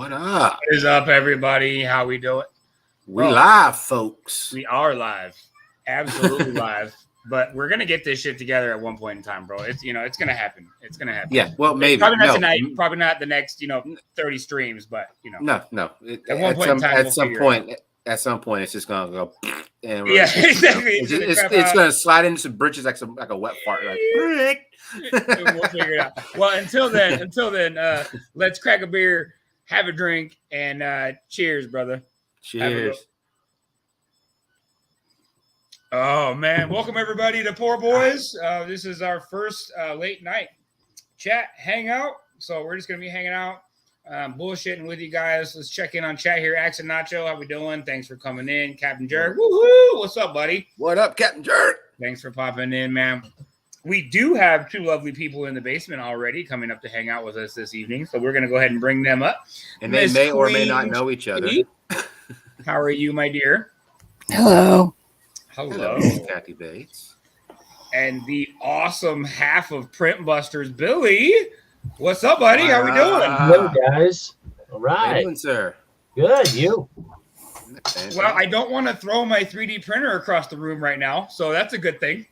What up? What is up, everybody? How we doing? We live, folks. We are live. Absolutely live. But we're gonna get this shit together at one point in time, bro. It's it's gonna happen. It's gonna happen. Yeah, well, maybe probably not tonight, probably not the next 30 streams, but No. At one point in time, at some point, it's just gonna go. And yeah, exactly. It's gonna slide into some britches like a wet fart. Like, we'll figure it out. Well, until then, let's crack a beer, have a drink, and cheers, brother. Cheers. Oh man, welcome everybody to Poor Boys. This is our first late night chat hangout. So we're just gonna be hanging out, bullshitting with you guys. Let's check in on chat here. Axel Nacho, how we doing? Thanks for coming in, Captain Jerk. Woohoo! What's up, buddy? What up, Captain Jerk? Thanks for popping in, man. We do have two lovely people in the basement already coming up to hang out with us this evening, so we're gonna go ahead and bring them up. And they may or may not know each other. How are you, my dear? Hello. Hello, Kathy Bates. And the awesome half of Print Busters, Billy. What's up, buddy? How we doing? Good, guys. All right. How you doing, sir? Good. You? Well, I don't want to throw my 3D printer across the room right now, so that's a good thing.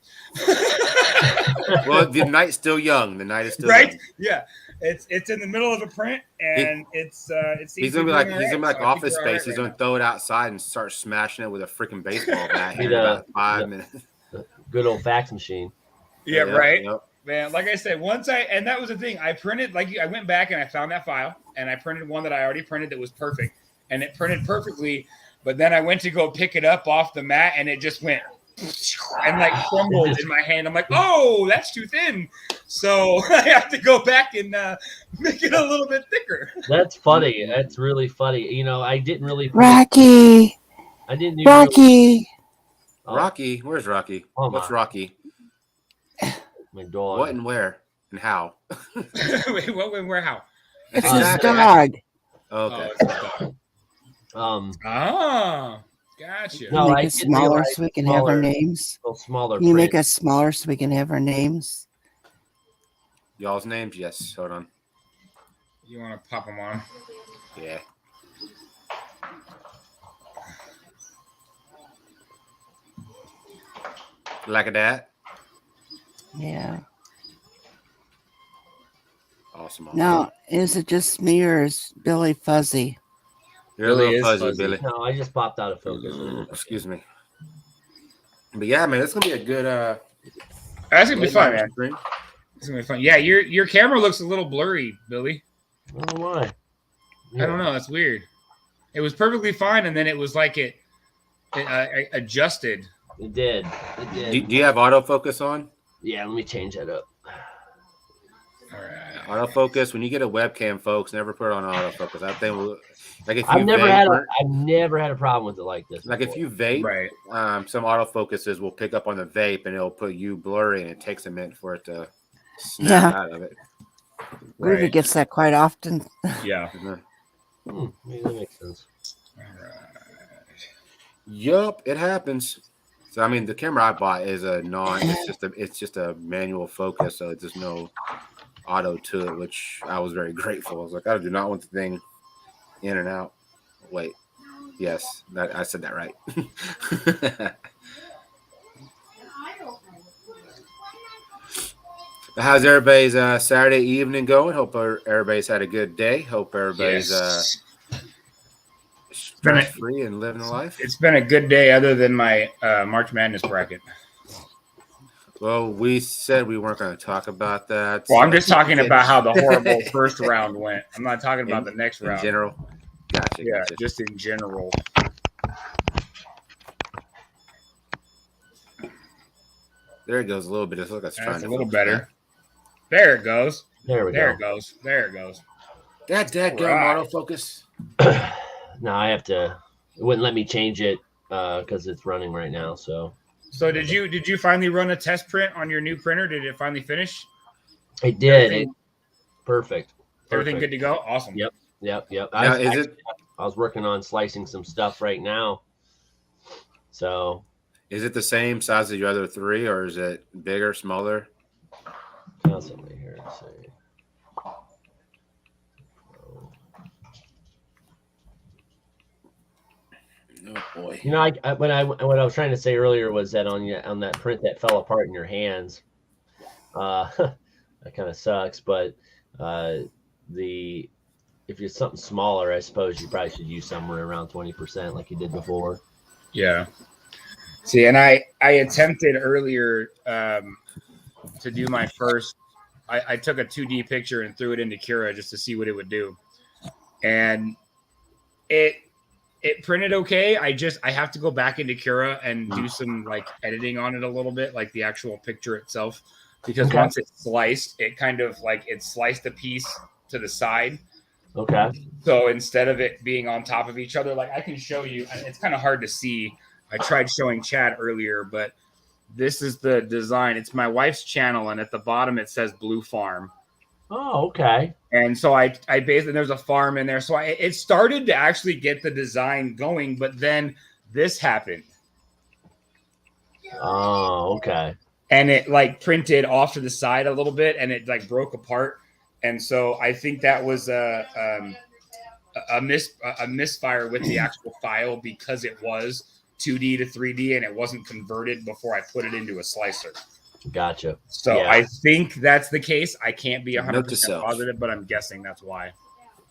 Well, the night's still young. The night is still right. Young. Yeah, it's in the middle of a print, and he's gonna be like Office Space. He's gonna throw it outside and start smashing it with a freaking baseball bat in about 5 minutes. Good old fax machine. Yeah, right. Yep. Man, like I said, and that was the thing. I printed, I went back and I found that file, and I printed one that I already printed that was perfect, and it printed perfectly. But then I went to go pick it up off the mat, and it just went and like crumbled in my hand. I'm like, oh, that's too thin. So I have to go back and make it a little bit thicker. That's funny. That's really funny. I didn't really. Rocky. I didn't even Rocky. Rocky, where's Rocky? What's Rocky? My dog. What and where and how? Wait, what, when, where, how? It's his dog. Okay. Gotcha. No, make it smaller so we can have our names. Smaller. Can you make us smaller so we can have our names? Y'all's names? Yes. Hold on. You want to pop them on? Yeah. Like that? Yeah. Awesome. Now, is it just me or is Billy fuzzy? You're a little fuzzy, Billy. No, I just popped out of focus. Excuse me. But yeah, man, it's gonna be a good that's gonna be fun, man. Stream. It's gonna be fun. Yeah, your camera looks a little blurry, Billy. Oh my. I don't know. That's weird. It was perfectly fine, and then it was like it adjusted. It did. Do you have autofocus on? Yeah, let me change that up. All right. Autofocus. When you get a webcam, folks, never put it on autofocus. I think like if you I've never had a problem with it like this. Like before. if you vape, right. Some autofocuses will pick up on the vape and it'll put you blurry, and it takes a minute for it to snap out of it. Rudy gets that quite often. Yeah. Maybe that makes sense. All right. Yup, it happens. So I mean, the camera I bought is a it's just a manual focus, so there's no auto to it, which I was very grateful. I was like, I do not want the thing in and out. Wait, yes, I said that right. How's everybody's Saturday evening going? Hope everybody's had a good day. Hope everybody's stress-free and living life. It's been a good day other than my March Madness bracket. Well, we said we weren't going to talk about that. Well, I'm just talking about how the horrible first round went. I'm not talking about the next round. In general? Gotcha. Yeah, gotcha. just in general. There it goes a little bit. It's like it's trying a little better. There it goes. There we go. There it goes. There it goes. That autofocus. No, I have to. It wouldn't let me change it because it's running right now. So did you finally run a test print on your new printer? Did it finally finish? It did. Perfect. Everything good to go? Awesome. Yep. I was working on slicing some stuff right now. So is it the same size as your other three, or is it bigger, smaller? Here, 'Cause I was Oh boy. You know, what I was trying to say earlier was that on that print that fell apart in your hands, that kind of sucks. But if it's something smaller, I suppose you probably should use somewhere around 20%, like you did before. Yeah. See, and I attempted earlier to do my first. I took a 2D picture and threw it into Cura just to see what it would do, and it printed okay. I have to go back into Cura and do some like editing on it a little bit, like the actual picture itself, because once it's sliced, it kind of like it sliced a piece to the side. Okay. So instead of it being on top of each other, like I can show you, it's kind of hard to see. I tried showing Chad earlier, but this is the design. It's my wife's channel, and at the bottom it says Blue Farm. Oh, okay. And so I basically, there's a farm in there. So it started to actually get the design going, but then this happened. Oh, okay. And it like printed off to the side a little bit, and it like broke apart. And so I think that was a misfire with the actual file because it was 2D to 3D and it wasn't converted before I put it into a slicer. Gotcha. So yeah. I think that's the case. I can't be 100% positive, but I'm guessing that's why.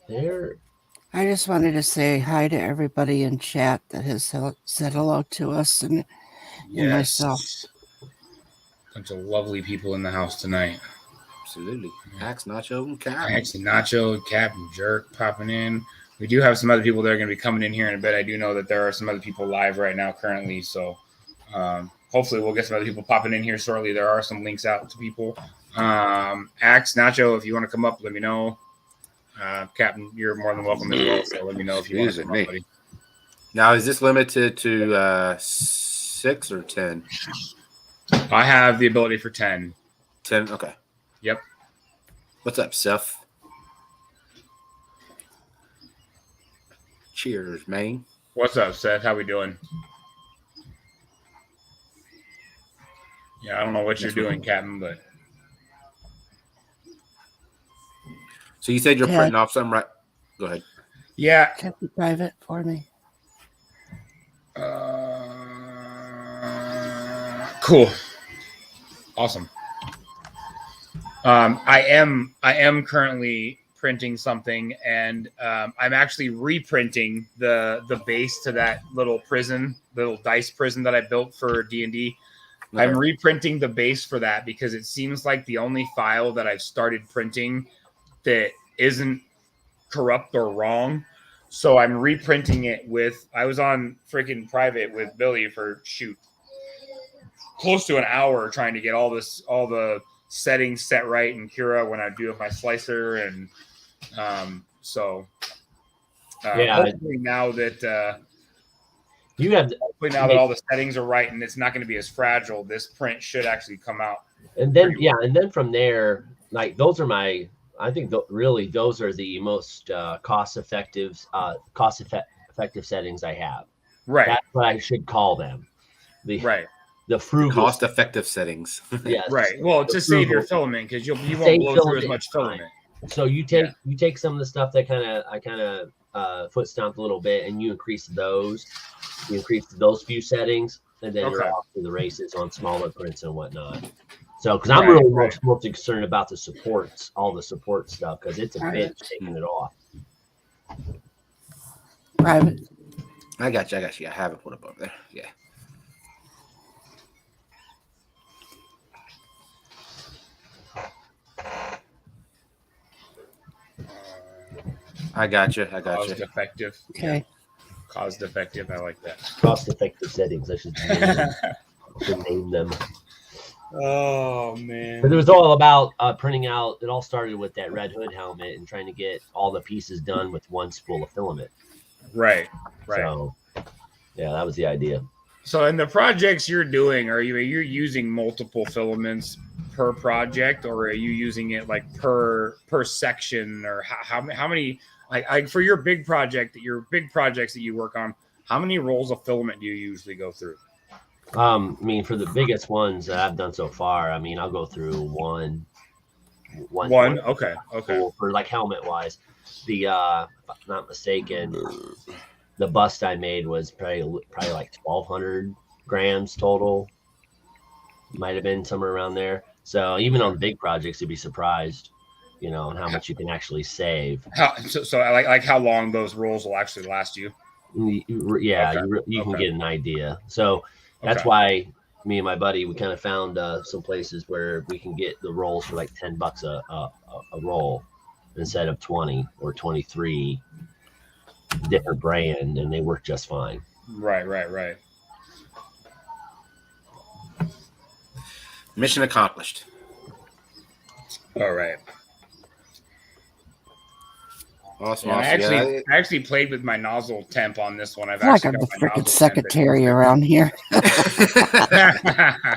I just wanted to say hi to everybody in chat that has said hello to us and myself. Bunch of lovely people in the house tonight. Absolutely. Axe, Nacho, and Cap. Axe and Nacho, Cap, and Jerk popping in. We do have some other people that are going to be coming in here in a bit. I do know that there are some other people live right now currently. So hopefully we'll get some other people popping in here shortly. There are some links out to people. Axe, Nacho, if you want to come up, let me know. Captain, you're more than welcome as well. So let me know if you want to come up, buddy. Now, is this limited to 6 or 10? I have the ability for 10. 10, okay. Yep. What's up, Seth? Cheers, man. What's up, Seth? How we doing? Yeah, I don't know what you're doing, Captain, but. So you said you're printing off something, right? Go ahead. Yeah. Can you private for me? Cool. Awesome. I am currently printing something, and I'm actually reprinting the base to that little dice prison that I built for D&D. Okay. I'm reprinting the base for that because it seems like the only file that I've started printing that isn't corrupt or wrong. So I'm reprinting it I was on freaking private with Billy for close to an hour trying to get all the settings set right in Cura when I do with my slicer. And hopefully now that all the settings are right and it's not going to be as fragile, this print should actually come out. And then and then from there, like those are I think really those are the most cost effective settings I have. Right. That's what I should call them. The frugal cost-effective settings. Yes. Right. Well, to save your filament because you won't blow through as much filament. So you take some of the stuff that I kind of foot stomped a little bit, and you increase those. You increase those few settings, and then you're off to the races on smaller prints and whatnot. So, because I'm really most concerned about the supports, all the support stuff, because it's a bitch taking it off. Private. I got you. I have it put up over there. Yeah. I got you. Cost effective. Okay. Cost effective. I like that. Cost effective settings. I should name them. Oh man! But it was all about printing out. It all started with that Red Hood helmet and trying to get all the pieces done with one spool of filament. Right. So, yeah, that was the idea. So, in the projects you're doing, you're using multiple filaments per project, or are you using it like per section, or how many? Like for your big projects that you work on, how many rolls of filament do you usually go through? I mean, for the biggest ones that I've done so far, I mean, I'll go through one. Okay. For like helmet wise, if I'm not mistaken, the bust I made was probably like 1,200 grams total. Might have been somewhere around there. So even on big projects, you'd be surprised, on how much you can actually save. So like how long those rolls will actually last you? Yeah, okay. you can get an idea. So that's why me and my buddy, we kind of found some places where we can get the rolls for like $10 a roll instead of 20 or 23, different brand, and they work just fine. Right. Mission accomplished. All right. Awesome. Yeah, I actually played with my nozzle temp on this one. I've like actually I'm got the my freaking nozzle secretary around here.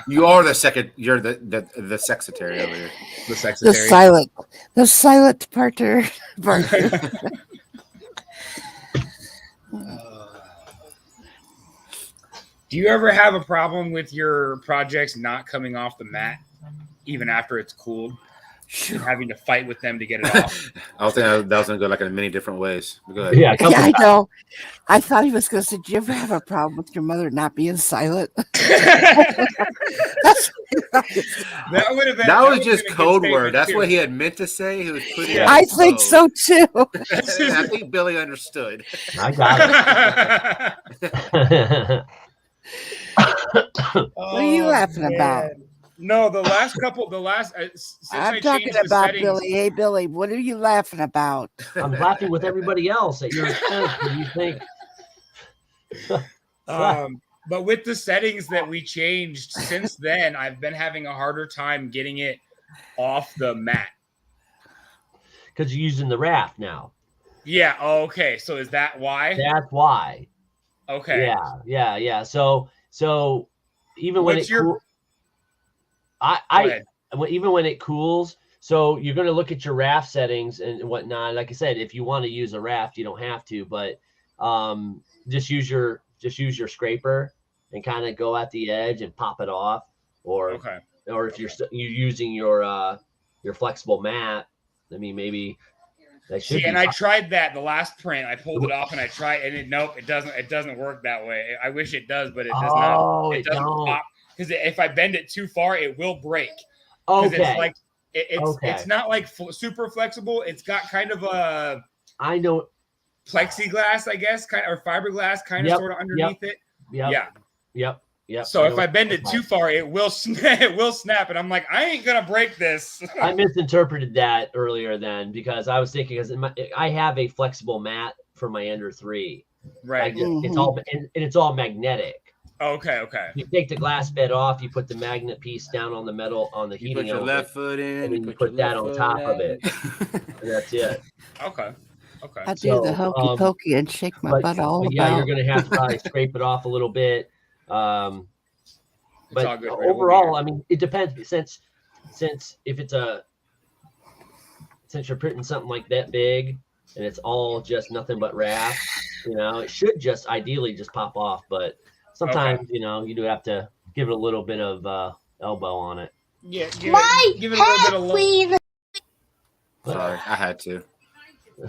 You are the second. You're the secretary over here. The secretary. The silent partner. Do you ever have a problem with your projects not coming off the mat, even after it's cooled? And having to fight with them to get it off. I was thinking that was gonna go like in many different ways. Go ahead. Yeah, I know. I thought he was going to say, "Do you ever have a problem with your mother not being silent?" That would have been. That was just code word. That's what he had meant to say. He was putting. I think so too. I think Billy understood. I got it. What are you laughing about? No, the last. I'm talking about settings, Billy. Hey, Billy, what are you laughing about? I'm laughing with everybody else at your expense. What do you think? But with the settings that we changed since then, I've been having a harder time getting it off the mat. Because you're using the raft now. Yeah. Okay. So is that why? That's why. Okay. Yeah. So even when even when it cools, so you're going to look at your raft settings and whatnot. Like I said, if you want to use a raft, you don't have to, but just use your scraper and kind of go at the edge and pop it off, or if you're using your flexible mat, I mean, maybe that should be. And I tried that the last print. I pulled it off and I tried, and it doesn't work that way. I wish it does, but it does not. It doesn't pop, because if I bend it too far, it will break. Okay. It's like it's not like super flexible. It's got kind of a plexiglass, I guess, or fiberglass sort of underneath it. Yep. So if I bend it too far, it will snap, and I'm like, I ain't gonna break this. I misinterpreted that earlier then, because I was thinking, I have a flexible mat for my Ender 3. Right. It's all magnetic. Okay. You take the glass bed off, you put the magnet piece down on the metal on the heating. You put your left foot in, and then you put that on top of it. And that's it. Okay. I do the hokey pokey and shake my butt all about. Yeah, you're going to have to probably scrape it off a little bit. But overall, I mean, it depends. Since if it's since you're printing something like that big and it's all just nothing but raft, it should just ideally just pop off. But sometimes, you do have to give it a little bit of elbow on it. Yeah, give it a little bit of please. Sorry, I had to.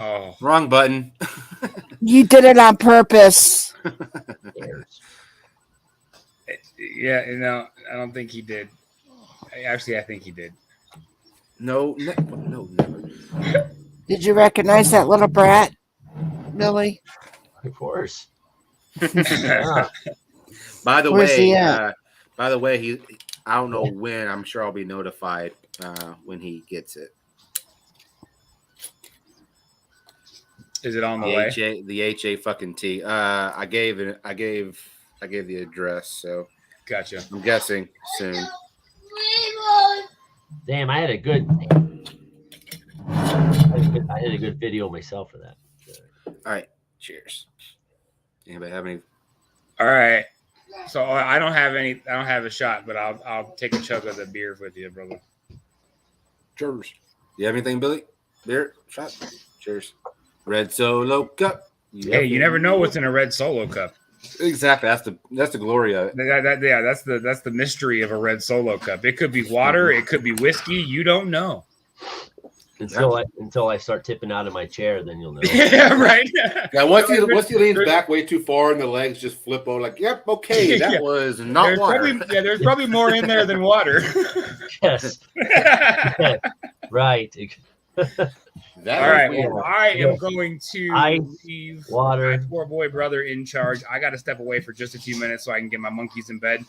Oh, wrong button. You did it on purpose. Yeah, I don't think he did. Actually, I think he did. No, never. Did you recognize that little brat, Billy? Of course. By the way, he I don't know when. I'm sure I'll be notified when he gets it. Is it on the way? The HA fucking T. I gave the address, so gotcha. I'm guessing soon. Damn, I had a good video myself for that. All right, cheers. Anybody have any? All right. So I don't have a shot, but I'll take a chug of the beer with you, brother. Cheers. You have anything, Billy? Beer? Shot? Cheers. Red Solo Cup. Hey, you never know what's in a red Solo Cup. Exactly. That's the glory of it. That's the mystery of a red Solo Cup. It could be water. It could be whiskey. You don't know. until I start tipping out of my chair, then you'll know. Yeah, right. Yeah, once he leans back way too far and the legs just flip over, like, yep, okay, that was not there's water. There's probably more in there than water. Yes. Right. All right. Well, I am going to leave water. my poor boy brother in charge. I got to step away for just a few minutes so I can get my monkeys in bed.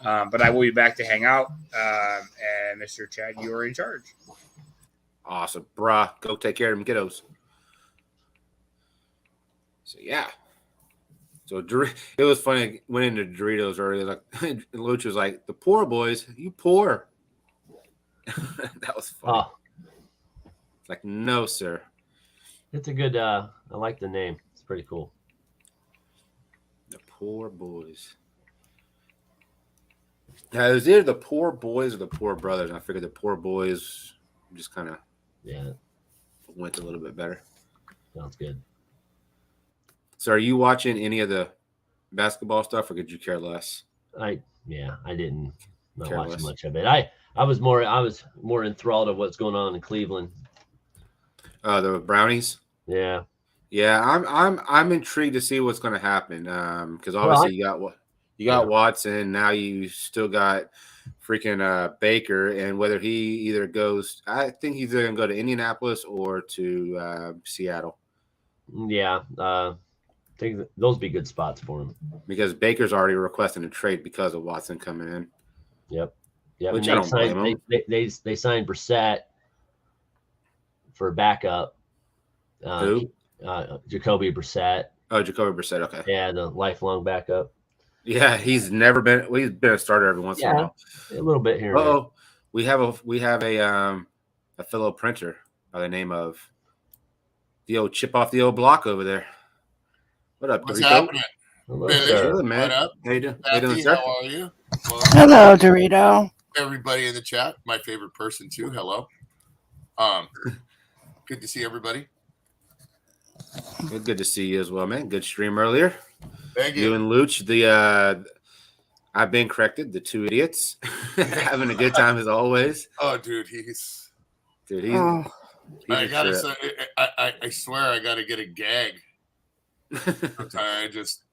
But I will be back to hang out. And Mr. Chad, you are in charge. Awesome, bruh. Go take care of them kiddos. So yeah. So it was funny. Went into Doritos earlier. Like Luch was like, "The poor boys, you poor." That was funny. It's like, no, sir. It's a good. I like the name. It's pretty cool. The poor boys. Yeah, it was either the poor boys or the poor brothers. And I figured the poor boys just kind of went a little bit better. Sounds good. So, are you watching any of the basketball stuff, or could you care less? I didn't watch much of it. I was more enthralled of what's going on in Cleveland. The Brownies. Yeah. I'm intrigued to see what's going to happen. Because obviously you got Watson. Now you still got freaking Baker, and whether he either goes, I think he's either going to go to Indianapolis or to Seattle. Yeah. I think those would be good spots for him. Because Baker's already requesting a trade because of Watson coming in. Yep. Yeah. Which I don't blame him. They signed Brissett for backup. Who? Jacoby Brissett. Oh, Jacoby Brissett. Okay. Yeah, the lifelong backup. Yeah, he's never been. Well, he's been a starter every once in a while. A little bit here. Oh, we have a fellow printer by the name of the old chip off the old block over there. What up, What's Dorito? happening? Hello, Hey, man. What up? How you doing? Kathy, Sir? how are you? Well, Hello, Dorito. everybody in the chat, my favorite person too. Hello. Good to see everybody. Good to see you as well, man. Good stream earlier. Thank you. You and Luch, I've been corrected. The two idiots, having a good time as always. Oh, dude, he's Oh, I a gotta trip. say, I swear I gotta get a gag. I just,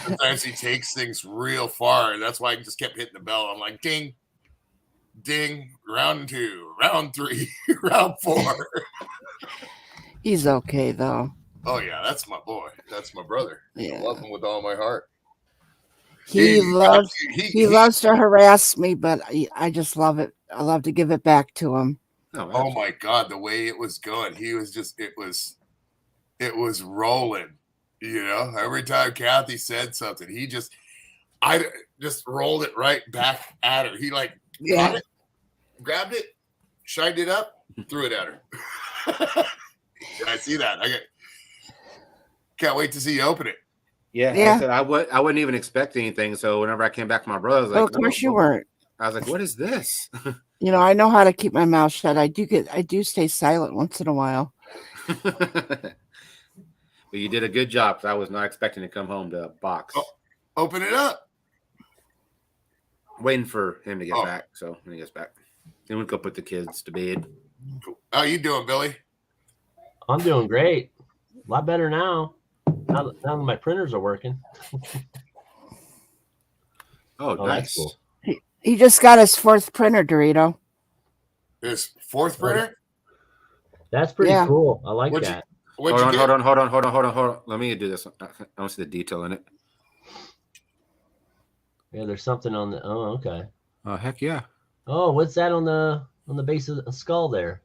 sometimes he takes things real far. That's why I just kept hitting the bell. I'm like, ding, ding, round 2, round 3, round 4. he's okay though. Oh yeah, that's my boy. That's my brother. Yeah. I love him with all my heart. He loves to harass me, but I just love it. I love to give it back to him. Oh my God, the way it was going, he was just it was rolling. Every time Kathy said something, I just rolled it right back at her. He got it, grabbed it, shined it up, threw it at her. I see that. Can't wait to see you open it. Yeah. I said I wouldn't even expect anything. So whenever I came back from my brother, I was like, of course you weren't. I was like, what is this? I know how to keep my mouth shut. I do stay silent once in a while. But you did a good job. I was not expecting to come home to a box. Oh, open it up. Waiting for him to get back. So when he gets back, then we'll go put the kids to bed. Cool. How you doing, Billy? I'm doing great. A lot better now. Now that my printers are working. Oh, nice. That's cool. He just got his 4th printer, Dorito. His 4th printer? That's pretty cool. I like that. Hold on. Let me do this. I don't see the detail in it. Yeah, there's something on the. Oh, okay. Oh, heck yeah. Oh, what's that on the base of the skull there,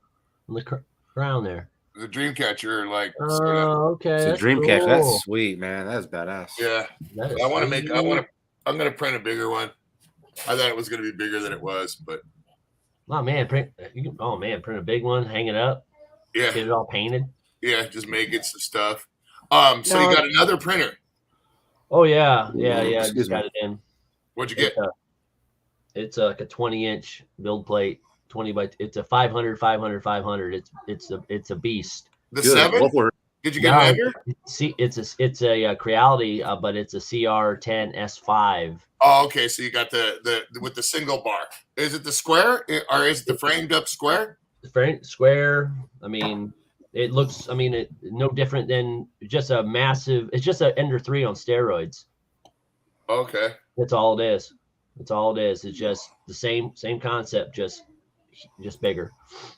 on the crown there? The dream catcher, Oh, okay. It's a dream cool. catcher. That's sweet, man. That's badass. Yeah. I'm gonna print a bigger one. I thought it was gonna be bigger than it was, but print a big one, hang it up, yeah, get it all painted. Yeah, just make it some stuff. So you got another printer. Oh yeah. I just got it in. What'd you get? It's like a 20-inch build plate, 20 by. It's a 500. It's a beast. The 7? Did you get an ender? See, it's a Creality, but it's a CR10 S5. Oh, okay. So you got the with the single bar. Is it the square or is it the framed up square? square. I mean, it looks. I mean, it no different than just a massive. It's just an Ender 3 on steroids. Okay. That's all it is. That's all it is. It's just the same concept, just bigger.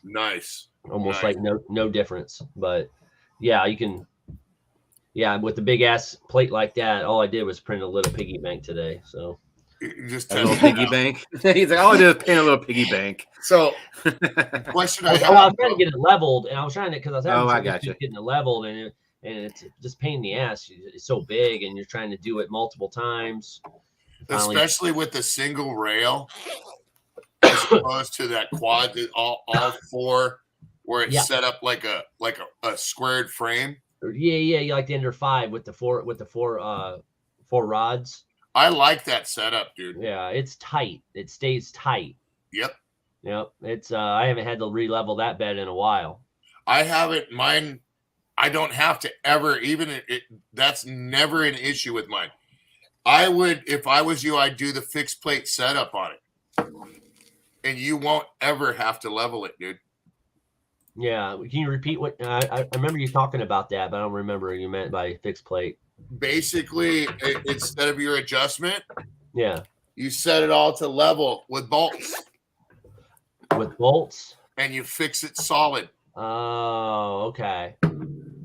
Nice. Almost Nice. like no difference. But yeah, you can. Yeah, with the big ass plate like that, all I did was print a little piggy bank today. So You just A little tested it piggy out. bank. He's like, all I did was paint a little piggy bank. So, question I I have. was trying to get it leveled, and I was trying to because I was having Oh, I trouble gotcha. getting it leveled, and it's just pain in the ass. It's so big, and you're trying to do it multiple times. Finally, Especially with the single rail, as opposed to that quad, all four, where it's Yeah. set up like a squared frame. yeah, you like the Ender 5 with the four rods. I like that setup, dude. Yeah, it's tight. It stays tight. Yep. Yep. It's I haven't had to re-level that bed in a while. I haven't. Mine, I don't have to ever, even that's never an issue with mine. I would, if I was you, I'd do the fixed plate setup on it. And you won't ever have to level it, dude. Yeah. Can you repeat what I remember you talking about that, but I don't remember what you meant by fixed plate. Basically, instead of your adjustment, Yeah. you set it all to level with bolts With bolts. and you fix it solid. Oh, okay.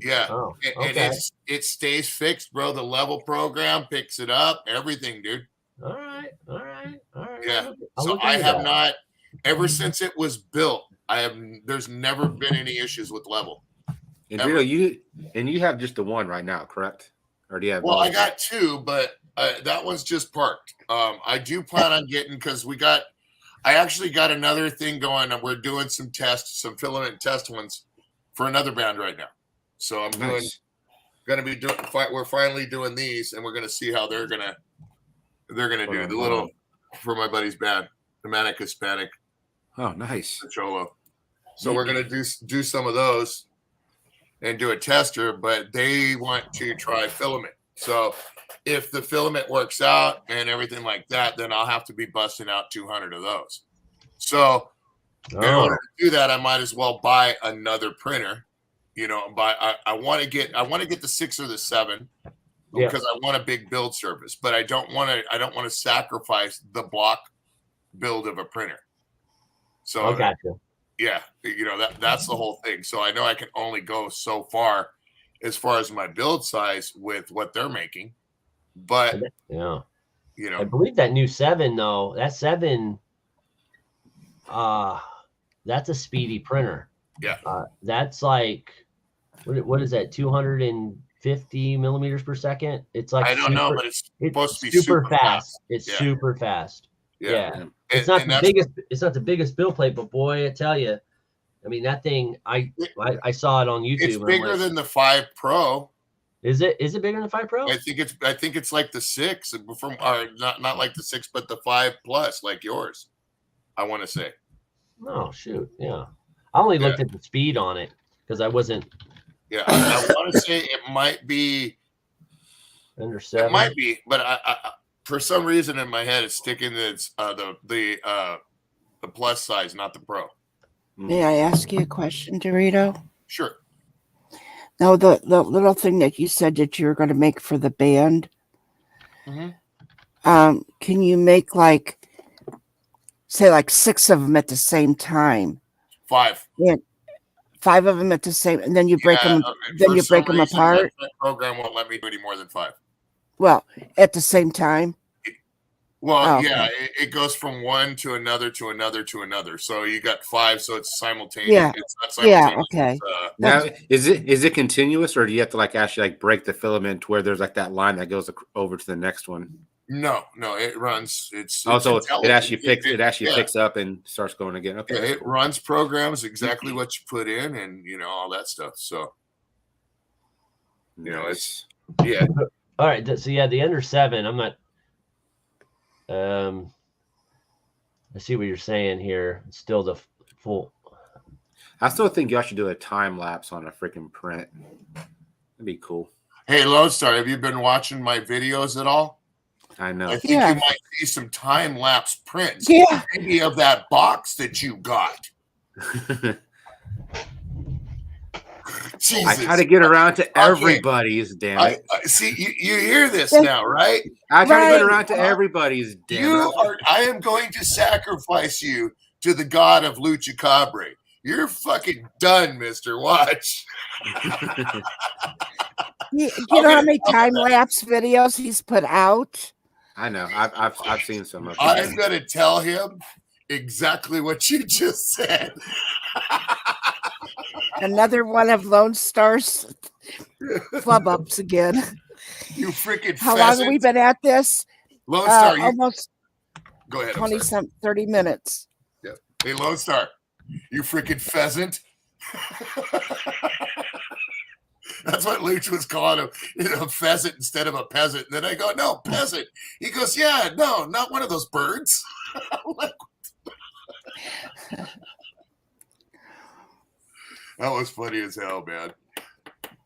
Yeah. Oh, And okay. it stays fixed, bro. The level program picks it up, everything, dude. All right. Yeah. I'll So look I into have that. not, ever since it was built, there's never been any issues with level. And Ever. Vito, you have just the one right now, correct? Or do you have? Well, I both? got two, but that one's just parked. I do plan on getting, because I actually got another thing going, and we're doing some tests, some filament test ones for another band right now. So I'm Nice. we're finally doing these, and we're gonna see how they're gonna do the little for my buddy's band, the Manic Hispanic Oh, nice. Cholo. So we're gonna do some of those and do a tester, but they want to try filament. So if the filament works out and everything like that, then I'll have to be busting out 200 of those. So in order to do that, I might as well buy another printer. You know, I want to get the 6 or the 7 Yeah. because I want a big build service, but I don't want to sacrifice the block build of a printer. So I got you. yeah, you know, that's the whole thing. So I know I can only go so far as my build size with what they're making, but Yeah. you I know, believe that new 7 though, that 7 that's a speedy printer. Yeah. That's like what is that, 250 millimeters per second? It's like I don't know, but it's supposed to be super fast. It's Yeah. super fast. Yeah. It's And not the biggest build plate, but boy, I tell you, I mean that thing. I saw it on YouTube. it's and I'm bigger like, than the 5 Pro. Is it bigger than the 5 Pro? I think it's like the 6 from, or not like the 6, but the 5 Plus, like yours. I want to say. Oh shoot, yeah. I only looked at the speed on it because I wasn't Yeah, I want to say it might be. under 7. It might be, but I for some reason in my head it's sticking that it's the plus size, not the Pro. May I ask you a question, Dorito? Sure. Now, the little thing that you said that you were going to make for the band, can you make say 6 of them at the same time? 5. Yeah, 5 of them at the same, and then you break them. Then For you break some them reason, apart. that program won't let me do any more than 5. Well, at the same time. Well, Oh, yeah, it goes from one to another to another to another. So you got 5, so it's simultaneous. Yeah. It's not simultaneous. Yeah. Okay. Now, is it continuous, or do you have to actually break the filament where there's that line that goes over to the next one? No, it runs. It's Also, it intelligent. actually Yeah. picks up and starts going again. Okay, Yeah, that's it cool. runs programs exactly what you put in, and all that stuff. So it's yeah. All right, so yeah, the under 7. I'm not. I see what you're saying here. It's still the full. I still think y'all should do a time lapse on a freaking print. That'd be cool. Hey, Lodestar, have you been watching my videos at all? I know. I think you might see some time lapse prints. Yeah. Maybe of that box that you got. Jesus. I try to get around to Okay. everybody's, damn it. I see you hear this now, right? I try to get Right. around to everybody's, damn it. I am going to sacrifice you to the god of Lucha Cabre. You're fucking done, mister. Watch. You know how many time lapse videos he's put out? I know. I've seen some of them. I'm going to tell him exactly what you just said. Another one of Lone Star's flub ups again. You freaking How long have we been at this? Lone Star, almost go ahead. 30 minutes. Yeah. Hey, Lone Star, you freaking pheasant. That's what Luch was calling him, a pheasant instead of a peasant. And then I go, no, peasant. He goes, yeah, no, not one of those birds. That was funny as hell, man.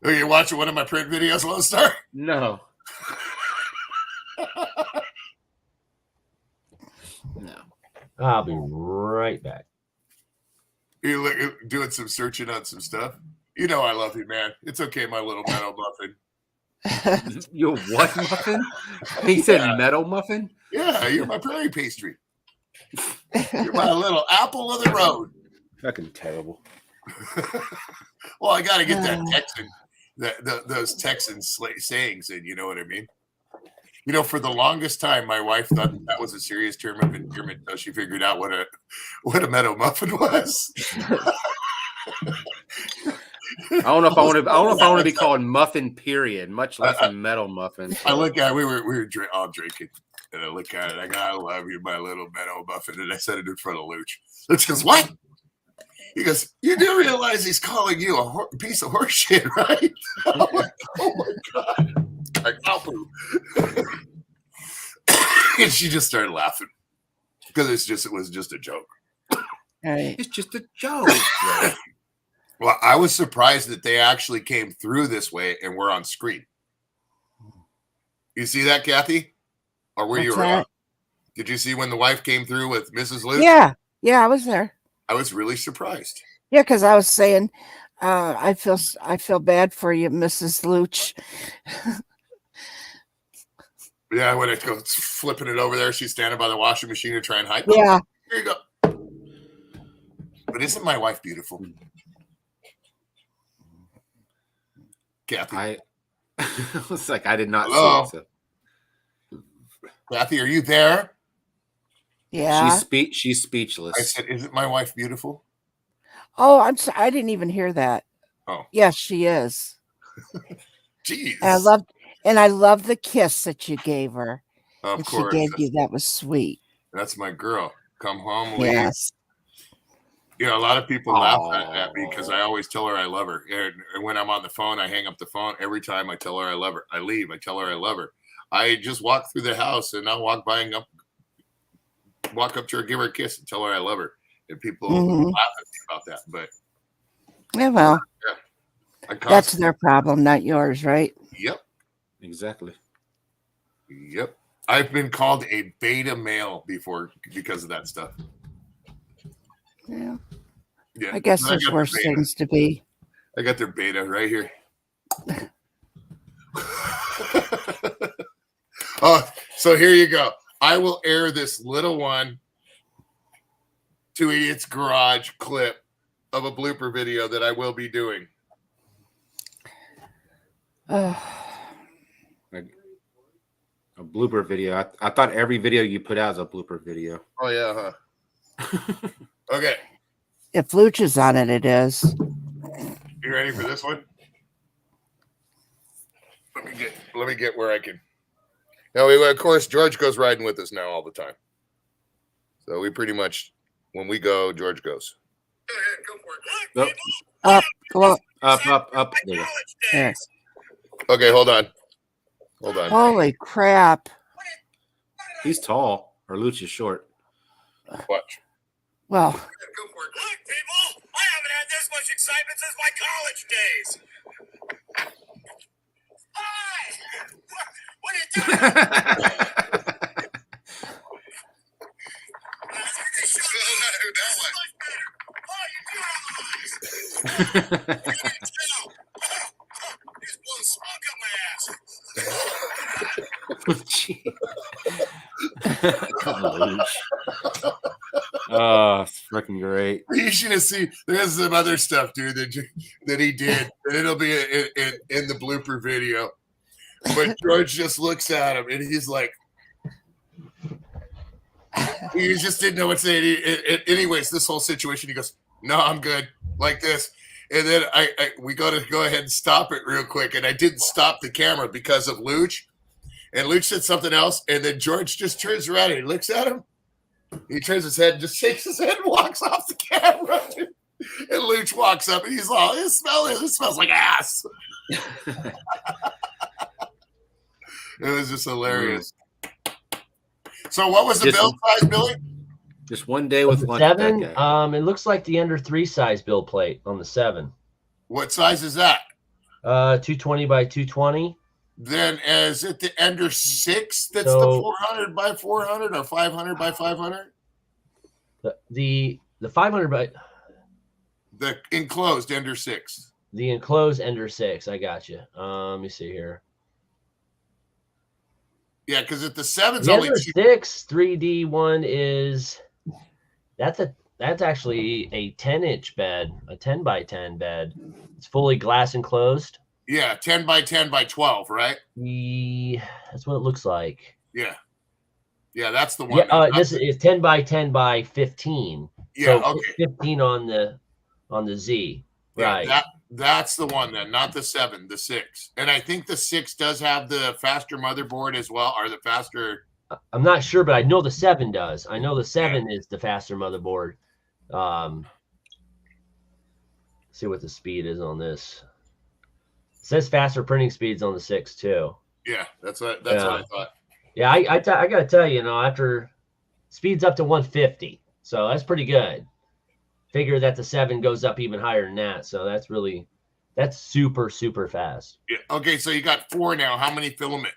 Are you watching one of my print videos, Lone Star? No. No. I'll be right back. You doing some searching on some stuff? You know I love you, man. It's okay, my little metal muffin. Your what muffin? He said metal muffin? Yeah, you're my prairie pastry. You're my little apple of the road. Fucking terrible. Well, I got to get that Texan, those Texan sayings in, you know what I mean? You know, for the longest time, my wife thought that was a serious term of endearment until she figured out what a metal muffin was. I don't know if I want to be called muffin. Period. Much less a metal muffin. I look at we were all drinking, and I look at it. I go, I love you, my little metal muffin, and I said it in front of Luch. Luch goes, what? He goes, you do realize he's calling you a piece of horse shit, right? I'm like, oh my god. And she just started laughing because it was just a joke. Right. It's just a joke. Well, I was surprised that they actually came through this way and were on screen. You see that, Kathy? Or were you around? Did you see when the wife came through with Mrs. Luch? Yeah, I was there. I was really surprised. Yeah, because I was saying, I feel bad for you, Mrs. Luch. Yeah, when it goes flipping it over there, she's standing by the washing machine to try and hide. Yeah. Here you go. But isn't my wife beautiful? Kathy. I was like, I did not see it. So. Kathy, are you there? Yeah. She's speechless. I said, isn't my wife beautiful? Oh, I'm sorry. I didn't even hear that. Oh. Yes, she is. Jeez. And I love the kiss that you gave her. Of course. She gave you. That was sweet. That's my girl. Come home, leave. Yes. You know, a lot of people laugh at me because I always tell her I love her. And when I'm on the phone, I hang up the phone. Every time I tell her I love her, I leave. I tell her I love her. I just walk through the house and I'll walk up to her, give her a kiss, and tell her I love her. And people laugh at me about that. But yeah, well, that's their problem, not yours, right? Yep. Exactly. Yep. I've been called a beta male before because of that stuff. Yeah. Yeah. I guess there's worse things to be. I got their beta right here. Oh, so here you go. I will air this little one to Idiot's Garage clip of a blooper video that I will be doing. A blooper video. I thought every video you put out is a blooper video. Oh yeah, huh? Okay. If Luch is on it, it is. You ready for this one? Let me get where I can. Now, of course, George goes riding with us now all the time. So we pretty much, when we go, George goes. Go ahead, go for it. Up, go up. Up. There you go. There. Okay, hold on. Holy crap. He's tall, or Luch is short. Watch. Well. Go for it. Look, people, I haven't had this much excitement since my college days. Hi! What are you doing? Oh, it's freaking great. You should have seen. There's some other stuff, dude, that he did, and it'll be in the blooper video. But George just looks at him, and he's like, he just didn't know what to say. Anyways, this whole situation, he goes, "No, I'm good," like this. And then we got to go ahead and stop it real quick, and I didn't stop the camera because of Luch. And Luch said something else, and then George just turns around and he looks at him. He turns his head and just shakes his head and walks off the camera. And Luch walks up and he's all, it smells like ass. It was just hilarious. So what was the build size, Billy? Just one day with lunch. 7. It looks like the under 3 size build plate on the 7. What size is that? 220 by 220. Then is it the Ender 6 that's the 400 by 400 or 500 by 500? The 500 by the enclosed Ender 6. The enclosed Ender 6. I got you. Let me see here. Yeah, because at the 7's the only Ender 6 3D one is that's actually a 10-inch bed, a 10 by 10 bed. It's fully glass enclosed. Yeah, 10 by 10 by 12, right? That's what it looks like. Yeah. Yeah, that's the one. Yeah, this is 10 by 10 by 15. Yeah, so okay. 15 on the Z. Yeah, right. That's the one then, not the 7, the 6. And I think the 6 does have the faster motherboard as well, or the faster. I'm not sure, but I know the 7 does. I know the 7 is the faster motherboard. See what the speed is on this. It says faster printing speeds on the 6 too. Yeah, that's what I thought. Yeah, I got to tell you, after speeds up to 150, so that's pretty good. Figure that the 7 goes up even higher than that, so that's super fast. Yeah. Okay, so you got 4 now. How many filament?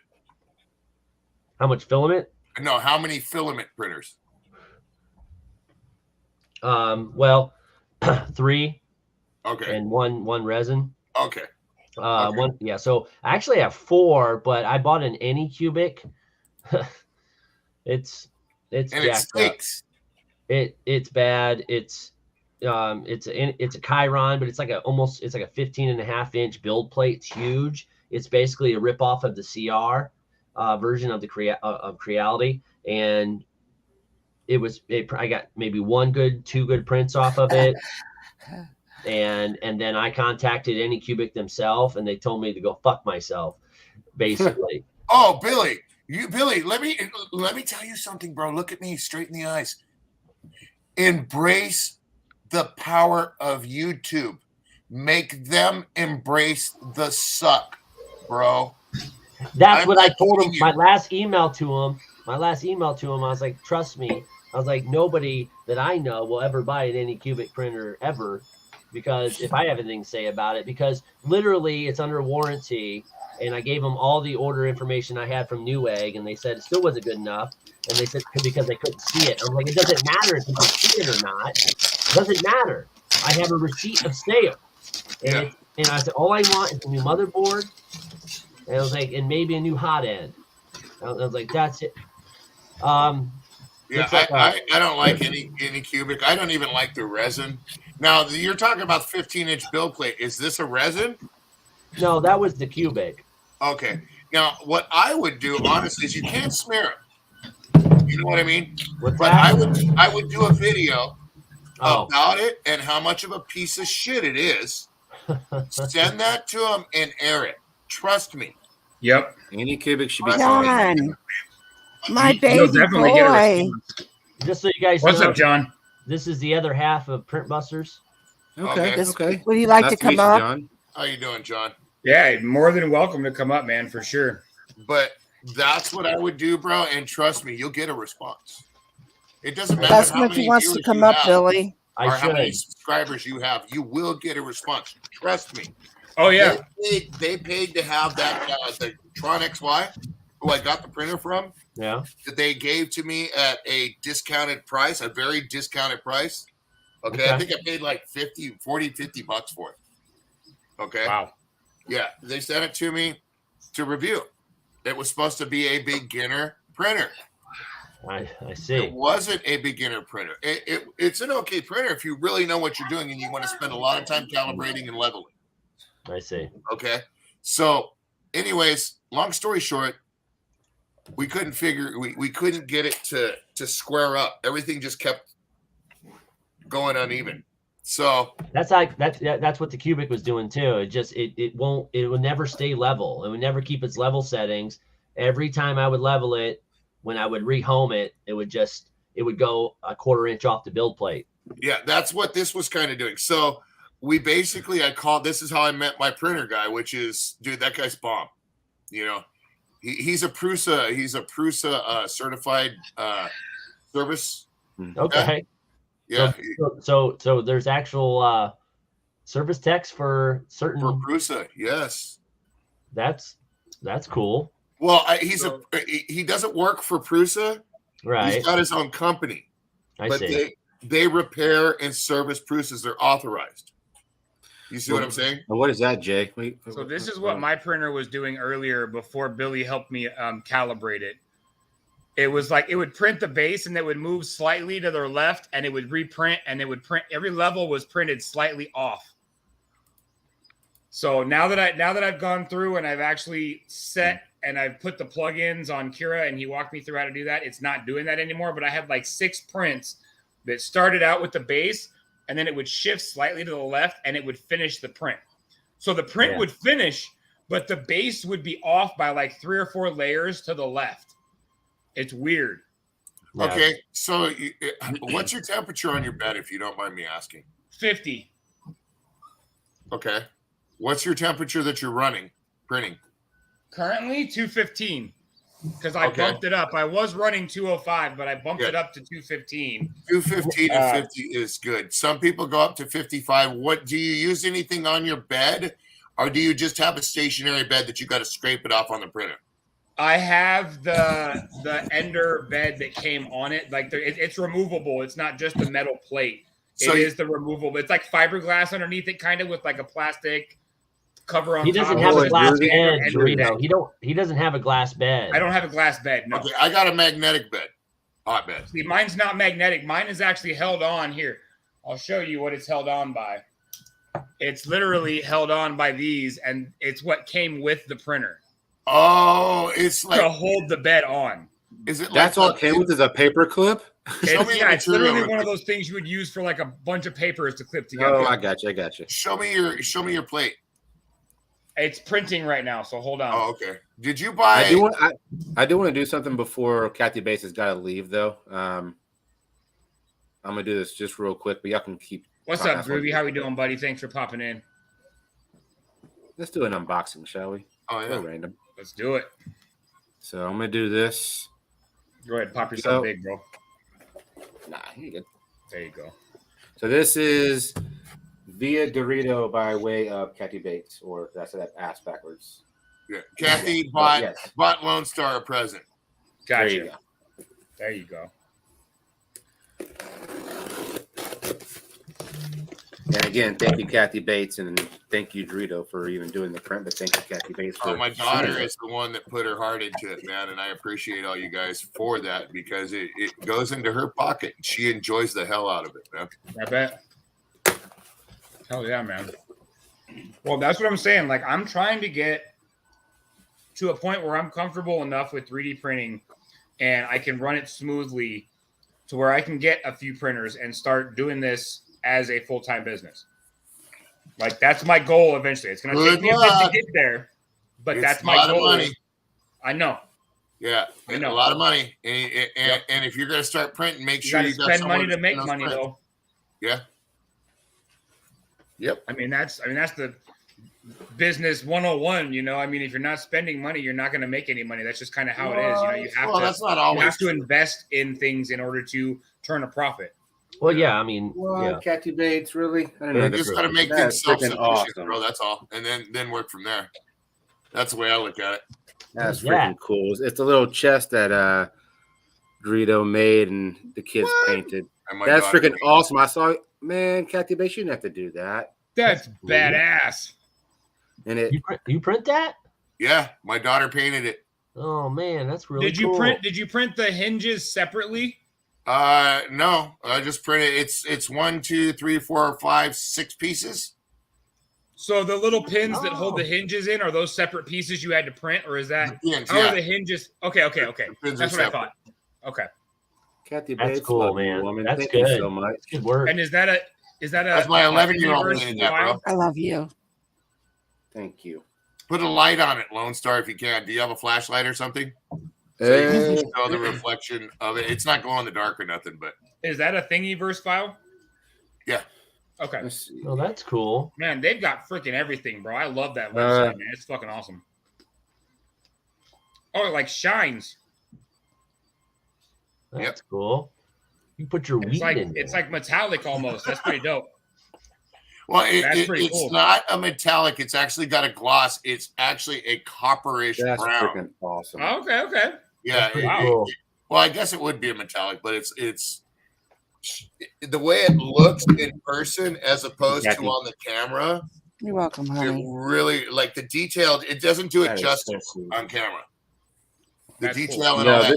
How much filament? No, how many filament printers? Well, 3. Okay. And one resin. Okay. Okay. One, yeah. So I actually have 4, but I bought an Anycubic. it's and it stinks. It's bad. It's a Chiron, but it's like a 15.5-inch build plate. It's huge. It's basically a ripoff of the CR version of the of Creality, and I got maybe 2 good prints off of it. And then I contacted Anycubic themselves, and they told me to go fuck myself, basically. Oh, Billy, let me tell you something, bro. Look at me straight in the eyes. Embrace the power of YouTube. Make them embrace the suck, bro. That's what I told him. My last email to him, I was like, trust me. I was like, nobody that I know will ever buy an Anycubic printer ever. Because if I have anything to say about it, because literally it's under warranty, and I gave them all the order information I had from Newegg, and they said it still wasn't good enough, and they said because they couldn't see it. I was like, it doesn't matter if you can see it or not. It doesn't matter. I have a receipt of sale, and I said all I want is a new motherboard, and I was like, and maybe a new hot end. I was like, that's it. Yeah, I don't like Anycubic. I don't even like the resin. Now, you're talking about 15-inch build plate. Is this a resin? No, that was the cubic. Okay. Now, what I would do, honestly, is you can't smear it. You know what I mean? What's but that? I would do a video about it and how much of a piece of shit it is. Send that to them and air it. Trust me. Yep. Anycubic should be John, my baby boy. Just so you guys What's know, up, John? This is the other half of Print Busters. Okay. Would you like to come up? John. How you doing, John? Yeah, more than welcome to come up, man, for sure. But that's what I would do, bro. And trust me, you'll get a response. It doesn't matter That's how when many he wants to viewers come you up, have Billy. or how many subscribers you have. You will get a response. Trust me. Oh, yeah. They paid to have that, the Tron XY, who I got the printer from. Yeah. That they gave to me at a discounted price, a very discounted price. Okay. I think I paid like $50 for it. Okay. Wow. Yeah. They sent it to me to review. It was supposed to be a beginner printer. I I see. It wasn't a beginner printer. It's an okay printer if you really know what you're doing and you want to spend a lot of time calibrating and leveling. I see. Okay. So, anyways, long story short, we couldn't get it to square up. Everything just kept going uneven. So that's what the Cubic was doing too. It would never stay level. It would never keep its level settings. Every time I would level it, when I would rehome it, it would go a 1/4 inch off the build plate. Yeah, that's what this was kind of doing. So we basically, this is how I met my printer guy, which is, dude, that guy's bomb. You know, he's a Prusa certified service. Okay. Yeah. So there's actual service techs for certain For Prusa, yes. That's cool. Well, he doesn't work for Prusa. Right. He's got his own company. I see. They repair and service Prusas. They're authorized. You see what I'm saying? What is that, Jay? So this is what my printer was doing earlier before Billy helped me calibrate it. It was like it would print the base and it would move slightly to the left and it would reprint and it would print. Every level was printed slightly off. So now that I've gone through and I've actually set and I've put the plugins on Kira and he walked me through how to do that, it's not doing that anymore. But I had like 6 prints that started out with the base and then it would shift slightly to the left and it would finish the print. So the print would finish, but the base would be off by like 3 or 4 layers to the left. It's weird. Yeah. Okay, so what's your temperature on your bed, if you don't mind me asking? 50. Okay. What's your temperature that you're printing? Currently 215 because I bumped it up. I was running 205, but I bumped it up to 215. 215 and 50 is good. Some people go up to 55. What do you use anything on your bed, or do you just have a stationary bed that you got to scrape it off on the printer? I have the Ender bed that came on it. Like it's removable. It's not just a metal plate. It is the removable. It's like fiberglass underneath it, kind of with like a plastic cover on. He doesn't have a glass bed, Dorito. He doesn't have a glass bed. I don't have a glass bed. No, okay, I got a magnetic bed. Hot bed. See, mine's not magnetic. Mine is actually held on here. I'll show you what it's held on by. It's literally held on by these, and it's what came with the printer. Oh, it's like to hold the bed on. Is it? That's all it came with is a paper clip. It's literally one of those things you would use for like a bunch of papers to clip together. Oh, I got you. Show me your plate. It's printing right now, so hold on. Oh, okay. Did you buy? I do want to do something before Kathy Bates has got to leave, though. I'm gonna do this just real quick, but y'all can keep. What's up, Groovy? How we doing, buddy? Thanks for popping in. Let's do an unboxing, shall we? Oh yeah. Random. Let's do it. So I'm gonna do this. Go ahead, pop yourself big, bro. Nah, you good. There you go. So this is Via Dorito by way of Kathy Bates, or that's that ass backwards. Yeah, Kathy bought Lone Star a present. Gotcha. There you go. And again, thank you, Kathy Bates, and thank you, Dorito, for even doing the print. But thank you, Kathy Bates. For my daughter is the one that put her heart into it, man, and I appreciate all you guys for that because it goes into her pocket. She enjoys the hell out of it, man. I bet. Hell yeah, man. Well, that's what I'm saying. Like, I'm trying to get to a point where I'm comfortable enough with 3D printing and I can run it smoothly to where I can get a few printers and start doing this as a full-time business. Like, that's my goal eventually. It's going to take me a bit to get there, but that's my goal. Money. I know. Yeah, I know. A lot of money. And if you're going to start printing, make sure you got spend money to make money, though. Yeah. Yep. I mean, that's the business 101, you know. I mean, if you're not spending money, you're not going to make any money. That's just kind of how it is. You know, you have to invest in things in order to turn a profit. Well, yeah, I mean, Kathy Bates, really? I don't know. You just got to make things self-sufficient, bro. That's all, and then work from there. That's the way I look at it. That's freaking cool. It's a little chest that Dorito made and the kids painted. That's freaking awesome. I saw, man, Kathy Bates, you didn't have to do that. That's badass. And you print that? Yeah, my daughter painted it. Oh man, that's really Did you cool. print the hinges separately? No, I just printed. It's 1, 2, 3, 4, 5, 6 pieces. So the little pins that hold the hinges in, are those separate pieces you had to print, or is that how are the hinges? Okay. That's what I thought. Okay. Kathy That's Bates, cool, love you, man. woman. That's Thank good. you so much. Good work. And is that a That's my 11-year-old painted that, bro. I love you. Thank you. Put a light on it, Lone Star, if you can. Do you have a flashlight or something? So you can show the reflection of it. It's not glow in the dark or nothing, but Is that a Thingiverse file? Yeah. Okay. Oh, that's cool. Man, they've got freaking everything, bro. I love that website, man. It's fucking awesome. Oh, it like shines. That's cool. You put your weed in there. It's like metallic almost. That's pretty dope. Well, That's pretty it's cool. not a metallic. It's actually got a gloss. It's actually a copperish That's brown. freaking awesome. Okay. Yeah. Cool. Well, I guess it would be a metallic, but it's the way it looks in person as opposed to on the camera. You're welcome, It honey. really like the detailed. It doesn't do it That is justice so cool. on camera. The That's detail cool. and all No, that.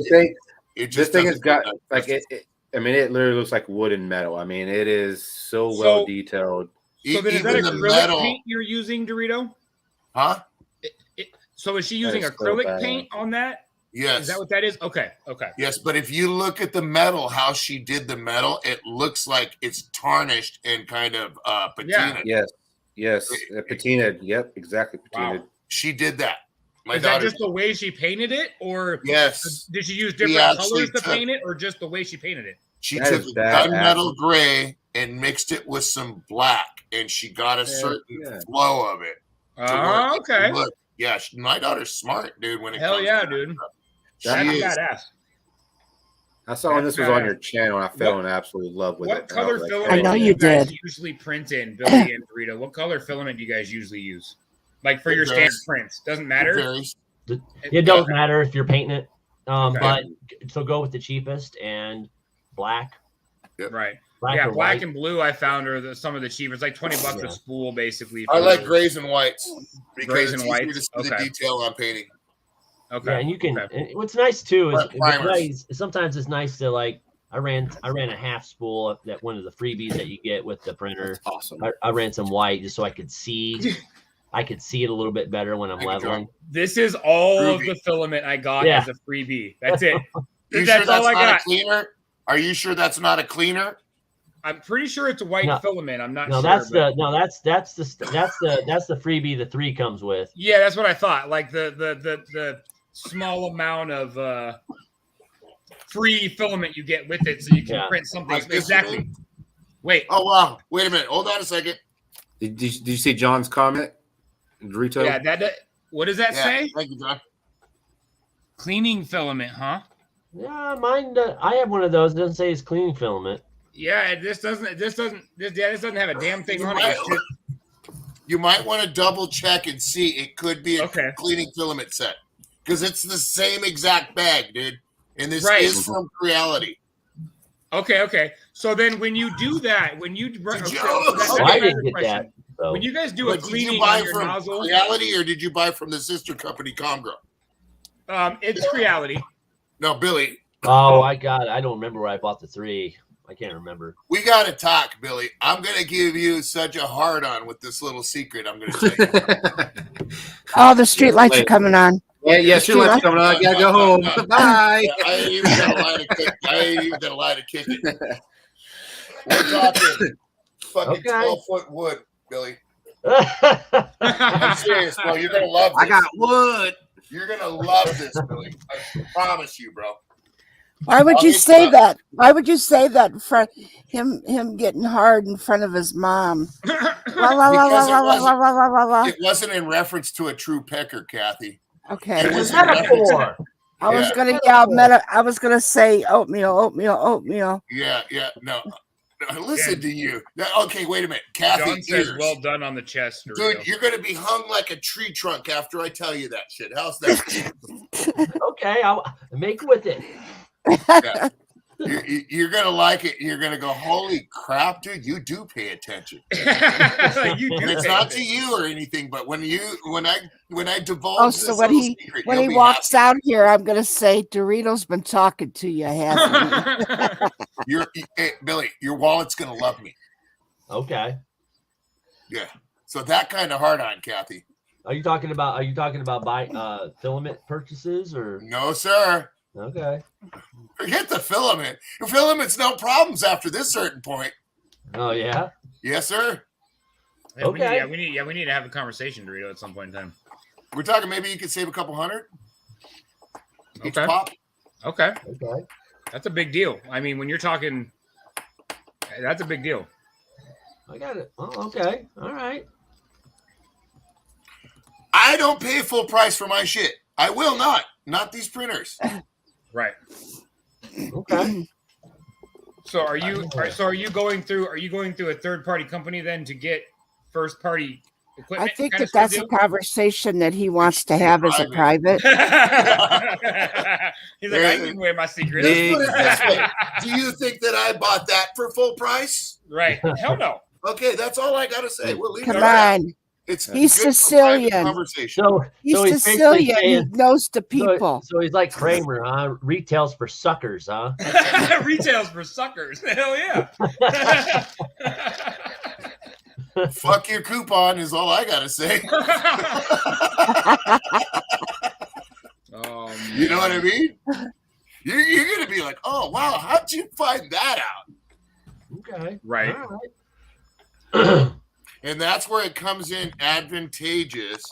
this thing has doesn't got do that like justice. I mean, it literally looks like wood and metal. I mean, it is so well detailed. So then is that Even the acrylic metal, paint you're using, Dorito? huh? So is she using is so acrylic bad. paint on that? Yes. Is that what that is? Okay. Yes, but if you look at the metal, how she did the metal, it looks like it's tarnished and kind of patinaed. Yes. Patinaed. Yep, exactly. Patinaed. Wow. She did that. My Is that daughter. just the way she painted it, or Yes. did she use He different actually colors to took- paint it, or just the way she painted it? She That took is a badass. gunmetal gray and mixed it with some black, and she got a certain flow of it. Oh, okay. Look, yeah, my daughter's smart, dude. When it Hell comes yeah, to dude. She That's is. badass. I saw when That's this was on badass. your channel, and I fell in absolute love with it. What And I color was like, filament I know do you guys did. usually print in, Billy and Dorito? What color filament do you guys usually use? Like for It your standard varies. prints? Doesn't It matter? varies. It doesn't matter if you're painting it. Okay. But so go with the cheapest and black. Right. Black Yeah, or black white. and blue I found are some of the cheapest. Like $20 Yeah. a spool, basically. I for like those. grays and whites because Grays it's and easier whites? to see the Okay. detail on painting. Okay. Yeah, and you can. Okay. And what's nice too is Primers. sometimes it's nice to like. I ran a half spool of that one of the freebies that you get with the printer. awesome. I ran some white just so I could see. I could see it a little bit better when I'm Thank you, John. leveling. This is all of Groovy. the filament I got Yeah. as a freebie. That's it. You That's sure all that's I not got. a cleaner? Are you sure that's not a cleaner? I'm pretty sure it's a white No. filament. I'm not No, sure. that's but- that's the freebie the 3 comes with. Yeah, that's what I thought. Like the small amount of free filament you get with it, so you can Yeah. print something Like this exactly. one? Wait, Oh wow! Wait a minute. Hold on a second. Did you see John's comment? Dorito? yeah, what does that Yeah, say? thank you, John. Cleaning filament, huh? Yeah, mine. I have one of those. It doesn't say it's cleaning filament. Yeah, this doesn't have a damn thing on it. It's just- You might want to double check and see. It could be a Okay. cleaning filament set because it's the same exact bag, dude. And this Right. is from Reality. Okay. So then, when you do that, when you Did you- that's I another didn't get question. that. So. When you guys do a But did cleaning you buy on your from nozzle, Reality or did you buy from the sister company Comgrow? it's reality. No, Billy. Oh, I don't remember where I bought the 3. I can't remember. We got to talk, Billy. I'm going to give you such a hard on with this little secret I'm going to tell you. Oh, the street lights are coming on. yeah, she left coming on. I gotta go home. Bye. I ain't even got a line to kick it. We're talking fucking Okay. 12-foot wood, Billy. I'm serious, bro. You're going to love this. I got wood. You're going to love this, Billy. I promise you, bro. Why would you I'll say get- that? Why would you say that in front him getting hard in front of his mom? La, la, la, Because la, la, la, la, la, la, la. It wasn't in reference to a true pecker, Kathy. Okay. It It's was a metaphor. I was Yeah. gonna yell I was gonna say oatmeal. Yeah, no. Listen to you. Now, okay, wait a minute. Kathy, John says, ears. "Well done on the chest, Dorito." Dude, you're going to be hung like a tree trunk after I tell you that shit. How's that? Okay, I'll make with it. You're gonna like it. You're gonna go, holy crap, dude! You do pay attention. You do And it's pay not attention. to you or anything, but when I divulge Oh, this so when little he secret, when you'll he be walks happy. out here, I'm gonna say Dorito's been talking to you, hasn't he? Hey, Billy, your wallet's gonna love me. Okay. Yeah. So that kind of hard on, Kathy. Are you talking about buy filament purchases or No, sir. okay? Forget the filament. The filament's no problems after this certain point. Oh yeah. Yes, sir. Yeah, Okay. we need to have a conversation, Dorito, at some point in time. We're talking maybe you could save a couple hundred each Okay. pop. Okay. Okay. That's a big deal. I mean, when you're talking, that's a big deal. I got it. Oh, okay. All right. I don't pay full price for my shit. I will not. Not these printers. Right. Okay. So are you going through a third party company then to get first party I equipment? think kind of that's a deal? conversation that he wants to have as a private. He's like, I can give away my secrets. Let's put it this way. Do you think that I bought that for full price? Right. Hell no. Okay, that's all I gotta say. We'll leave Come it at that. on, It's He's good Sicilian. conversation. he's basically Sicilian. He saying- knows the people. So he's like Kramer, huh? Retails for suckers, huh? Retails for suckers. Hell yeah. Fuck your coupon is all I gotta say. You know what I mean? You're gonna be like, oh wow, how'd you find that out? Okay. Right. All right. And that's where it comes in advantageous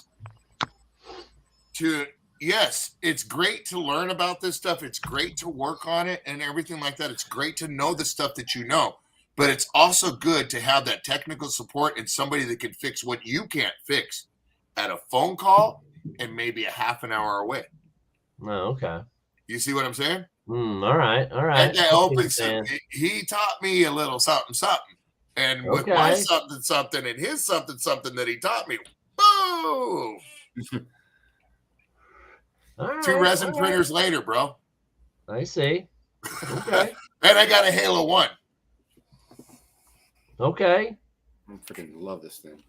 to, yes, it's great to learn about this stuff. It's great to work on it and everything like that. It's great to know the stuff that you know, but it's also good to have that technical support and somebody that can fix what you can't fix at a phone call and maybe a half an hour away. Oh, okay. You see what I'm saying? All right. All right. That guy opens, he taught me a little something, something. And with my Okay. something, something, and his something, something that he taught me, boom! All right, 2 resin all right. printers later, bro. I see. Okay. And I got a Halo 1. Okay. I freaking love this thing.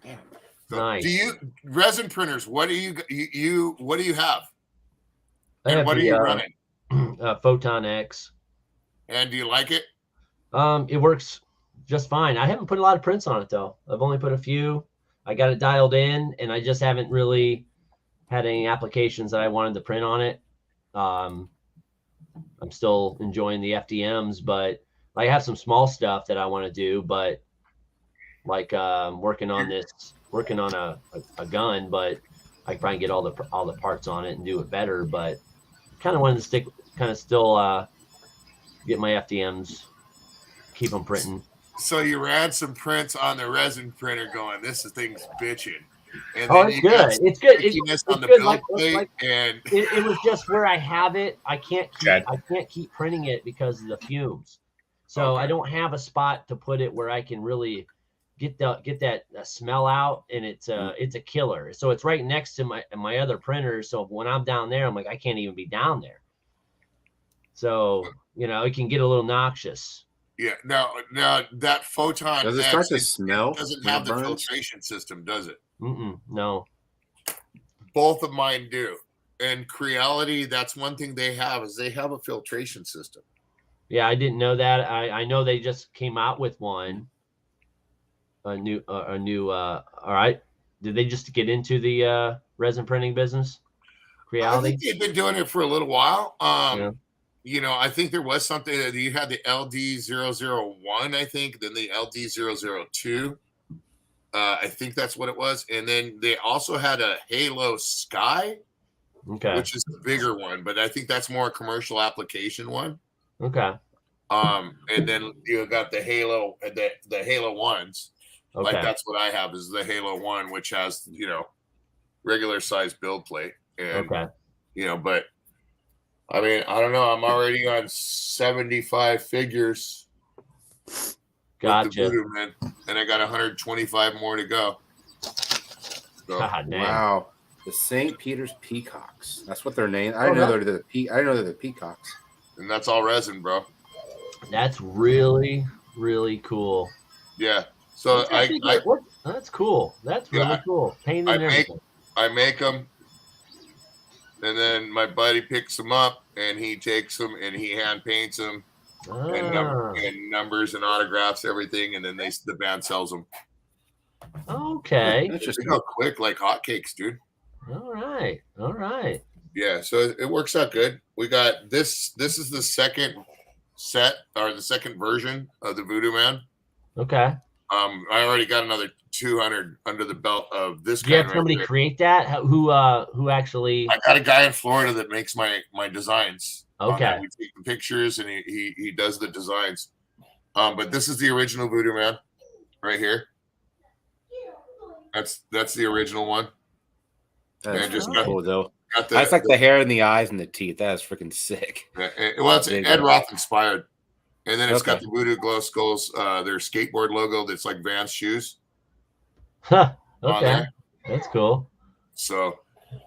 Damn. So Nice. Do you resin printers? What do you what do you have? I And have what are the, you running? Photon X. And do you like it? It works just fine. I haven't put a lot of prints on it though. I've only put a few. I got it dialed in, and I just haven't really had any applications that I wanted to print on it. I'm still enjoying the FDMs, but I have some small stuff that I want to do. But like working on a gun, but I can probably get all the parts on it and do it better. But kind of wanted to still get my FDMs, keep them printing. So you ran some prints on the resin printer going, this thing's bitching. And Oh, then it's you good. got It's good. stickiness It's on the good. build plate and It was just where I have it. I can't keep printing it because of the fumes. So Okay. I don't have a spot to put it where I can really get that smell out, and it's a killer. So it's right next to my other printer. So when I'm down there, I'm like, I can't even be down there. So it can get a little noxious. yeah, now that Photon Does it X, start to smell? doesn't when have it the burns? filtration system, does it? No. Both of mine do. And Creality, that's one thing they have is they have a filtration system. Yeah, I didn't know that. I know they just came out with one. A new. All right. Did they just get into the resin printing business? I Creality. think they've been doing it for a little while. Yeah. I think there was something that you had the LD001, I think, then the LD002. I think that's what it was. And then they also had a Halo Sky, Okay. which is the bigger one, but I think that's more a commercial application one. Okay. And then you got the Halo, the Halo ones. Okay. Like that's what I have is the Halo 1, which has, regular size build plate. And, Okay. but I mean, I don't know. I'm already on 75 figures. With the Gotcha. voodoo, man. And I got 125 more to go. So, God damn. Wow. The St. Peter's Peacocks. That's what they're named. I didn't know they're the peacocks. and that's all resin, bro. That's really, really cool. Yeah. So That's cool. That's Yeah, really cool. Painting I and make everything. I make them, and then my buddy picks them up and he takes them and he hand paints them and, Ah, and numbers and autographs, everything, and then the band sells them. okay. They go quick like hotcakes, dude. All right. All right. Yeah, so it works out good. We got this. This is the second set or the second version of the Voodoo Man. Okay. I already got another 200 under the belt of this. Do you have kind somebody right create that? Who actually? I got a guy in Florida that makes my designs. Okay. We take the pictures and he does the designs. But this is the original Voodoo Man right here. That's the original one. That's just cool though. That's like the hair and the eyes and the teeth. That is freaking sick. Well, it's Ed Roth inspired. And then it's got Okay. the Voodoo Glow Skulls, their skateboard logo that's like Vans shoes. Huh. on Okay. there. That's cool. So,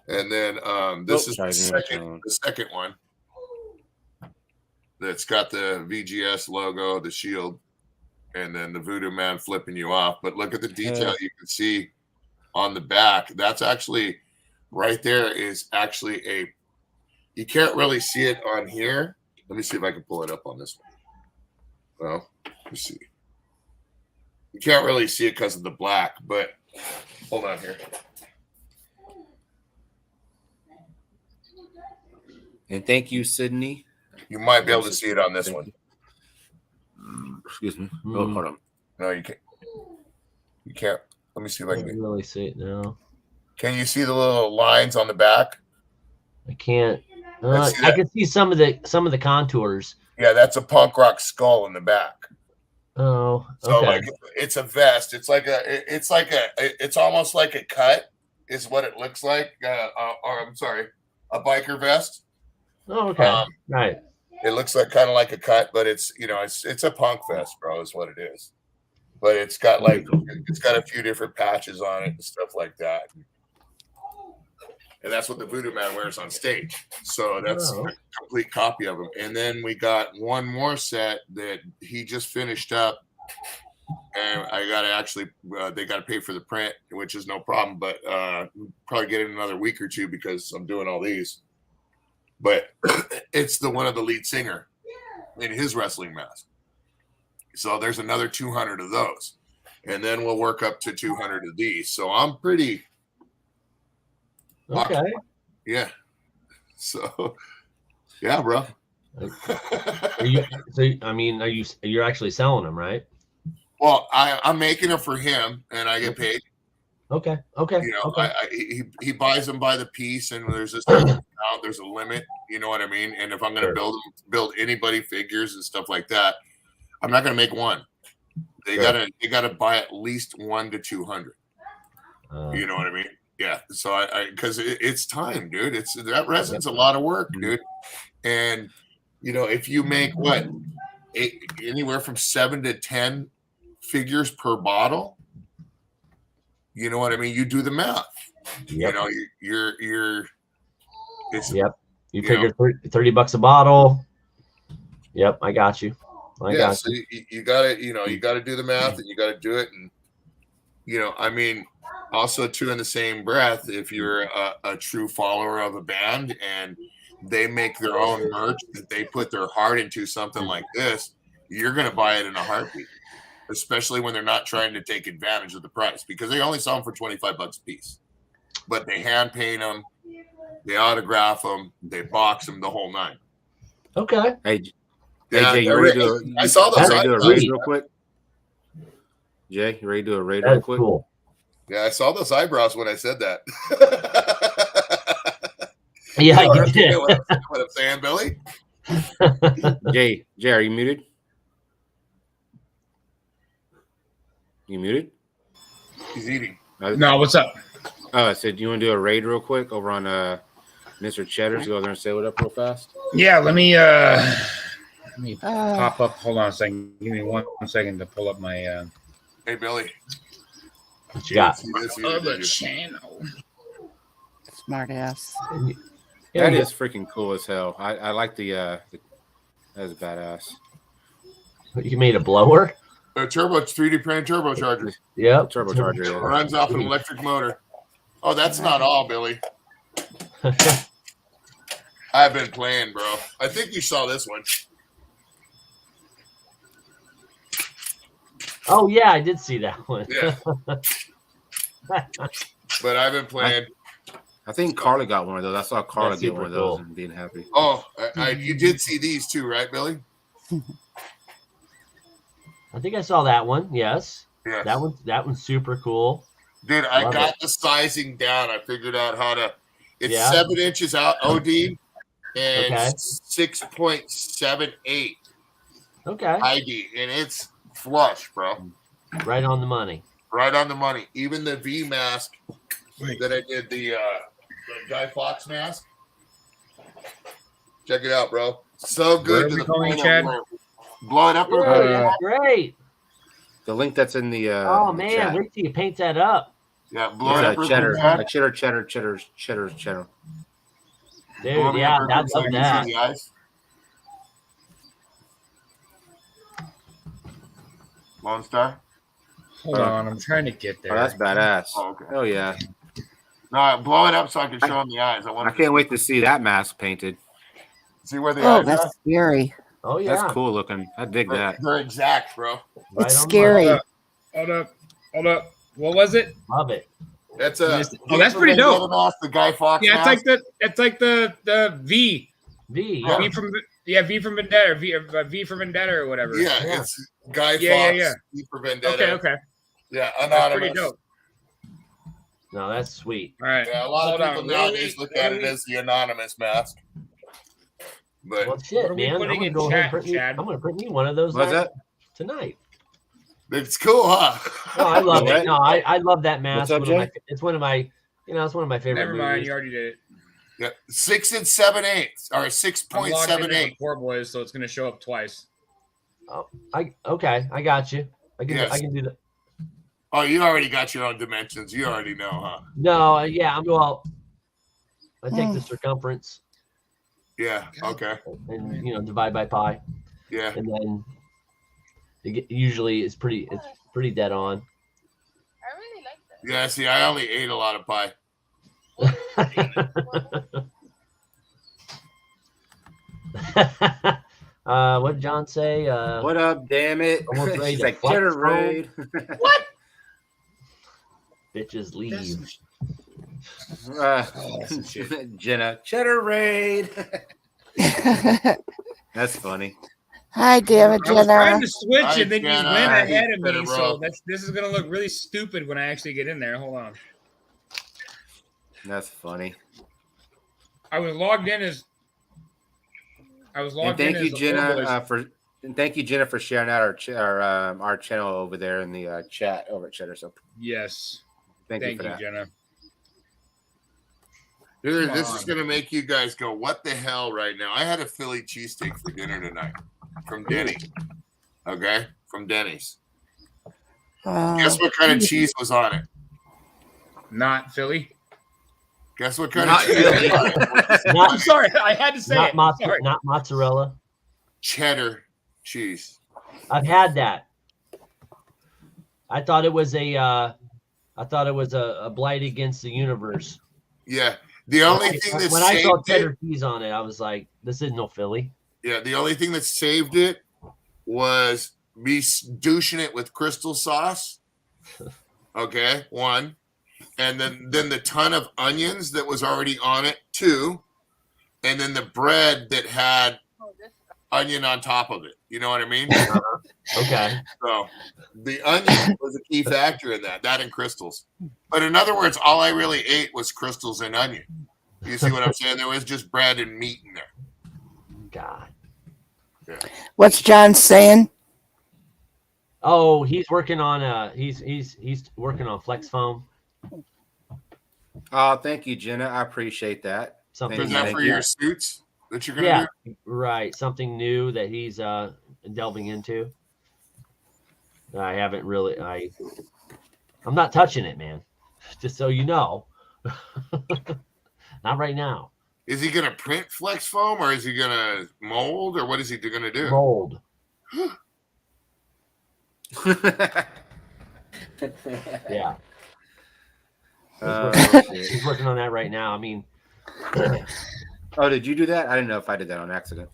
and then this is sorry, the second one that's got the VGS logo, the shield, and then the Voodoo Man flipping you off. But look at the detail you can see on the back. That's actually right there is actually you can't really see it on here. Let me see if I can pull it up on this one. Well, let me see. You can't really see it because of the black, but hold on here. And thank you, Sydney. You might be able to see it on this one. Excuse me. Oh, hold on. No, you can't. You can't. Let me see if I I can. can't really see it now. Can you see the little lines on the back? I can't. Let's see I that. can see some of the contours. Yeah, that's a punk rock skull in the back. Oh, So okay. like it's a vest. It's almost like a cut is what it looks like. Or I'm sorry, a biker vest. Oh, okay. Right. It looks like kind of like a cut, but it's it's a punk vest, bro, is what it is. But it's got a few different patches on it and stuff like that. And that's what the Voodoo Man wears on stage. So that's a complete copy of him. And then we got one more set that he just finished up. And I got to actually, they got to pay for the print, which is no problem. But probably get it in another week or two because I'm doing all these. But it's the one of the lead singer in his wrestling mask. So there's another 200 of those. And then we'll work up to 200 of these. So I'm pretty... Okay. Yeah. So, yeah, bro. You're actually selling them, right? Well, I'm making them for him, and I get paid. Okay. He buys them by the piece, and there's this amount, there's a limit. You know what I mean? And if I'm going to build anybody figures and stuff like that, I'm not going to make one. They gotta buy at least 1 to 200. You know what I mean? Yeah, so because it's time, dude. That resin's a lot of work, dude. And if you make anywhere from 7 to 10 figures per bottle, you know what I mean. You do the math. Yep. You're. Yep. You figure $30 a bottle. Yep, I got you. So you gotta do the math, and you gotta do it, and I mean. Also, too, in the same breath, if you're a true follower of a band and they make their own merch that they put their heart into something like this, you're going to buy it in a heartbeat, especially when they're not trying to take advantage of the price because they only sell them for $25 a piece. But they hand paint them, they autograph them, they box them, the whole nine. Okay. Hey, Jay, you ready to do I saw those. a raid real quick? Jay, you ready to do a raid real quick? Cool. Yeah, I saw those eyebrows when I said that. Yeah, you did. What I'm saying, Billy? Jay, are you muted? You muted? He's eating. No, what's up? Oh, I said, you want to do a raid real quick over on Mr. Cheddar's? Go over there and say what up real fast. Yeah, let me pop up. Hold on a second. Give me one second to pull up my. Hey, Billy. What you got? Other channel. Smart ass. That is freaking cool as hell. I like the that's badass. You made a blower? A turbo 3D printed turbocharger. Yep. Turbocharger. Yeah. Runs off an electric motor. Oh, that's not all, Billy. I've been playing, bro. I think you saw this one. Oh yeah, I did see that one. Yeah. But I've been playing. I think Carla got one of those. I saw Carla That's get one of super those cool. and being happy. Oh, you did see these too, right, Billy? I think I saw that one. Yes. Yeah. That one's super cool. Dude, I Love got the sizing down. I figured out how to. It's Yeah. 7 inches out OD and Okay. 6.78 Okay. ID, and it's flush, bro. Right on the money. Right on the money. Even the V mask that I did, the Guy Fawkes mask. Check it out, bro. So Where good are to we the going, point of Chad? where- blow it up. real Great. quick. That's great. The link that's in the Oh in the man, chat. wait till you paint that up. Yeah, blow It's it a up. real cheddar, quick, Chad. a cheddar. Dude, Blow it yeah, up real I quick so love I can that. see the eyes. Lone Star. Hold on, I'm trying to get Oh, there. that's badass. Oh, okay. Oh yeah, No, blow it up so I can show them the eyes. I I want can't wait to see that mask painted. see where the Oh, eyes that's are. scary. Oh yeah. That's cool looking. I dig that. They're exact, bro. Right It's on the scary. money. Hold up. What was it? Love it. That's a. Oh, that's pretty dope. Mask, the Guy Fawkes Yeah, mask. it's like the V. V. Yeah. V from Vendetta, V for Vendetta or whatever. Yeah, Yeah. it's Guy Yeah, Fawkes. yeah. V for Vendetta. Okay. Yeah, That's anonymous. pretty dope. No, that's sweet. All right. Yeah, a lot Hold of people on. nowadays look at it as the anonymous mask. But Well, shit, What are we man. I'm putting gonna in go ahead and chat, print me. Chad? I'm gonna print me one of those What's that? tonight. it's cool, huh? No, I love What? it. No, I love that mask. What's up, Jay? It's one of my favorite Never mind. movies. You already did it. Yeah, 6 7/8 or I'm logged in 6.78. with Poor Boys, so it's gonna show up twice. I got you. I Yes. can do that. Oh, you already got your own dimensions. You already know, huh? No, yeah, I take the circumference Yeah. Okay. and divide by pi, Yeah. and then usually it's pretty dead on. I really like that. Yeah. See, I only ate a lot of pie. What did John say? What up, damn it? Almost ready He's to like flex cheddar roll. raid. Bitches leave. Jenna, cheddar raid. That's funny. Hi, damn it, I was trying Jenna. to switch, Hi, and then you Jenna. went Hi, ahead of me. Jenna, So bro. this is gonna look really stupid when I actually get in there. Hold on. That's funny. I was logged in as. And thank you, the Jenna, Poor Boys. thank you, Jenna, for sharing out our channel over there in the chat over at Cheddar. So Yes. thank you Thank for you, that. Jenna. Dude, Come this on. is gonna make you guys go, "What the hell?" Right now. I had a Philly cheesesteak for dinner tonight from Denny. Okay, from Denny's. Guess what kind of cheese was on it? Not Philly. Guess what kind Not of cheese Philly. was on it? I'm Not sorry. I had to say it. I'm sorry. not mozzarella. Cheddar cheese. I've had that. I thought it was a blight against the universe. Yeah. The only thing that When I saw saved it, cheddar cheese on it, I was like, "This is no Philly." yeah, the only thing that saved it was me douching it with crystal sauce. Okay, one. And then the ton of onions that was already on it, two. And then the bread that had Oh, this onion on top of it. You know what I mean? Okay. So the onion was a key factor in that and crystals. But in other words, all I really ate was crystals and onion. You see what I'm saying? There was just bread and meat in there. God. What's John saying? Oh, he's working on he's working on flex foam. Oh, thank you, Jenna. I appreciate that. Something Is Thank that you. for your suits that you're gonna yeah, do? right. Something new that he's delving into. I haven't really I'm not touching it, man. Just so you know. Not right now. Is he gonna print flex foam or is he gonna mold or what is he gonna do? Mold. Yeah. Oh, He's working on that right now. I mean, oh, did you do that? I didn't know if I did that on accident.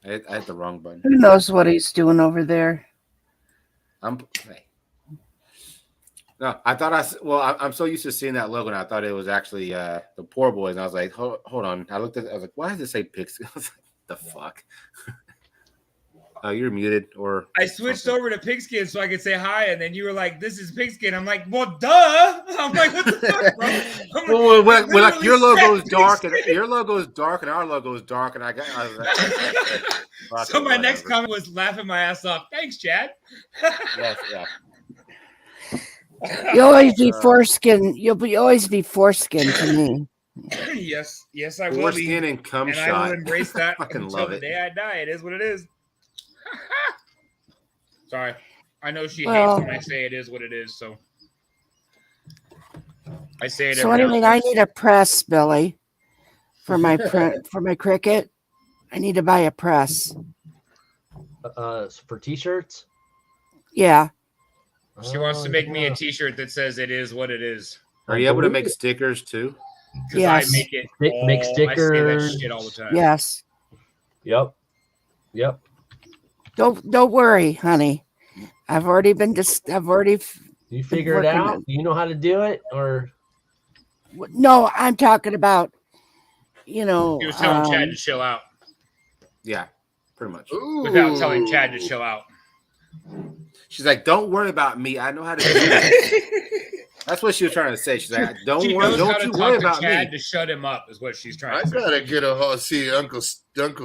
I hit the wrong button. Who knows what he's doing over there? Hey. No, I thought I'm so used to seeing that logo, and I thought it was actually the Poor Boys, and I was like, hold on. I looked at it, I was like, why does it say Pigskin? I was like, the fuck? You're muted, or I switched over to Pigskin so I could say hi, and then you were like, "This is Pigskin." I'm like, "Well, duh." I'm like, "What the fuck, bro?" Well, like your logo is dark, and your logo is dark, and our logo is dark, and I was like, so my next comment was laughing my ass off. Thanks, Chad. Yes, yeah. You'll always be foreskin. You'll always be foreskin to me. yes, I will be. Foreskin and cum and shot. I will embrace that Fucking until love the it. day I die. It is what it is. Sorry, I know she hates when I say it is what it is. So I say it. So anyway, I need a press, Billy, for my for my cricket. I need to buy a press. For t-shirts. Yeah. She wants to make me a T-shirt that says "It is what it is." Are you able to make stickers too? Yes. I make it. Make stickers. I say that shit all the time. Yes. Yep. Don't worry, honey. I've already been. You figure it out. You know how to do it, or no? I'm talking about. You know. He was telling Chad to chill out. Yeah, pretty much. Without telling Chad to chill out. She's like, "Don't worry about me. I know how to do it." That's what she was trying to say. She's like, "Don't you worry about Chad me." To shut him up is what she's trying I to say. gotta get see Uncle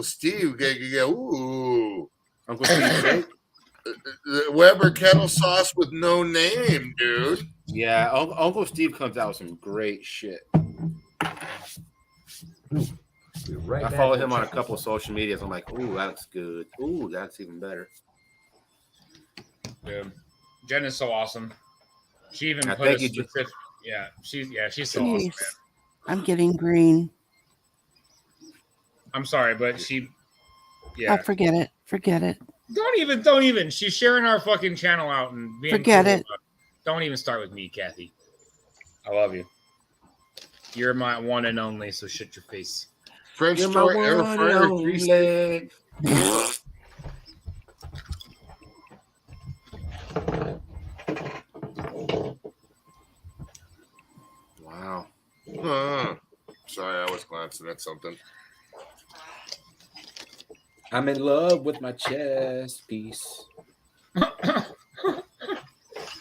Steve. Ooh, Uncle Steve. The Weber kettle sauce with no name, dude. Yeah, Uncle Steve comes out with some great shit. I follow him on a couple of social medias. I'm like, ooh, that looks good. Ooh, that's even better. Dude, Jen is so awesome. She even put a specific. Yeah, she's so awesome, man. I'm getting green. I'm sorry, but she. Yeah. Oh, forget it. Don't even. She's sharing our fucking channel out and being forget cool it. Don't even start with me, Kathy. I love you. You're my one and only, so shut your face. French door air fryer. Wow. Sorry, I was glancing at something. I'm in love with my chess piece.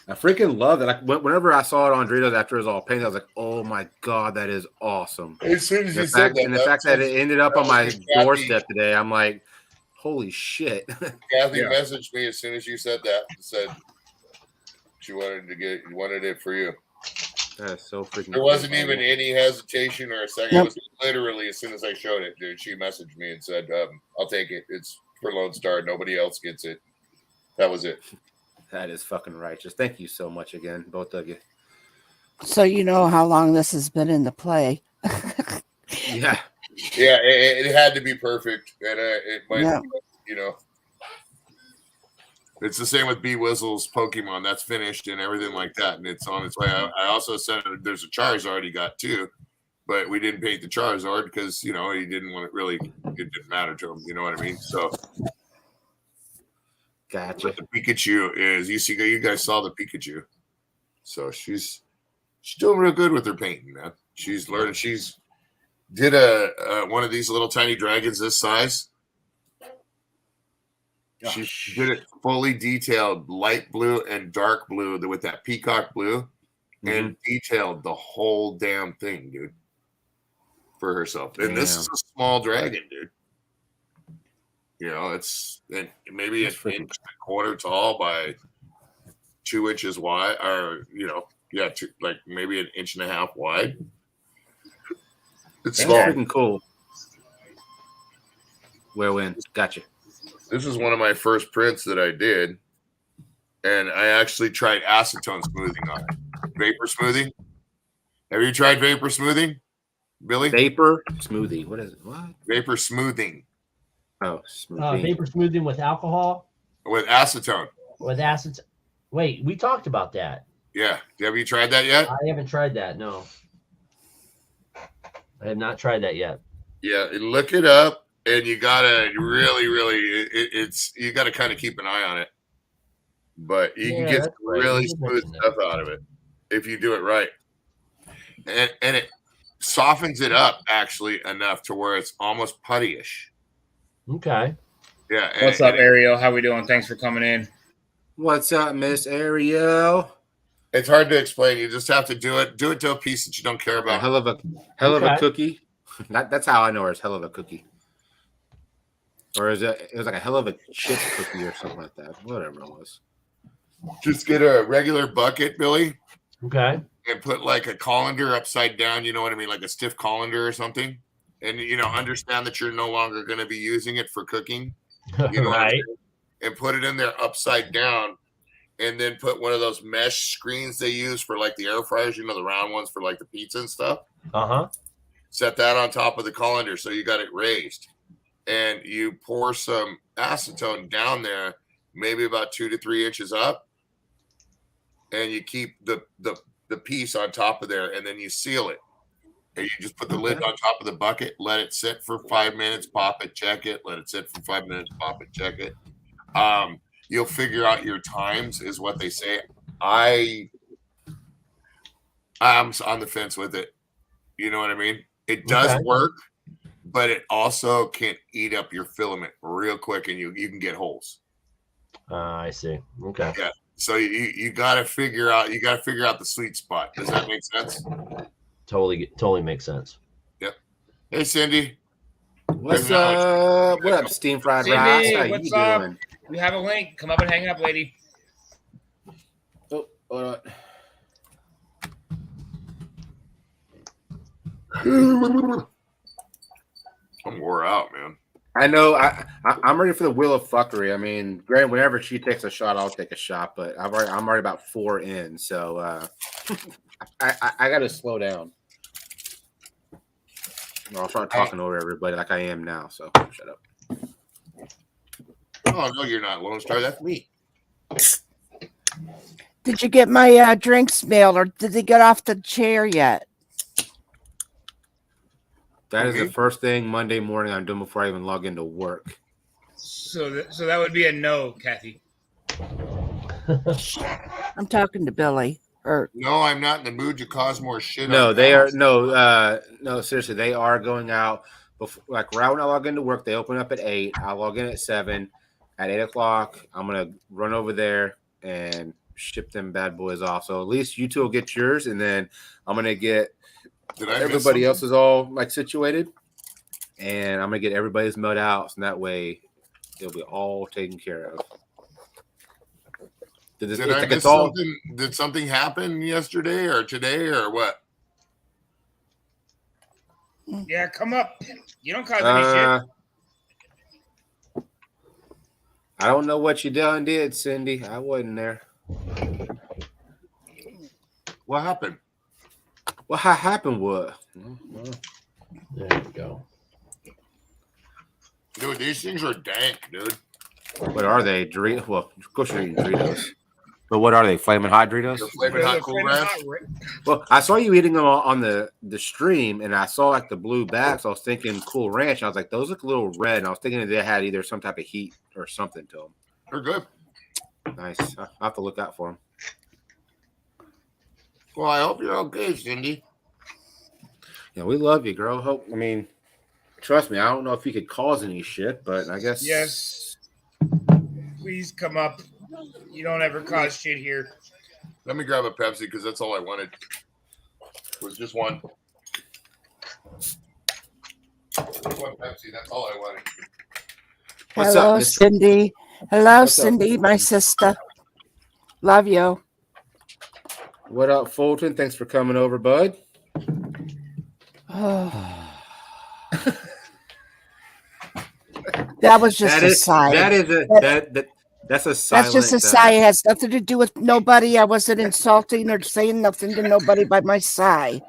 I freaking love it. Like whenever I saw it on Doritos after it was all painted, I was like, "Oh my god, that is awesome!" As soon as the fact that it ended up on my doorstep today, I'm like, "Holy shit!" Kathy messaged me as soon as you said that. Said she wanted it for you. That is so freaking. There wasn't even any hesitation or a second. It was literally as soon as I showed it, dude. She messaged me and said, "I'll take it. It's for Lone Star. Nobody else gets it." That was it. That is fucking righteous. Thank you so much again, both of you. So you know how long this has been in the play. Yeah. Yeah, it had to be perfect, and it might, it's the same with B Whistle's Pokemon. That's finished and everything like that, and it's on its way. I also said there's a Charizard he got too, but we didn't paint the Charizard because he didn't want it. Really, it didn't matter to him. You know what I mean? So. Gotcha. But the Pikachu is you guys saw the Pikachu, so she's doing real good with her painting, man. She's learning. She's did one of these little tiny dragons this size. She did it fully detailed, light blue and dark blue with that peacock blue, and detailed the whole damn thing, dude, for herself. And this is a small dragon, dude. It's maybe an inch and a quarter tall by 2 inches wide, or maybe an inch and a half wide. It's small. Freaking cool. When? Gotcha. This is one of my first prints that I did, and I actually tried acetone smoothing on it. Vapor smoothing. Have you tried vapor smoothing, Billy? Vapor smoothie. What is it? What? Vapor smoothing. Oh, smoothing. Vapor smoothing with alcohol. with acetone. With acid. Wait, we talked about that. Yeah. Have you tried that yet? I haven't tried that. No, I have not tried that yet. Yeah, look it up, and you gotta really, it's you gotta kind of keep an eye on it. But you can get that's right. really You did smooth mention that. stuff out of it if you do it right, and it softens it up actually enough to where it's almost puttyish. Okay. Yeah. What's up, Ariel? How we doing? Thanks for coming in. What's up, Miss Ariel? It's hard to explain. You just have to do it. Do it to a piece that you don't care A about. hell of a cookie. That's how I know her. It's hell of a cookie. Or is it? It was like a hell of a chip cookie or something like that. Whatever it was. Just get a regular bucket, Billy, Okay. and put like a colander upside down. You know what I mean, like a stiff colander or something. And understand that you're no longer going to be using it for cooking. You know what I'm Right. saying? And put it in there upside down, and then put one of those mesh screens they use for like the air fryers, the round ones for like the pizza and stuff. Uh-huh. Set that on top of the colander so you got it raised. And you pour some acetone down there, maybe about 2 to 3 inches up, and you keep the piece on top of there, and then you seal it. And you just put the lid on top of the bucket, let it sit for 5 minutes, pop it, check it, let it sit for 5 minutes, pop it, check it. You'll figure out your times, is what they say. I'm on the fence with it. You know what I mean? It does work, but it also can eat up your filament real quick, and you can get holes. I see. Okay. Yeah. So you got to figure out the sweet spot. Does that make sense? Totally makes sense. Yep. Hey, Cindy. What's up? What up, steam fried Cindy, rice? How what's you up? doing? We have a link. Come up and hang up, lady. Oh, hold on. I'm wore out, man. I know. I'm ready for the wheel of fuckery. I mean, Grant, whenever she takes a shot, I'll take a shot. But I'm already about 4 in, so I got to slow down. I'll start talking over everybody like I am now. So shut up. Oh no, you're not Lone Star. That's me. Did you get my drinks mailed, or did they get off the chair yet? That is the first thing Monday morning I'm doing before I even log into work. So that would be a no, Kathy. I'm talking to Billy. Or No, I'm not in the mood to cause more shit. No, on they are Dallas. no, seriously, they are going out before, like right when I log into work. They open up at 8. I log in at 7. At 8 o'clock, I'm gonna run over there and ship them bad boys off. So at least you two will get yours, and then I'm gonna get Did I miss everybody something? else is all like situated, and I'm gonna get everybody's mailed out, so that way they'll be all taken care of. Did I miss something? Did something happen yesterday or today or what? Yeah, come up. You don't cause any shit. I don't know what you done did, Cindy. I wasn't there. What happened? What happened was There you go. Dude, these things are dank, dude. what are they? Doritos? Well, of course you're eating Doritos. But what are they? Flaming hot Doritos? The flaming hot cool ranch. Well, I saw you eating them on the stream, and I saw like the blue bags. So I was thinking Cool Ranch. And I was like, those look a little red. And I was thinking that they had either some type of heat or something to them. They're good. Nice. I'll have to look out for them. Well, I hope you're okay, Cindy. Yeah, we love you, girl. I mean, trust me, I don't know if you could cause any shit, but I guess Yes. Please come up. You don't ever cause shit here. Let me grab a Pepsi because that's all I wanted. It was just one. Just one Pepsi. That's all I wanted. What's hello, up, Miss- Cindy. Hello, What's up? Cindy, my sister. Love you. What up, Fulton? Thanks for coming over, bud. That was just a sigh. That's a silent. That's just a sigh. It has nothing to do with nobody. I wasn't insulting or saying nothing to nobody by my sigh.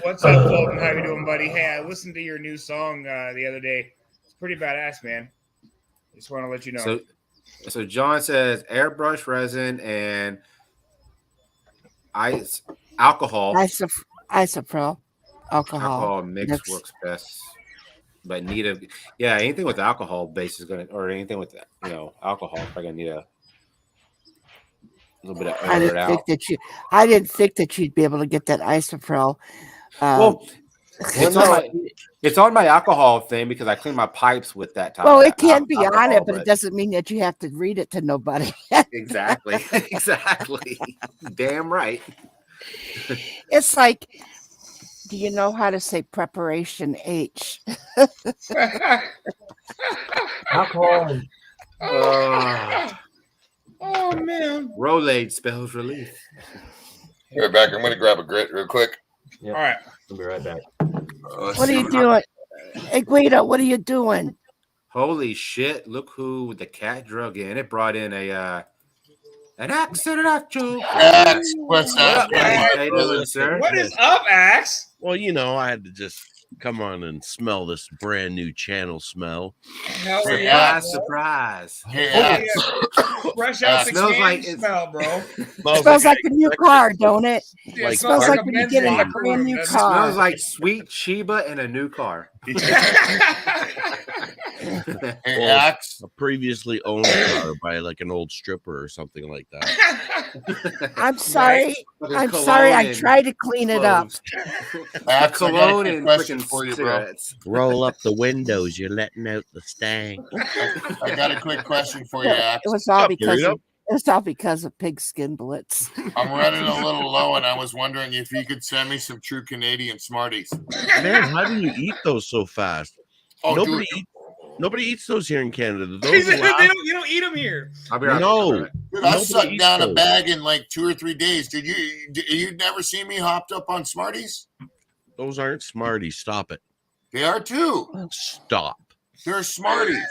What's up, Fulton? How you doing, buddy? Hey, I listened to your new song the other day. It's pretty badass, man. Just want to let you know. So John says airbrush resin and alcohol Isopropyl alcohol mix works best. But anything with alcohol base is gonna, or anything with alcohol, is probably gonna need a little bit of I didn't think that you'd be able to get that isopropyl. It's on my alcohol thing because I clean my pipes with that type. Well, it can be on it, but it doesn't mean that you have to read it to nobody. Exactly. Damn right. It's like, do you know how to say preparation H? Alcohol. Oh man. Rolade spells relief. Right back. I'm gonna grab a grit real quick. Yep. All right. I'll be right back. What are you doing? Hey, Guido, what are you doing? Holy shit! Look who the cat drug in. It brought in an accident. Axe, what's up? How you doing, sir? What is up, Axe? Well, I had to just come on and smell this brand new channel smell. Hell yeah, surprise. Hey, Axe. Fresh out the smells can like smell, bro. Smells like a new car, don't it? Yeah, It smells like when you get a a brand new It car. smells like sweet Sheba in a new car. Hey, Axe. A previously owned car by like an old stripper or something like that. I'm sorry. I'm sorry. I tried to clean it up. Axe, I got a Cologne quick and question freaking for you, bro. cigarettes. Roll up the windows, you're letting out the stank. I got a quick question for you, Axe. It was all Up, because Burrito. of, it was all because of Pigskin Blitz. I'm running a little low, and I was wondering if you could send me some true Canadian Smarties. Man, how do you eat those so fast? Oh, Nobody eats those here in Canada. You Those don't eat them here. I'll be right No. back. dude, I Nobody sucked eats down a those. bag in like 2 or 3 days. You never see me hopped up on Smarties? Those aren't Smarties. Stop it. They are too. Stop. They're Smarties.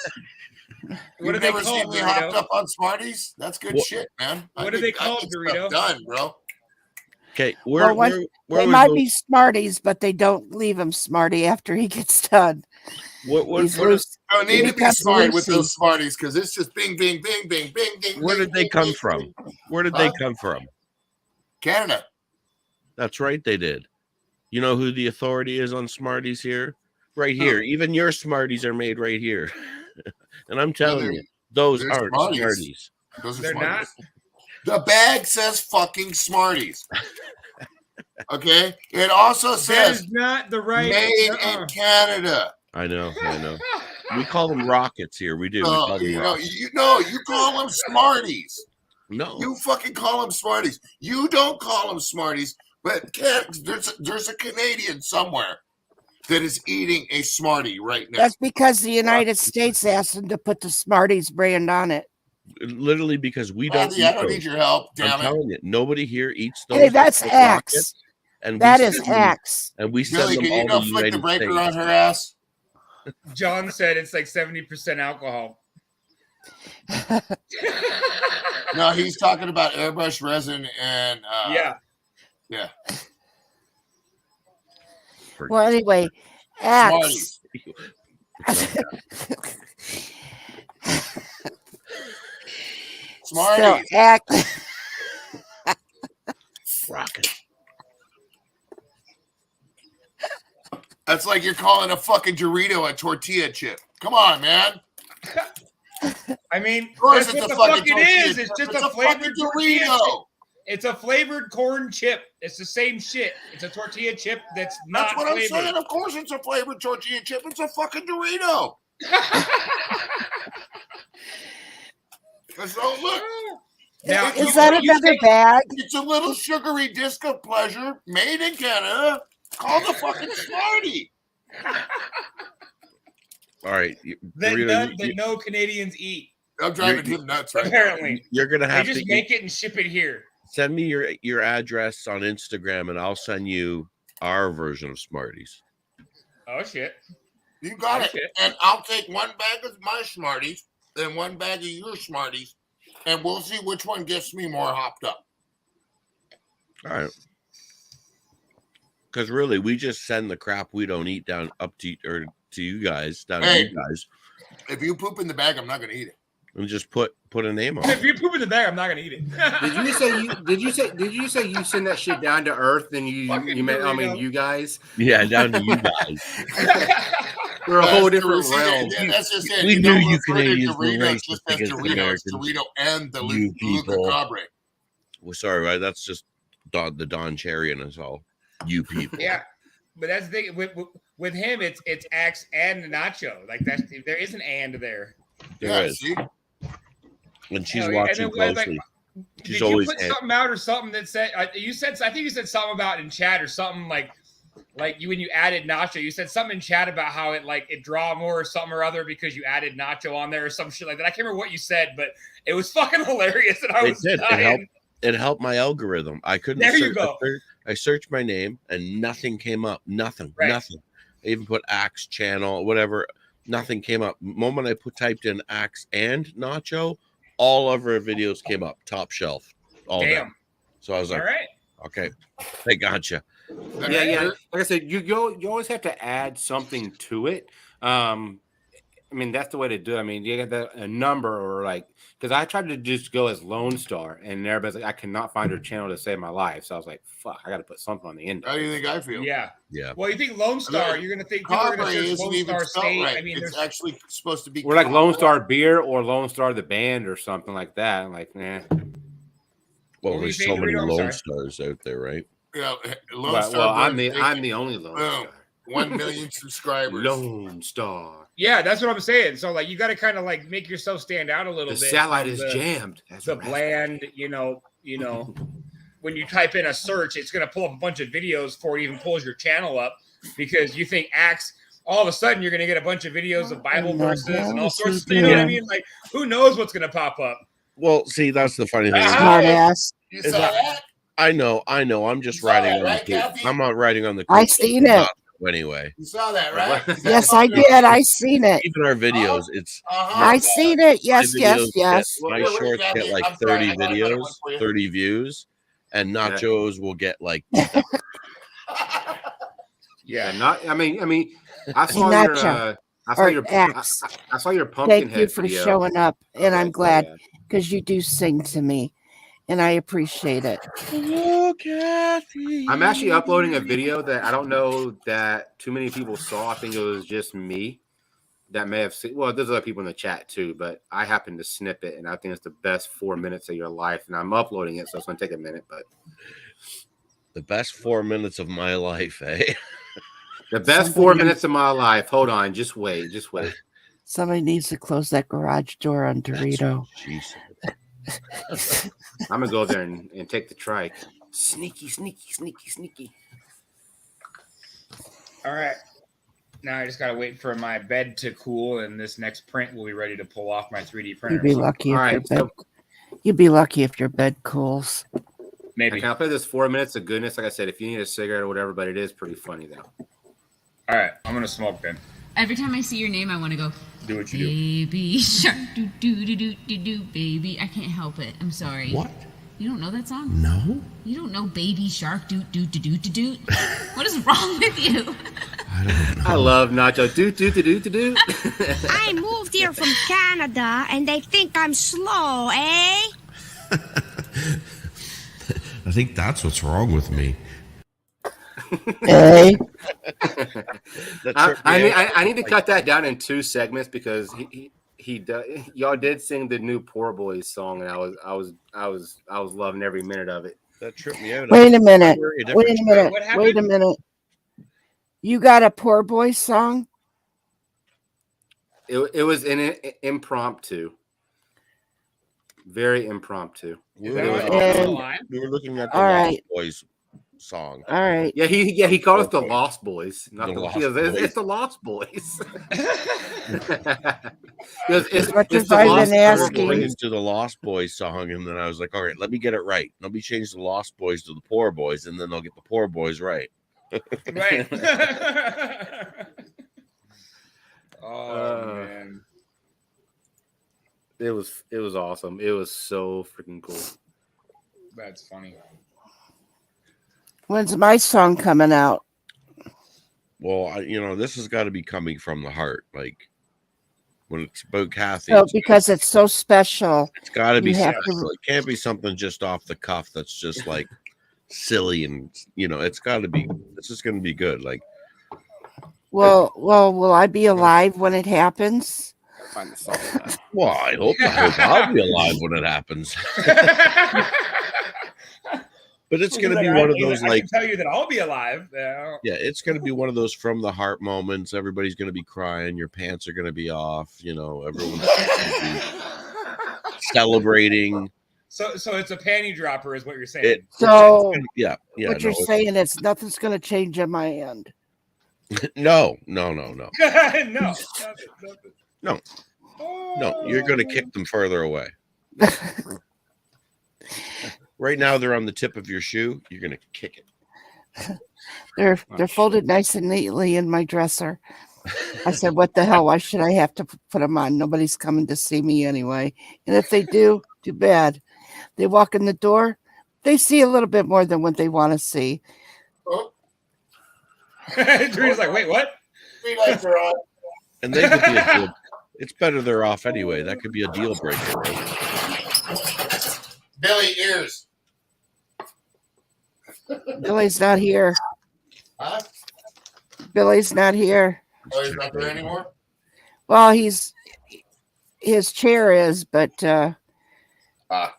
What You've are they never seen called, me Dorito? hopped up on Smarties? That's good shit, man. What are they called, Dorito? Done, bro. Okay, They might be Smarties, but they don't leave him Smarty after he gets done. He's loose. Don't need to be becomes smart with Lucy. those Smarties because it's just bing, bing, bing, bing, bing, bing. Where bing, did they bing, come bing, from? bing. Where did they come from? Canada. That's right, they did. You know who the authority is on Smarties here? Right here. Even your Smarties are made right here. And I'm telling you, those they're aren't Smarties. Smarties. Those are They're Smarties. The bag says fucking Smarties. Okay? It also That says is not the right. made in Canada. I know. We call them rockets here. We do. We call them rockets. You call them Smarties. No. You fucking call them Smarties. You don't call them Smarties, but there's a Canadian somewhere that is eating a Smartie right now. That's because the United States asked them to put the Smarties brand on it. Literally because we don't Andy, I eat don't those. need your help, I'm damn it. telling you, nobody here eats those. Hey, that's with Axe. rockets, and That we is send them- Axe. And we send Billy, them can you all go to the flick the United breaker States. on her ass? John said it's like 70% alcohol. No, he's talking about airbrush resin and Yeah. Well, anyway, Axe. Smarties. So Axe. Rocket. That's like you're calling a fucking Dorito a tortilla chip. Come on, man. I mean, Of course that's it's what a the fucking fuck it tortilla is. chip. It's just It's a a fucking flavored tortilla chip. Dorito. It's a flavored corn chip. It's the same shit. It's a tortilla chip that's not That's what I'm flavored. saying. Of course it's a flavored tortilla chip. It's a fucking Dorito. So look. Now, Is that another bag? It's a little sugary disc of pleasure made in Canada called a fucking Smartie. All right. that no Canadians eat. I'm driving him nuts right now. Apparently, You're going to they have just to make it and ship it here. send me your address on Instagram and I'll send you our version of Smarties. Oh shit! You got it. Shit. And I'll take one bag of my Smarties and one bag of your Smarties, and we'll see which one gets me more hopped up. All right. Because really, we just send the crap we don't eat down up to or to you guys, down Hey. to you guys, If you poop in the bag, I'm not going to eat it. and just put a name on If it. you poop in the bag, I'm not gonna eat it. Did you say you send that shit down to earth and you meant Dorito. you guys? Yeah, down to you guys. We're a whole different See, realm. That's just it. We You knew don't you refer to Canadians were Doritos racist just as against Doritos. Americans. Dorito and the You Luca people. Cabre. Well, sorry, right? That's just the Don Cherry and us all. You people. Yeah, but that's the thing with him. It's Axe and Nacho. Like that's there is an and there. There is. See? And she's Oh, yeah, and watching then when, like, closely. She's Did you always put something out or something that said you said? I think you said something about in chat or something like you when you added Nacho. You said something in chat about how it draw more or something or other because you added Nacho on there or some shit like that. I can't remember what you said, but it was fucking hilarious, and I was dying. It helped my algorithm. I couldn't. There you go. I searched my name and nothing came up. Nothing. Right. Nothing. I even put Axe channel, whatever. Nothing came up. The moment I typed in Axe and Nacho, all of our videos came up, top shelf, all Damn. down. So I was like, All right. okay, I gotcha. Yeah. Like I said, you always have to add something to it. I mean, that's the way to do it. I mean, you get a number or like, because I tried to just go as Lone Star, and everybody's like, I cannot find her channel to save my life. So I was like, fuck, I got to put something on the end. How do you think I feel? Yeah. Yeah. Well, you think Lone Star? You're gonna think people are Cabre gonna search isn't Lone even Star spelled State. right. I mean, It's there's actually supposed to be. We're like Lone Star Beer or Lone Star the band or something like that. I'm like, nah. Well, What do you there's think, so many Dorito? I'm Lone sorry. Stars out there, right? Yeah, Lone Well, Star. I'm Beer, the only Lone boom, Star. 1 million subscribers. Lone Star. Yeah, that's what I'm saying. So like, you got to kind of like make yourself stand out a little The bit. satellite from is the- jammed. That's The right. bland, when you type in a search, it's gonna pull up a bunch of videos before it even pulls your channel up because you think Axe. All of a sudden, you're gonna get a bunch of videos of Bible verses and all sorts of stuff. You know what I mean? Like, who knows what's gonna pop up? Well, see, that's the funny thing. Smart ass. You Is saw that? I know. I'm just You saw riding that, on right, the coupe. Kathy? I'm not riding on the coupe. I seen it. Anyway, You saw that, right? Yes, I did. I seen it. even our videos, it's I seen it. Yes, my yes, videos yes. my Wait, shorts Kathy, get like I'm sorry, 30 I got another videos, one for you. 30 views, and Nachos will get like Yeah, not. I mean, I saw Nacho. Or Axe. I saw your pumpkin. Thank you for showing up, and I'm glad because you do sing to me, and I appreciate it. oh, Kathy. I'm actually uploading a video that I don't know that too many people saw. I think it was just me that may have seen. Well, there's other people in the chat too, but I happened to snip it, and I think it's the best 4 minutes of your life. And I'm uploading it, so it's going to take a minute. But The best 4 minutes of my life, eh? the best 4 minutes of my life. Hold on, just wait. Somebody needs to close that garage door on Dorito. Jeez. I'm gonna go there and take the trike. Sneaky. All right. Now I just gotta wait for my bed to cool, and this next print will be ready to pull off my 3D printer. You'd be lucky if All your right, bed. You'd be lucky if your bed cools. Maybe. Can I play this 4 minutes of goodness? Like I said, if you need a cigarette or whatever, but it is pretty funny though. All right, I'm gonna smoke then. Every time I see your name, I want to go, Do what you do. baby shark, do do do do do do, baby. I can't help it. I'm sorry. What? You don't know that song? No? You don't know baby shark, do do do do do do? What is wrong with you? I don't know. I love Nacho. Do. I moved here from Canada and they think I'm slow, eh? I think that's what's wrong with me. Hey, I need to cut that down in 2 segments because he does. Y'all did sing the new Poor Boys song, and I was loving every minute of it. That tripped me out. wait a minute. What Wait a minute. You got a Poor Boy song? It was an impromptu, very impromptu. We Is were, that looking, what And- the line? we were looking at the All Lost right. Boys song. All right. Yeah, he called us the Lost Boys. Not The the, Lost he goes, Boys. It's the Lost Boys. He goes, As much it's as the I've Lost been Boys. asking- Bring into the Lost Boys song, and then I was like, all right, let me get it right. Let me change the Lost Boys to the Poor Boys, and then I'll get the Poor Boys right. Right. Oh man. It was awesome. It was so freaking cool. That's funny. When's my song coming out? Well, this has got to be coming from the heart. Like when it's about Kathy, So because it's so special, it's got to be you have special. It can't be something just off the cuff that's just like silly and it's got to be. This is going to be good. Like, well, will I be alive when it happens? Find the song. Well, I hope I'll be alive when it happens. But it's going to be one of those I can tell you that I'll be alive. Yeah, it's going to be one of those from the heart moments. Everybody's going to be crying. Your pants are going to be off. Everyone's going to be celebrating. So it's a panty dropper, is what you're saying. Yeah. What you're saying is nothing's going to change on my end. No. No. You're going to kick them further away. Right now, they're on the tip of your shoe. You're going to kick it. They're folded nice and neatly in my dresser. I said, what the hell? Why should I have to put them on? Nobody's coming to see me anyway. And if they do, too bad. They walk in the door, they see a little bit more than what they want to see. Drew's like, wait, what? And they could be a deal. It's better they're off anyway. That could be a deal breaker. Billy, ears. Billy's not here. Huh? Billy's not here. Oh, he's not there anymore? Well, his chair is, but I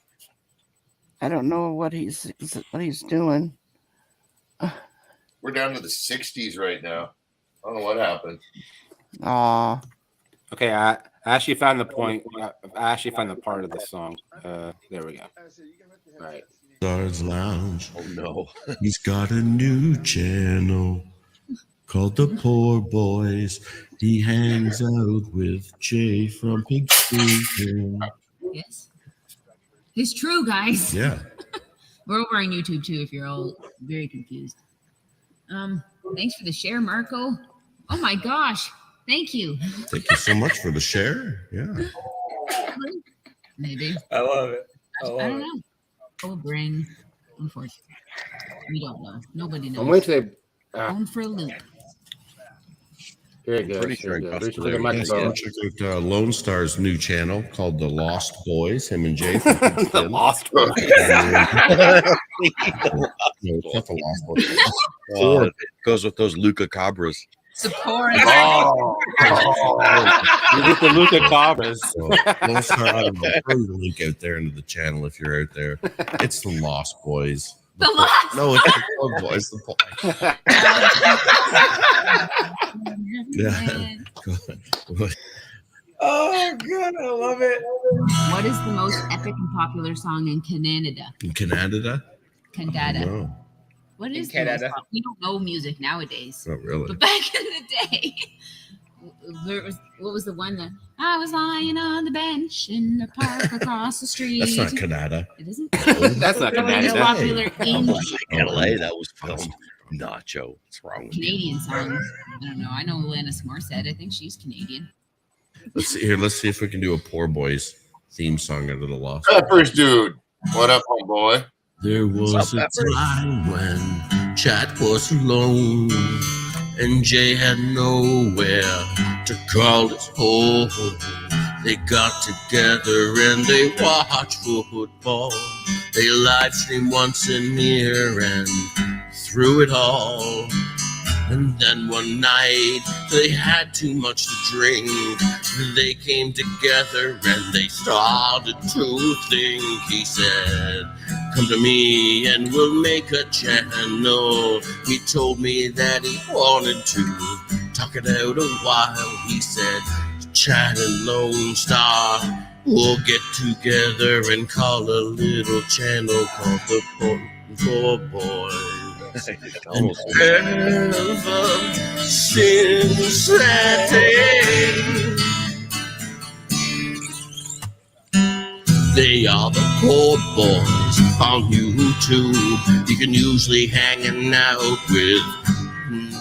don't know what he's doing. We're down to the 60s right now. I don't know what happened. Aw. Okay, I actually found the point. I actually found the part of the song. There we go. All right. Stars Lounge. Oh no. He's got a new channel called The Poor Boys. He hangs out with Jay from Pink Street. Yes. It's true, guys. Yeah. We're over on YouTube too if you're all very confused. Thanks for the share, Marco. Oh my gosh. Thank you. Thank you so much for the share. Yeah. Maybe. I love it. I don't know. We'll bring. Unfortunately, we don't know. Nobody knows. I'm waiting to. Going for a loop. Here you go. Pretty sure Here you go. I Reach got for the it. microphone. Check out Lone Star's new channel called The Lost Boys. Him and Jay. The Lost Boys. No, it's not The Lost Boys. It goes with those Luca Cabras. Support. You get the Luca Cabras. So, Lone Star, I don't know. Throw the link out there into the channel if you're out there. It's The Lost Boys. The Lost. No, it's The Poor Boys. The Yeah. Oh, good. I love it. What is the most epic and popular song in Canada? In Canada? Canada. No, What is In the most Canada. we don't know music nowadays. not really. But back in the day, what was the one that I was lying on the bench in the park across the street? That's not Canada. It isn't. That's not It's Canada. popular in LA, that was filmed. Nacho. What's wrong with you? Canadian songs. I don't know. I know Alanis Morissette. I think she's Canadian. Let's see if we can do a Poor Boys theme song out of The Lost. Peppers, dude. What up, homeboy? There was a time when Chat was alone and Jay had nowhere to call his home. They got together and they watched football. They live streamed once a year and through it all. And then one night they had too much to drink. They came together and they started to think. He said, come to me and we'll make a channel. He told me that he wanted to talk it out a while. He said, Chat and Lone Star, we'll get together and call a little channel called The Poor Boys. And ever since that day, they are the Poor Boys on YouTube. You can usually hanging out with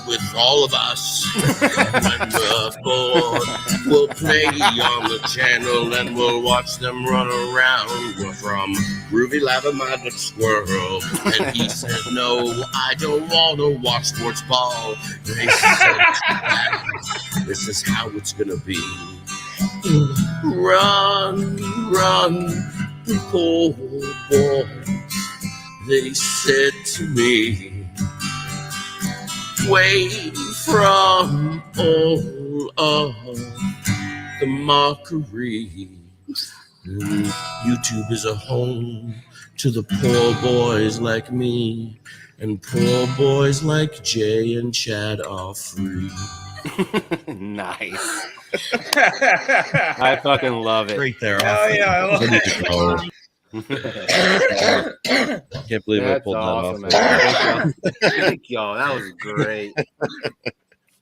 with all of us. When we're bored, we'll play on the channel and we'll watch them run around. We're from Groovy Lava Magic Squirrel. And he said, no, I don't want to watch sports ball. They said, this is how it's going to be. Run, run, poor boys. They said to me, away from all of the mockery. And YouTube is a home to the poor boys like me, and poor boys like Jay and Chad are free. Nice. I fucking love it. Right there. Oh yeah, I love Ready it. to go. Can't believe I That's pulled awesome, that off. man. Thank y'all. That was great.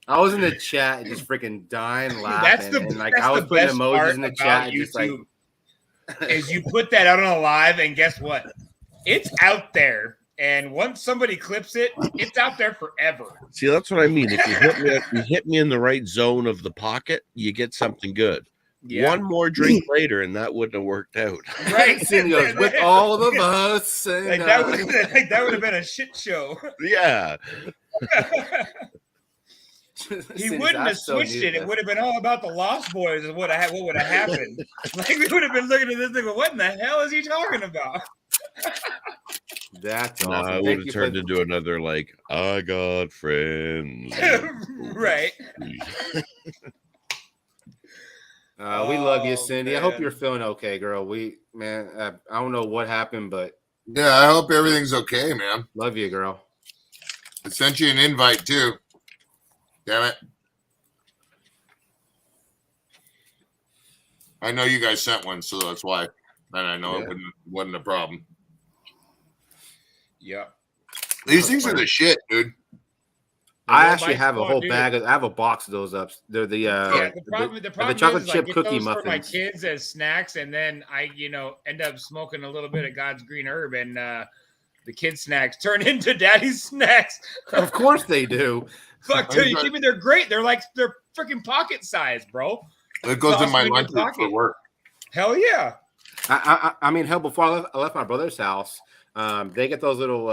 I was in the chat just freaking dying laughing. And like I was putting emojis in the chat just like is you put that out on a live and guess what? It's out there. And once somebody clips it, it's out there forever. See, that's what I mean. If you hit me in the right zone of the pocket, you get something good. Yeah. One more drink later, and that wouldn't have worked out. Right. Cindy goes, with all of us. And, Like that would have been a shit show. Yeah. He wouldn't have switched it. It would have been all about the Lost Boys is what would have happened. Like we would have been looking at this thing, what in the hell is he talking about? That's No, awesome. I would have turned into another like, I got friends. Right. We love you, Cindy. Man. I hope you're feeling okay, girl. I don't know what happened, but yeah, I hope everything's okay, man. Love you, girl. I sent you an invite too. Damn it. I know you guys sent one, so that's why. And I know it wasn't a problem. Yeah. These things are the shit, dude. I actually have a whole bag of. I have a box of those up. They're the the chocolate is, chip I get cookie those muffins for my kids as snacks, and then I, end up smoking a little bit of God's green herb, and the kids' snacks turn into Daddy's snacks. Of course they do. Fuck, dude, you me, they're great. They're freaking pocket size, bro. It goes in my lunch for work. Hell yeah. I mean, hell, before I left my brother's house, they get those little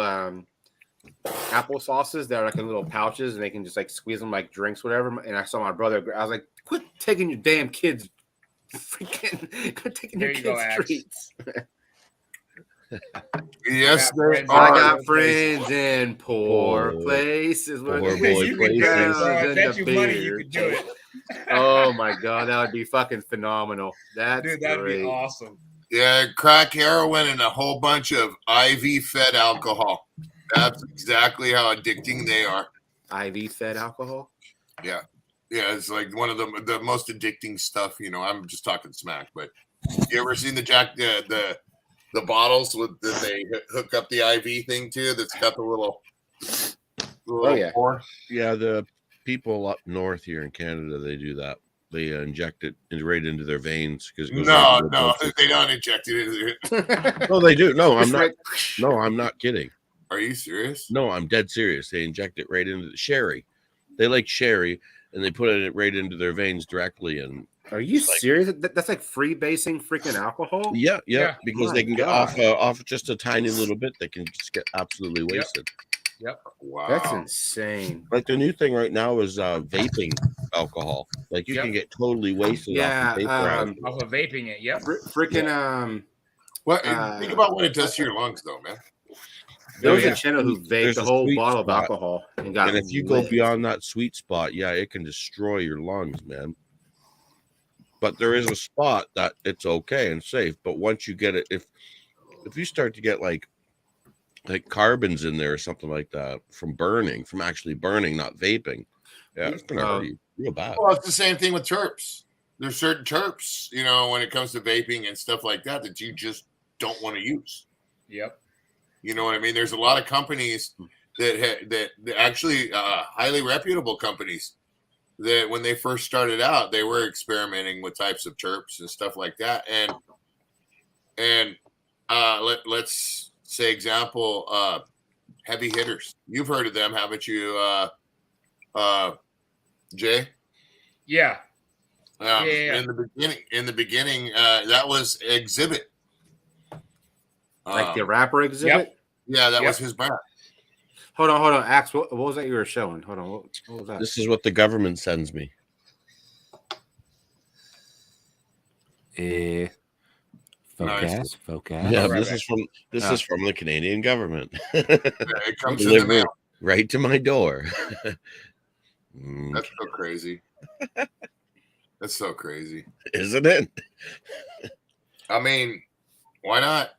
apple sauces that are like in little pouches, and they can just like squeeze them like drinks, whatever. And I saw my brother. I was like, "Quit taking your damn kids, quit taking your kids treats." Yes, I got friends in poor places. Poor boy you could do it, bro. I bet you money you could do it. Oh my god, that would be fucking phenomenal. That'd be awesome. Yeah, crack heroin and a whole bunch of IV fed alcohol. That's exactly how addicting they are. IV fed alcohol? Yeah. Yeah, it's like one of the most addicting stuff, I'm just talking smack, but you ever seen the bottles that they hook up the IV thing to that's got the little pour? Yeah, the people up north here in Canada, they do that. They inject it right into their veins because no, they don't inject it into it. No, they do. No, I'm not. No, I'm not kidding. Are you serious? No, I'm dead serious. They inject it right into the sherry. They like sherry, and they put it right into their veins directly. And are you serious? That's like freebasing freaking alcohol. Yeah, because they can get off just a tiny little bit. They can just get absolutely wasted. Yep. Wow. That's insane. Like the new thing right now is vaping alcohol. Like you can get totally wasted off of vaping it. Yep. Freaking think about what it does to your lungs though, man. There was a channel who vaped a whole bottle of alcohol and if you go beyond that sweet spot, it can destroy your lungs, man. But there is a spot that it's okay and safe. But once you get it, if you start to get like carbons in there or something like that from actually burning, not vaping, it's gonna hurt you real bad. Well, it's the same thing with terps. There's certain terps, when it comes to vaping and stuff like that you just don't want to use. Yep. You know what I mean? There's a lot of companies that actually highly reputable companies that when they first started out, they were experimenting with types of terps and stuff like that. And let's say example, heavy hitters. You've heard of them, haven't you? Jay. Yeah. In the beginning, that was Exhibit. Like the rapper Exhibit? Yeah, that was his brand. Hold on. Axe, what was that you were showing? Hold on. What was that? This is what the government sends me. Focus. Yeah, this is from the Canadian government. It comes in the mail right to my door. That's so crazy. That's so crazy, isn't it? I mean, why not?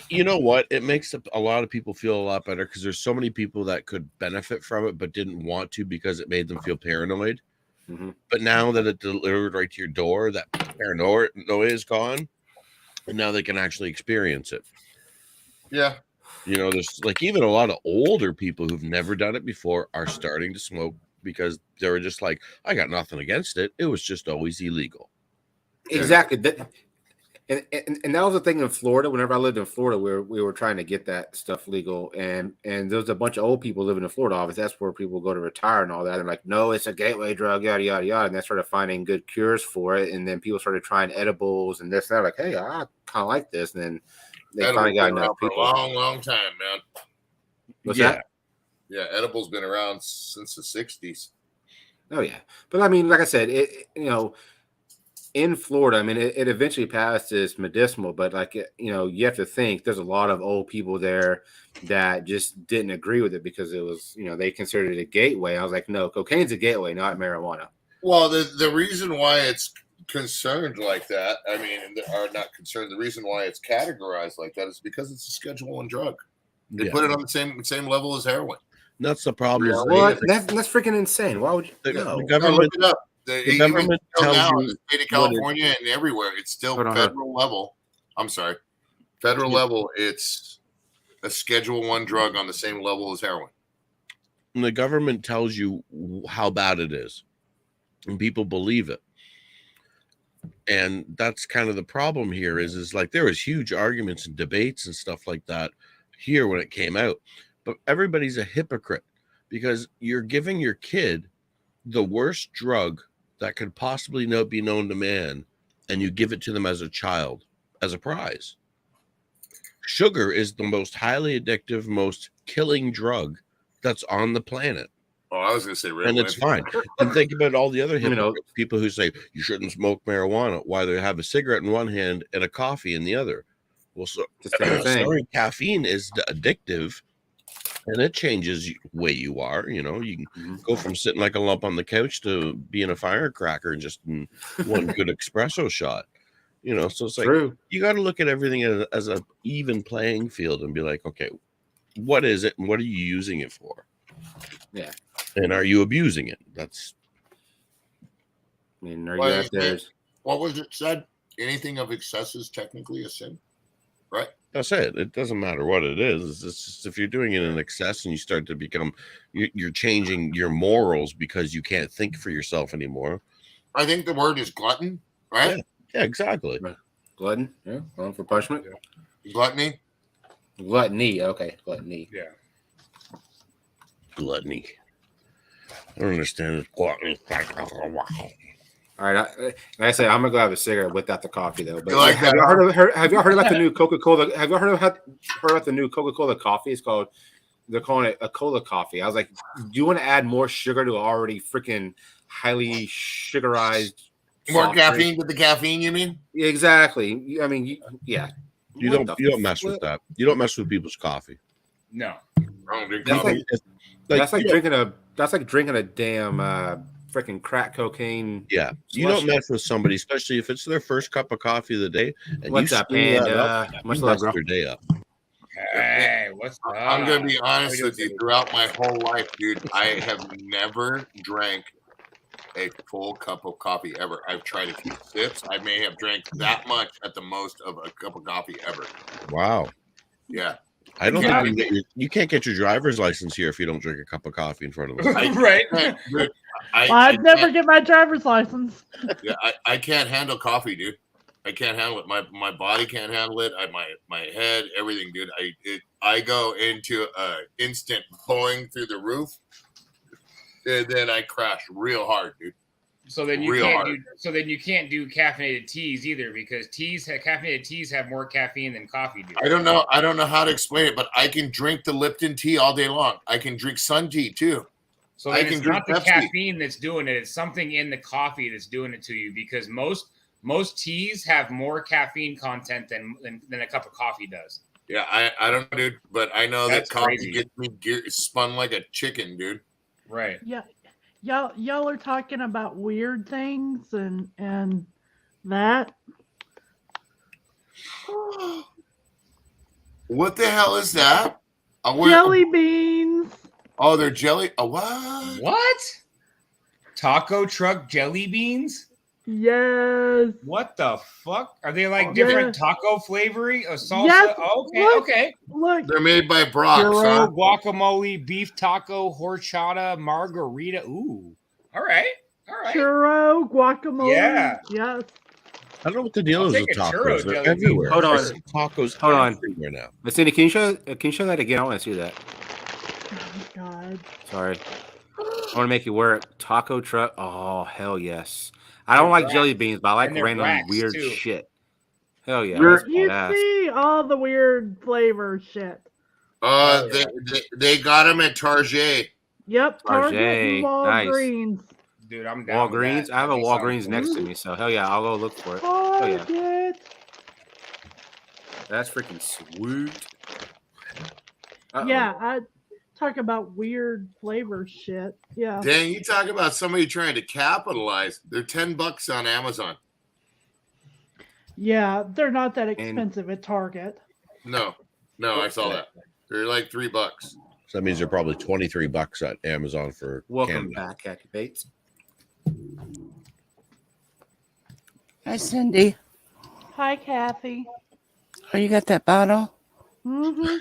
You know what? It makes a lot of people feel a lot better because there's so many people that could benefit from it but didn't want to because it made them feel paranoid. Mm-hmm. But now that it delivered right to your door, that paranoia is gone, and now they can actually experience it. Yeah. You know, there's like even a lot of older people who've never done it before are starting to smoke because they were just like, I got nothing against it. It was just always illegal. Exactly. And that was the thing in Florida. Whenever I lived in Florida, we were trying to get that stuff legal, and there was a bunch of old people living in Florida. Obviously, that's where people go to retire and all that. And like, no, it's a gateway drug, yada yada yada. And they started finding good cures for it, and then people started trying edibles and this and that. Like, hey, I kind of like this. And then they finally got enough people. For a long time, man. What's that? Yeah, edibles been around since the 60s. Oh yeah, but I mean, like I said, in Florida, I mean, it eventually passed as medicinal, but like, you have to think there's a lot of old people there that just didn't agree with it because it was, they considered it a gateway. I was like, no, cocaine's a gateway, not marijuana. Well, the reason why it's concerned like that, I mean, are not concerned. The reason why it's categorized like that is because it's a Schedule I drug. They put it on the same level as heroin. That's the problem. Well, that's freaking insane. Why would you? The government, look it up. The government tells now you in the state of California and everywhere, it's still federal level. I'm sorry, federal level. It's a Schedule I drug on the same level as heroin. And the government tells you how bad it is, and people believe it. And that's kind of the problem here. Is like there was huge arguments and debates and stuff like that here when it came out, but everybody's a hypocrite because you're giving your kid the worst drug that could possibly be known to man, and you give it to them as a child, as a prize. Sugar is the most highly addictive, most killing drug that's on the planet. Oh, I was going to say red. And it's fine. And think about all the other people who say you shouldn't smoke marijuana, why they have a cigarette in one hand and a coffee in the other. Well, so caffeine is addictive, and it changes the way you are. You can go from sitting like a lump on the couch to being a firecracker and just in one good espresso shot. So it's like you got to look at everything as a even playing field and be like, okay, what is it and what are you using it for? Yeah. And are you abusing it? That's. I mean, are you out there? What was it said? Anything of excess is technically a sin, right? That's it. It doesn't matter what it is. It's just if you're doing it in excess and you start to become, you're changing your morals because you can't think for yourself anymore. I think the word is glutton, right? Yeah, exactly. Glutton. Yeah, going for punishment. Gluttony. Okay, gluttony. Yeah. Gluttony. I don't understand gluttony. All right, like I said, I'm gonna go have a cigarette without the coffee though. But like have y'all heard about the new Coca-Cola? Have you heard about the new Coca-Cola coffee? They're calling it a cola coffee. I was like, do you want to add more sugar to already freaking highly sugarized? More caffeine to the caffeine, you mean? Exactly. I mean, You don't mess with that. You don't mess with people's coffee. No. That's like drinking a damn freaking crack cocaine. Yeah, you don't mess with somebody, especially if it's their first cup of coffee of the day. And what's up, man? Much love, bro. Their day up. Hey, what's up? I'm gonna be honest with you. Throughout my whole life, dude, I have never drank a full cup of coffee ever. I've tried a few sips. I may have drank that much at the most of a cup of coffee ever. Wow. Yeah. I don't think you can't get your driver's license here if you don't drink a cup of coffee in front of us. Right. I'd never get my driver's license. Yeah, I can't handle coffee, dude. I can't handle it. My body can't handle it. My head, everything, dude. I go into instant pouring through the roof. and then I crash real hard, dude. So then you Real can't hard. do. So then you can't do caffeinated teas either because caffeinated teas have more caffeine than coffee do. I don't know how to explain it, but I can drink the Lipton tea all day long. I can drink Sun tea too. So I then can it's drink not the Pepsi. caffeine that's doing it. It's something in the coffee that's doing it to you because most teas have more caffeine content than a cup of coffee does. Yeah, I don't know, dude, but I know That's that coffee crazy. gets me spun like a chicken, dude. Right. Yeah, y'all are talking about weird things and that. What the hell is that? Jelly beans. Oh, they're jelly. Oh, what? What? Taco truck jelly beans? Yes. What the fuck? Are they like different taco flavoring or salsa? Yes, Oh, okay, look. okay. Look. They're made by Brock. Churro, Son. guacamole, beef taco, horchata, margarita. Ooh. All right. Churro, guacamole. Yeah. Yes. I don't know what the deal I'll is take with a tacos. churro They're jelly bean. everywhere. Hold I on. see tacos Hold on. everywhere now. Vicini, can you show that again? I want to see that. Oh God. Sorry. I want to make you wear it. Taco truck. Oh, hell yes. I don't like jelly beans, but I like And they're random racks, weird too. shit. Hell yeah. You're- that's You badass. see all the weird flavor shit. They got them at Target. Yep. Target and Target, nice. Walgreens. Dude, I'm down with Walgreens. that. I have a That sounds Walgreens next to me, so hell yeah, I'll go look for it. Oh, Hell yeah. Target. That's freaking sweet. Uh-oh. Yeah, I talk about weird flavor shit. Yeah. Dang, you talk about somebody trying to capitalize. They're $10 on Amazon. Yeah, they're not that expensive at Target. No, I saw that. They're like $3. So that means they're probably $23 at Amazon for Welcome Canada. back, Happy Bates. Hi, Cindy. Hi, Kathy. Oh, you got that bottle? Mm-hmm.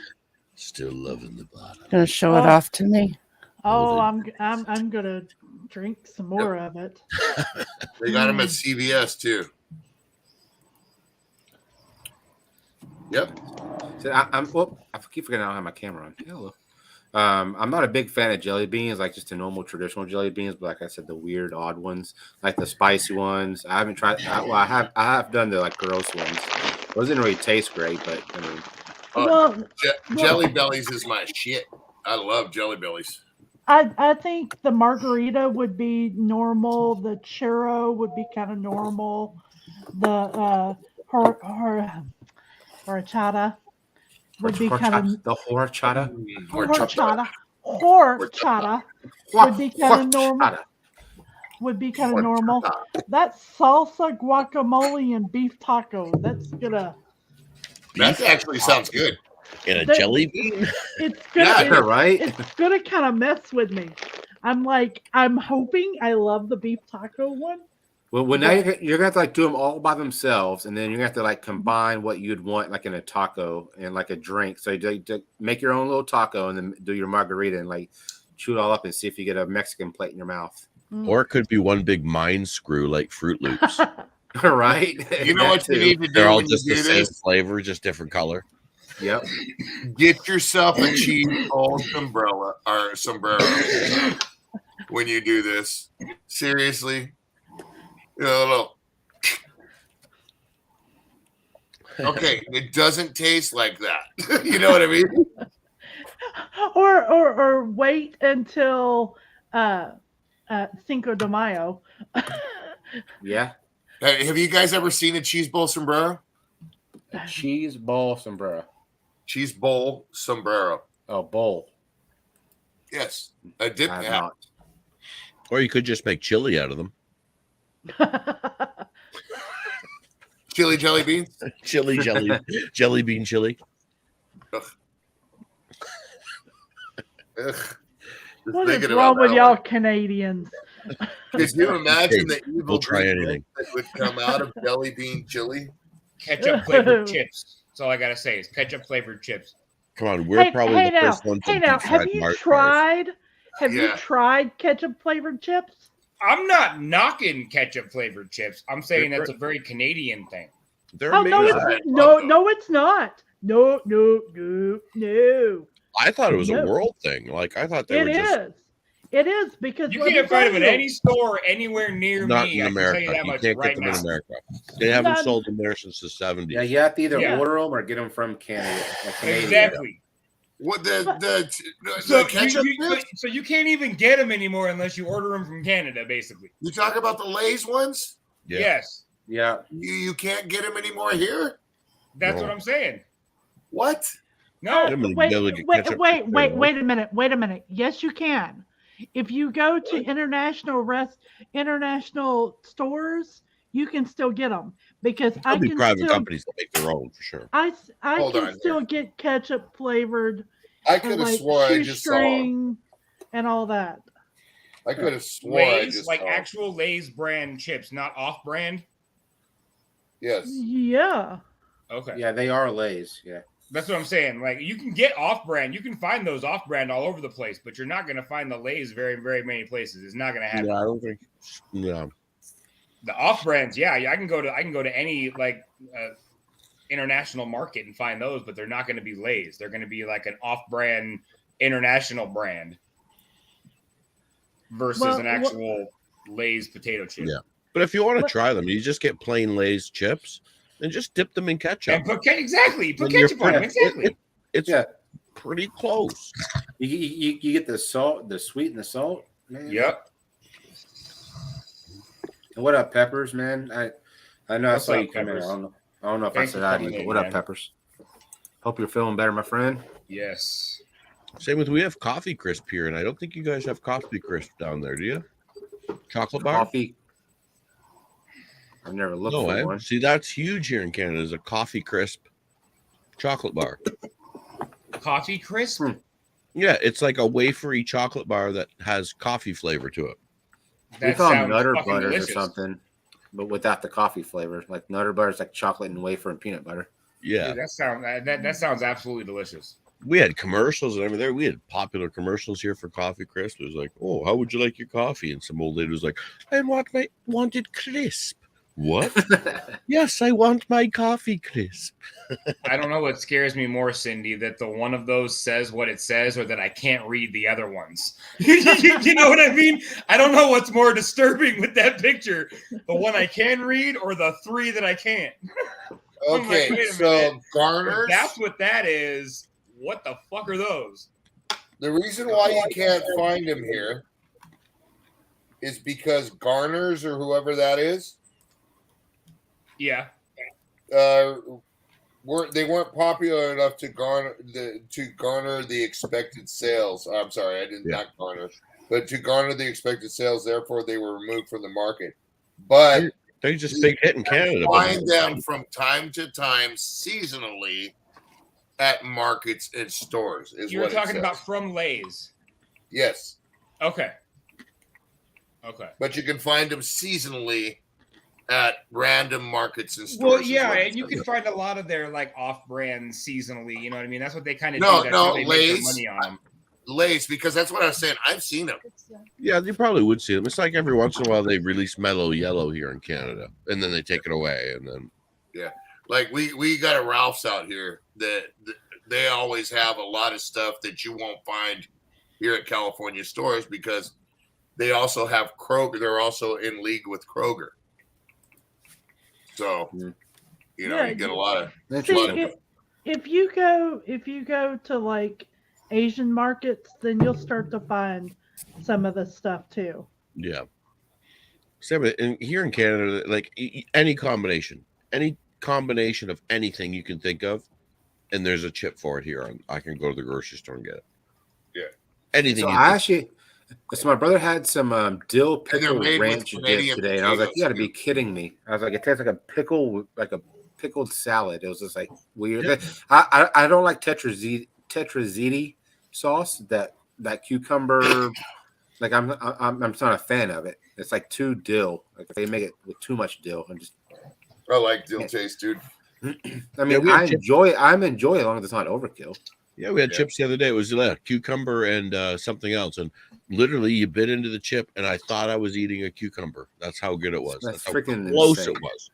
Still loving the bottle. Gonna show it Oh. off to me? Oh, I'm gonna drink some more of it. They got them at CVS too. Yep. So I keep forgetting I don't have my camera on. Hello. I'm not a big fan of jelly beans, like just the normal traditional jelly beans, but like I said, the weird, odd ones, like the spicy ones. I haven't tried. I have done the like gross ones. Those didn't really taste great, but I mean, Jelly Bellies is my shit. I love Jelly Bellies. I think the margarita would be normal. The churro would be kind of normal. The horchata would be kind of the horchata. horchata would be kind of normal. Would be kind of normal. That salsa, guacamole, and beef taco. That's gonna. That actually sounds good. In a That- jelly bean? It's gonna. Yeah, it's- right. It's gonna kind of mess with me. I'm hoping. I love the beef taco one. Well, now you're gonna have to like do them all by themselves, and then you're gonna have to like combine what you'd want like in a taco and like a drink. So you make your own little taco and then do your margarita and like chew it all up and see if you get a Mexican plate in your mouth. Or it could be one big mind screw like Fruit Loops. Right. You know what you need to do They're all when just you the do same this? flavor, just different color. Yep. Get yourself a cheese ball sombrero when you do this. Seriously. You know, okay, it doesn't taste like that. You know what I mean? Or wait until Cinco de Mayo. Yeah. Have you guys ever seen a cheese bowl sombrero? A cheese ball sombrero. Cheese bowl sombrero. Oh, bowl. Yes. A dip. I have Yeah. not. Or you could just make chili out of them. Chili jelly beans. Jelly bean chili. Ugh. Ugh. Just What is thinking wrong about with that y'all one. Canadians? Could you imagine the evil We'll try green anything. that would come out of jelly bean chili? Ketchup flavored chips. That's all I gotta say is ketchup flavored chips. Come on, we're probably the first ones to Hey now, have deep-fried you marshmallows. you tried ketchup flavored chips? I'm not knocking ketchup flavored chips. I'm saying that's a very Canadian thing. They're Oh no, amazing. it's no, it's not. No. I thought it was No. a world thing. Like I thought they It were just is. It is because You let me can't find tell them in you, any store anywhere near Not me. in I can tell you America. that You much can't right get them now. in America. They haven't None. sold them there since the 70s. Yeah, you have to either Yeah. order them or get them from Canada. Canadian. Exactly. What But- So the ketchup chips? so you can't even get them anymore unless you order them from Canada, basically. You talk about the Lay's ones? Yeah. Yes, Yeah. You can't get them anymore here? that's No. what I'm saying. What? No, Them and Wait, Billy get wait, ketchup wait, chips wait, there, wait a minute. Wait a minute. Yes, you can. If you go to international stores, you can still get them because I There'll be can private still companies that make their own for sure. I Hold can on still here. get ketchup flavored I or could have like swore I just saw 'em. shoestring and all that. I could have swore I Lay's, just like saw 'em. actual Lay's brand chips, not off-brand. Yes. Yeah. Okay, Yeah, they are Lay's. Yeah. that's what I'm saying. Like you can get off-brand, you can find those off-brand all over the place, but you're not going to find the Lay's very, very many places. It's not going to happen. Yeah, I don't think. Yeah. The off-brands, yeah, I can go to any like international market and find those, but they're not going to be Lay's. They're going to be like an off-brand international brand versus an actual Lay's potato chip. Yeah. But if you want to try them, you just get plain Lay's chips and just dip them in ketchup. And put exactly put And you're ketchup on them. Exactly. It's pretty close. You get the salt, the sweet and the salt. Man. Yep. And what up, Peppers, man? I know What's I saw up, you come in. Peppers? I don't know if Thanks I for said hi to coming you, but in, what up, man. Peppers? Hope you're feeling better, my friend. Yes. Same with we have coffee crisp here, and I don't think you guys have coffee crisp down there, do you? Chocolate bar? Coffee. I've never looked No, for one. See, that's huge here in Canada. Is a coffee crisp chocolate bar. Coffee crisp? Yeah, it's like a wafery chocolate bar that has coffee flavor to it. We call them Nutter Butters or something, but without the coffee flavor. Like Nutter Butters, like chocolate and wafer and peanut butter. Yeah, Dude, that sounds absolutely delicious. we had commercials and everything. We had popular commercials here for coffee crisp. It was like, "Oh, how would you like your coffee?" And some old lady was like, "I want it crisp." What? Yes, I want my coffee crisp. I don't know what scares me more, Cindy, that the one of those says what it says or that I can't read the other ones. You know what I mean? I don't know what's more disturbing with that picture. The one I can read or the three that I can't. I'm like, Okay, wait a so minute. garners. If that's what that is. What the fuck are those? The reason why you can't find them here is because garners or whoever that is, Yeah. weren't popular enough to garner the expected sales. I'm sorry, I did not garner, but to garner the expected sales. Therefore, they were removed from the market. But They're just big hit in Canada. Find them from time to time seasonally at markets and stores. Is You were what it talking says. about from Lay's. Yes. Okay. Okay. But you can find them seasonally at random markets and stores. Well, is yeah, what it and you says. can find a lot of their like off-brand seasonally. You know what I mean? That's what they kind of No, do. That's no, how they make their Lay's. money on them. Lay's, because that's what I was saying. I've seen them. Yeah, you probably would see them. It's like every once in a while they release Mellow Yellow here in Canada, and then they take it away, and then Yeah, like we got a Ralph's out here that they always have a lot of stuff that you won't find here at California stores because they also have Kroger. They're also in league with Kroger, so you know you get a lot of. See, if you go to like Asian markets, then you'll start to find some of the stuff too. yeah. Same with, and here in Canada, like any combination of anything you can think of, and there's a chip for it here. I can go to the grocery store and get it. Yeah, anything. So my brother had some dill pickle made with ranch dip Canadian today, and I was like, "You got to potatoes, be kidding me!" I was like, "It tastes like a pickle, like a pickled salad." It was just like weird. Yeah. I don't like tetrazzini sauce. That cucumber, like I'm not a fan of it. It's like too dill. Like they make it with too much dill. I like dill taste, dude. I mean, I enjoy it as long as it's not overkill. Yeah, we had chips the other day. It was cucumber and something else, and literally you bit into the chip, and I thought I was eating a cucumber. That's how good it was. That's how freaking close insane. it was.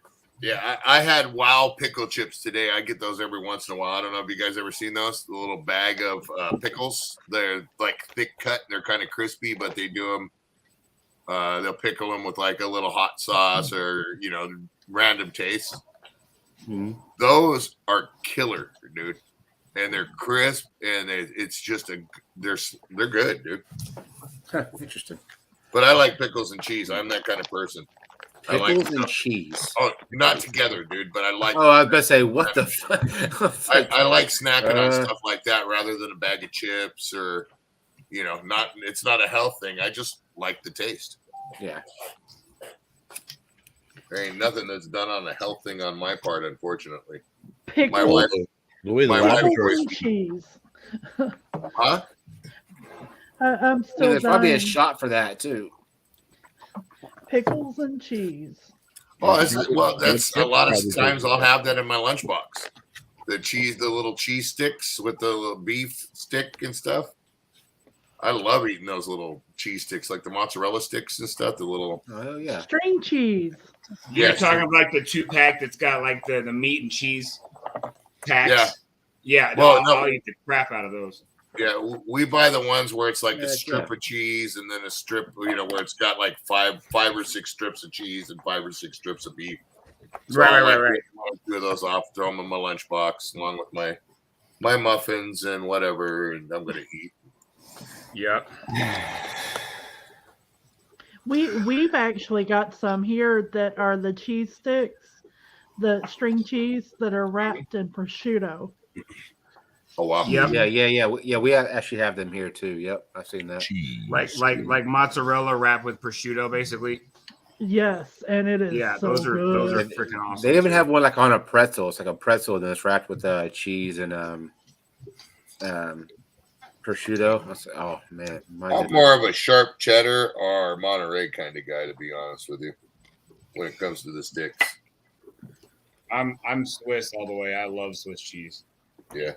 Yeah, I had Wow pickle chips today. I get those every once in a while. I don't know if you guys ever seen those. The little bag of pickles. They're like thick cut. They're kind of crispy, but they do them. They'll pickle them with like a little hot sauce or random taste. Mm-hmm. Those are killer, dude, and they're crisp, and it's just they're good, dude. Interesting. But I like pickles and cheese. I'm that kind of person. Pickles and cheese. Oh, not together, dude. But I like. Oh, I was about to say, what the fuck? I like snacking on stuff like that rather than a bag of chips or, not. It's not a health thing. I just like the taste. Yeah. There ain't nothing that's done on a health thing on my part, unfortunately. Pickles. My wife. And cheese. Huh? I'm still. There's probably a dying. shot for that too. Pickles and cheese. Oh, that's a lot of times I'll have that in my lunchbox. The little cheese sticks with the little beef stick and stuff. I love eating those little cheese sticks, like the mozzarella sticks and stuff. The little string cheese. You're talking about like the 2-pack that's got like the meat and cheese packs. Yeah. I'll eat the crap out of those. Yeah, we buy the ones where it's like a strip of cheese and then a strip, where it's got like five or six strips of cheese and 5 or 6 strips of beef. So Right. 2 of those off, throw them in my lunchbox along with my muffins and whatever, and I'm gonna eat. Yep. We've actually got some here that are the cheese sticks, the string cheese that are wrapped in prosciutto. Oh wow! Yep. Yeah. We actually have them here too. Yep, I've seen that. Like mozzarella wrapped with prosciutto, basically. Yes, and it is. Yeah, so those are good. freaking awesome. They even have one like on a pretzel. It's like a pretzel and it's wrapped with cheese and prosciutto. Oh man, I'm more of a sharp cheddar or Monterey kind of guy, to be honest with you, when it comes to the sticks. I'm Swiss all the way. I love Swiss cheese. Yeah.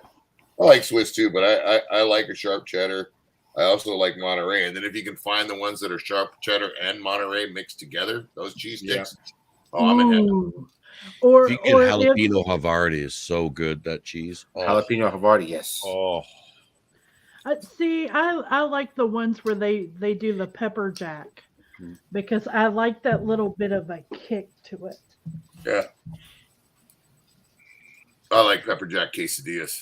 I like Swiss too, but I like a sharp cheddar. I also like Monterey. And then if you can find the ones that are sharp cheddar and Monterey mixed together, those cheese sticks. Yeah. Oh, I'm in heaven. Or if you get jalapeno Havarti is so good, that cheese. Oh. Jalapeno Havarti, yes. Oh. See, I like the ones where they do the pepper jack because I like that little bit of a kick to it. Yeah. I like pepper jack quesadillas.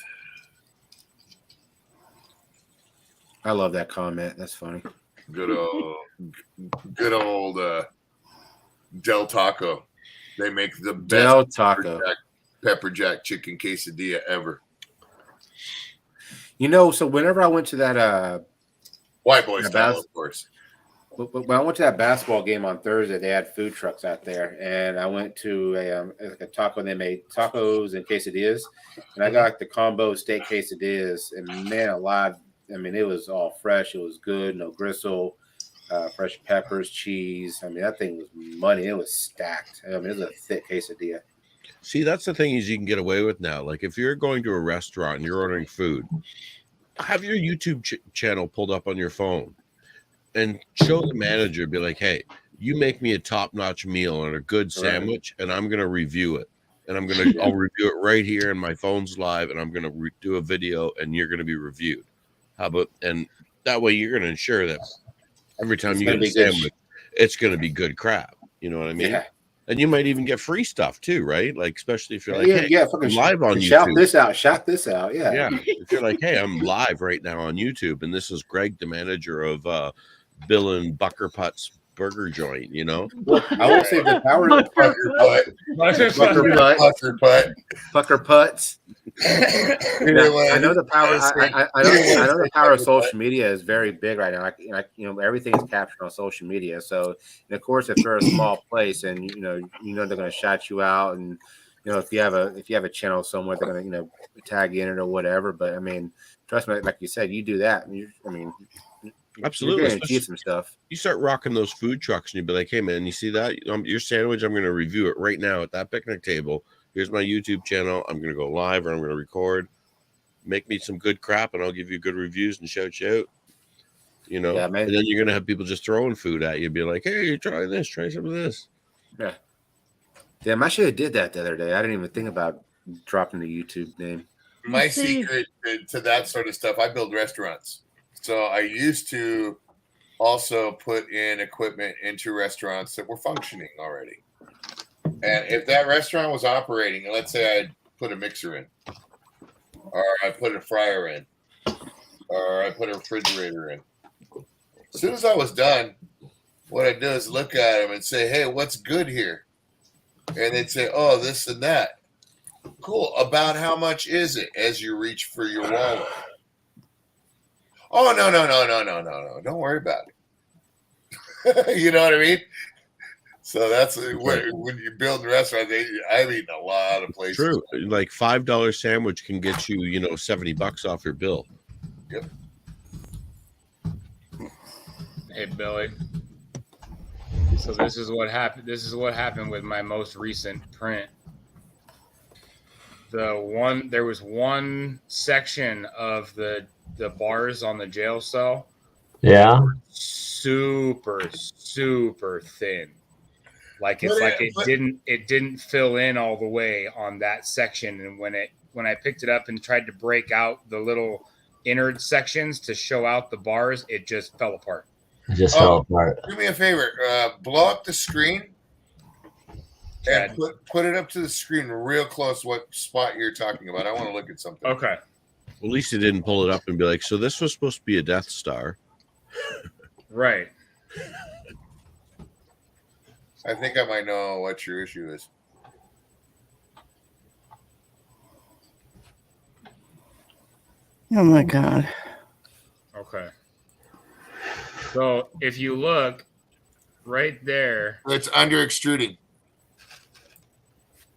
I love that comment. That's funny. Good old Del Taco. They make the best Del Taco pepper jack chicken quesadilla ever. So whenever I went to that White Boy style, of course. When I went to that basketball game on Thursday, they had food trucks out there, and I went to a taco. And they made tacos and quesadillas, and I got like the combo steak quesadillas. And man, alive! I mean, it was all fresh. It was good, no gristle, fresh peppers, cheese. I mean, that thing was money. It was stacked. I mean, it was a thick quesadilla. See, that's the thing is you can get away with now. Like if you're going to a restaurant and you're ordering food, have your YouTube channel pulled up on your phone and show the manager, be like, hey, you make me a top-notch meal and a good sandwich, and I'm going to review it. And I'll review it right here, and my phone's live, and I'm going to do a video, and you're going to be reviewed. How about, and that way you're going to ensure that every time you get a sandwich, it's going to be good crap. You know what I mean? Yeah. And you might even get free stuff too, right? Like, especially if you're like, I'm live on YouTube. Shout this out. Yeah. Yeah. If you're like, hey, I'm live right now on YouTube, and this is Greg, the manager of Bill and Bucker Putt's burger joint, Well, I will say the power of Bucker Putts. I know the power. I know the power of social media is very big right now. Everything is captured on social media. So, and of course, if you're a small place and they're going to shout you out, and if you have a channel somewhere, they're going to tag you in it or whatever. But I mean, trust me, like you said, you do that. Absolutely. You're gonna achieve some stuff. You start rocking those food trucks and you'd be like, hey man, you see that? Your sandwich, I'm going to review it right now at that picnic table. Here's my YouTube channel. I'm going to go live or I'm going to record. Make me some good crap and I'll give you good reviews and shout you out. Yeah, man. And then you're going to have people just throwing food at you and be like, hey, try this, try some of this. Yeah. Damn, I should have did that the other day. I didn't even think about dropping the YouTube name. My secret to that sort of stuff, I build restaurants. So I used to also put in equipment into restaurants that were functioning already. And if that restaurant was operating, and let's say I put a mixer in, or I put a fryer in, or I put a refrigerator in. As soon as I was done, what I do is look at them and say, hey, what's good here? And they'd say, oh, this and that. Cool. About how much is it as you reach for your wallet? Oh, no. Don't worry about it. You know what I mean? So that's when you build a restaurant. I've eaten a lot of places. True. Like $5 sandwich can get you, $70 off your bill. Yep. Hey, Billy. So this is what happened. This is what happened with my most recent print. There was one section of the bars on the jail cell. Yeah. Super thin. Like it didn't fill in all the way on that section. And when I picked it up and tried to break out the little innard sections to show out the bars, it just fell apart. It just fell apart. Do me a favor. Blow up the screen and put it up to the screen real close what spot you're talking about. I want to look at something. Okay. Well, at least he didn't pull it up and be like, so this was supposed to be a Death Star. Right. I think I might know what your issue is. Oh my God. Okay. So if you look right there, it's under extruding.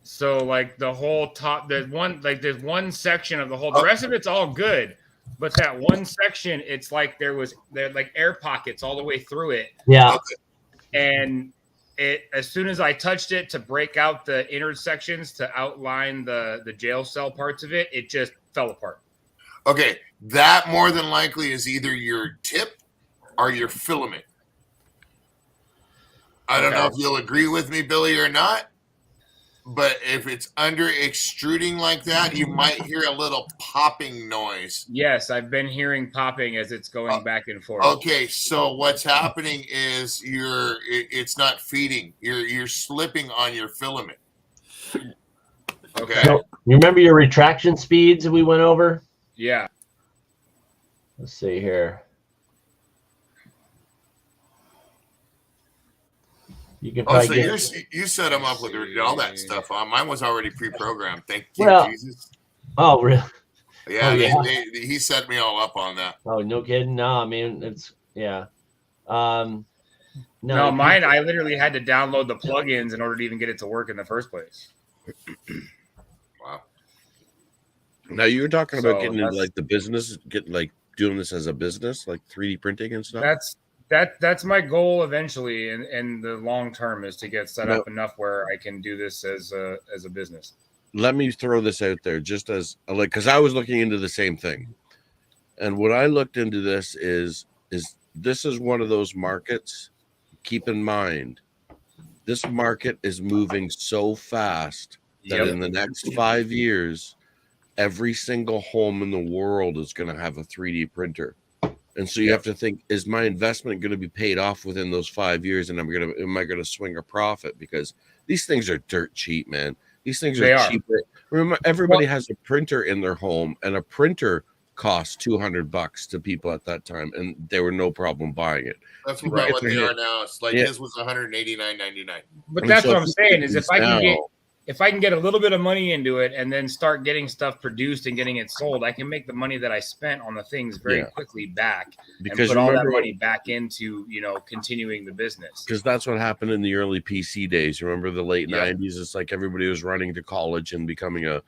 So like the whole top, there's one section of the whole. The rest of it's all good, but that one section, it's like there like air pockets all the way through it. Yeah. And it, as soon as I touched it to break out the inner sections to outline the jail cell parts of it, it just fell apart. Okay, that more than likely is either your tip or your filament. I don't know if you'll agree with me, Billy, or not, but if it's under extruding like that, you might hear a little popping noise. Yes, I've been hearing popping as it's going back and forth. Okay, so what's happening is it's not feeding. You're slipping on your filament. Okay. So, you remember your retraction speeds we went over? Yeah. Let's see here. You can probably you set them up with all that stuff on. Mine was already pre-programmed. Thank you, Jesus. Oh, really? Yeah, he set me all up on that. Oh, no kidding. No, I mean it's No, mine. I literally had to download the plugins in order to even get it to work in the first place. Wow. Now you were talking about getting into like the business, doing this as a business, like 3D printing and stuff. That's my goal eventually, and the long term is to get set up enough where I can do this as a business. Let me throw this out there, just as because I was looking into the same thing, and what I looked into this is this is one of those markets. Keep in mind, this market is moving so fast that in the next 5 years, every single home in the world is going to have a 3D printer. And so you have to think, is my investment going to be paid off within those 5 years? And am I going to swing a profit? Because these things are dirt cheap, man. These things are cheap. Remember, everybody has a printer in their home, and a printer cost $200 to people at that time, and they were no problem buying it. That's what they are now. It's like his was $189.99. But that's what I'm saying is if I can get a little bit of money into it and then start getting stuff produced and getting it sold, I can make the money that I spent on the things very quickly back and put all that money back into, continuing the business. Because that's what happened in the early PC days. Remember the late 90s? It's like everybody was running to college and becoming a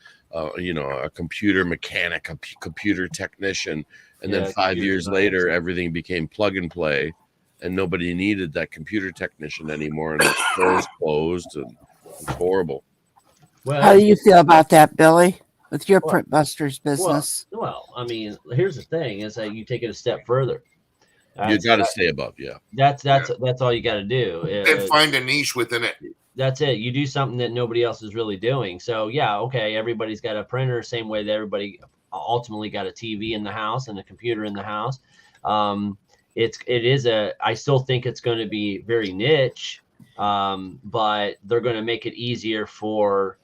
computer mechanic, a computer technician. And then 5 years later, everything became plug and play, and nobody needed that computer technician anymore. And stores closed, and it's horrible. Well, how do you feel about that, Billy, with your Printbusters business? Well, I mean, here's the thing: is that you take it a step further. You got to stay above, That's all you got to do. And find a niche within it. That's it. You do something that nobody else is really doing. So yeah, okay, everybody's got a printer, same way that everybody ultimately got a TV in the house and a computer in the house. I still think it's going to be very niche, but they're going to make it easier for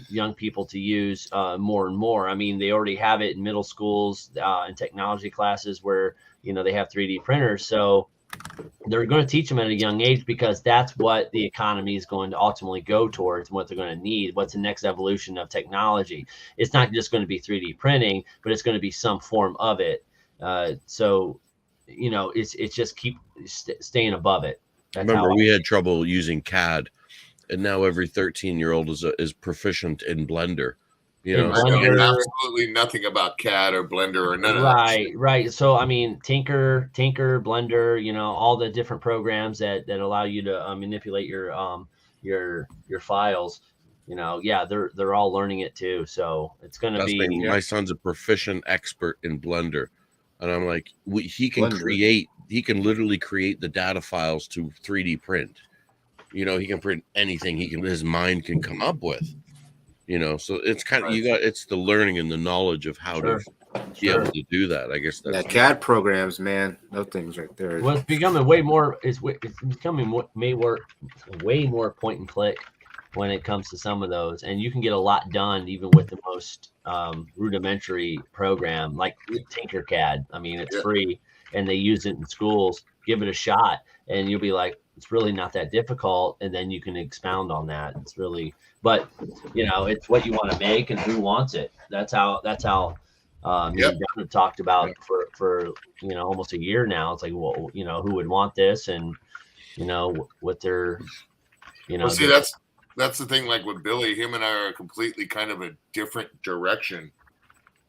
young people to use more and more. I mean, they already have it in middle schools and technology classes where, they have 3D printers. So they're going to teach them at a young age because that's what the economy is going to ultimately go towards and what they're going to need. What's the next evolution of technology? It's not just going to be 3D printing, but it's going to be some form of it. So, it's just keep staying above it. That's Remember, we had trouble using CAD, and now every 13-year-old is proficient in Blender. I know absolutely nothing about CAD or Blender or none of that. Right. So I mean, Tinker, Blender, all the different programs that allow you to manipulate your files. They're all learning it too. So it's going to be. My son's a proficient expert in Blender, and I'm like, he can literally create the data files to 3D print. He can print anything his mind can come up with. So it's kind of it's the learning and the knowledge of how to be able to do that. I guess that's CAD programs, man. Those things right there. Well, it's becoming way more. It's becoming way more point and click when it comes to some of those, and you can get a lot done even with the most rudimentary program like Tinkercad. I mean, it's free, and they use it in schools. Give it a shot, and you'll be like, it's really not that difficult, and then you can expound on that. It's really, but it's what you want to make and who wants it. That's how me and John have talked about for almost a year now. It's like, well, who would want this, and what they're Well, see, that's the thing. Like with Billy, him and I are completely kind of a different direction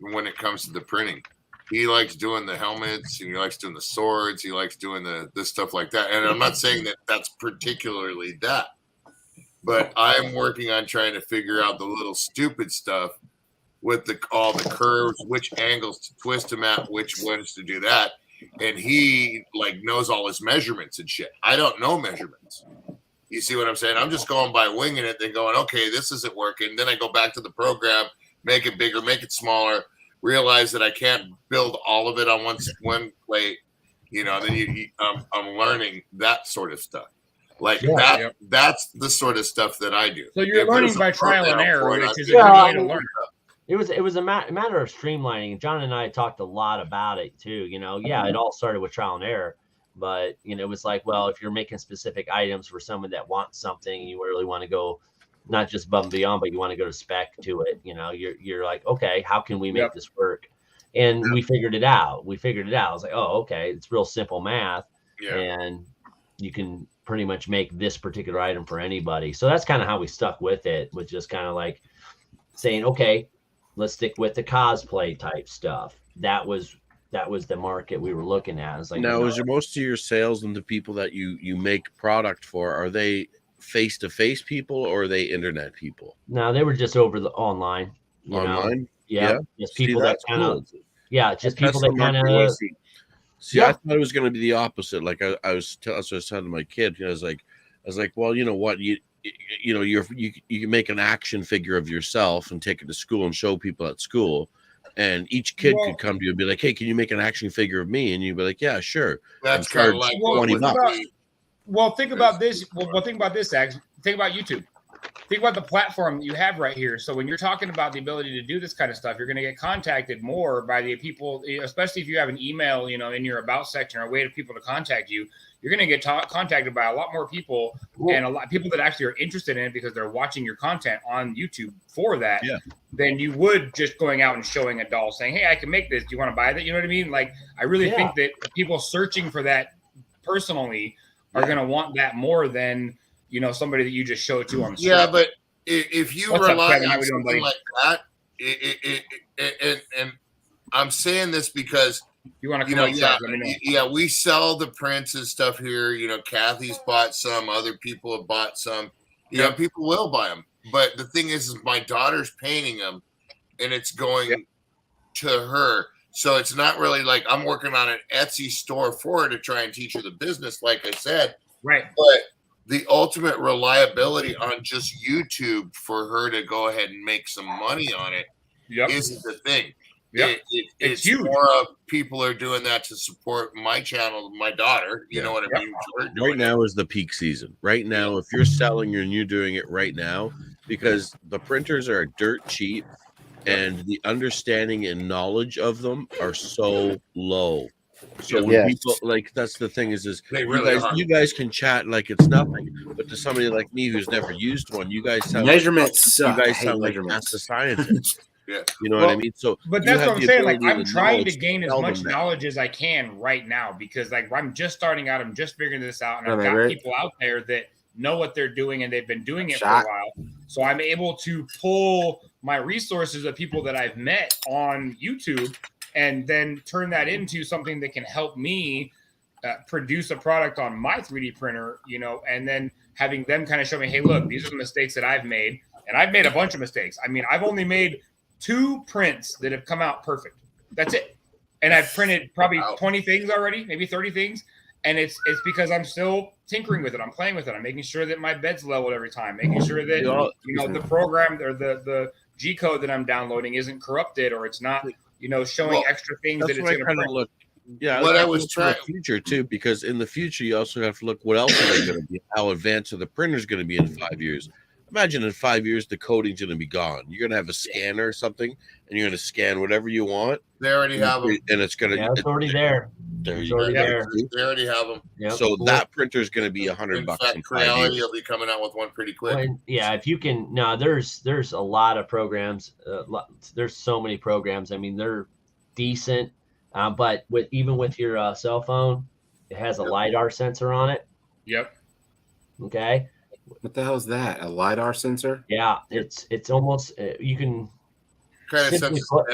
when it comes to the printing. He likes doing the helmets, and he likes doing the swords. He likes doing this stuff like that. And I'm not saying that that's particularly that, but I'm working on trying to figure out the little stupid stuff with all the curves, which angles to twist them at, which ones to do that. And he knows all his measurements and shit. I don't know measurements. You see what I'm saying? I'm just going by winging it, then going, okay, this isn't working. Then I go back to the program, make it bigger, make it smaller. Realize that I can't build all of it on one plate, then I'm learning that sort of stuff. That's the sort of stuff that I do. So you're learning by trial and error, which is a good way to learn. It was a matter of streamlining. John and I talked a lot about it too. It all started with trial and error, but it was like, well, if you're making specific items for someone that wants something, you really want to go not just above and beyond, but you want to go to spec to it. You're like, okay, how can we make this work? And we figured it out. I was like, oh, okay, it's real simple math, and you can pretty much make this particular item for anybody. So that's kind of how we stuck with it, was just kind of like saying, okay, let's stick with the cosplay type stuff. That was the market we were looking at. It's like, now, is most of your sales and the people that you make product for, are they face-to-face people or are they internet people? No, they were just over the online. Just people that kind of just people that kind of see. I thought it was going to be the opposite. Like I was telling my kid, I was like, well, you know what, you can make an action figure of yourself and take it to school and show people at school, and each kid could come to you and be like, hey, can you make an action figure of me? And you'd be like, yeah, sure. That's kind of like $20. Well, think about this. Think about this, Ax. Think about YouTube. Think about the platform that you have right here. So when you're talking about the ability to do this kind of stuff, you're going to get contacted more by the people, especially if you have an email, in your about section or a way for people to contact you. You're going to get contacted by a lot more people, and a lot of people that actually are interested in it because they're watching your content on YouTube for that. Than you would just going out and showing a doll saying, hey, I can make this. Do you want to buy that? You know what I mean? Like, I really think that people searching for that personally are going to want that more than, somebody that you just show it to on the street. Yeah, but if you rely on something like that, and I'm saying this because you want to come let me know. We sell the prints and stuff here. Kathy's bought some, other people have bought some. People will buy them. But the thing is my daughter's painting them, and it's going to her. So it's not really like I'm working on an Etsy store for her to try and teach her the business, like I said. Right. But the ultimate reliability on just YouTube for her to go ahead and make some money on it isn't the thing. Yep. It's huge. more of people are doing that to support my channel, my daughter. You know what I mean? Right now is the peak season. Right now, if you're selling and you're doing it right now, because the printers are dirt cheap and the understanding and knowledge of them are so low. So when people like, that's the thing is you guys can chat like it's nothing, but to somebody like me who's never used one, you guys sound measurements. you guys sound like NASA scientists. Yeah. You know what I mean? So, but that's what I'm saying. Like, I'm trying to gain as tell much them that. knowledge as I can right now because, like, I'm just starting out. I'm just figuring this out, and I've Right, got right. people out there that know what they're doing, and they've been doing it for a while. So I'm able to pull my resources of people that I've met on YouTube, and then turn that into something that can help me produce a product on my 3D printer. You know, and then having them kind of show me, hey, look, these are the mistakes that I've made, and I've made a bunch of mistakes. I mean, I've only made 2 prints that have come out perfect. That's it. And I've printed probably 20 things already, maybe 30 things. And it's because I'm still tinkering with it. I'm playing with it. I'm making sure that my bed's leveled every time, making sure that the program or the G code that I'm downloading isn't corrupted or it's not, showing extra things that it's going to print. Look. Yeah, what I was trying the future too, because in the future you also have to look what else are they going to be, how advanced are the printers going to be in 5 years. Imagine in 5 years the coding's going to be gone. You're going to have a scanner or something, and you're going to scan whatever you want. They already have them, and it's going to. Yeah, it's already there. It's already there. They already have them. Yep. So that printer is going to be $100 in in fact, 5 Creality years. will be coming out with one pretty quick. If you can. No, there's a lot of programs. There's so many programs. I mean, they're decent, but even with your cell phone, it has a LiDAR sensor on it. Yep. Okay. What the hell is that? A LiDAR sensor? Yeah, it's almost you can Kind of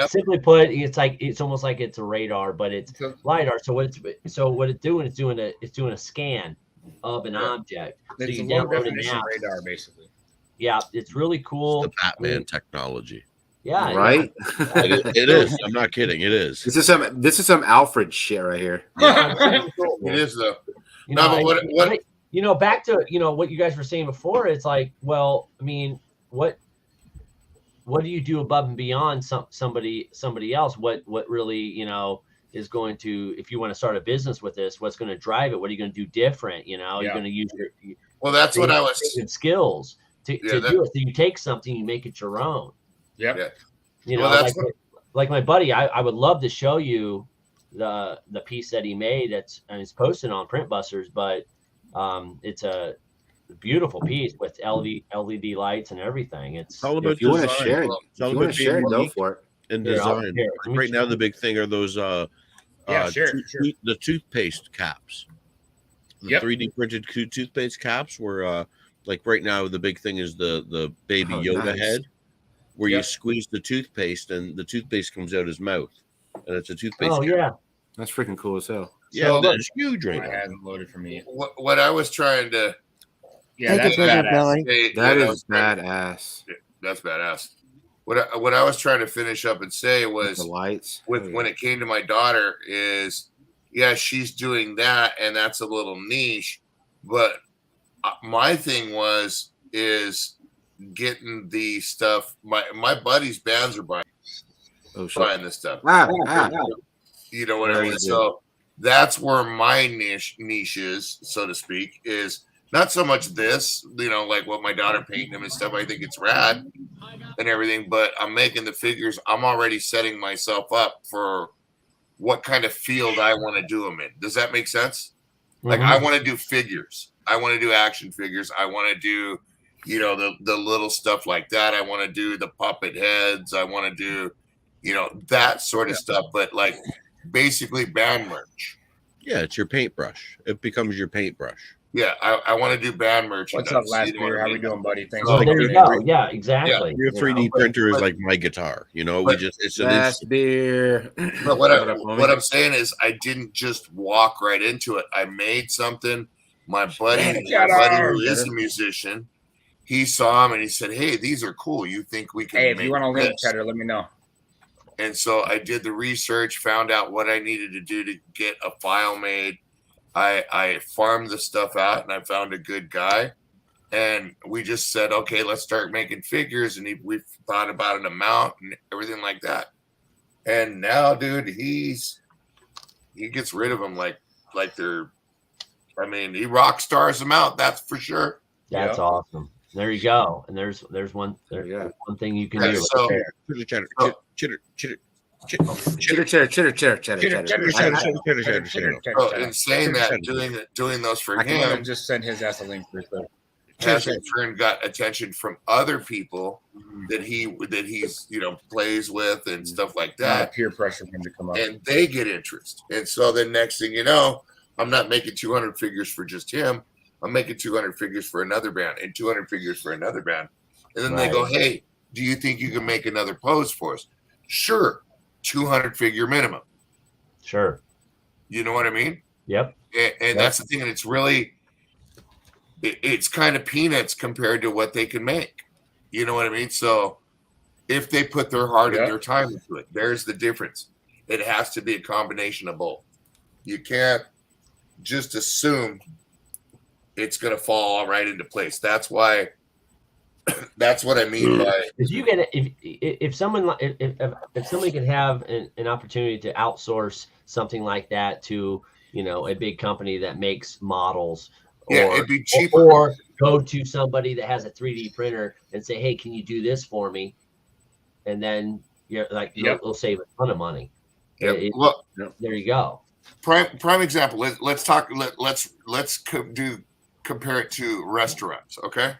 simply put, it's almost like it's a radar, but it's LiDAR. So what it's doing is doing a scan of an object. So It's you a low download an definition app. radar, basically. Yeah, it's really cool. It's the Batman technology. Yeah, Right. It is. I'm not kidding. It is. This is some Alfred shit right here. It is though. Back to what you guys were saying before. It's like, well, I mean, what do you do above and beyond somebody else? What really is going to, if you want to start a business with this, what's going to drive it? What are you going to do different? You're going to use your that's what I was skills to do it. So you take something, you make it your own. Yep. Like my buddy, I would love to show you the piece that he made and it's posted on Print Busters, but it's a beautiful piece with LED lights and everything. It's all about if you want to design. share it, It's all if you about want to share it, go unique for it. and Here, design. Right now, the big thing are those sure. the toothpaste caps. The 3D printed toothpaste caps were like right now the big thing is the baby Yoda head, where you squeeze the toothpaste and the toothpaste comes out his mouth, and it's a toothpaste. Oh yeah, that's freaking cool as hell. Yeah, that's huge right now. Hasn't loaded for me. What I was trying to. Yeah, that's badass. That is badass. That's badass. What I was trying to finish up and say was the lights when it came to my daughter is, she's doing that and that's a little niche, but my thing is getting the stuff. My buddy's bands are buying this stuff. You know what I mean? So that's where my niche is, so to speak, is not so much this, like what my daughter painting them and stuff. I think it's rad and everything, but I'm making the figures. I'm already setting myself up for what kind of field I want to do them in. Does that make sense? Like I want to do figures. I want to do action figures. I want to do, the little stuff like that. I want to do the puppet heads. I want to do, that sort of stuff. But like basically band merch. Yeah, it's your paintbrush. It becomes your paintbrush. Yeah, I want to do band merch. What's up, last beer? How we doing, buddy? Thanks. Oh, there you go. Yeah, exactly. Your 3D printer is like my guitar. It's an last beer. But what I'm saying is, I didn't just walk right into it. I made something. My buddy who is a musician, he saw him and he said, "Hey, these are cool. You think we can?" Hey, if you want to link, Cheddar, let me know. And so I did the research, found out what I needed to do to get a file made, I farmed the stuff out, and I found a good guy, and we just said, okay, let's start making figures, and we thought about an amount and everything like that. And now, dude, he gets rid of them like they're. I mean, he rock stars them out. That's for sure. That's awesome. There you go. And there's one thing you can do. So, in saying that, doing those for him, just send his ass a link for sure. has in turn got attention from other people that he's plays with and stuff like that. Peer pressure for him to come up, and they get interest. And so the next thing you know, I'm not making 200 figures for just him. I'm making 200 figures for another band and 200 figures for another band. And then they go, hey, do you think you can make another pose for us? Sure. 200 figure minimum. Sure. You know what I mean? Yep. And that's the thing. And it's really, it's kind of peanuts compared to what they can make. You know what I mean? So if they put their heart and their time into it, there's the difference. It has to be a combination of both. You can't just assume it's going to fall all right into place. That's why. That's what I mean by. If you get if somebody can have an opportunity to outsource something like that to a big company that makes models, it'd be cheaper. Or go to somebody that has a 3D printer and say, hey, can you do this for me? And then you're like, they'll save a ton of money. There you go. Prime example. Let's talk. Let's compare it to restaurants. Okay.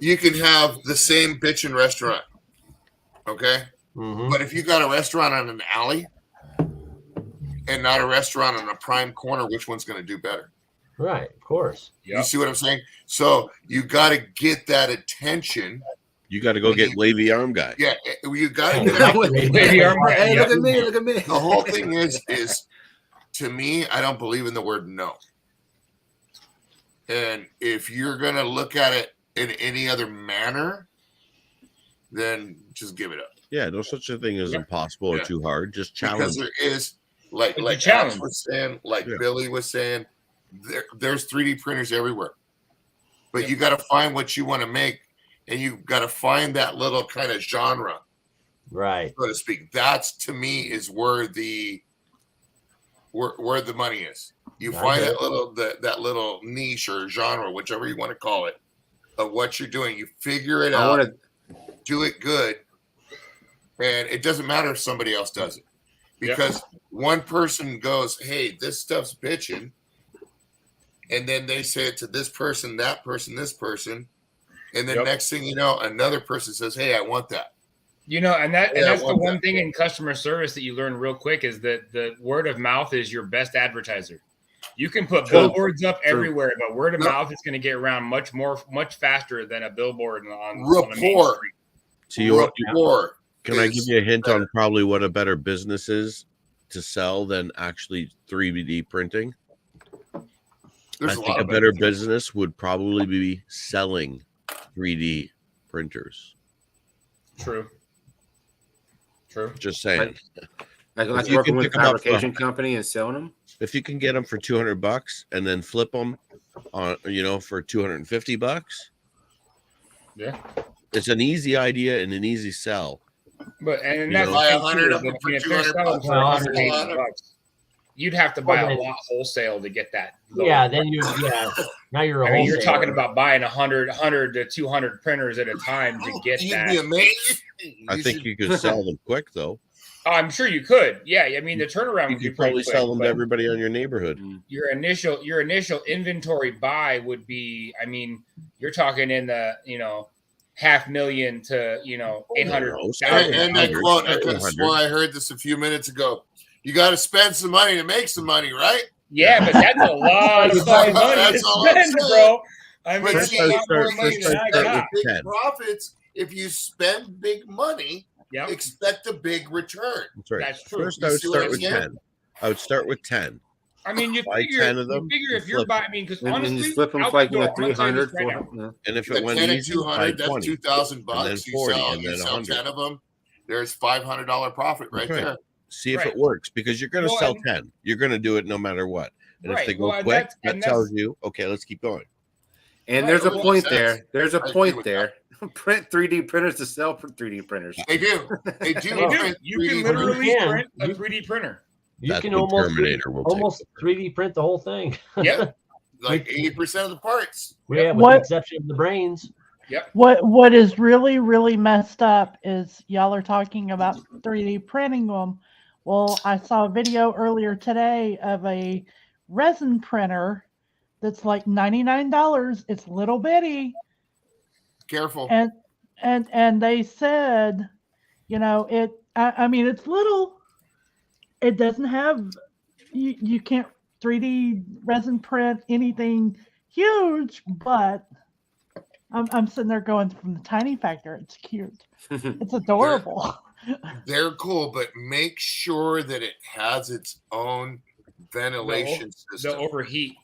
You can have the same bitchin' restaurant. Okay. Mm-hmm. But if you got a restaurant on an alley and not a restaurant on a prime corner, which one's going to do better? Right. Of course. Yep. You see what I'm saying? So you got to get that attention. You got to go get Levy Arm Guy. Yeah, you got to get Levy Arm Guy. Hey, look at me! Look at me! The whole thing is to me, I don't believe in the word no. And if you're going to look at it in any other manner, then just give it up. Yeah, no such a thing as impossible or too hard. Just challenge. Because there is, like Alex was saying, Billy was saying, there's 3D printers everywhere. But you got to find what you want to make, and you got to find that little kind of genre, right, so to speak. That's, to me, is where the money is. You find that little niche or genre, whichever you want to call it, of what you're doing. You figure it out, do it good, and it doesn't matter if somebody else does it. Because one person goes, hey, this stuff's bitching, and then they say it to this person, that person, this person, and then next thing you know, another person says, hey, I want that. And that's the one thing in customer service that you learn real quick is that the word of mouth is your best advertiser. You can put billboards up everywhere, but word of mouth is going to get around much faster than a billboard on the main street. Can I give you a hint on probably what a better business is to sell than actually 3D printing? I think a better business would probably be selling 3D printers. True. Just saying. Like working with a fabrication company and selling them. If you can get them for $200 and then flip them on, for $250. Yeah. It's an easy idea and an easy sell. But that's buy 100 of them for $200. You'd have to buy a lot wholesale to get that. Yeah, then now you're a you're talking about buying 100 to 200 printers at a time to get that. You'd be amazing. I think you could sell them quick though. Oh, I'm sure you could. Yeah, I mean the turnaround would be probably sell them to everybody on your neighborhood. Your initial inventory buy would be, I mean, you're talking in the $500,000 to 800,000. And I quote, I heard this a few minutes ago. You got to spend some money to make some money, right? Yeah, but that's a lot of fucking money to spend, bro. I mean, that's a lot more money than I got. Big profits. If you spend big money, expect a big return. That's right. That's true. First, I would start with 10. I would start with 10. I mean, you buy figure 10 of them. You figure if you're buying, I mean, because honestly, just flip them for like 300, 400. And if it went 10 easy, 200, that's $2,000. and then 40, and then You sell 100. 10 of them. There's $500 profit right there. See if Right. it works, because you're going to Well, sell and- 10. You're going to do it no matter what. And if Right. they go Well, and quick, that's- that tells you, okay, let's keep going. And Right, there's a well, point sense. there. There's a I agree point with there. Print 3D printers to sell for 3D printers. They do. They do. They do. print You 3D can printers. literally You can. print a You- 3D printer. You That's can what almost Terminator will take. almost 3D print the whole thing. Yep. Like 80% of the parts. Yeah, with What- the exception of the brains. What is really, really messed up is y'all are talking about 3D printing them. Well, I saw a video earlier today of a resin printer that's like $99. It's little bitty. Careful. And they said, you know, I mean it's little. It doesn't have you can't 3D resin print anything huge, but I'm sitting there going, from the tiny factor, it's cute. It's adorable. They're cool, but make sure that it has its own ventilation They'll system. overheat.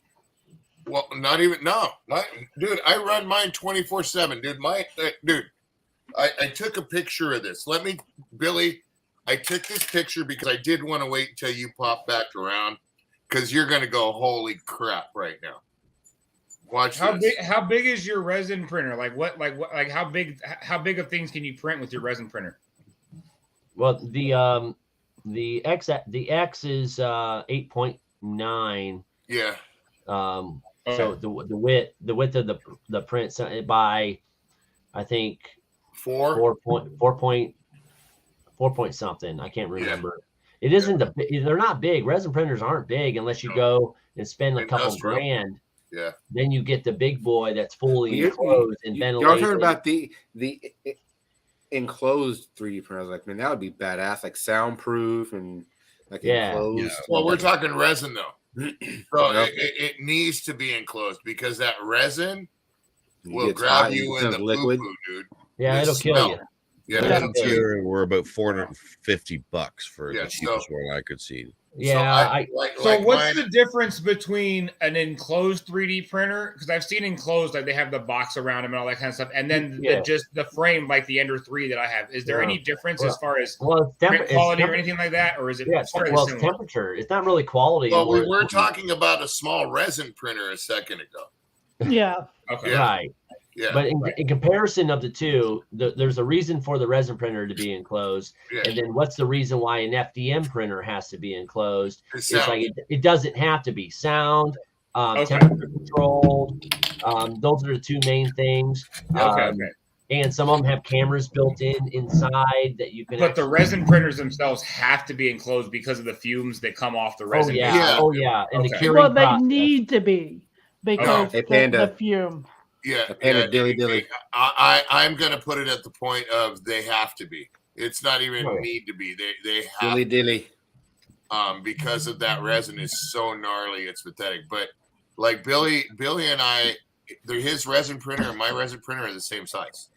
Well, dude, I run mine 24/7, dude. I took a picture of this. Billy, I took this picture because I did want to wait until you pop back around, because you're going to go, holy crap right now. Watch this. How big is your resin printer? Like how big of things can you print with your resin printer? Well, the X is 8.9. Yeah. So the width of the print by, I think, 4 point something. I can't remember. It isn't they're not big. Resin printers aren't big unless you go and spend a couple grand. Yeah. Then you get the big boy that's fully enclosed and Y'all ventilated. heard about the enclosed 3D printer? I was like, man, that would be badass, like soundproof and like enclosed. Yeah. Well, we're talking resin though. So it needs to be enclosed, because that resin will grab you in the liquid, dude. Yeah, it'll kill you. Yeah, Yeah, it'll kill you. here we're about $450 for Yeah, the cheapest one I could see. Yeah. So what's the difference between an enclosed 3D printer? Because I've seen enclosed, like they have the box around them and all that kind of stuff, and then just the frame, like the Ender 3 that I have. Is there any difference as far as print quality or anything like that, or is it fairly it's similar? temperature. It's not really quality. Well, we were talking about a small resin printer a second ago. Yeah. Okay. Right. Yeah. But in comparison of the two, there's a reason for the resin printer to be enclosed, and then what's the reason why an FDM printer has to be enclosed? It's like it doesn't have to be. Sound, temperature controlled. Those are the two main things. And some of them have cameras built inside that you can. But the resin printers themselves have to be enclosed because of the fumes that come off the resin. Oh yeah. And the curing Well, they process. need to be, because the fume. Yeah, dilly. I'm going to put it at the point of they have to be. It's not even need to be. They have dilly. Because of that resin is so gnarly, it's pathetic. But like Billy and I, his resin printer and my resin printer are the same size.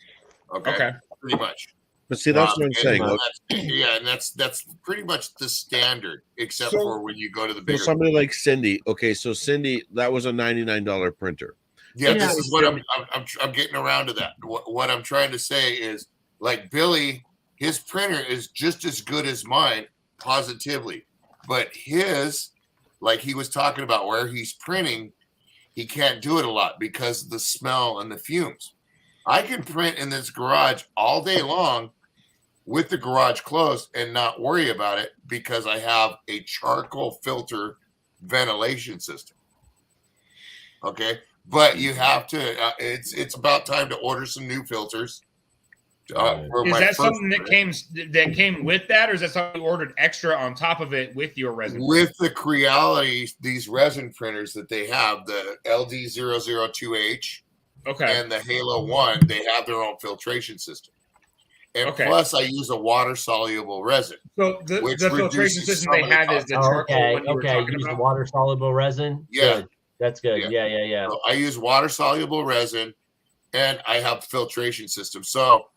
Okay. Pretty much. But see, that's what I'm saying. And that's pretty much the standard, except for when you go to the bigger. So somebody like Cindy. Okay, so Cindy, that was a $99 printer. Yeah, this is what I'm getting around to that. What I'm trying to say is, like Billy, his printer is just as good as mine, positively. But his, like he was talking about where he's printing, he can't do it a lot because of the smell and the fumes. I can print in this garage all day long with the garage closed and not worry about it because I have a charcoal filter ventilation system. Okay. But you have to. It's about time to order some new filters. Is that something that came with that, or is that something you ordered extra on top of it with your resin? With the Creality, these resin printers that they have, the LD002H, and the Halo 1, they have their own filtration system. And plus, I use a water-soluble resin. So the filtration system they have is the charcoal one you were talking you use about? the water-soluble resin? Yeah. Good. That's good. Yeah. So I use water-soluble resin, and I have filtration system. So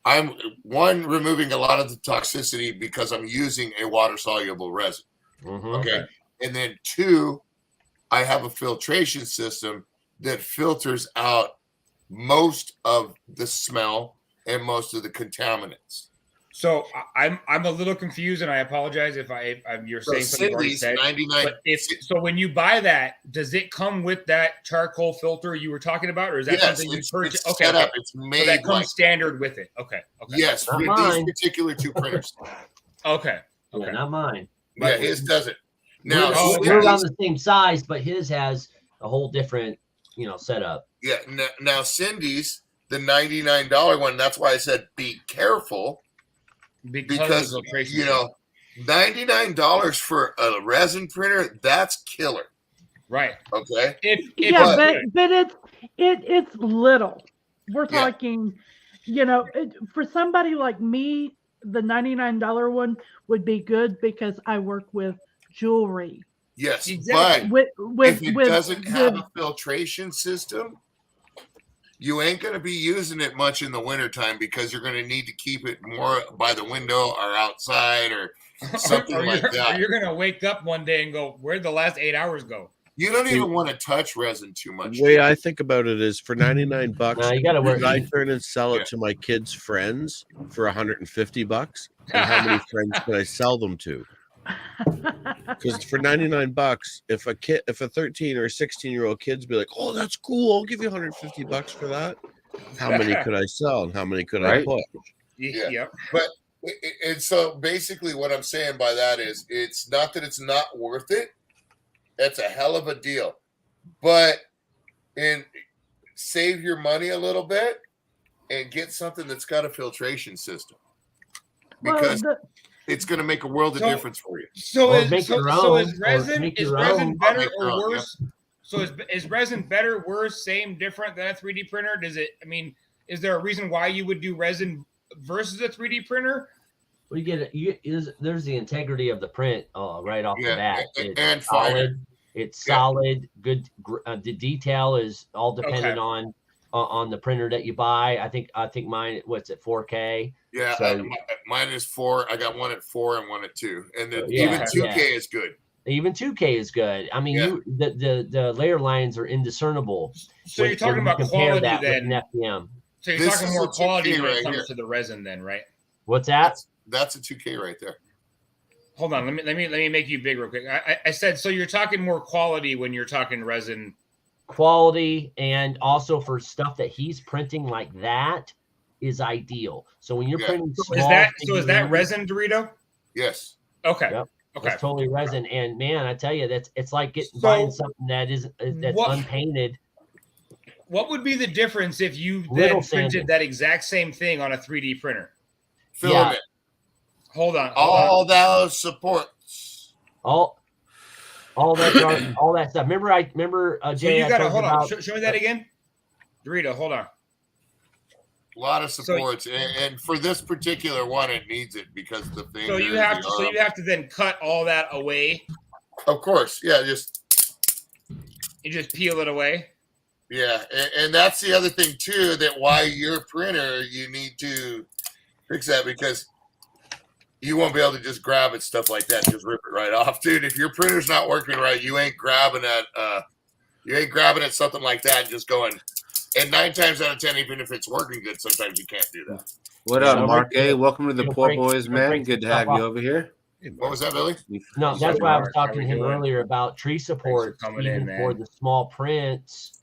I'm removing a lot of the toxicity because I'm using a water-soluble resin. Okay. And then 2, I have a filtration system that filters out most of the smell and most of the contaminants. So I'm a little confused, and I apologize if you're saying something you already Cindy's said. 99. But so when you buy that, does it come with that charcoal filter you were talking about, or is that something you purchase? It's set up. It's made so that comes like standard with it. Okay. Yes, Not with mine. these particular two printers. Okay. Yeah, not mine. Yeah, his doesn't. Now We're around the same size, but his has a whole different, setup. Yeah. Now Cindy's the $99 one. That's why I said be careful because $99 for a resin printer, that's killer. Right. Okay. But it's little. We're talking, for somebody like me, the $99 one would be good because I work with jewelry. Yes, exactly. But if it doesn't have a filtration system, you ain't going to be using it much in the wintertime because you're going to need to keep it more by the window or outside or something like that. Or you're going to wake up one day and go, where'd the last 8 hours go? You don't even want to touch resin too much. The way I think about it is for $99, you gotta work. I turn and sell it to my kids' friends for $150. And how many friends can I sell them to? Because for $99, if a 13 or 16-year-old kid's be like, "Oh, that's cool, I'll give you $150 for that." How many could I sell and how many could I put? Yeah. But and so basically what I'm saying by that is it's not that it's not worth it. That's a hell of a deal. But save your money a little bit and get something that's got a filtration system. Because it's going to make a world of difference for you. So is resin better or worse? Yep. So is resin better, worse, same, different than a 3D printer? Is there a reason why you would do resin versus a 3D printer? Well, there's the integrity of the print right off the bat. It's solid. It's solid. Good. The detail is all dependent on the printer that you buy. I think mine. What's it? 4K. Yeah, so, mine is 4. I got one at 4 and one at 2, and even 2K is good. Even 2K is good. I mean, the layer lines are indiscernible. So you're talking about quality then. FDM. So you're talking more quality when it comes to the resin, then, right? What's that? That's a 2K right there. Hold on, let me make you big real quick. I said so. You're talking more quality when you're talking resin. Quality, and also for stuff that he's printing like that is ideal. So when you're printing, is that resin, Dorito? Yes. Okay. Yep. Okay. It's totally resin, and man, I tell you, it's like buying something that's unpainted. What would be the difference if you then printed that exact same thing on a 3D printer? Filament. Hold on. All those supports. All that all that stuff. Remember Jay. So you gotta hold on. Show me that again. Dorito, hold on. A lot of supports, and for this particular one, it needs it because the thing. So you have to then cut all that away. Of course, yeah. You just peel it away. Yeah, and that's the other thing too. That why your printer, you need to fix that because you won't be able to just grab it, stuff like that, and just rip it right off, dude. If your printer's not working right, you ain't grabbing at something like that and just going. And 9 times out of 10, even if it's working good, sometimes you can't do that. What up, Mark A? Welcome to the Poor Boys, man. Good to have you over here. What was that, Billy? No, that's why I was talking to him earlier about tree support, even for the small prints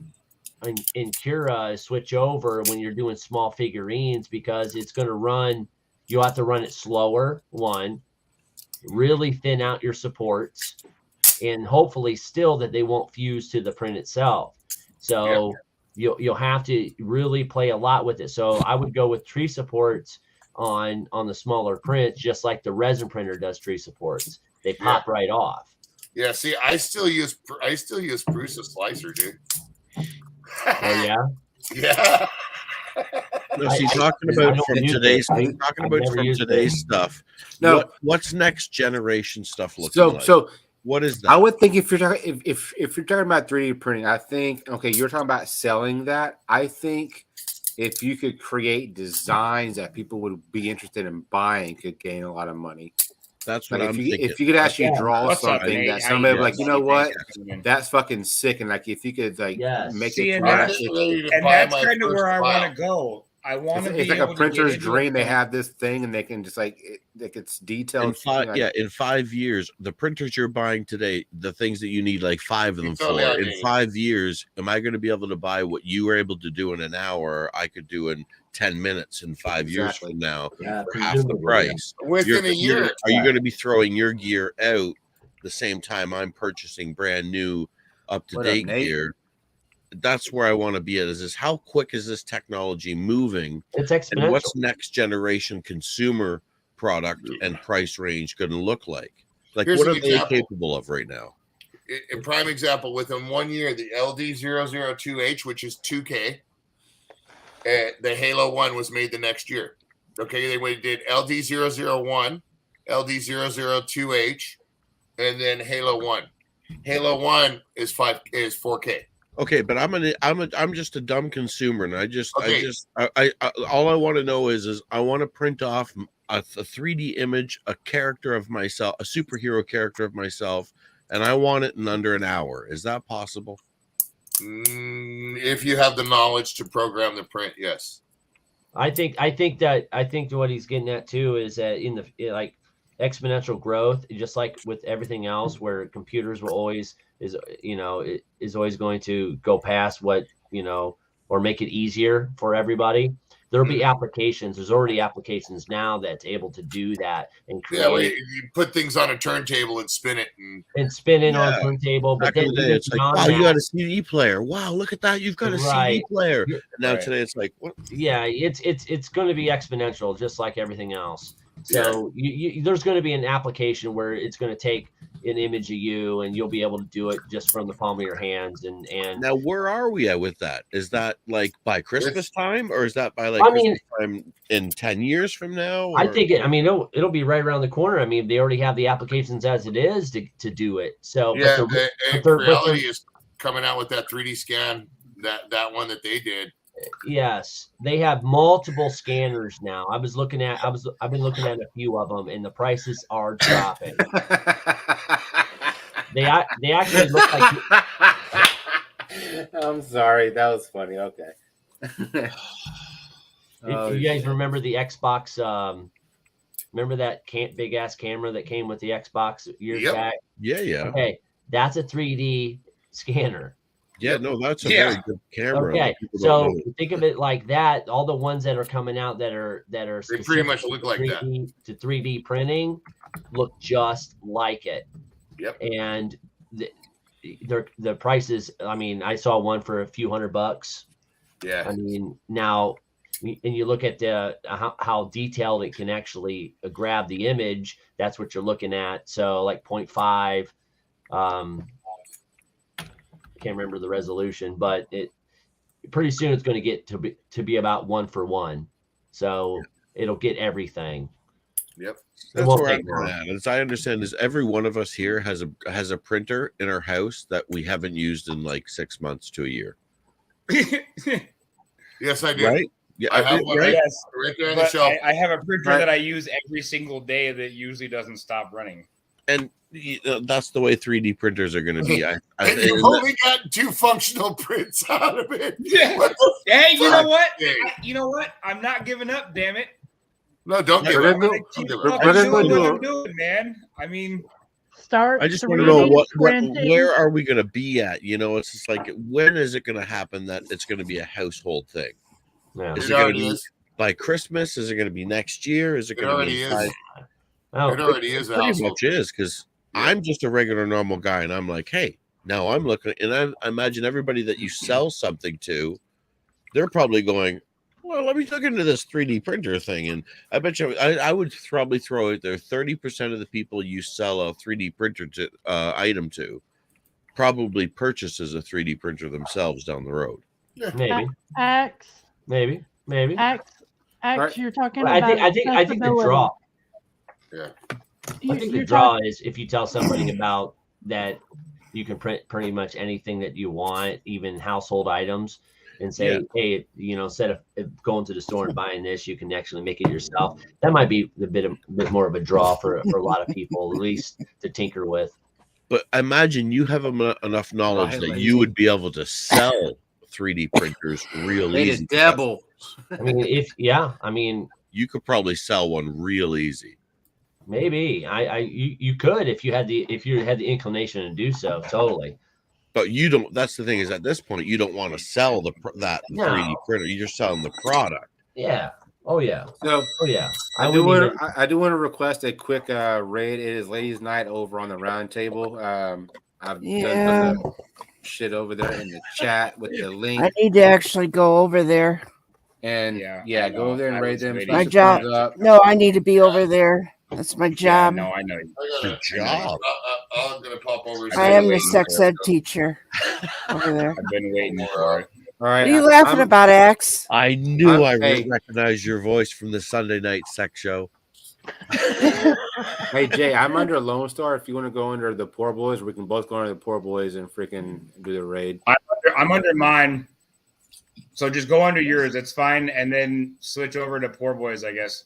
in Cura. Switch over when you're doing small figurines because it's going to run. You have to run it slower. One, really thin out your supports, and hopefully still that they won't fuse to the print itself. So. Yeah. You'll have to really play a lot with it. So I would go with tree supports on the smaller prints, just like the resin printer does tree supports. They pop right off. Yeah. See, I still use Prusa slicer, dude. Oh yeah. Yeah. No, see, talking about from today's stuff. No, what's next generation stuff looking like? So. What is that? I would think if you're talking if you're talking about 3D printing, I think you're talking about selling that. I think if you could create designs that people would be interested in buying, could gain a lot of money. That's what I'm thinking. If you could actually draw something that somebody like, you know what, that's fucking sick, and like if you could make it, and that's kind of where I want to go. I want to be It's like able a printer's to get into dream. They print. have this thing, and they can just like it's detailed. In 5 years, the printers you're buying today, the things that you need like 5 of them It's for. only In outdated. 5 years, am I going to be able to buy what you were able to do in an hour? I could do in 10 minutes in 5 years Exactly. from now Yeah, for half the presumably, price. Within a year. Are you going to be throwing your gear out the same time I'm purchasing brand new, up to date Nate? gear? That's where I want to be at. Is how quick is this technology moving? It's And exponential. what's next generation consumer product and price range going to look like? Like, Here's what an are they example. capable of right now? A prime example, within 1 year, the LD002H, which is 2K, the Halo 1 was made the next year. Okay, they did LD001, LD002H, and then Halo 1. Halo 1 is 4K. Okay, but I'm just a dumb consumer, and I Okay. all I want to know is I want to print off a 3D image, a character of myself, a superhero character of myself, and I want it in under an hour. Is that possible? If you have the knowledge to program the print, yes. I think what he's getting at too is that like exponential growth, just like with everything else, where computers will always is always going to go past what or make it easier for everybody. There'll be applications. There's already applications now that's able to do that and create. Yeah, well, you put things on a turntable and spin it and spin it on a turntable. But Back in then the day, it's like, wow, you got a CD player. Wow, look at that, you've got a CD player. And now today, it's like, what? Yeah, it's going to be exponential, just like everything else. So there's going to be an application where it's going to take an image of you, and you'll be able to do it just from the palm of your hands. And now, where are we at with that? Is that like by Christmas time, or is that by like Christmas time in 10 years from now? Or? I think it'll be right around the corner. I mean, they already have the applications as it is to do it. So yeah, Reality is coming out with that 3D scan, that one that they did. Yes, they have multiple scanners now. I've been looking at a few of them, and the prices are dropping. They actually look like. I'm sorry, that was funny. Okay. You guys remember the Xbox? Remember that big ass camera that came with the Xbox years back? Yeah. Okay, that's a 3D scanner. Yeah, no, that's a very good camera. Okay, so think of it like that. All the ones that are coming out that are they pretty much look like 3D, that to 3D printing look just like it. Yep. And the prices. I mean, I saw one for a few $100. Yeah. I mean, now, and you look at the how detailed it can actually grab the image. That's what you're looking at. So like 0.5. Can't remember the resolution, but it pretty soon it's going to get to be about 1-for-1, so it'll get everything. Yep, that's where I'm at. As I understand, is every one of us here has a printer in our house that we haven't used in like 6 months to a year. Yes, I do. Right? Yeah, I have one. Right? Yes, right there on the shelf. I have a printer that I use every single day that usually doesn't stop running. And that's the way 3D printers are going to be. And you've only got 2 functional prints out of it. Yeah. Hey, you know what? You know what? I'm not giving up, damn it. No, don't give up. What I'm doing, man. I mean, I just want to know where are we going to be at? It's just like, when is it going to happen that it's going to be a household thing? Yeah. Is it going to be by Christmas? Is it going to be next year? Is it going to be? It already is. It pretty much is, because I'm just a regular normal guy, and I'm like, hey, now I'm looking, and I imagine everybody that you sell something to, they're probably going, well, let me look into this 3D printer thing. And I bet you I would probably throw it there. 30% of the people you sell a 3D printer to item to probably purchases a 3D printer themselves down the road. Maybe. Maybe. X, you're talking about. I think the draw. Yeah. I think the draw is if you tell somebody about that you can print pretty much anything that you want, even household items, and say, hey, instead of going to the store and buying this, you can actually make it yourself. That might be a bit more of a draw for a lot of people, at least to tinker with. But imagine you have enough knowledge that you would be able to sell 3D printers real easy. Dabble. I mean, you could probably sell one real easy. Maybe you could if you had the inclination to do so. Totally. But you don't. That's the thing, is at this point you don't want to sell that 3D printer. You're just selling the product. Yeah. Oh yeah. So, oh yeah. I do want to request a quick raid. It is Ladies' Night over on the Roundtable. I've done the shit over there in the chat with the link. I need to actually go over there. And go over there and raid them. My job. No, I need to be over there. That's my job. No, I know. Good job. I'm gonna pop over. I am the sex ed teacher over there. I've been waiting for it. All right. What are you laughing about, Axe? I knew I recognized your voice from the Sunday night sex show. Hey Jay, I'm under Lone Star. If you want to go under the Poor Boys, we can both go under the Poor Boys and freaking do the raid. I'm under mine. So just go under yours. It's fine, and then switch over to Poor Boys, I guess.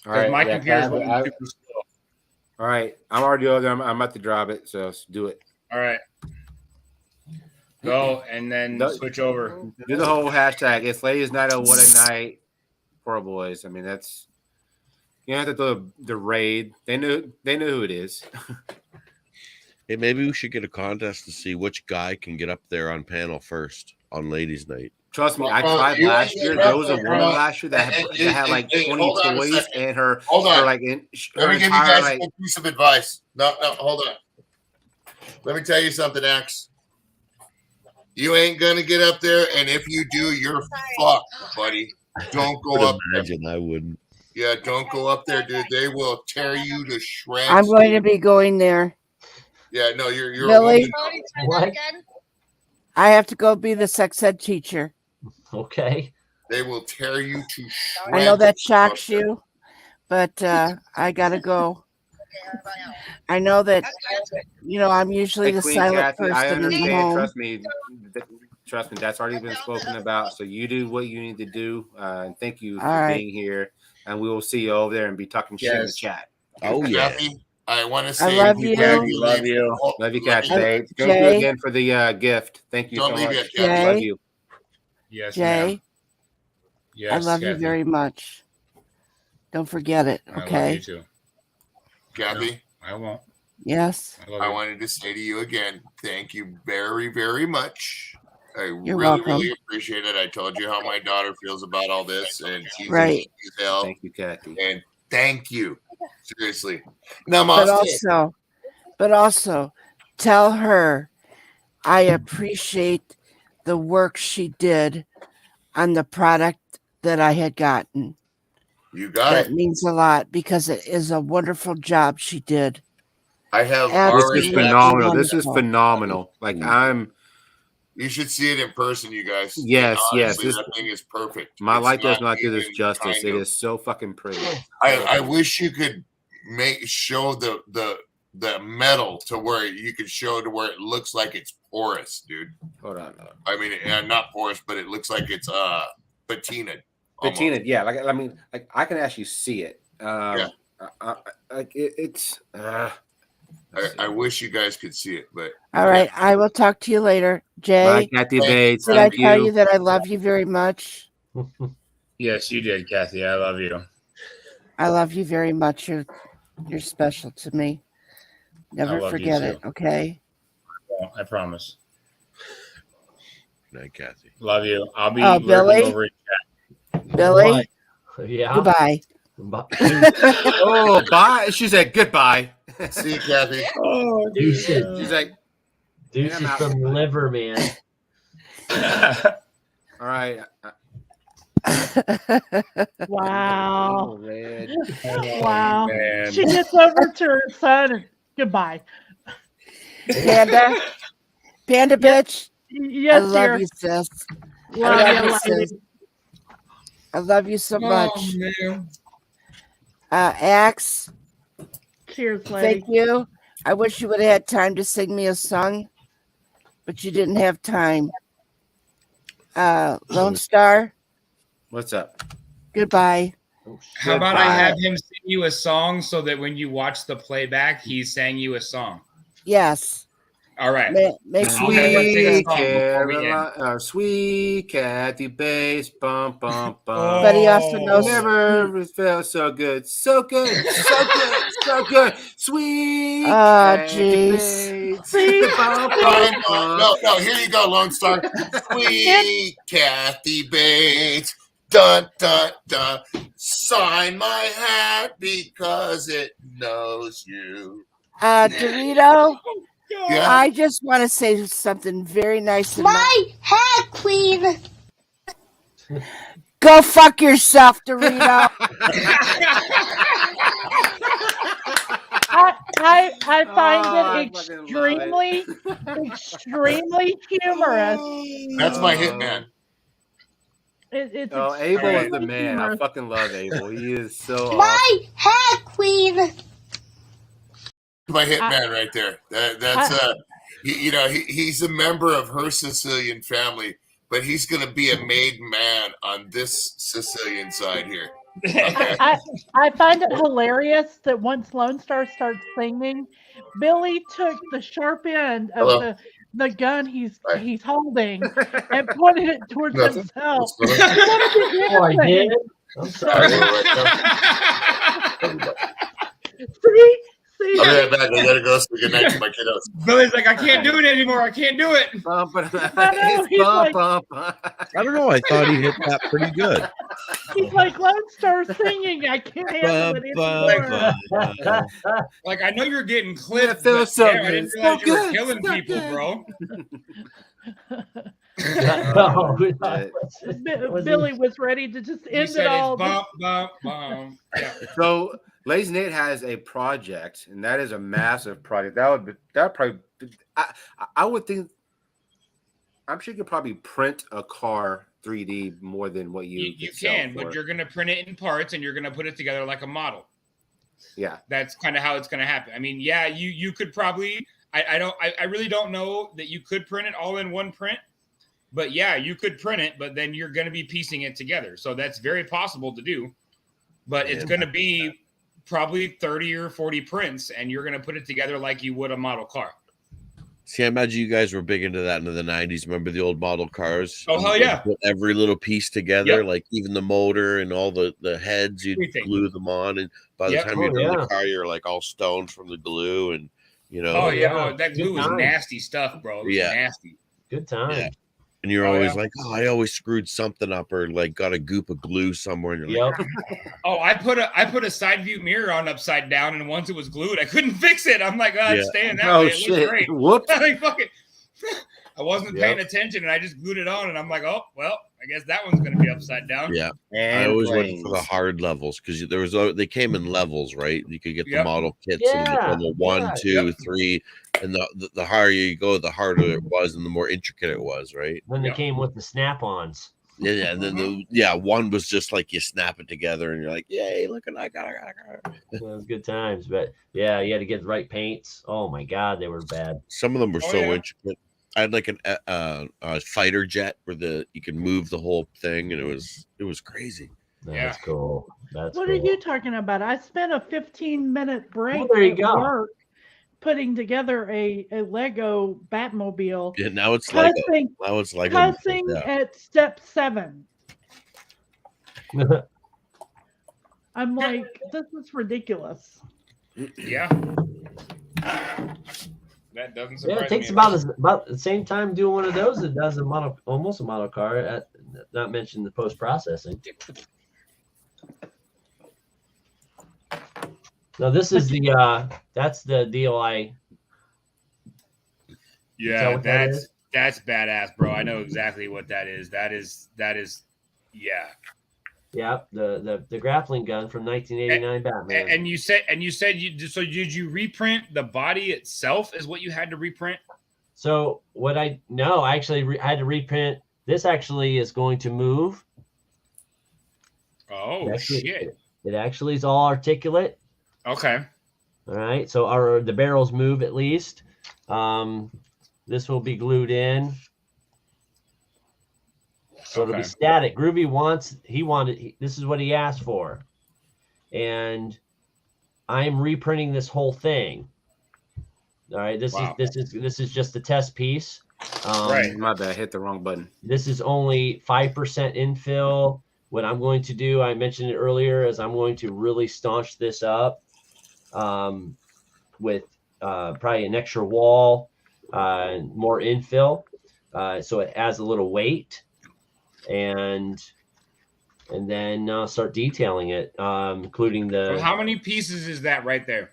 All right, my computer's super slow. All right, I'm already over there. I'm about to drop it, so let's do it. All right, go and then switch over. Do the whole hashtag. It's Ladies' Night. Oh, what a night, Poor Boys. I mean, that's you don't have to do the raid. They knew who it is. Hey, maybe we should get a contest to see which guy can get up there on panel first on Ladies' Night. Trust me, I tried last year. There was a woman last year that had like 20 toys and her. Hold on. Let me give you guys a piece of advice. No, hold on. Let me tell you something, Axe. You ain't gonna get up there, and if you do, you're fucked, buddy. Don't go up there. I wouldn't. Yeah, don't go up there, dude. They will tear you to shreds. I'm going to be going there. Yeah, no, you're Billy. What? I have to go be the sex ed teacher. Okay. They will tear you to shreds. I know that shocks you, but I gotta go. I know that I'm usually the Queen silent Kathy, I person in the understand. home. Trust me, that's already been spoken about. So you do what you need to do. And thank you for right. being here. And we will see you over there and be talking shit in the chat. Oh yeah. Kathy, I want to say I love you. Love you. Love you, Kathy. Thank you Jay. again for the gift. Thank you Don't so leave much. it, Kathy. Love you. Yes, Jay, ma'am. Yes, I love you Kathy. very much. Don't forget it, I love okay? you too. Kathy, I won't. Yes. I love I you. wanted to say to you again, thank you very, very much. I You're really, welcome. really appreciate it. I told you how my daughter feels about all this, and she's Right. as hell. Thank you, Kathy. And thank you, seriously. But Namaste. also, tell her I appreciate the work she did on the product that I had gotten. You got That it. means a lot because it is a wonderful job she did. I have Absolutely. This is already. phenomenal. This is Wonderful. phenomenal. Like You should see it in person, you guys. Yes, Honestly, yes. That thing is perfect. My It's light does not do even this justice. kind It of- is so fucking pretty. I wish you could show the metal to where you could show to where it looks like it's porous, dude. Hold on. I mean, not porous, but it looks like it's patinaed. Patina, yeah. Like I mean, like I can actually see it. It's. I wish you guys could see it, but All right. I will talk to you later. Jay, Bye, Kathy Bates. did I Thank tell you that I love you very much? Yes, you did, Kathy. I love you. I love you very much. You're special to me. Never love you forget too. it, okay? I promise. Good night, Kathy. Love you. I'll be Oh, Billy? lurking over in chat. Billy, Yeah. goodbye. Oh, bye. She said goodbye. see you, Kathy. Oh, Deuces. She's like, Deuces I'm out. from the liver, man. all right. Wow. Oh, man. Wow. man. She gets over to her son and goodbye. Panda bitch. I Yes, love dear. you, sis. Love I you, love you, love sis. you. I love you so much. Oh, man. Axe, Cheers, lady. thank you. I wish you would have had time to sing me a song, but you didn't have time. Lone Star, What's up? goodbye. How about I Goodbye. have him sing you a song so that when you watch the playback, he sang you a song? Yes. All right. Makes I'll go and sing a Sweet song before we end. Caroline, sweet Kathy Bates, bum bum bum. But he also knows Never felt so good, so good, so good, so good. Sweet Ah, Kathy jeez. Bates. See? Bum, No, bum, bum. no, here you go, Lone Star. Sweet Kathy Bates. Dun, dun, dun. Sign my hat because it knows you. Dorito, Yeah. I just want to say something very nice. My hat, queen. Go fuck yourself, Dorito. I find I it fucking love it. extremely humorous. That's my hitman. It's Oh, Abel is the extremely man. I humorous. fucking love Abel. He is so awesome. My hat, queen. My hitman right there. That's he's a member of her Sicilian family, but he's going to be a made man on this Sicilian side here. Okay. I find it hilarious that once Lone Star starts singing, Billy took the sharp end of the gun he's holding and pointed it towards Nothing. himself. Oh, I did. I'm sorry. See, I'll be right back. I gotta go say goodnight to my kiddos. Billy's like, I can't do it anymore. I can't do it. I don't know. I thought he hit that pretty good. he's like, Lone Star singing. I can't handle it anymore. Like, I know you're getting clipped. It feels but so damn, I didn't good. realize So you were good. killing So people, good. bro. Billy was ready to just You end said it all. it's bump, bump, bump. Yeah. So Lazy Nate has a project, and that is a massive project. That probably I would think. I'm sure you could probably print a car 3D more than what you You could sell can, for but it. you're going to print it in parts and you're going to put it together like a model. Yeah. That's kind of how it's going to happen. I mean, yeah, you could probably, I really don't know that you could print it all in one print, but yeah, you could print it, but then you're going to be piecing it together. So that's very possible to do, but it's going to be probably 30 or 40 prints and you're going to put it together like you would a model car. See, I imagine you guys were big into that in the 90s. Remember the old model cars? Oh, hell yeah. Put every little piece together, Yep. like even the motor and all the heads, you'd Everything. glue them on. And by the Yep. time you're Oh, done yeah. the car, you're like all stoned from the glue. And, you know, Oh, yeah. yeah. Oh, that Good glue is times. nasty stuff, bro. It was Yeah. nasty. Good time. Yeah. And you're Oh, always yeah. like, oh, I always screwed something up or like got a goop of glue somewhere. And you're like, Yep. Oh, I put a side view mirror on upside down, and once it was glued, I couldn't fix it. I'm like, oh, it's staying that Oh way. It looks shit! great. Whoops! I'm like, fuck it. I wasn't Yep. paying attention, and I just glued it on, and I'm like, oh, well, I guess that one's gonna be upside down. yeah. I And always went for the planes. hard levels because they came in levels, right? You could get the Yep. model kits Yeah, and level 1, yeah, 2, yep. 3, and the higher you go, the harder it was and the more intricate it was, right? Then they Yep. came with the snap-ons. Yeah, and then one was just like you snap it together and you're like, yay, look at that. It was good times, but yeah, you had to get the right paints. Oh my god, they were bad. Some of them were Oh, so yeah. intricate. I had like a fighter jet where you can move the whole thing, and it was crazy. That's Yeah. cool. That's What cool. are you talking about? I spent a 15-minute break Well, there you at go. work putting together a Lego Batmobile. Yeah, now it's like Cussing at step 7. I'm like, this is ridiculous. Yeah. That doesn't surprise Yeah, it takes me. about the same time doing one of those as it does almost a model car. Not mention the post processing. No, this is that's the DOI. Yeah, what that is? that's badass, bro. I know exactly what that is. That is yeah. Yeah, the grappling gun from 1989 Batman. And you said did you reprint the body itself is what you had to reprint? So I actually had to reprint. This actually is going to move. Oh shit. It actually is all articulate. Okay. All right. So the barrels move at least. This will be glued in. So it'll be static. Groovy this is what he asked for. And I'm reprinting this whole thing. All right, this Wow. is just a test piece. Right. My bad. Hit the wrong button. This is only 5% infill. What I'm going to do, I mentioned it earlier, is I'm going to really staunch this up with probably an extra wall, more infill, so it adds a little weight, and then start detailing it, including the. So how many pieces is that right there?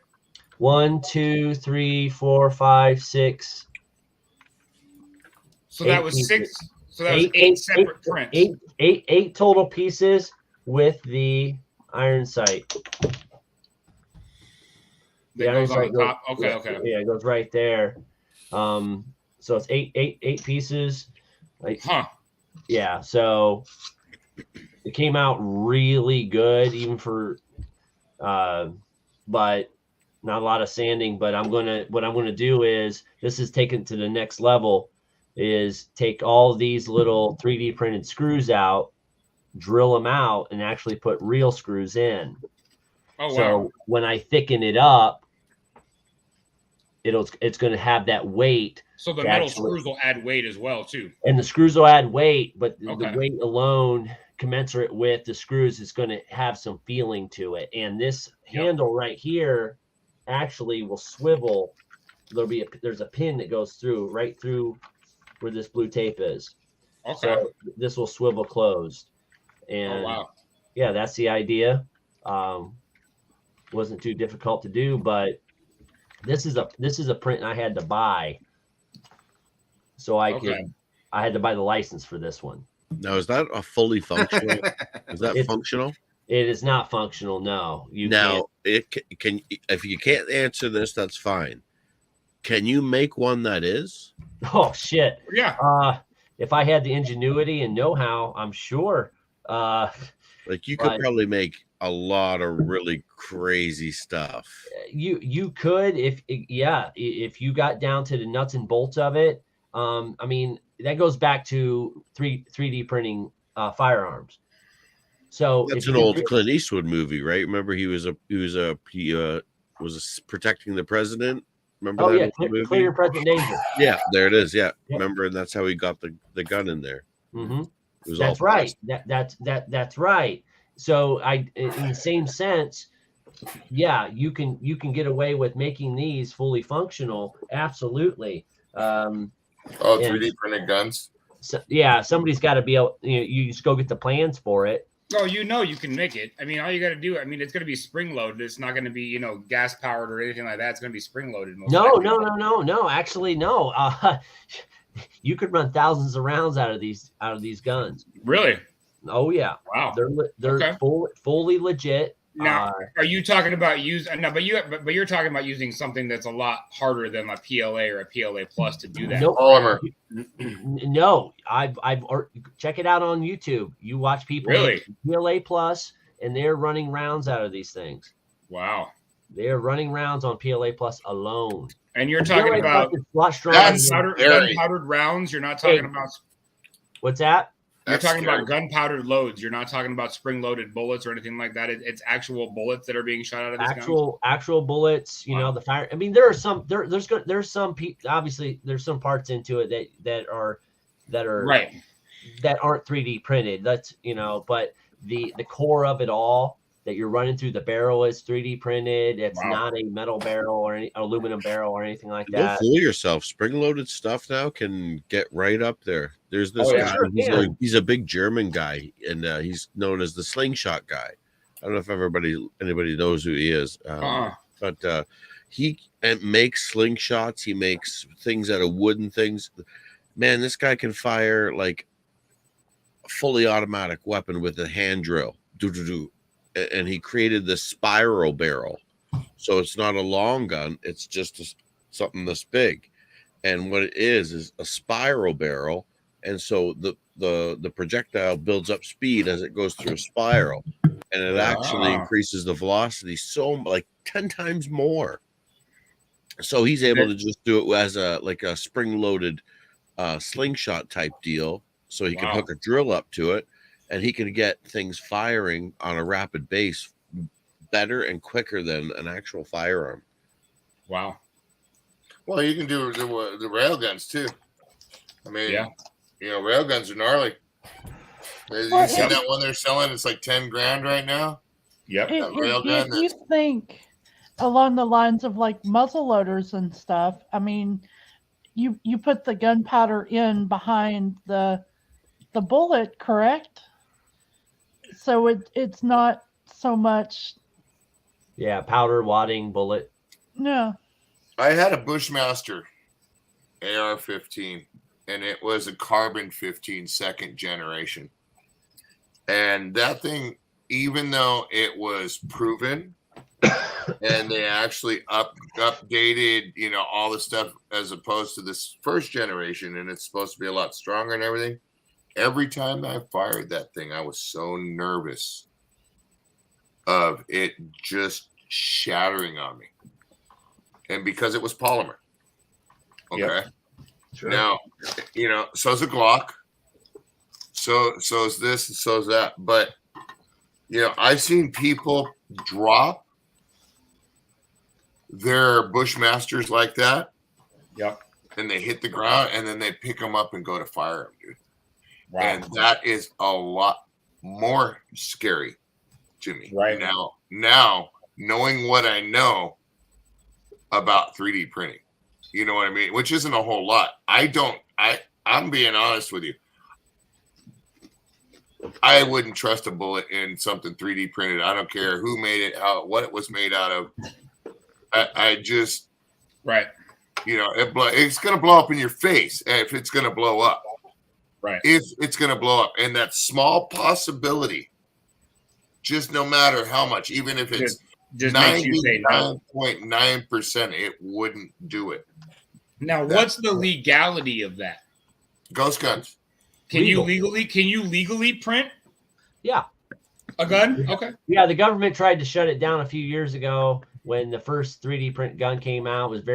1, 2, 3, 4, 5, 6. So that was pieces. 6. So that was eight separate prints. Eight total pieces with the iron sight. The That iron goes on sight the top. Okay. Yeah, it goes right there. So it's eight pieces. Yeah. So it came out really good, even for, but not a lot of sanding. But what I'm gonna do is, this is taken to the next level. Is take all these little 3D printed screws out, drill them out, and actually put real screws in. Oh, so wow. When I thicken it up, it's going to have that weight. So the metal screws will add weight as well, too. And the screws will add weight, but Okay. the weight alone, commensurate with the screws, is going to have some feeling to it. And this handle right here actually will swivel. There's a pin that goes right through where this blue tape is. Okay. So this will swivel closed. And wow. Yeah, that's the idea. Wasn't too difficult to do, but this is a print I had to buy. So I had to buy the license for this one. Now, is that a fully functional? Is that functional? It is not functional. No. It can. If you can't answer this, that's fine. Can you make one that is? Oh shit! Yeah. If I had the ingenuity and know-how, I'm sure. Like you could probably make a lot of really crazy stuff. You could if you got down to the nuts and bolts of it. I mean, that goes back to 3D printing firearms. So that's an old Clint Eastwood movie, right? Remember, he was protecting the president. Remember that movie? Clear Your Present Danger. Yeah, there it is. Yeah, remember, and that's how he got the gun in there. Mm-hmm. That's right. That's right. So in the same sense, yeah, you can get away with making these fully functional. Absolutely. 3D printed guns. So, yeah, somebody's got to be able. You just go get the plans for it. Oh, you can make it. I mean, all you got to do. I mean, it's going to be spring loaded. It's not going to be gas powered or anything like that. It's going to be spring loaded. No. Actually, no. You could run thousands of rounds out of these guns. Really? Oh yeah. Wow. They're fully legit. Now, are you talking about but you're talking about using something that's a lot harder than a PLA or a PLA Plus to do that. No, polymer. No, I've check it out on YouTube. You watch people PLA Plus, and they're running rounds out of these things. Wow. They're running rounds on PLA Plus alone. And you're talking about gunpowdered rounds. You're not talking about. What's that? You're talking about gunpowdered loads. You're not talking about spring-loaded bullets or anything like that. It's actual bullets that are being shot out of these guns. Actual bullets. The fire. I mean, there are some. There's some. Obviously, there's some parts into it that are right. That aren't 3D printed. That's but the core of it all that you're running through the barrel is 3D printed. It's not a metal barrel or any aluminum barrel or anything like that. Don't fool yourself. Spring-loaded stuff now can get right up there. There's this guy. Sure, he's a big German guy, and he's known as the slingshot guy. I don't know if anybody knows who he is, but he makes slingshots. He makes things out of wooden things. Man, this guy can fire like a fully automatic weapon with a hand drill. And he created this spiral barrel, so it's not a long gun. It's just something this big, and what it is a spiral barrel, and so the projectile builds up speed as it goes through a spiral, and it actually increases the velocity like 10 times more. So he's able to just do it as a spring-loaded slingshot type deal, so he can hook a drill up to it. And he can get things firing on a rapid base better and quicker than an actual firearm. Wow. Well, you can do the rail guns too. I mean, Yeah. you know, rail guns are gnarly. You Well, seen that one they're selling? It's like 10 grand right now. Yep. That rail gun. If you think along the lines of like muzzle loaders and stuff, I mean, you put the gunpowder in behind the bullet, correct? So it's not so much. Yeah, powder wadding bullet. No. I had a Bushmaster AR-15, and it was a carbon 15 second generation. And that thing, even though it was proven, and they actually updated, you know, all the stuff as opposed to this first generation, and it's supposed to be a lot stronger and everything. Every time I fired that thing, I was so nervous of it just shattering on me. And because it was polymer. Okay. Yep. Sure. Now, you know, so's a Glock. So's this and so's that. But, you know, I've seen people drop their Bushmasters like that. Yep. And they hit the ground and then they pick them up and go to fire them, dude. Wow. And that is a lot more scary to me. Right. Now, knowing what I know about 3D printing, you know what I mean? Which isn't a whole lot. I'm being honest with you. I wouldn't trust a bullet in something 3D printed. I don't care who made it, what it was made out of. I just, right. You know, it's going to blow up in your face if it's going to blow up. Right. If it's going to blow up. And that small possibility, just no matter how much, even if it's just 99.9%, it wouldn't do it. Now, what's the legality of that? Ghost guns. Can you legally print? Yeah. A gun? Okay. Yeah, the government tried to shut it down a few years ago when the first 3D print gun came out. It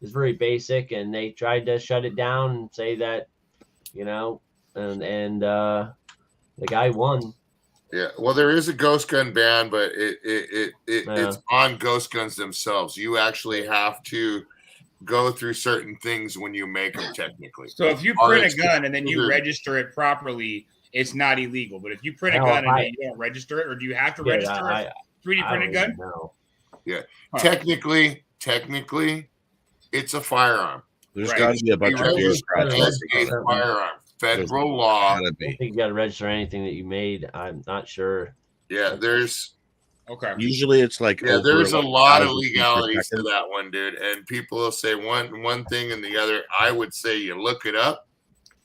was very basic, and they tried to shut it down and say that, you know, and the guy won. Yeah, well, there is a ghost gun ban, but it's on ghost guns themselves. You actually have to go through certain things when you make them technically. So if you print a gun and then you register it properly, it's not illegal. But if you print a gun and then you don't register it, or do you have to register a 3D printed gun? Yeah, technically, it's a firearm. There's got to be a bunch of firearm. Federal law. I don't think you got to register anything that you made. I'm not sure. Yeah, there's. Okay. Usually it's like there's a lot of legalities to that one, dude. And people will say one thing and the other. I would say you look it up.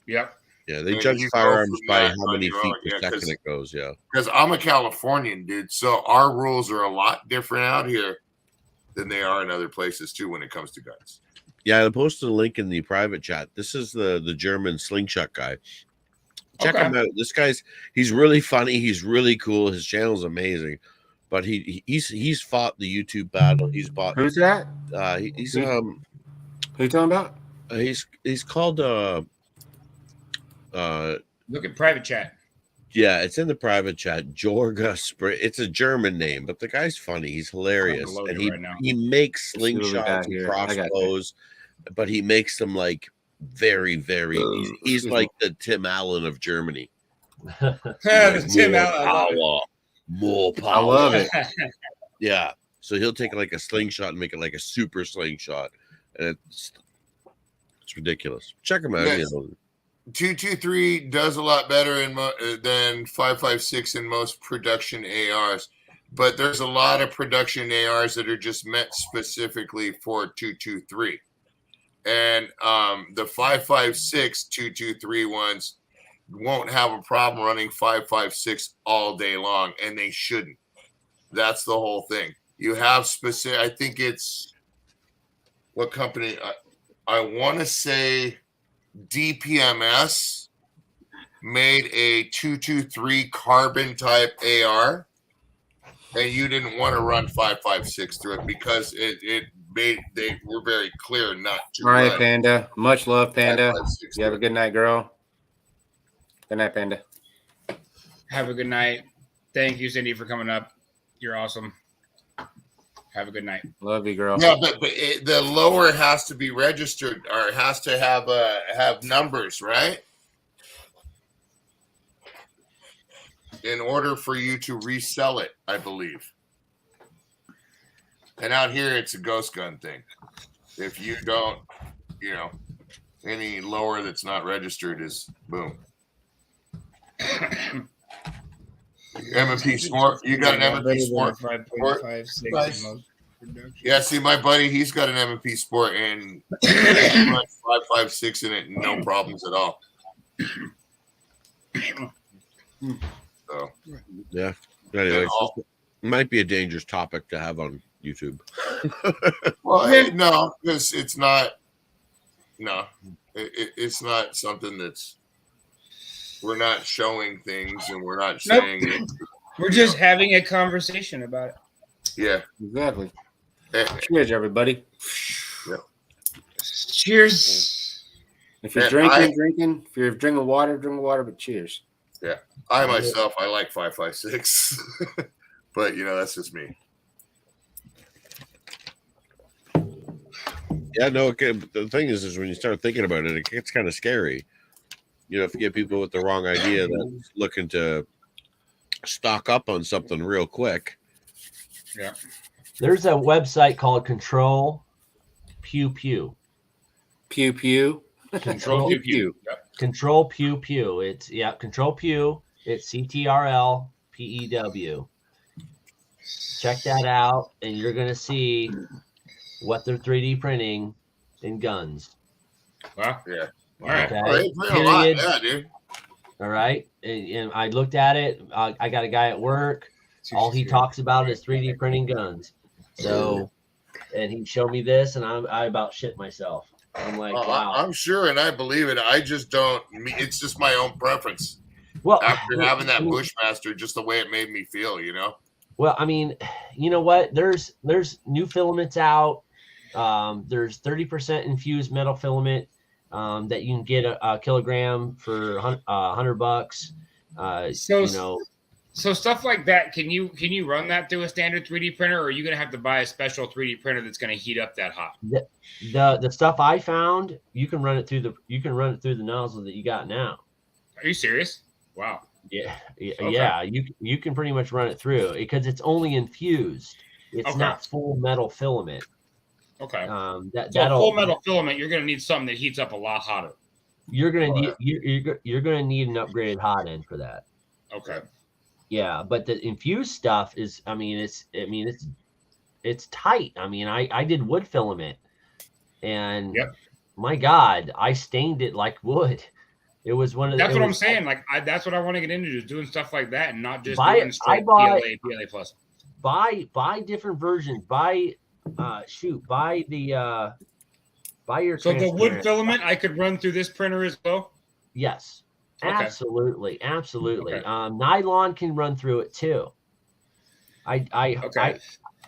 Yep. Yeah, they judge firearms by how many feet per second it goes. Yeah. Because I'm a Californian, dude, so our rules are a lot different out here than they are in other places too when it comes to guns. Yeah, I posted a link in the private chat. This is the German slingshot guy. Check him out. This he's really funny. He's really cool. His channel's amazing. But he's fought the YouTube battle. He's bought. Who's that? He's who you talking about? He's called look at private chat. Yeah, it's in the private chat. Jorga Spray. It's a German name, but the guy's funny. He's hilarious, and he makes slingshots and crossbows, but he makes them like very, very easy. He's like the Tim Allen of Germany. Tim Allen. More power. I love it. Yeah. So he'll take like a slingshot and make it like a super slingshot, and it's ridiculous. Check him out. Yes. 223 does a lot better than 556 in most production ARs, but there's a lot of production ARs that are just meant specifically for 223, and the 556 223 ones won't have a problem running 556 all day long, and they shouldn't. That's the whole thing. You have specific. I think it's what company? I want to say DPMS made a 223 carbon type AR, and you didn't want to run 556 through it because they were very clear not to. All right, Panda. Much love, Panda. You have a good night, girl. Good night, Panda. Have a good night. Thank you, Cindy, for coming up. You're awesome. Have a good night. Love you, girl. Yeah, but the lower has to be registered or has to have numbers, right? In order for you to resell it, I believe. And out here, it's a ghost gun thing. If you don't, any lower that's not registered is boom. M&P Sport. You got an M&P Sport. 5.56. Yeah, see, my buddy, he's got an M&P Sport and 5.56 in it, no problems at all. So, yeah. Anyway, it might be a dangerous topic to have on YouTube. Well, no, because it's not. No, it's not something that's. We're not showing things, and we're not saying. Nope. We're just having a conversation about it. Yeah, exactly. Cheers, everybody. Yep. Cheers. If you're drinking. If you're drinking water, drink water. But cheers. Yeah, I myself, I like 5.56, but that's just me. Yeah, no. Okay, the thing is when you start thinking about it, it gets kind of scary. If you get people with the wrong idea that's looking to stock up on something real quick. Yeah. There's a website called Control Pew Pew. Pew Pew. Control Pew Pew. Yep. Control Pew Pew. It's Control Pew. It's CTRLPEW. Check that out, and you're gonna see what they're 3D printing in guns. Wow. Yeah. All right. Okay. Period. Yeah, dude. All right. And I looked at it. I got a guy at work. All he talks about is 3D printing guns. So, and he showed me this, and I about shit myself. I'm like, wow. I'm sure, and I believe it. I just don't. It's just my own preference. Well, after having that Bushmaster, just the way it made me feel, Well, I mean, you know what? There's new filaments out. There's 30% infused metal filament that you can get a kilogram for $100. So stuff like that, can you run that through a standard 3D printer, or are you gonna have to buy a special 3D printer that's gonna heat up that hot? The stuff I found, you can run it through the nozzle that you got now. Are you serious? Wow. Yeah, Okay. yeah. You can pretty much run it through because it's only infused. It's not full metal filament. Okay. So full metal filament, you're gonna need something that heats up a lot hotter. You're gonna need an upgraded hot end for that. Okay. Yeah, but the infused stuff is, it's tight. I mean, I did wood filament, and my God, I stained it like wood. It was one of the. That's what I'm saying. Like, that's what I want to get into, is doing stuff like that and not just doing straight PLA plus. Buy different versions. Buy your. So the wood filament I could run through this printer as well. Yes. Okay. Absolutely. Okay. Nylon can run through it too. I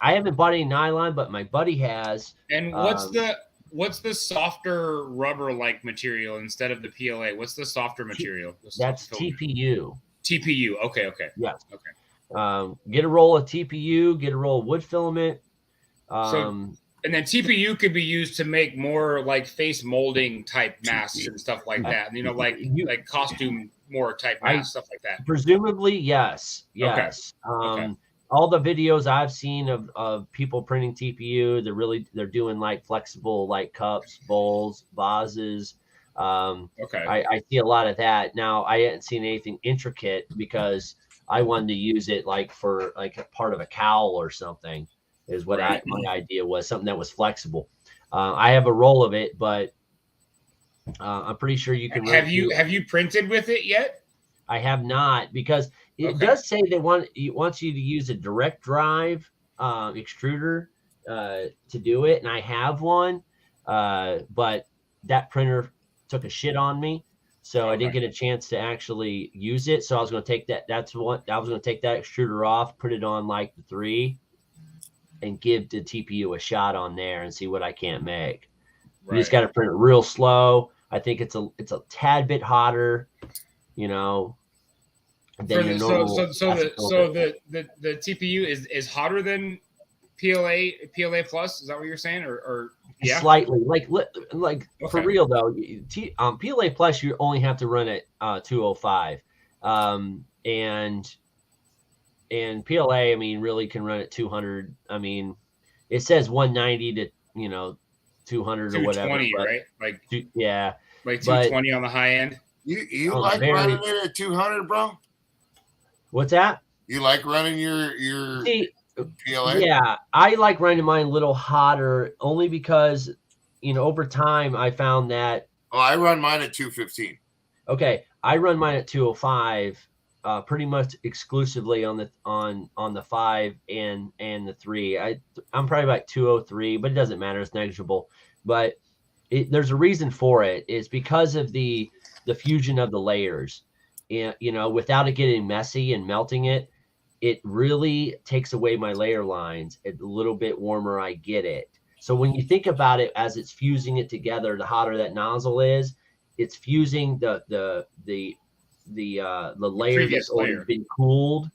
haven't bought any nylon, but my buddy has. And what's the softer rubber like material instead of the PLA? What's the softer material? That's TPU. TPU. Okay. Yes. Okay. Get a roll of TPU. Get a roll of wood filament. And then TPU could be used to make more like face molding type masks and stuff like that. Like costume more type masks, stuff like that. Presumably, yes. Yes. Okay. All the videos I've seen of people printing TPU, they're doing like flexible like cups, bowls, vases. I see a lot of that. Now I hadn't seen anything intricate because I wanted to use it like for like a part of a cowl or something. Is what my idea was, something that was flexible. I have a roll of it, but I'm pretty sure you can. Have you printed with it yet? I have not, because it does say it wants you to use a direct drive extruder to do it, and I have one, but that printer took a shit on me, so I didn't get a chance to actually use it. So I was going to take that. I was going to take that extruder off, put it on like the 3. And give the TPU a shot on there and see what I can't make. You just got to print it real slow. I think it's a tad bit hotter, than your normal. So the TPU is hotter than PLA plus? Is that what you're saying? Or yeah, Slightly, for Okay. real though. PLA plus, you only have to run at 205, and PLA, I mean, really can run at 200. I mean, it says 190 to 200 or whatever. 220, but right? Like yeah, like but 220 on the high end. You Oh, like very- running it at 200, bro? what's that? You like running your See, PLA? yeah, I like running mine a little hotter only because over time I found that Oh, I run mine at 215. okay, I run mine at 205, pretty much exclusively on the 5 and the 3. I'm probably about 203, but it doesn't matter. It's negligible. But there's a reason for it. It's because of the fusion of the layers. And without it getting messy and melting it, it really takes away my layer lines. A little bit warmer I get it. So when you think about it as it's fusing it together, the hotter that nozzle is, it's fusing the layer that's already been cooled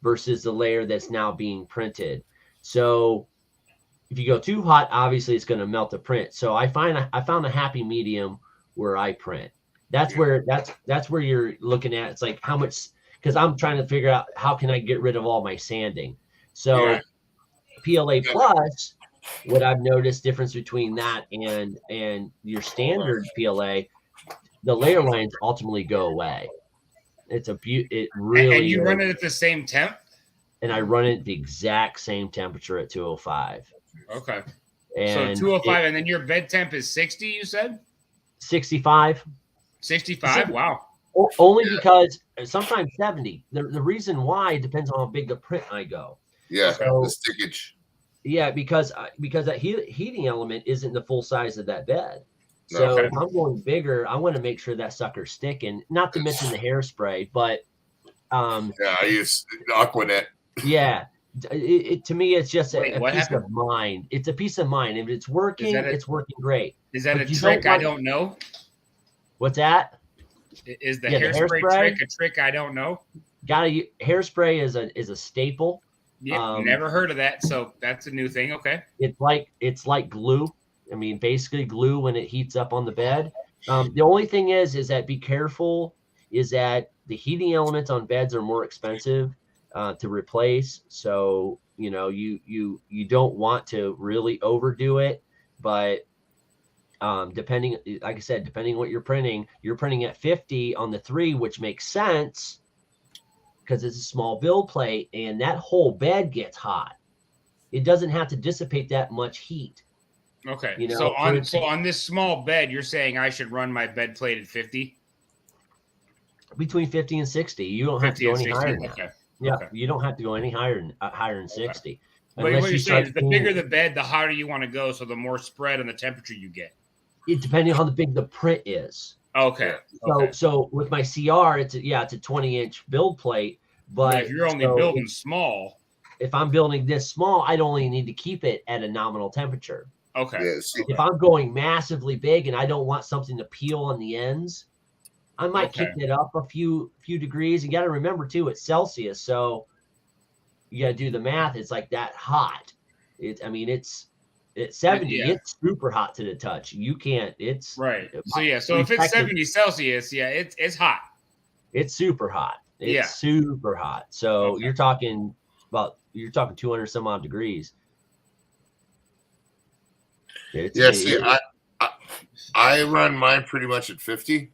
versus the layer that's now being printed. So if you go too hot, obviously it's going to melt the print. So I found a happy medium where I print. That's where you're looking at. It's like how much, because I'm trying to figure out how can I get rid of all my sanding. So PLA plus, what I've noticed difference between that and your standard PLA, the layer lines ultimately go away. It's it really. And you run it at the same temp? And I run it the exact same temperature at 205. Okay. And so 205, and then your bed temp is 60, you said? 65. 65? Wow. Only because sometimes 70. The reason why depends on how big the print I go. Yeah, So- the stickage. Yeah, because that heating element isn't the full size of that bed. No. So Okay. if I'm going bigger, I want to make sure that sucker's sticking. Not to mention the hairspray, but Yeah, I use Aquanet. yeah, to me it's just a Wait, what peace happened? of mind. It's a peace of mind. If it's working, it's working great. Is that But a you trick don't I want- don't know? What's that? Is the Yeah, the hairspray hairspray? trick a trick I don't know? Hairspray is a staple. Yeah, never heard of that. So that's a new thing. Okay. It's like glue. I mean, basically glue when it heats up on the bed. The only thing is that be careful is that the heating elements on beds are more expensive to replace. So, you don't want to really overdo it, but depending, like I said, depending what you're printing at 50 on the 3, which makes sense because it's a small build plate and that whole bed gets hot. It doesn't have to dissipate that much heat. Okay. You know, so for instance- on this small bed, you're saying I should run my bed plate at 50? Between 50 and 60. You don't have to 50 go and any 60. higher than that. Okay. Yeah, Okay. you don't have to go any higher than 60. But Unless what you you're saying start is the seeing- bigger the bed, the hotter you want to go, so the more spread on the temperature you get. it depending on how big the print is. Okay. So with my CR, it's a 20-inch build plate. But if you're only so building small, if I'm building this small, I'd only need to keep it at a nominal temperature. okay. Yeah, see, If I'm going massively big and I don't want something to peel on the ends, I might kick it up a few degrees. You got to remember too, it's Celsius, so you got to do the math. It's like that hot. It's 70. Yeah. It's super hot to the touch. You can't. It's Right. So so if it's 70 Celsius, it's hot. It's super hot. It's Yeah. super hot. So you're talking 200 some odd degrees. see, I run mine pretty much at 50.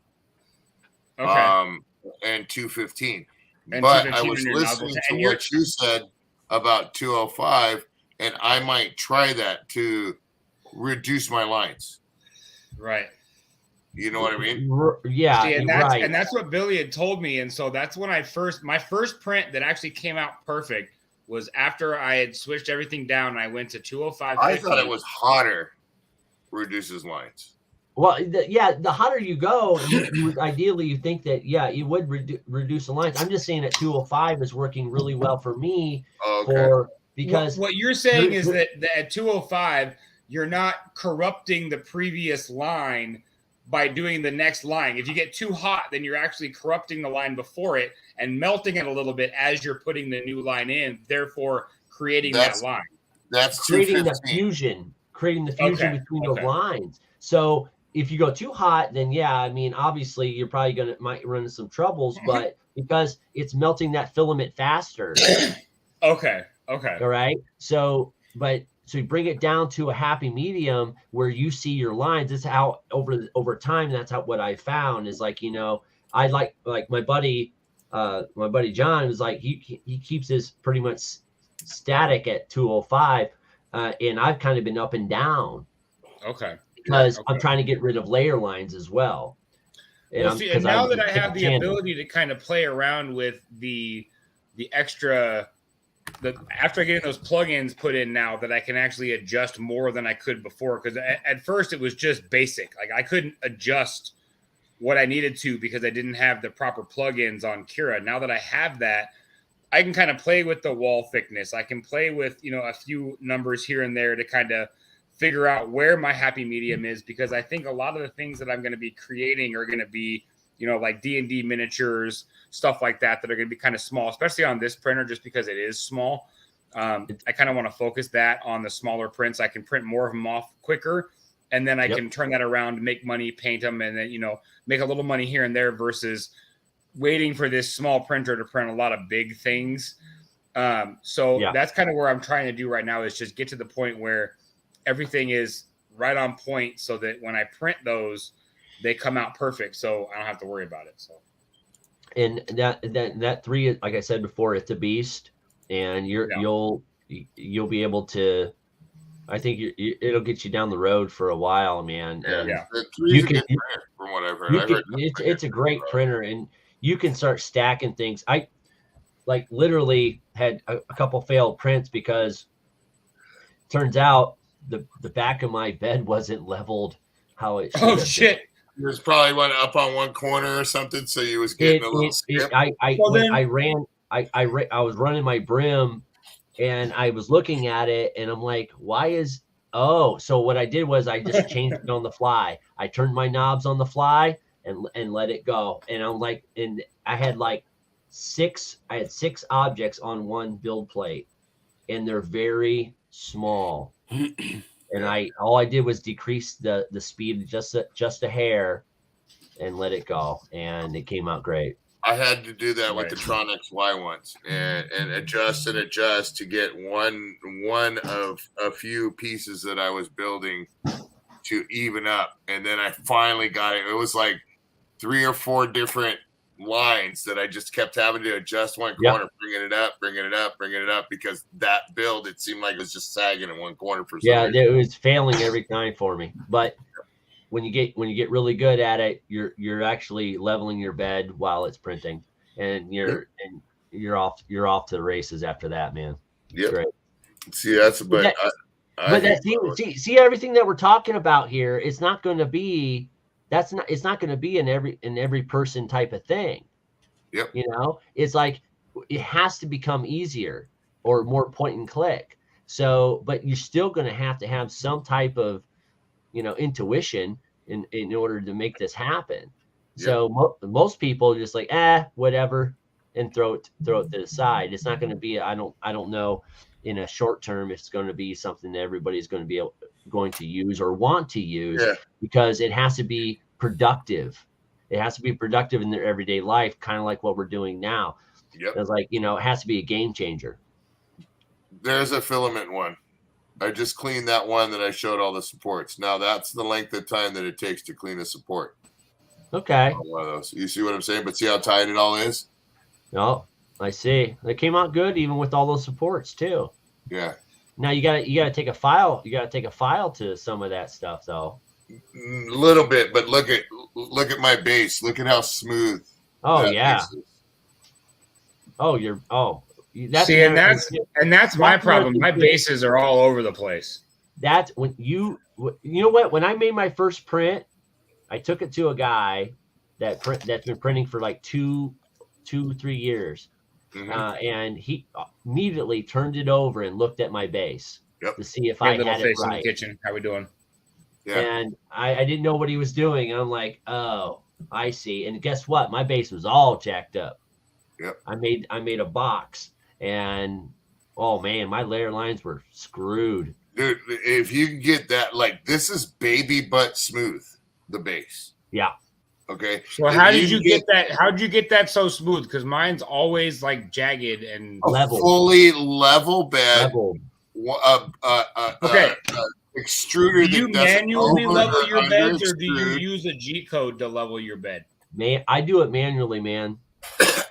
Okay. And 215. And But 215 I was in your listening nozzles. to And you're- what you said about 205, and I might try that to reduce my lines. Right. You know what I mean? Yeah, See, and you're that's right. and that's what Billy had told me, and so that's when my first print that actually came out perfect was after I had switched everything down and I went to 205. I thought it was hotter reduces lines. Well, the hotter you go, you would ideally you think that you would reduce the lines. I'm just saying that 205 is working really well for me because what you're saying is that at 205 you're not corrupting the previous line by doing the next line. If you get too hot, then you're actually corrupting the line before it and melting it a little bit as you're putting the new line in, therefore creating that line. That's creating the 215. fusion between those lines. So if you go too hot, then yeah, I mean, obviously you're probably might run into some troubles, but because it's melting that filament faster. Okay. All right. So you bring it down to a happy medium where you see your lines. This is how over time, that's what I found is like, I like my buddy John was like, he keeps his pretty much static at 205. And I've kind of been up and down. Okay. Because I'm trying to get rid of layer lines as well. And now that I have the ability to kind of play around with the extra, after getting those plugins put in now, that I can actually adjust more than I could before. Because at first it was just basic. Like I couldn't adjust what I needed to because I didn't have the proper plugins on Cura. Now that I have that, I can kind of play with the wall thickness. I can play with, a few numbers here and there to kind of figure out where my happy medium is, because I think a lot of the things that I'm going to be creating are going to be, like D&D miniatures, stuff like that are going to be kind of small, especially on this printer, just because it is small. I kind of want to focus that on the smaller prints. I can print more of them off quicker, and then I can turn that around, make money, paint them, and then, make a little money here and there versus waiting for this small printer to print a lot of big things. That's kind of where I'm trying to do right now, is just get to the point where everything is right on point so that when I print those, they come out perfect. So I don't have to worry about it. So. And that 3, like I said before, it's a beast, and you'll be able to, I think it'll get you down the road for a while, man. And you can, from what I've heard. It's a great printer, and you can start stacking things. I literally had a couple failed prints because turns out the back of my bed wasn't leveled how it should. Oh shit! It was probably up on one corner or something, so you was getting a little skip. I was running my brim, and I was looking at it, and I'm like, why is? Oh, so what I did was I just changed it on the fly. I turned my knobs on the fly and let it go, and I'm like, and I had six objects on one build plate, and they're very small. And all I did was decrease the speed just a hair and let it go, and it came out great. I had to do that with the Tron XY once, and adjust to get one of a few pieces that I was building to even up, and then I finally got it. It was like 3 or 4 different lines that I just kept having to adjust one corner, bringing it up, because that build, it seemed like it was just sagging in one corner for some reason. It was failing every time for me. But when you get really good at it, you're actually leveling your bed while it's printing, and you're off to the races after that, man. Yep. Great. See, see everything that we're talking about here. It's not going to be. It's not going to be in every person type of thing. Yep. It's like it has to become easier or more point and click. So, but you're still going to have some type of, intuition in order to make this happen. Yep. So most people are just like, whatever, and throw it to the side. It's not going to be. I don't know. In a short term, it's going to be something that everybody's going to be going to use or want to use, because it has to be productive. It has to be productive in their everyday life, kind of like what we're doing now. Yep. It's like, it has to be a game changer. There's a filament one. I just cleaned that one that I showed all the supports. Now that's the length of time that it takes to clean a support. Okay. One of those. You see what I'm saying? But see how tight it all is? No, I see. They came out good even with all those supports too. Yeah. Now you gotta take a file. You gotta take a file to some of that stuff though. A little bit, but look at my base. Look at how smooth. Oh yeah. That's my problem. My bases are all over the place. That's when you know what? When I made my first print, I took it to a guy that's been printing for like 2-3 years. Mm-hmm. And he immediately turned it over and looked at my base to see if I had it right. In the kitchen. How we doing? Yeah. And I didn't know what he was doing. And I'm like, oh, I see. And guess what? My base was all jacked up. Yep. I made a box, and Oh man, my layer lines were screwed. Dude, if you can get that, like this is baby butt smooth, the base. Yeah. Okay. So how did you get that? How did you get that so smooth? Because mine's always like jagged and level. Fully level bed. Leveled. Okay. Extruder. Do you manually level your beds, or do you use a G code to level your bed? Man, I do it manually, man.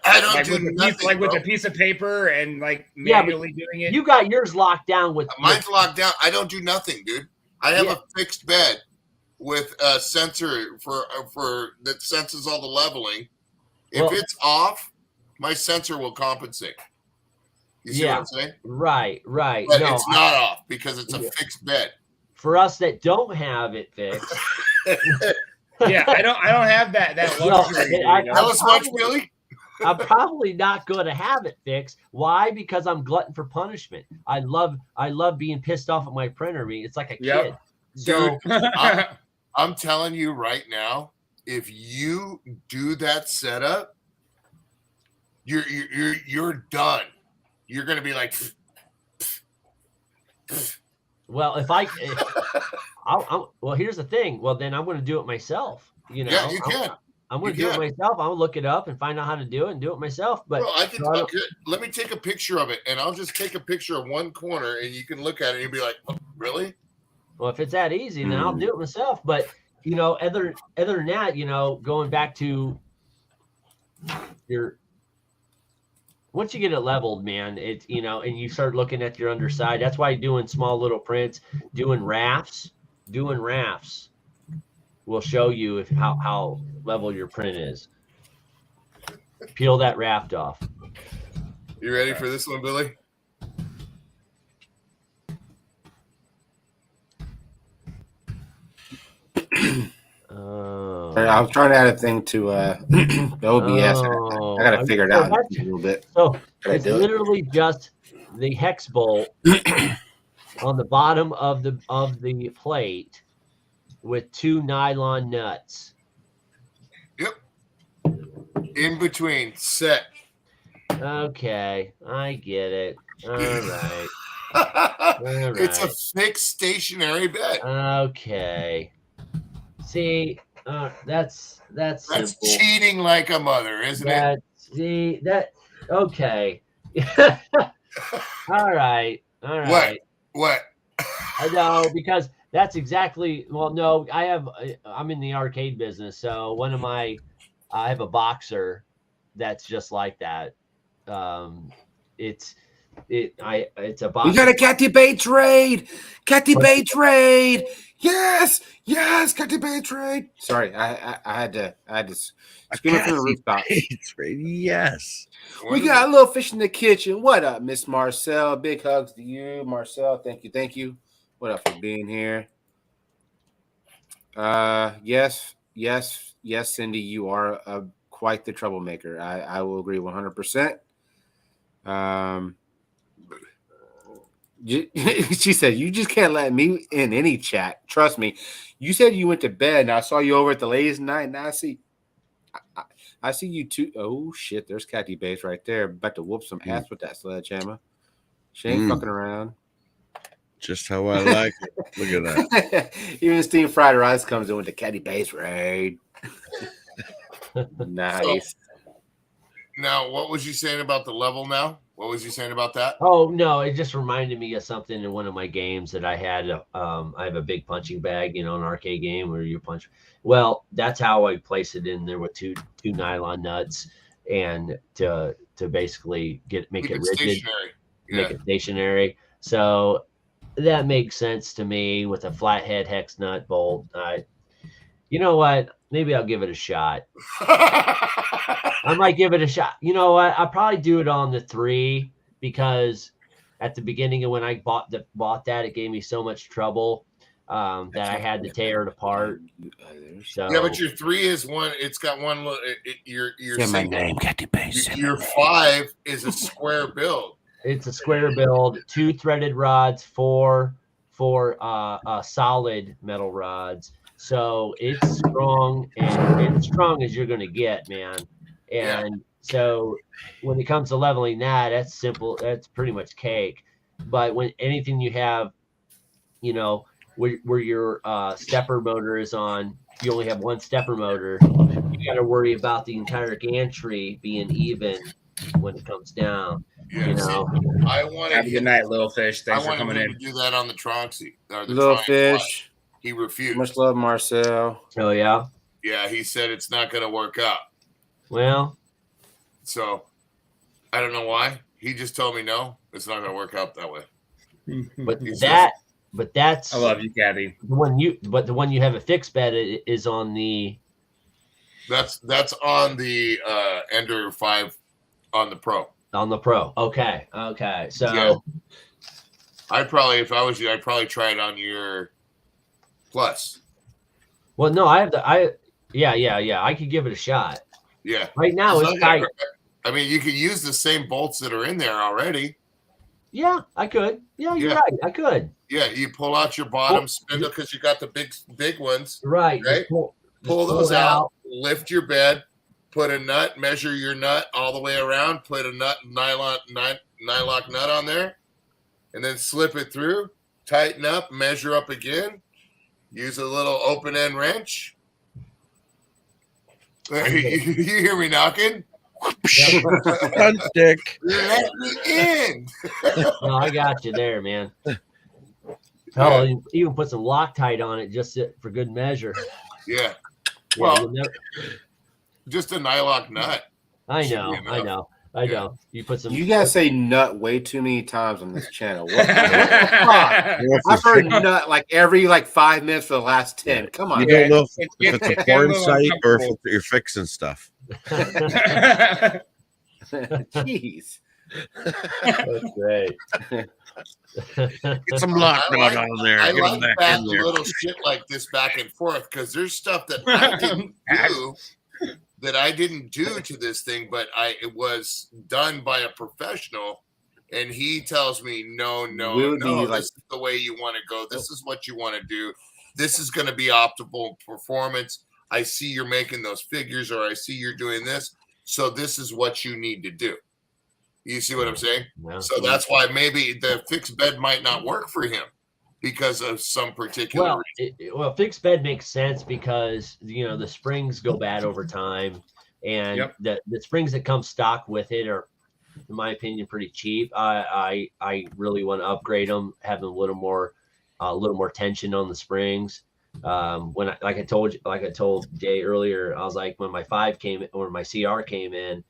I don't like do with nothing, with a piece of paper and like manually doing it. You got yours locked down with mine's locked down. I don't do nothing, dude. I have a fixed bed with a sensor for that senses all the leveling. If it's off, my sensor will compensate. You see what I'm saying? Right. But no, it's not off because it's a fixed bed. For us that don't have it fixed. Yeah, I don't have that luxury. Tell us much, Billy. I'm probably not going to have it fixed. Why? Because I'm glutton for punishment. I love being pissed off at my printer. I mean, it's like a kid. So, dude, I'm telling you right now, if you do that setup, you're done. You're going to be like. Well, well, here's the thing. Well, then I'm going to do it myself. You know, yeah, you can. I'm going to do it myself. I'm going to look it up and find out how to do it and do it myself. But well, let me take a picture of it, and I'll just take a picture of one corner, and you can look at it and you'll be like, oh, really? Well, if it's that easy, then I'll do it myself. But you know, other than that, you know, going back to once you get it leveled, man, it's, you know, and you start looking at your underside. That's why doing small little prints, doing rafts will show you how level your print is. Peel that raft off. You ready for this one, Billy? I was trying to add a thing to the OBS. I got to figure it out a little bit. So it's literally just the hex bolt on the bottom of the plate with 2 nylon nuts. Yep. In between set. Okay, I get it. All right. It's a fixed stationary bed. Okay. See, that's simple. Cheating like a mother, isn't it? See that? Okay. All right. What? I know, because that's exactly. Well, no, I'm in the arcade business, so I have a boxer that's just like that. It's a boxer. We got a Catty Bay trade. Catty Bay trade. Yes, Catty Bay trade. Sorry, I had to scream it from the rooftop. Yes. We got a little fish in the kitchen. What up, Miss Marcel? Big hugs to you, Marcel. Thank you. What up for being here? Yes, Cindy, you are quite the troublemaker. I will agree 100%. She said, you just can't let me in any chat. Trust me. You said you went to bed, and I saw you over at the ladies' night. Now I see you too. Oh, shit. There's Catty Base right there. About to whoop some ass with that sledgehammer. She ain't fucking around. Just how I like it. Look at that. Even steamed fried rice comes in with the Catty Base raid. Nice. Now, what was you saying about the level now? What was you saying about that? Oh, no, it just reminded me of something in one of my games that I had. I have a big punching bag, you know, an arcade game where you punch. Well, that's how I place it in there with two nylon nuts, and to basically make it rigid, stationary. Make it stationary. So that makes sense to me with a flathead hex nut bolt. You know what? Maybe I'll give it a shot. I might give it a shot. You know what? I'll probably do it on the 3 because at the beginning of when I bought that, it gave me so much trouble that I had to tear it apart. So yeah, but your 3 is one. It's got one. Your my name, Catty Base. Your 5 is a square build. It's a square build. 2 threaded rods, 4 solid metal rods. So it's strong, and it's strong as you're going to get, man. And So when it comes to leveling that, that's simple. That's pretty much cake. But when anything you have, you know, where your stepper motor is on, you only have one stepper motor. You got to worry about the entire gantry being even when it comes down. Yeah, you know. I wanted Have a good night, little fish. Thanks for coming in. to do that on the Tronxy. Little fish. He refused. Much love, Marcel. Oh yeah. Yeah, he said it's not going to work out. Well, so I don't know why. He just told me no, it's not going to work out that way. But that's I love you, Kathy. The one you have a fixed bed is on the. That's on the Ender 5 on the Pro. On the Pro. Okay. So yeah. I'd probably, if I was you, I'd probably try it on your Plus. Well, no, I could give it a shot. Yeah. Right now it's tight. I mean, you could use the same bolts that are in there already. Yeah, I could. Yeah, you're right. I could. Yeah, you pull out your bottom spindle because you got the big ones. Right. Pull those out. Lift your bed. Put a nut. Measure your nut all the way around. Put a nylock nut on there, and then slip it through. Tighten up. Measure up again. Use a little open end wrench. You hear me knocking? Sunstick. Let me in. No, I got you there, man. Oh, you even put some Loctite on it just for good measure. Yeah. Well, just a nylock nut. I know. You put some. You guys say nut way too many times on this channel. What the I've heard nut like every 5 minutes for the last 10. Come on. You don't know if it's a porn site or if you're fixing stuff. Jeez. That's great. Get some lock nut on there. I Get like back that in there. little shit like this back and forth because there's stuff that I didn't do that I didn't do to this thing, but it was done by a professional, and he tells me, no, this is the way you want to go. This is what you want to do. This is going to be optimal performance. I see you're making those figures, or I see you're doing this. So this is what you need to do. You see what I'm saying? Yeah. So that's why maybe the fixed bed might not work for him because of some particular reason. Fixed bed makes sense because, the springs go bad over time. And the springs that come stock with it are, in my opinion, pretty cheap. I really want to upgrade them, have them a little more tension on the springs. When I told Jay earlier, I was like, when my 5 came or my CR came in,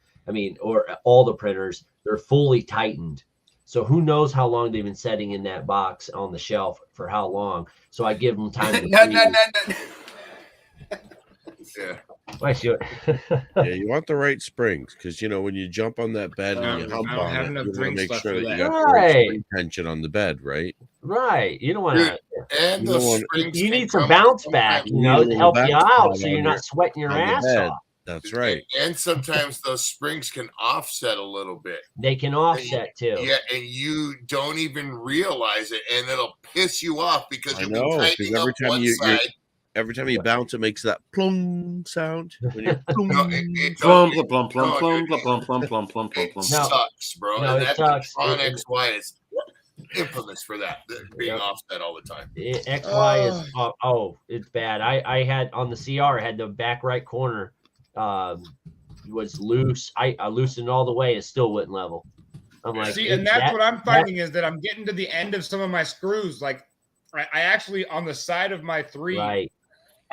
or all the printers, they're fully tightened. So who knows how long they've been sitting in that box on the shelf for how long. So I give them time to Yeah. Yeah, you want the right springs because when you jump on that bed and you hump on it, you want to make sure that you got the right spring tension on the bed, right? Right. You don't want to. And you need some bounce back, to help you out, so you're not sweating your ass off. That's right. And sometimes those springs can offset a little bit. They can offset too. Yeah, and you don't even realize it, and it'll piss you off because you'll be tightening up one side. Every time you bounce, it makes that plum sound. When you're plum, plum, plum, plum, plum, plum, plum, plum, plum. Sucks, bro. No, and it sucks. On XY is infamous for that being offset all the time. XY is it's bad. I had on the CR, I had the back right corner was loose. I loosened all the way, it still wouldn't level. I'm like, and that's what I'm finding is that I'm getting to the end of some of my screws. Like I actually on the side of my 3. Right.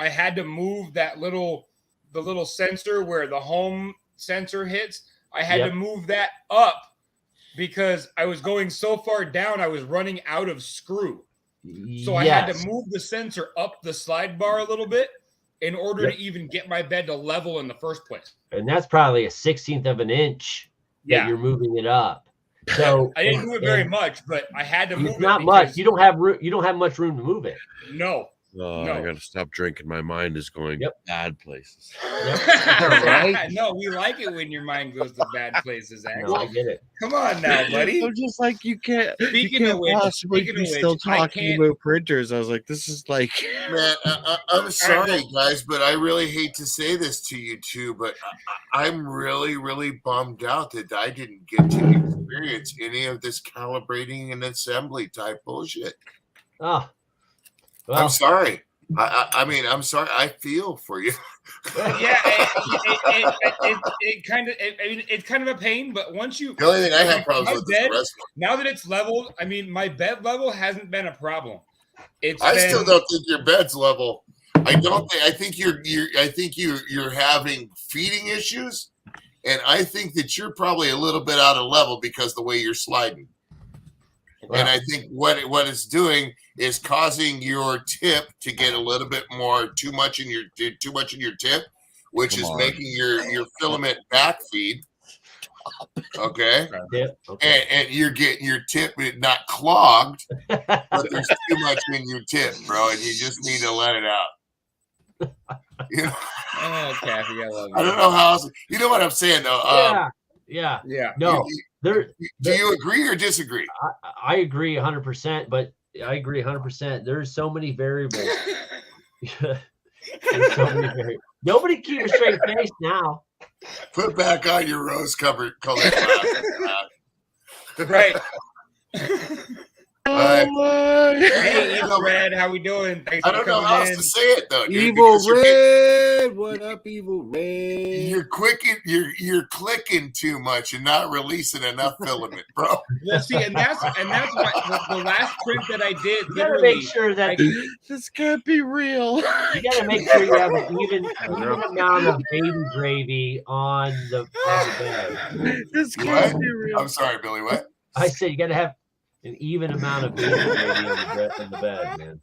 I had to move the little sensor where the home sensor hits. I had to move that up because I was going so far down, I was running out of screw. So I had to move the sensor up the slide bar a little bit in order to even get my bed to level in the first place. And that's probably a 1/16 of an inch that you're moving it up. So I didn't move it very much, but I had to move it. Not much. You don't have much room to move it. No. Oh, No. I got to stop drinking. My mind is going bad places. Right? No, we like it when your mind goes to bad places, Axe. No, I get it. Come on now, buddy. I'm just like, you can't Speaking of which, possibly speaking be of which, still I talking can't. about printers. I was like, this is like, Man, I'm sorry, guys, but I really hate to say this to you two, but I'm really, really bummed out that I didn't get to experience any of this calibrating and assembly type bullshit. Oh, well, I'm sorry. I mean, I'm sorry. I feel for you. Yeah, it kind of. I mean, it's kind of a pain, but once you. The only thing I have problems my with bed, is now that it's leveled. I mean, my bed level hasn't been a problem. I still don't think your bed's level. I don't think. I think you're having feeding issues, and I think that you're probably a little bit out of level because the way you're sliding. Wow. And I think what it's doing is causing your tip to get a little bit more too much in your tip, which is making your filament back feed. Okay. Yep. Okay. And you're getting your tip not clogged, but there's too much in your tip, bro, and you just need to let it out. You know? Oh, Kathy, I love you. I don't know how else. You know what I'm saying, though. Yeah. No. Do you agree or disagree? I agree 100%, but I agree 100%. There's so many variables. There's so many variables. Nobody keep a straight face now. Put back on your rose-colored glasses. Right. Hey, Evil No, Red, how we doing? Thanks I for don't know coming how else in. to say it though, dude. Evil because Red, what up, Evil Red? You're clicking too much and not releasing enough filament, bro. Well, see, and that's why the last print that I did. You gotta make sure that this can't be real. You gotta make sure you have an even amount of baby gravy on the bed. This What? can't be real. I'm sorry, Billy. What? I said you gotta have an even amount of baby gravy on the bed, man.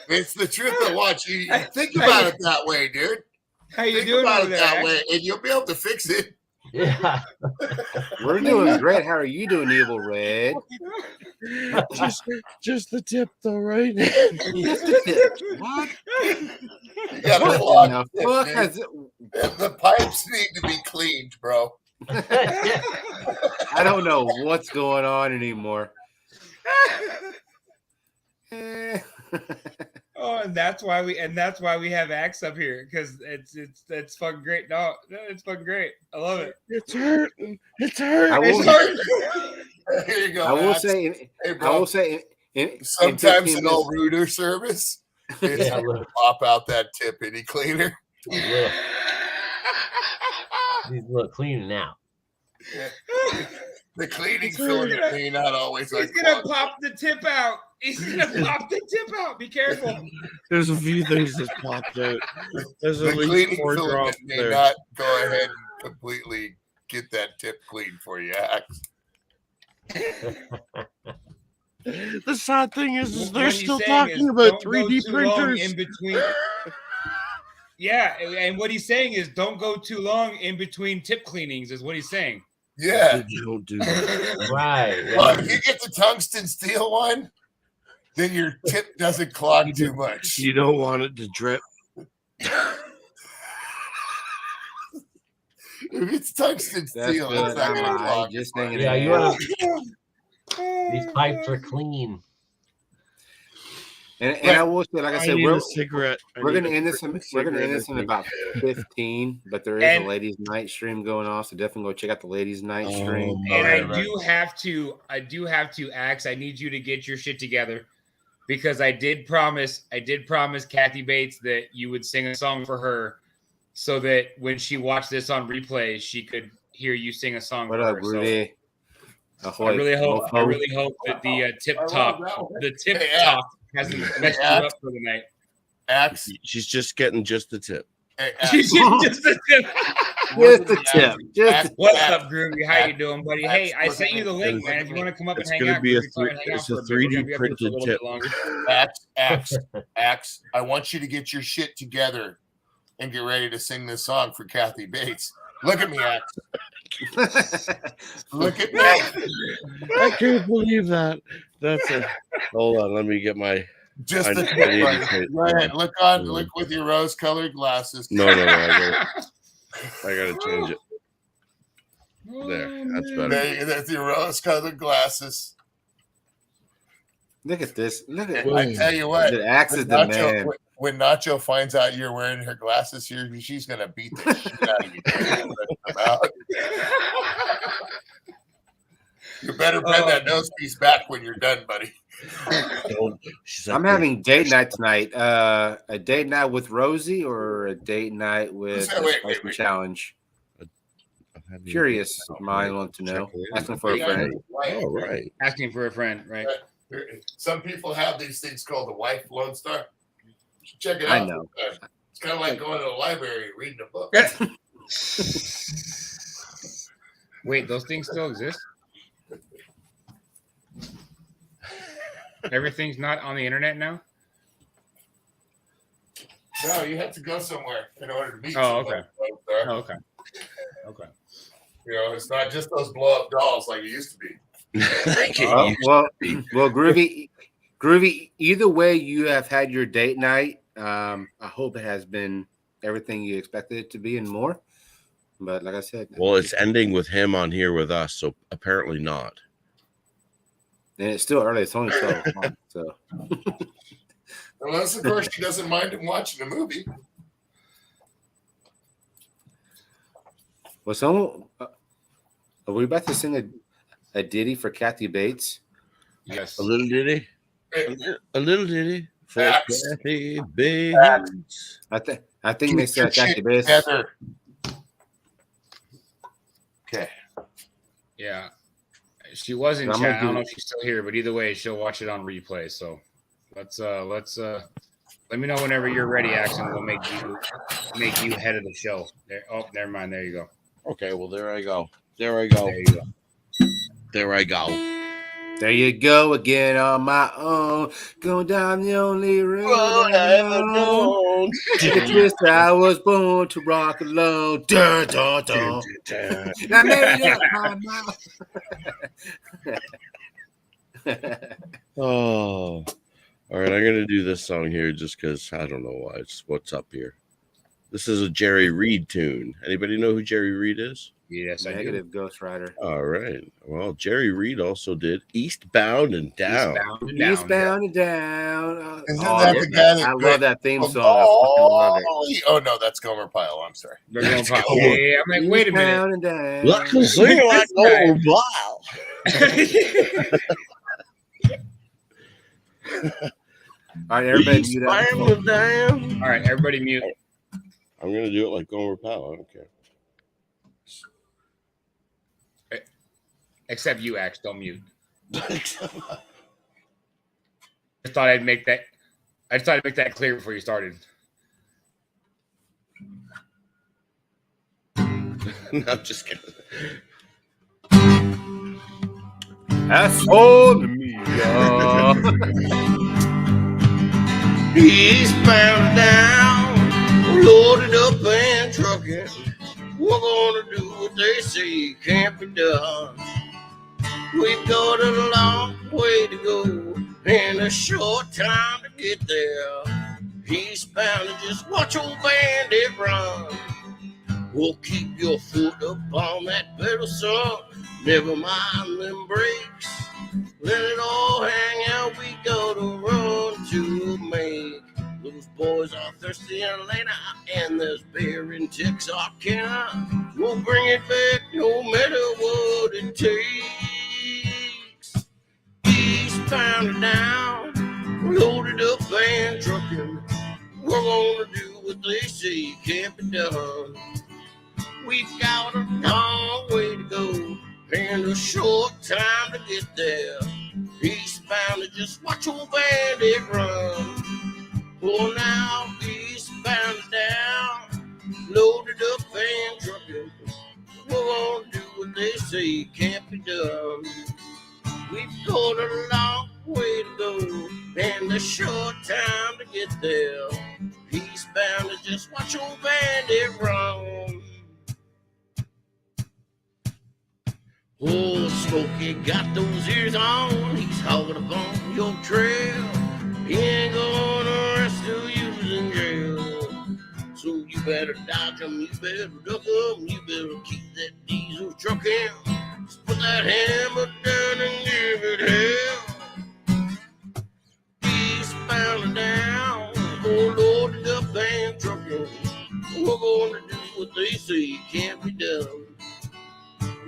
It's the truth of watch. You think about it that way, dude. How you Think doing about over it there, that Axe? way, and you'll be able to fix it. Yeah. We're doing great. How are you doing, Evil Red? Just the tip, though, right? Just the tip. What? You gotta What clog the fuck has it? the pipes need to be cleaned, bro. I don't know what's going on anymore. Oh, and that's why we have Axe up here because it's fucking great. No, it's fucking great. I love it. It's hurting. It's hurting. I will, It's hurting. Here you go. I will Axe. say, Hey, I bro. will say, in Sometimes 15 an old minutes- router service is Yeah, to pop out that tip any cleaner. Look. Look, cleaning now. The cleaning filament may not always He's like gonna clog. pop the tip out. He's gonna pop the tip out. Be careful. There's a few things that popped out. There's The at least cleaning 4 filament drops may there. not go ahead and completely get that tip clean for you, Axe. The sad thing is What they're he's still saying talking is about don't go 3D too long printers. in between. Yeah, and what he's saying is don't go too long in between tip cleanings. Is what he's saying. Yeah. You don't do that. Right. Well, if you get the tungsten steel one, then your tip doesn't clog too much. You don't want it to drip. If it's tungsten That's steel, good. it's not gonna I'm clog. just thinking. Yeah, you ahead. want these pipes are clean. And I will say, like I said, need we're a cigarette. we're gonna end this. We're gonna end this in about 15. But there is And- a ladies' night stream going on, so definitely go check out the ladies' night stream. And Right. I do have to, Axe. I need you to get your shit together because I did promise Kathy Bates that you would sing a song for her, so that when she watched this on replay, she could hear you sing a song What for up, her. So Rudy? I really hope that the tip top hasn't messed you up for the night. Axe. She's just getting just the tip. Hey, She's just the tip. Just the tip. Just What's up, Groovy? How you doing, buddy? Hey, I sent you the link, man. If you want to come up and It's hang gonna out, be a Groovy, come and hang out it's for a a bit. We're 3D gonna be up here for a printed little tip. bit longer. Axe. I want you to get your shit together and get ready to sing this song for Kathy Bates. Look at me, Axe. Look at me. I can't believe that. That's it. Hold on, let me get my. Just I the need to tip. take- Go ahead. Look with your rose-colored glasses. No, I gotta change it. There, that's better. That's your rose-colored glasses. Look at this. Look at I tell you what, the axe is the man. when Nacho finds out you're wearing her glasses here, she's gonna beat the shit out of you. Them out. You better bend that nose piece back when you're done, buddy. I'm having date night tonight. A date night with Rosie or a date night with the Spicy Challenge? Curious mind want to know. Asking for a friend. Oh, right. Asking for a friend, right? Some people have these things called the Wife Lone Star. Check it out. I know. It's kind of like going to the library and reading a book. Wait, those things still exist? Everything's not on the internet now? No, you have to go somewhere in order to meet okay. someone. Okay. Okay. You know, it's not just those blow-up dolls like it used to be. Well, Groovy. Either way, you have had your date night. I hope it has been everything you expected it to be and more. But like I said, well, it's ending with him on here with us, so apparently not. And it's still early. It's only 12 o'clock, so. Unless, of course, she doesn't mind him watching the movie. Well, someone are we about to sing a ditty for Kathy Bates? Yes. A little ditty. A little ditty for Kathy Bates. I think they said Kathy Bates. Okay. Yeah. She was in chat. I don't know if she's still here, but either way, she'll watch it on replay. So let's let me know whenever you're ready, Action. We'll make you head of the show. There. Oh, never mind. There you go. Okay, well there I go. There you go again on my own. Going down the only road I ever known. The twist I was born to rock alone. Dun, dun, dun. Now maybe that's my mouth. Oh, all right. I'm gonna do this song here just because I don't know why. It's what's up here. This is a Jerry Reed tune. Anybody know who Jerry Reed is? Yes, I Negative Ghost Rider. All right. Well, Jerry Reed also did Eastbound and Down. Eastbound and Down. Isn't that the guy that I love that theme song. Oh, oh no, that's Gomer Pyle. I'm sorry. Yeah, I'm like, wait a minute. Let me sing like Gomer Pyle. All right, everybody mute up. All right, everybody mute. I'm gonna do it like Gomer Pyle. I don't care. Except you, Axe. Don't mute. I thought I'd make that clear before you started. No, I'm just kidding. That's all me. Eastbound down, loaded up and trucking. We're gonna do what they say can't be done. We've got a long way to go and a short time to get there. Eastbound and just watch old bandit run. Well, keep your foot up on that pedal, son. Never mind them brakes. Let it all hang out. We gotta run to make. Those boys are thirsty in Atlanta, and there's beer in Texarkana. We'll bring it back no matter what it takes. Eastbound and down, loaded up and trucking. We're gonna do what they say can't be done. We've got a long way to go and a short time to get there. Eastbound and just watch old bandit run. Well, now eastbound and down, loaded up and trucking. We're gonna do what they say can't be done. We've got a long way to go and a short time to get there. Eastbound and just watch old bandit run. Oh, Smokey got those ears on. He's hogging up on your trail. He ain't gonna arrest you in jail. So you better dodge him, you better duck him, you better keep that diesel trucking. Just put that hammer down and give it hell. Eastbound and down, oh loaded up and trucking. We're going to do what they say can't be done.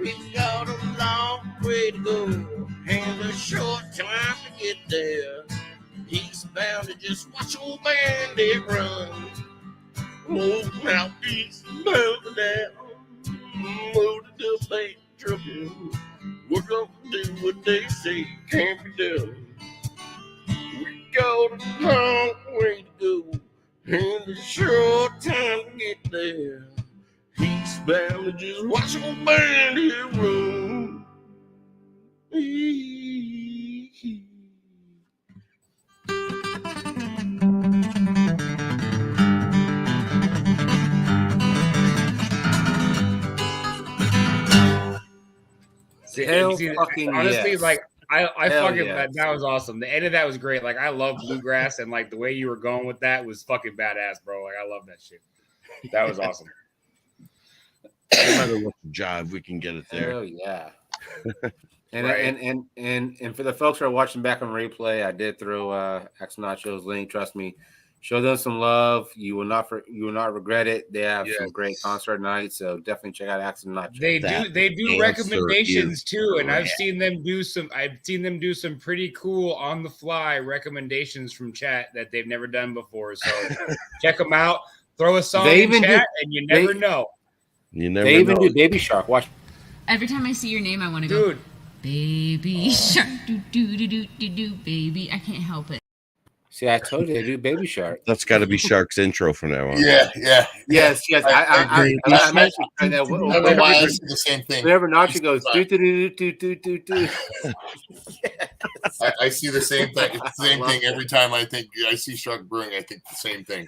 We've got a long way to go and a short time to get there. Eastbound to just watch old bandit run. Oh, now eastbound and down, loaded up and trucking. We're gonna do what they say can't be done. We got a long way to go and a short time to get there. Eastbound to just watch old bandit run. Hell See, fucking honestly, yes. like I Hell fucking yes. that was awesome. The end of that was great. Like I love bluegrass, and like the way you were going with that was fucking badass, bro. Like I love that shit. That was awesome. No matter what the jive, we can get it there. Hell yeah. And, Right. and for the folks who are watching back on replay, I did throw Axe Nacho's link. Trust me, show them some love. You will not regret it. They have some great concert nights, so definitely check out Axe Nacho. They do answer recommendations is too, and I've correct. seen them do some pretty cool on the fly recommendations from chat that they've never done before. So check them out. Throw a song They in even chat, do- and you never know. You never They even know. do Baby Shark. Watch. Every time I see your name, I want to go, Dude, baby shark, do do do do do do, baby. I can't help it. See, I told you they do Baby Shark. That's got to be Shark's intro from now on. Yeah. Yes. I mentioned I don't know why I see the same thing. whenever Nacho goes do do do do do do. I see the same thing. It's the same thing every time I think I see Shark Brewing. I think the same thing.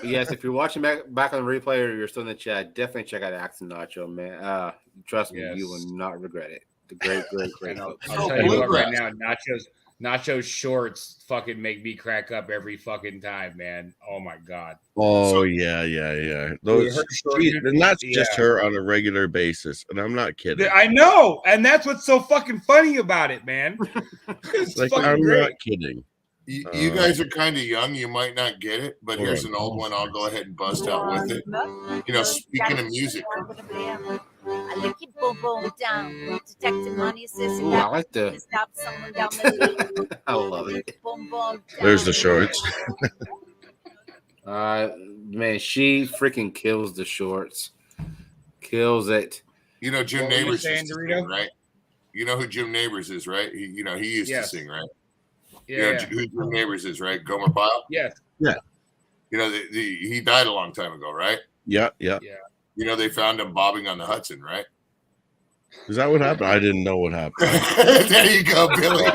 Yes, if you're watching back on the replay or you're still in the chat, definitely check out Axe and Nacho, man. Trust me, you will not regret it. The great. and I'll folks. tell you what right now, Nacho's shorts fucking make me crack up every fucking time, man. Oh my god. Oh yeah. Those, and that's just her on a regular basis, and I'm not kidding. I know, and that's what's so fucking funny about it, man. It's Like fucking I'm great. not kidding. You guys are kind of young. You might not get it, but here's an old one. I'll go ahead and bust out with it. You know, speaking of music. I lick your boom boom down. Detective money says Ooh, I like the. stop someone down the I love it. boom boom. There's the shorts. Man, she freaking kills the shorts. Kills it. You know, Jim What were you Neighbors saying, used to Dorito? sing, right? You know who Jim Neighbors is, right? He used Yes. to sing, right? Yeah, You know yeah. who Jim Neighbors is, right? Gomer Pyle. Yes. You know, he died a long time ago, right? Yeah. Yeah. You know, they found him bobbing on the Hudson, right? Is that what happened? I didn't know what happened. There you go, Billy.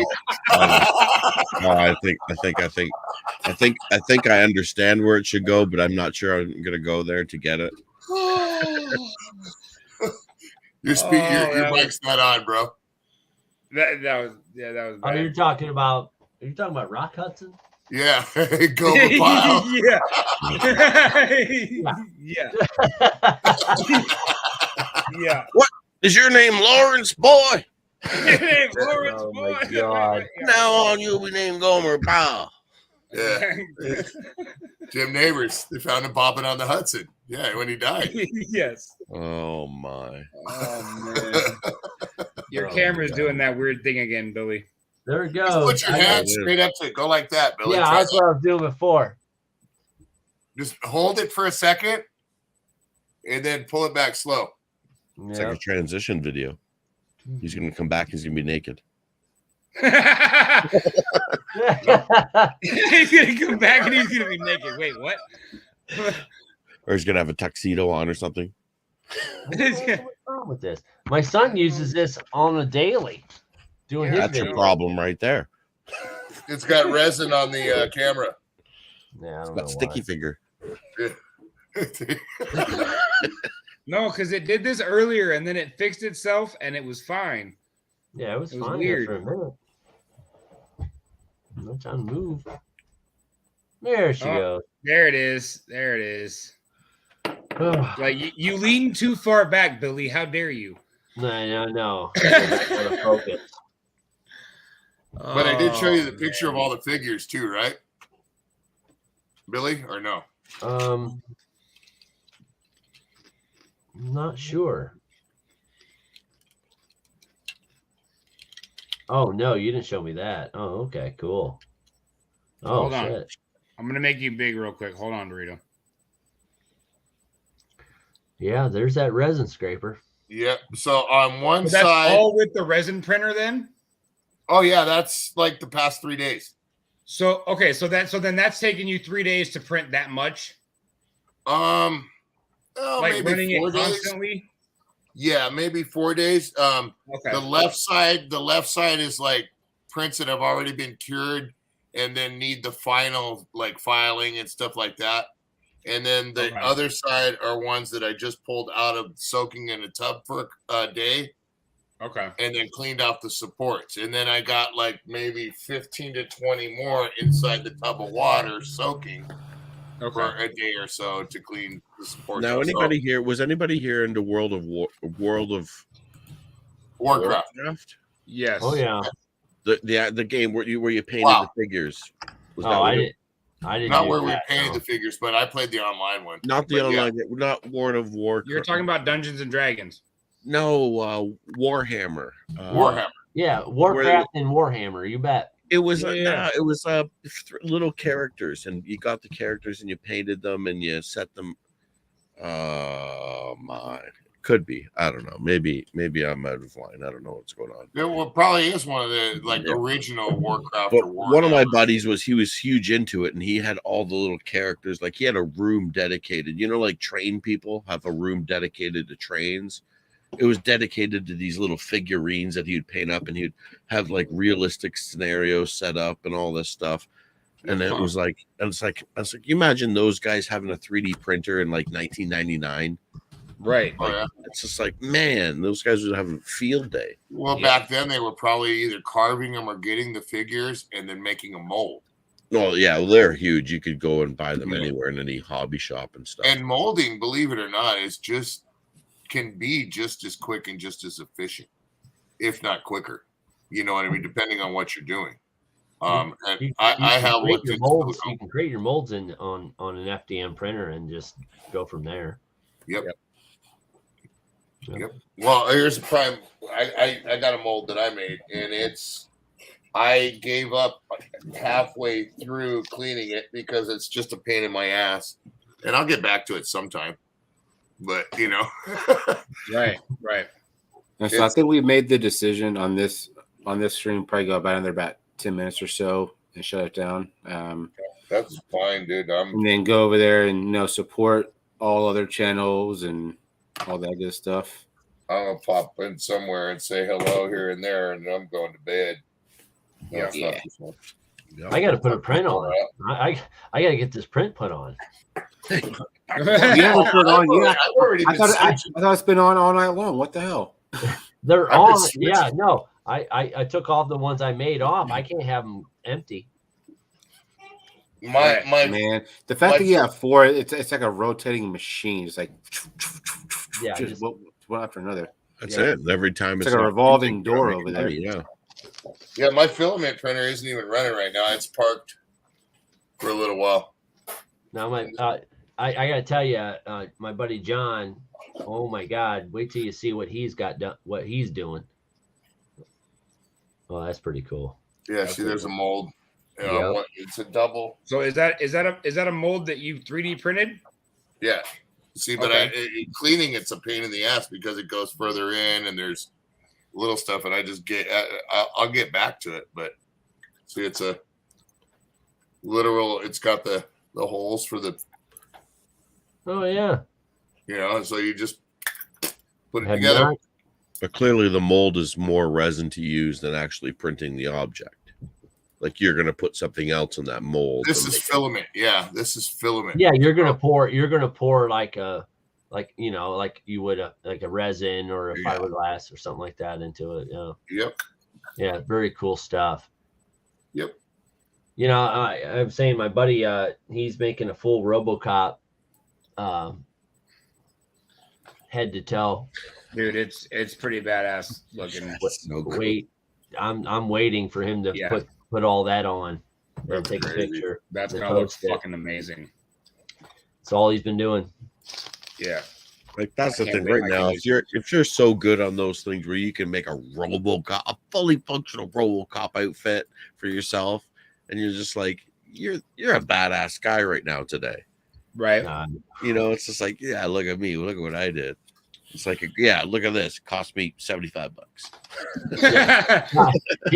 I think I understand where it should go, but I'm not sure I'm gonna go there to get it. Your mic's not on, bro. That was Are bad. you talking about Rock Hudson? Yeah, Gomer Pyle. Yeah. Yeah. Yeah. What is your name, Lawrence Boy? Lawrence Oh my Boy. God. Now on you'll be named Gomer Pyle. Yeah, Jim Neighbors. They found him bobbing on the Hudson. Yeah, when he died. Yes. Oh my! Oh man. Your camera's doing that weird thing again, Billy. There it Just goes. put your hands straight up to it. Go like that, Billy. Yeah, Try that's what I was doing before. Just hold it for a second, and then pull it back slow. It's like a transition video. He's gonna come back. He's gonna be naked. He's gonna come back and he's gonna be naked. Wait, what? Or he's gonna have a tuxedo on or something. What's wrong with this? My son uses this on a daily. Doing his That's your videos. problem right there. It's got resin on the camera. Yeah, I It's don't got know sticky why. finger. No, because it did this earlier and then it fixed itself and it was fine. Yeah, it was fine weird. for a minute. I'm not trying to move. There she goes. There it is. There it is. Like you lean too far back, Billy. How dare you? No. Focus. But I did show you the picture of all the figures too, right? Billy, or no? I'm not sure. Oh no, you didn't show me that. Oh, okay, cool. Oh, Hold on. shit. I'm gonna make you big real quick. Hold on, Dorito. Yeah, there's that resin scraper. Yep. So on one That's side, all with the resin printer, then. Oh yeah, that's like the past 3 days. So okay, so then that's taking you 3 days to print that much. Like Like maybe running 4 it days. constantly. Yeah, maybe 4 days. Okay. The left side is like prints that have already been cured and then need the final like filing and stuff like that. And then the other side are ones that I just pulled out of soaking in a tub for a day. Okay. And then cleaned off the supports. And then I got like maybe 15 to 20 more inside the tub of water soaking for a day or so to clean the supports. Now, off. was anybody here into World of Warcraft? Yes. Oh yeah. The game where you painted the figures. Was that I didn't. Not do where we that, painted no. the figures, but I played the online one. Not the But online, not World of Warcraft. You're talking about Dungeons and Dragons. No, Warhammer. Warhammer. Yeah, Warcraft and Warhammer. You bet. It was it was little characters, and you got the characters and you painted them and you set them. Could be. I don't know. Maybe I'm out of line. I don't know what's going on. It probably is one of the original Warcraft. But or one of my buddies was huge into it, and he had all the little characters. Like he had a room dedicated. You know, like train people have a room dedicated to trains. It was dedicated to these little figurines that he'd paint up, and he'd have like realistic scenarios set up and all this stuff. And it was like, I was like, you imagine those guys having a 3D printer in like 1999. Right. Like, it's just like, man, those guys would have a field day. Well, back then they were probably either carving them or getting the figures and then making a mold. Well, yeah, they're huge. You could go and buy them anywhere in any hobby shop and stuff. And molding, believe it or not, can be just as quick and just as efficient, if not quicker. You know what I mean? Depending on what you're doing. And I have looked at molds. You can create your molds on an FDM printer and just go from there. Yep. Well, here's the prime. I got a mold that I made, and I gave up halfway through cleaning it because it's just a pain in my ass. And I'll get back to it sometime. But Right. And so I think we made the decision on this stream. Probably go about another about 10 minutes or so and shut it down. That's fine, dude. And then go over there and support all other channels and all that good stuff. I'm gonna pop in somewhere and say hello here and there, and I'm going to bed. Yeah. I got to put a print on. I got to get this print put on. You haven't put on yet. I thought it's been on all night long. What the hell? They're on. Yeah, no. I took all the ones I made off. I can't have them empty. My man, the fact that you have four, it's like a rotating machine. It's like just one after another. That's it. Every time it's like a revolving door over there. Yeah, my filament printer isn't even running right now. It's parked for a little while. Now I gotta tell you, my buddy John. Oh my God! Wait till you see what he's got done. What he's doing. Well, that's pretty cool. Yeah, see, there's a mold. It's a double. So is that a mold that you 3D printed? Yeah. See, but cleaning it's a pain in the ass because it goes further in and there's little stuff, and I'll get back to it. But see, it's a literal. It's got the holes for the. Oh yeah. So you just put it together. But clearly, the mold is more resin to use than actually printing the object. Like you're going to put something else in that mold. This is filament. Yeah, this is filament. Yeah, you're gonna pour like a like you would like a resin or a fiberglass or something like that into it. Yep. Yeah, very cool stuff. Yep. I'm saying my buddy, he's making a full RoboCop head to toe. Dude, it's pretty badass looking. Wait, I'm waiting for him to put all that on and take a picture. That's gonna look fucking amazing. That's all he's been doing. Yeah. Like that's the thing right now. If you're so good on those things where you can make a fully functional RoboCop outfit for yourself, and you're just like you're a badass guy right now today, right? It's just like, yeah, look at me, look at what I did. It's like, yeah, look at this. It cost me $75.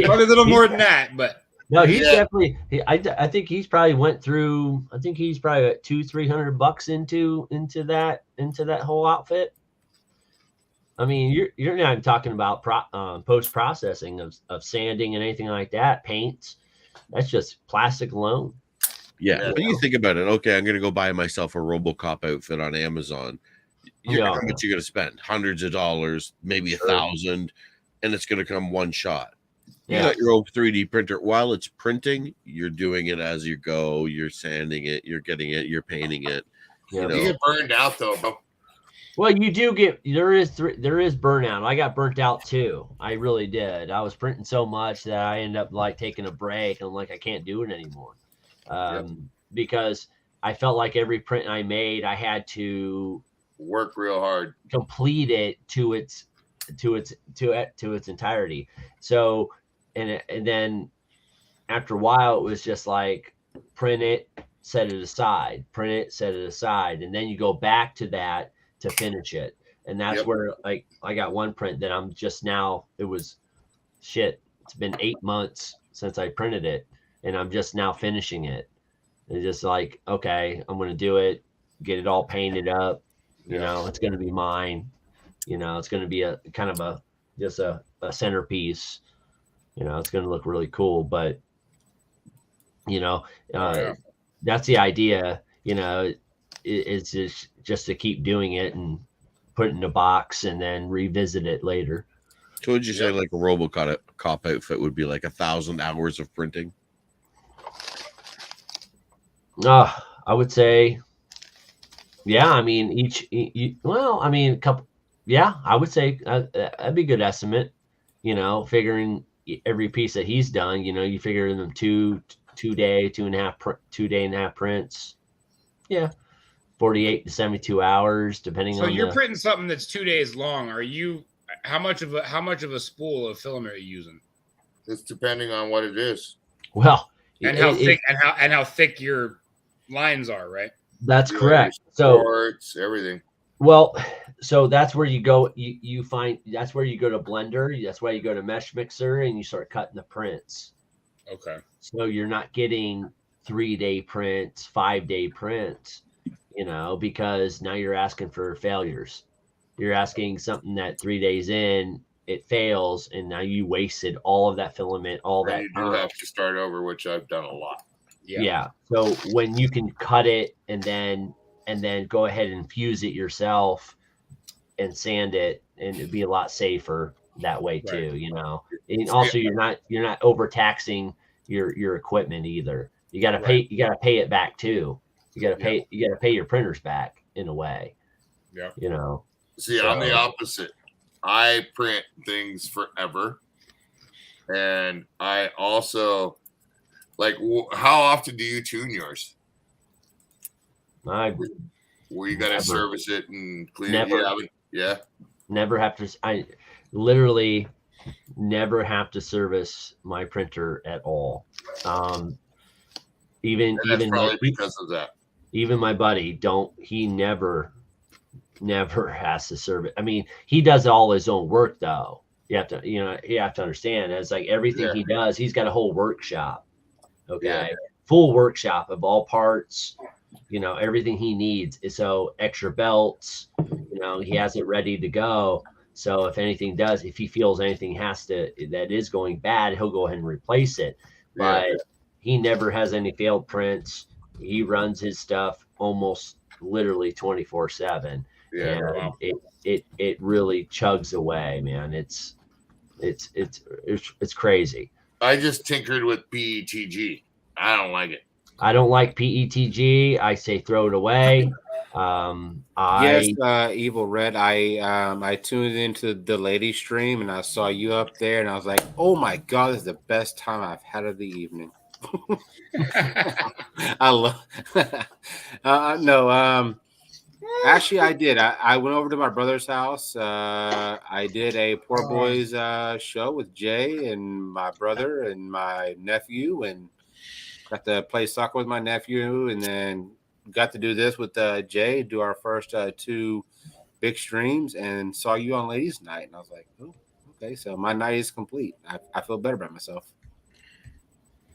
Probably a little more than that, but no, he's definitely. I think he's probably went through. I think he's probably at $200-300 into that whole outfit. I mean, you're not even talking about post processing of sanding and anything like that. Paints. That's just plastic alone. Yeah, but you think about it. Okay, I'm gonna go buy myself a RoboCop outfit on Amazon. How much you gonna spend? Hundreds of dollars, maybe $1,000, and it's gonna come one shot. You got your own 3D printer. While it's printing, you're doing it as you go. You're sanding it. You're getting it. You're painting it. You get burned out though, bro. Well, you do get there is burnout. I got burnt out too. I really did. I was printing so much that I ended up like taking a break. And I'm like, I can't do it anymore because I felt like every print I made, I had to work real hard, complete it to its entirety. So, and then after a while, it was just like print it, set it aside, print it, set it aside, and then you go back to that to finish it. And that's where like I got one print that I'm just now, it was shit. It's been 8 months since I printed it and I'm just now finishing it. It's just like, okay, I'm going to do it, get it all painted up. It's going to be mine. It's going to be a kind of a centerpiece. It's going to look really cool, but that's the idea, it's just to keep doing it and put it in a box and then revisit it later. So would you say like a RoboCop outfit would be like 1,000 hours of printing? I would say, yeah. I mean, a couple. Yeah, I would say that'd be a good estimate. Figuring every piece that he's done. You figure them 2 day, 2.5 day prints. Yeah, 48 to 72 hours, depending on. So you're printing something that's 2 days long. Are you? How much of a spool of film are you using? It's depending on what it is. Well, and how thick your lines are, right? That's correct. So shorts, everything. Well, so that's where you go. You find that's where you go to Blender. That's why you go to Mesh Mixer and you start cutting the prints. Okay. So you're not getting 3-day prints, 5-day prints, because now you're asking for failures. You're asking something that 3 days in it fails, and now you wasted all of that filament, that. You do have to start over, which I've done a lot. Yeah. So when you can cut it and then go ahead and fuse it yourself and sand it, and it'd be a lot safer that way too, And also you're not overtaxing your equipment either. You got to pay it back too. You got to pay your printers back in a way. Yeah. See, I'm the opposite. I print things forever. And I also how often do you tune yours? Where you got to service it and clean it? Yeah. Never have to. I literally never have to service my printer at all. Even because of that. Even my buddy he never has to service. I mean, he does all his own work though. You have to understand. It's like everything he does, he's got a whole workshop. Okay. Full workshop of all parts, everything he needs. So extra belts, he has it ready to go. So if he feels anything that is going bad, he'll go ahead and replace it. But he never has any failed prints. He runs his stuff almost literally 24/7. Yeah. and Wow. it really chugs away, man. It's crazy. I just tinkered with PETG. I don't like it. I don't like PETG. I say throw it away. Yes, Evil Red. I tuned into the lady stream and I saw you up there and I was like, oh my god, this is the best time I've had of the evening. I love no. Actually, I did. I went over to my brother's house. I did a Poor Boys show with Jay and my brother and my nephew, and got to play soccer with my nephew, and then got to do this with Jay. Do our first 2 big streams, and saw you on Ladies Night, and I was like, oh, okay, so my night is complete. I feel better about myself.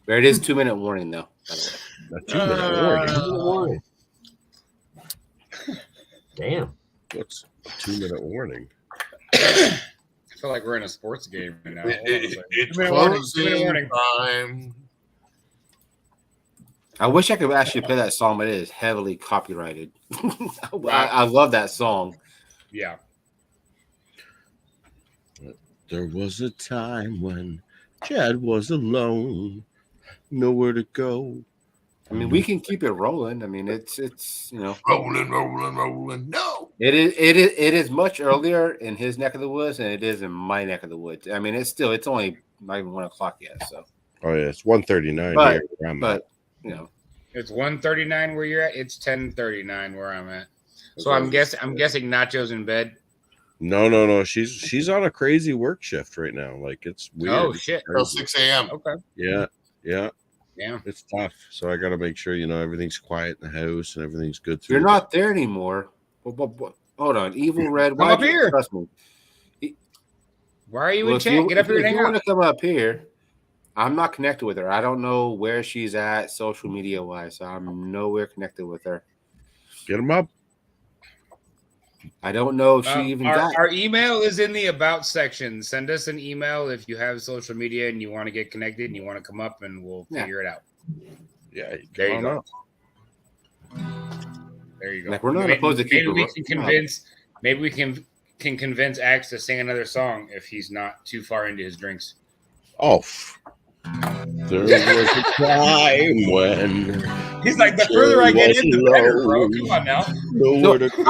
There it is. 2-minute warning, though. By the way. A 2-minute warning. 2-minute warning. Damn. What's a 2-minute warning? I feel like we're in a sports game right now. It's 2-minute warning. time. I wish I could actually play that song, but it is heavily copyrighted. I love that song. Yeah. There was a time when Chad was alone, nowhere to go. I mean, we can keep it rolling. I mean, it's rolling. No, it is much earlier in his neck of the woods than it is in my neck of the woods. I mean, it's only not even 1 o'clock yet. So. Oh yeah, it's 1:39 but, here. But it's 1:39 where you're at. It's 10:39 where I'm at. So I'm guessing Nacho's in bed. No. She's on a crazy work shift right now. Like it's weird. Oh shit! Till 6 a.m. Okay. Yeah. Yeah. It's tough. So I got to make sure everything's quiet in the house and everything's good. You're not there anymore. Hold on, Evil Red. Come up here. Trust me. Why are you in chat? Get up here and hang out. If you want to come up here, I'm not connected with her. I don't know where she's at social media wise. So I'm nowhere connected with her. Get them up. I don't know if she even got. Our email is in the about section. Send us an email if you have social media and you want to get connected and you want to come up, and we'll figure it out. Yeah, there you go. There you go. Like we're not opposed to keep. Maybe we can convince Axe to sing another song if he's not too far into his drinks. Oh. There was a time when he's like, the further I get in, the better, bro. Come on now.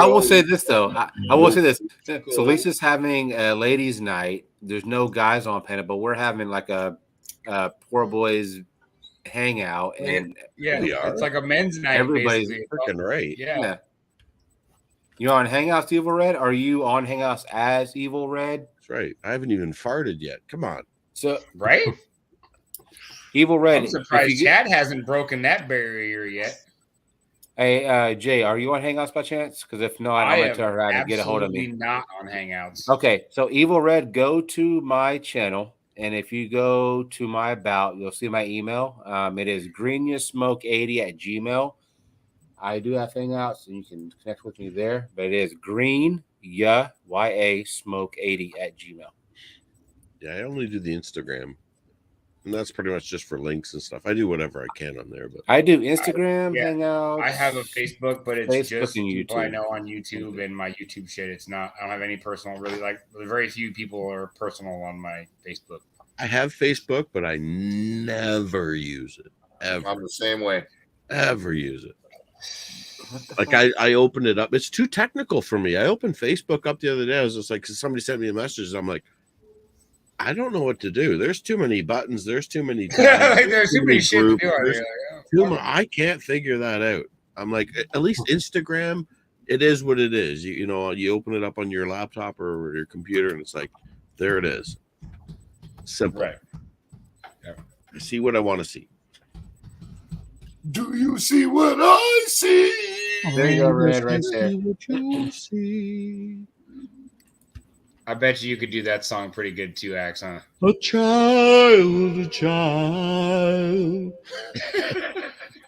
I will say this though. I will say this. So Lisa's having a ladies' night. There's no guys on panel, but we're having like a Poor Boys hangout, and it's like a men's night. Everybody's freaking right. Yeah. You on Hangouts, Evil Red? Are you on Hangouts as Evil Red? That's right. I haven't even farted yet. Come on. So right. Evil Red. I'm surprised Chad hasn't broken that barrier yet. Hey, Jay, are you on Hangouts by chance? Because if not, I'm going to tell her how to get a hold of me. Not on Hangouts. Okay, so Evil Red, go to my channel, and if you go to my about, you'll see my email. It is greenyasmoke80@gmail. I do have Hangouts, and you can connect with me there. But it is greenyasmoke80@gmail. Yeah, I only do the Instagram. And that's pretty much just for links and stuff. I do whatever I can on there, but I do Instagram, Hangouts. I have a Facebook, but it's Facebook just and people YouTube. I know on YouTube and my YouTube shit. It's not. I don't have any personal. Really, like very few people are personal on my Facebook. I have Facebook, but I never use it. Ever. I'm the same way. Ever use it. Like I opened it up. It's too technical for me. I opened Facebook up the other day. I was just like, cause somebody sent me a message. And I'm like, I don't know what to do. There's too many buttons. There's too many tabs. There's too many shit to do on here. I can't figure that out. I'm like, at least Instagram, it is what it is. You know, you open it up on your laptop or your computer, and it's like, there it is. Simple. Right. Yeah. I see what I want to see. Do you see what I see? There you go, Red, right there. What you see. I bet you could do that song pretty good too, Axe, huh? A child.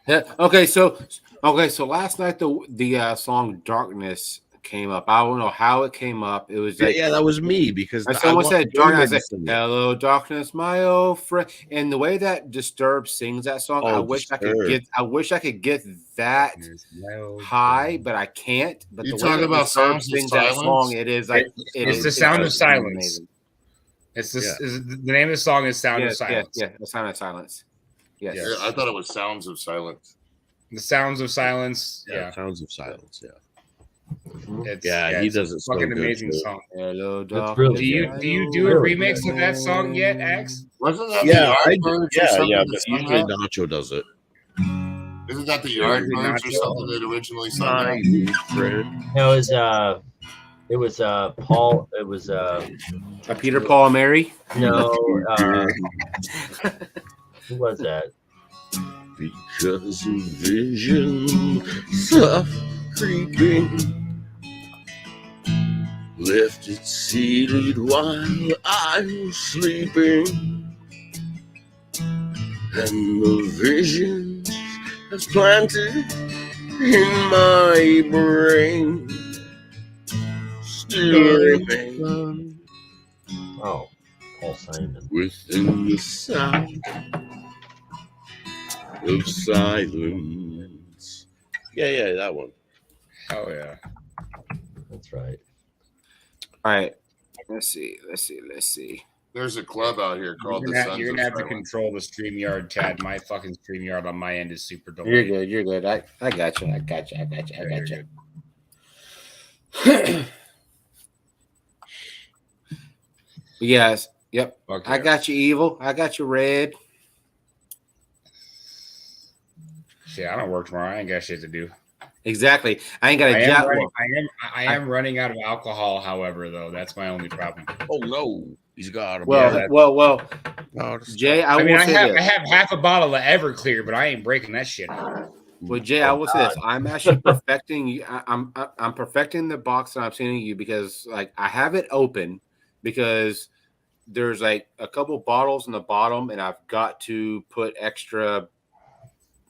Yeah. Okay, so last night the song "Darkness" came up. I don't know how it came up. It was like, yeah, that was me because someone said darkness. I said, sing it. "Hello, darkness, my old friend." And the way that Disturbed sings that song, I wish I could get that high, but I can't. But You the talking way that about Disturbed Sounds of sings that Silence? song, it is like It's the Sound of Silence. Amazing. It's this. The name of the song is Sound of Silence. Yeah, the Sound of Silence. Yes. Yeah, I thought it was Sounds of Silence. The Sounds of Silence. Yeah. Sounds of Silence. Yeah. It's, he does it so fucking good, amazing too. song. Hello, That's really do you do a remix of that song yet, Axe? Wasn't that Yeah, the Yardbirds or something yeah. that But sung usually that? Nacho does it. Isn't that the Yardbirds or something that originally sung that? No, it was Paul. It was Peter, Paul, and Mary. No, who was that? Because of vision, soft creeping, left it seated while I was sleeping, and the vision has planted in my brain, still remain. Oh, Paul Simon. Within the sound of silence. Yeah, that one. Oh yeah, that's right. All right, let's see. There's a club out here called the Sons You're of gonna have to Silence. control the StreamYard, Chad. My fucking StreamYard on my end is super delayed. You're good. I got you. Yes. Yep. Okay. I got you, Evil. I got you, Red. Shit, I don't work tomorrow. I ain't got shit to do. Exactly. I ain't got a job. I am running out of alcohol, however, though. That's my only problem. Oh no, he's got a Well, Jay, I have half a bottle of Everclear, but I ain't breaking that shit. Well, Jay, I will say this: I'm actually perfecting you. I'm perfecting the box that I'm sending you because, like, I have it open because there's like a couple bottles in the bottom, and I've got to put extra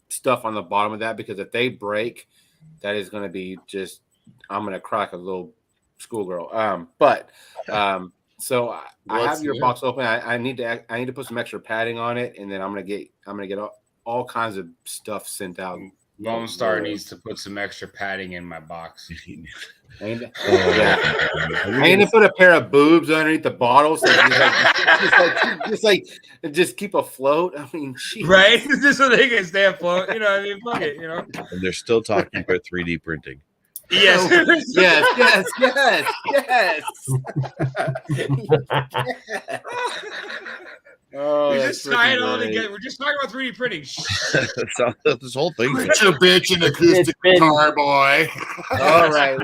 stuff on the bottom of that because if they break, that is going to be just I'm going to cry like a little schoolgirl. So I have your box open. I need to put some extra padding on it, and then I'm gonna get all kinds of stuff sent out. Lone Star needs to put some extra padding in my box. I need to put a pair of boobs underneath the bottle, so just keep afloat. I mean, geez. Right? Just so they can stay afloat. You know what I mean? Fuck it. You know. And they're still talking about 3D printing. Yes. Oh, we just tie it all together. We're just talking about 3D printing. This whole thing. It's a bitch and acoustic guitar, boy. All right,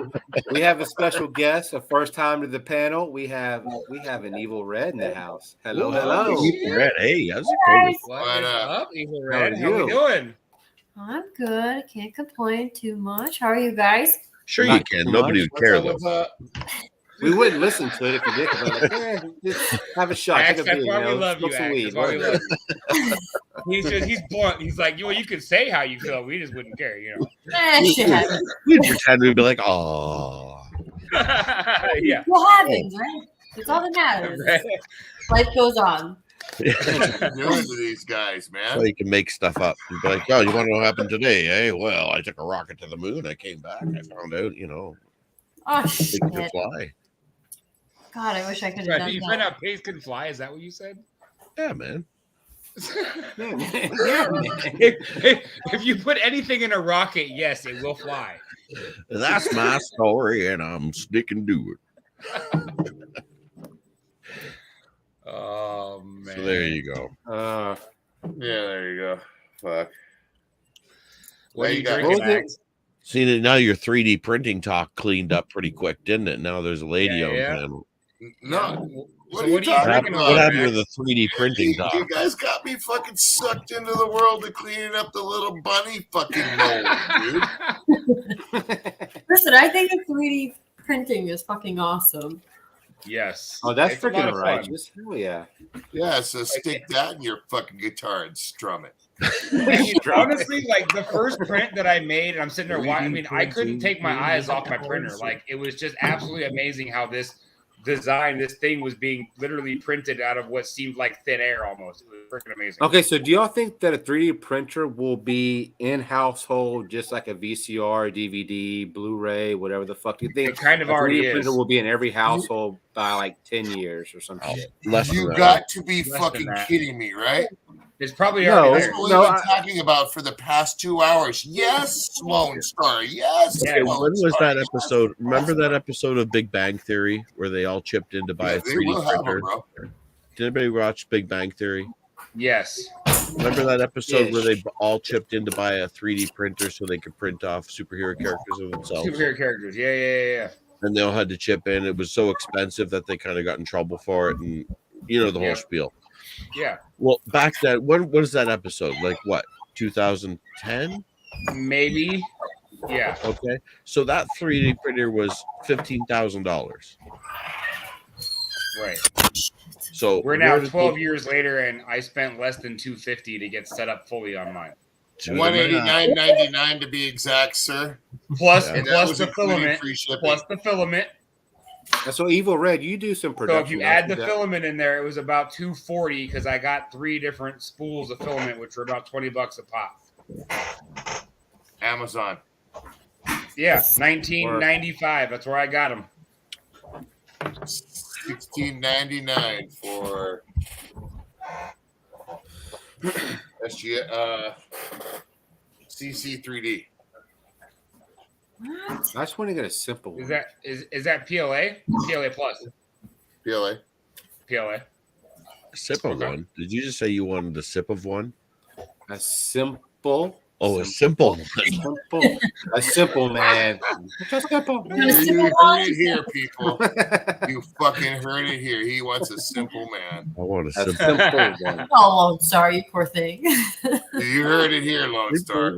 we have a special guest, a first time to the panel. We have an Evil Red in the house. Hello. Evil Red, hey, how's it Guys. going? What up, Evil Red? How How are we you? doing? I'm good. Can't complain too much. How are you guys? Sure, you can. Nobody would care though. We wouldn't listen to it if you did. But like, just have a shot. Axe, Take a that's beer, why we love you, smoke some Axe. weed. That's why we love you. He's blunt. He's like, you can say how you feel. We just wouldn't care, you know. Shit happens. We'd pretend we'd be like, oh. Yeah. What happens, right? That's all that matters. Life goes on. What are you doing to these guys, man? So you can make stuff up. You'd be like, oh, you want to know what happened today? Eh? Well, I took a rocket to the moon. I came back. I found out, Oh, things shit. can fly. God, I wish I could have done You that. find out pigs can fly? Is that what you said? Yeah, man. If you put anything in a rocket, yes, it will fly. That's my story, and I'm sticking to it. Oh man! So there you go. Yeah, there you go. Fuck. What are you got? drinking, Max? See, now your 3D printing talk cleaned up pretty quick, didn't it? Now there's a lady on panel. No. What are you talking about? What happened with the 3D printing talk? You guys got me fucking sucked into the world of cleaning up the little bunny fucking mold, dude. Listen, I think the 3D printing is fucking awesome. Yes. Oh, that's It's a lot freaking of fun. righteous. Hell yeah. Yeah, so stick that in your fucking guitar and strum it. Honestly, like the first print that I made, and I'm sitting there watching. I mean, I couldn't take my eyes off my printer. Like it was just absolutely amazing how this thing was being literally printed out of what seemed like thin air almost. It was freaking amazing. Okay, so do y'all think that a 3D printer will be in household just like a VCR, DVD, Blu-ray, whatever the fuck? Do you think It kind of a 3D already printer is. will be in every household by like 10 years or some shit? You got to be fucking kidding me, right? It's probably No, already That's there. what we've been talking about for the past 2 hours. Yes, Lone Star. Yes. Okay, Lone when was Star. that episode? Remember that episode of Big Bang Theory where they all chipped in to buy a They will 3D have printer? them, bro. Did anybody watch Big Bang Theory? Yes. Remember that episode where they all chipped in to buy a 3D printer so they could print off superhero characters of themselves? Superhero characters. Yeah. And they all had to chip in. It was so expensive that they kind of got in trouble for it, and you know the whole spiel. Yeah. Well, back then, what is that episode? Like what? 2010? Maybe. Yeah. Okay. So that 3D printer was $15,000. Right. So We're now 12 years later, and I spent less than $250 to get set up fully on mine. $189.99 to be exact, sir. Plus And that plus was the including filament. free shipping. Plus the filament. So Evil Red, you do some So production. if you add the filament in there, it was about $240 because I got 3 different spools of filament, which were about $20 a pop. Amazon. Yeah, $19.95. That's where I got them. $16.99 for SG CC3D. I just want to get a simple one. Is that PLA? PLA plus. PLA. PLA. Sip of one. Did you just say you wanted a sip of one? A simple. Oh, a simple. A simple man. Just simple. You heard it here, people. You fucking heard it here. He wants a simple man. I want a A simple simple one. Oh, Lone Star, you poor thing. You heard it here, Lone Star.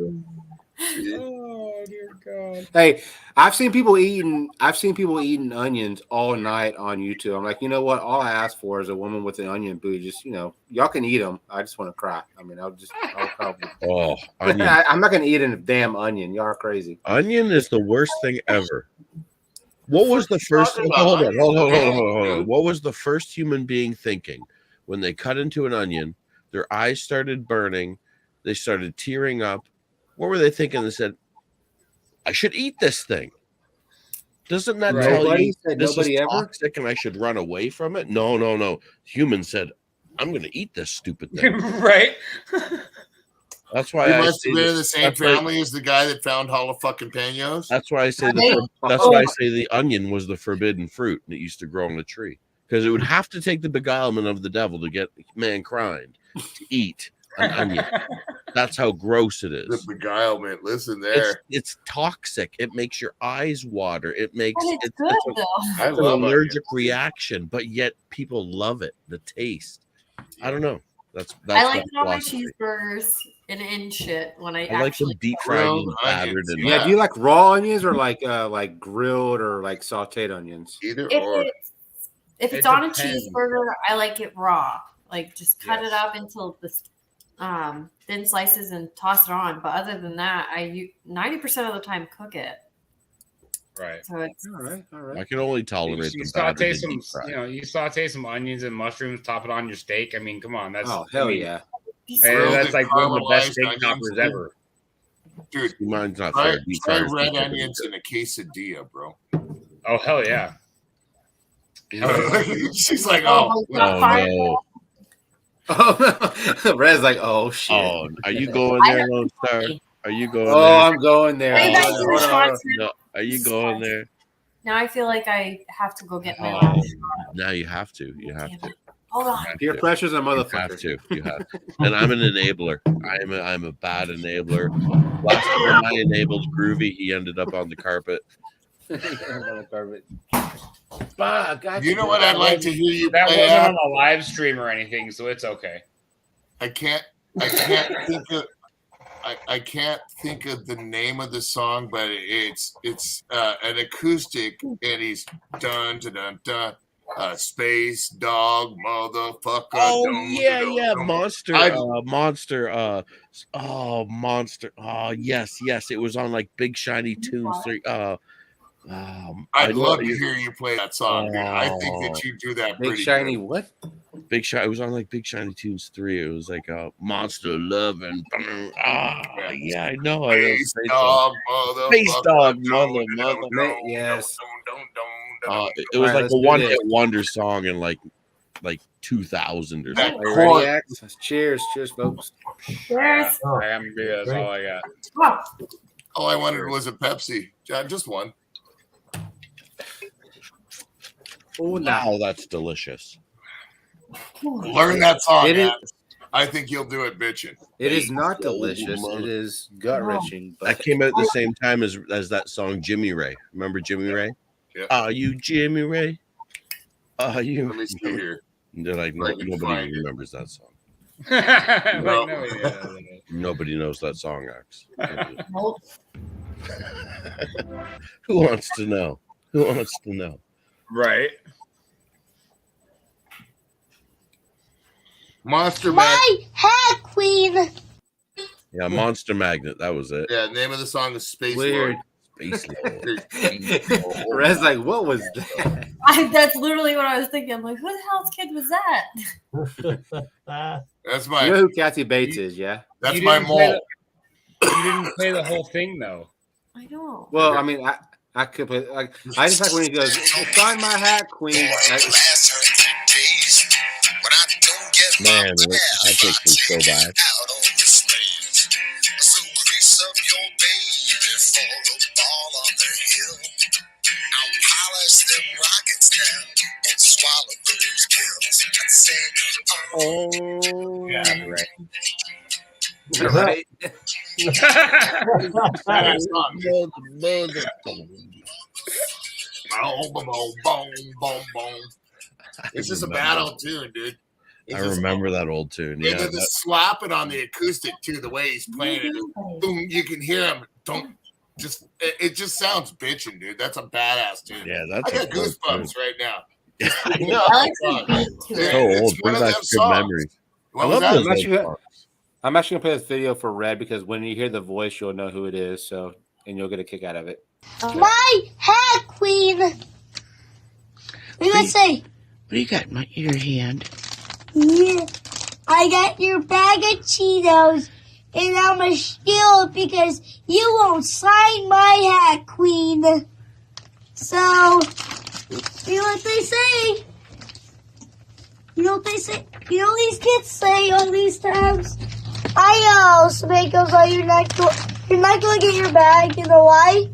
Oh dear God. Hey, I've seen people eating onions all night on YouTube. I'm like, you know what? All I ask for is a woman with an onion booty. Just, y'all can eat them. I just want to cry. I mean, I'll probably. Oh, onion. I'm not gonna eat a damn onion. Y'all are crazy. Onion is the worst thing ever. What was the first? Hold on. What was the first human being thinking when they cut into an onion? Their eyes started burning. They started tearing up. What were they thinking? They said, I should eat this thing. Doesn't that tell you this is toxic and I should run away from it? No. Humans said, I'm going to eat this stupid thing. Right? That's why He I must say have been in the this- same that's why- family as the guy that found jalapenos. That's why I say that's why I say the onion was the forbidden fruit and it used to grow on a tree. Because it would have to take the beguilement of the devil to get mankind to eat an onion. That's how gross it is. The beguilement. Listen there. It's toxic. It makes your eyes water. It makes But it's good, though. I it's an love allergic reaction, but yet people love it. The taste. I don't know. That's I like my it on my philosophy. cheeseburgers and shit when I I like them actually deep fried and grilled battered. onions, And Yeah, do you like raw onions or like grilled or like sauteed onions? Either or. if It it's on a depends. cheeseburger, I like it raw. Like just cut Yes. it up until the thin slices and toss it on. But other than that, 90% of the time cook it. Right. So it's All right. I can only tolerate You the battered saute and some, deep fried. you saute some onions and mushrooms, top it on your steak. I mean, come on, that's Oh hell yeah. Grilled that's and like one of the best caramelized steak onions, toppers dude. ever. Dude, Mine's not try, fair. Deep try fried is red different. onions in a quesadilla, bro. Oh hell yeah! She's like, Oh, oh, Oh no! Oh, Red's like, oh shit. Oh, are you going there, Lone Star? Are you going Oh, there? I'm going there. Hey, Hold guys, on, do hold the on, hold on. shots. No, are you going there? now I feel like I have to go get my Oh, last. now you have to. You have to. Hold on. Peer pressure's a You motherfucker. have to. You have to. And I'm an enabler. I'm a bad enabler. Last time I enabled Groovy, he ended up on the carpet. you know what I'd like to hear you That play wasn't at? on a live stream or anything, so it's okay. I can't think of the name of the song, but it's an acoustic, and he's dun dun dun dun Space Dog, motherfucker. Oh yeah, Monster. Monster. Oh yes. It was on like Big Shiny Tunes 3. I'd love to hear you play that song, dude. I think that you do that Big pretty Shiny good. what? Big Shiny. It was on like Big Shiny Tunes 3. It was like Monster Love and yeah, I know. Space Dog, motherfucker. Yes. It was All right, like let's a do one-hit this. wonder song in like 2000 or That something. Are you ready, Axe? Cheers, folks. Cheers. I am beer. That's all I got. All I wanted was a Pepsi. Just one. Oh, Wow, that's delicious. Learn that song. It is- Axe. I think you'll do it bitching. It is not delicious. It is gut wrenching. That came out at the same time as that song Jimmy Ray. Remember Jimmy Ray? Yeah. Are you Jimmy Ray? Are you? Let me see here. They're like nobody remembers that song. Like, no, yeah. Nobody knows that song, Axe. Who wants to know? Who wants to know? Right. Monster My hat queen. Yeah, Monster Magnet. That was it. Yeah, the name of the song is Space Weird. Space Lord. Red's like, what was that? That's literally what I was thinking. I'm like, who the hell's kid was that? That's You my. know who Kathy Bates is, yeah? That's You my didn't play mole. You didn't play the whole thing though. I know. Well, I mean, I could play. Like, I just like when he goes, "Sign my hat, Queen." Like, Man, that takes me so back. oh, Yeah, right. That song. It's just a battle tune, dude. I remember that old tune. They Yeah, did the slapping on the acoustic too. The way he's playing it, boom, you can hear him. It just sounds bitching, dude. That's a badass tune. yeah, that's I got goosebumps right now. I know. So old. Brings back good memories. I love those old songs. I'm actually gonna play this video for Red because when you hear the voice, you'll know who it is. So, and you'll get a kick out of it. My hat queen. What do you say? What do you got in your hand? Yeah, I got your bag of Cheetos, and I'm gonna steal it because you won't sign my hat, queen. So, you know what they say? You know what they say? You know what these kids say all these times? I know, Smakos, you're not gonna get your bag. You know why?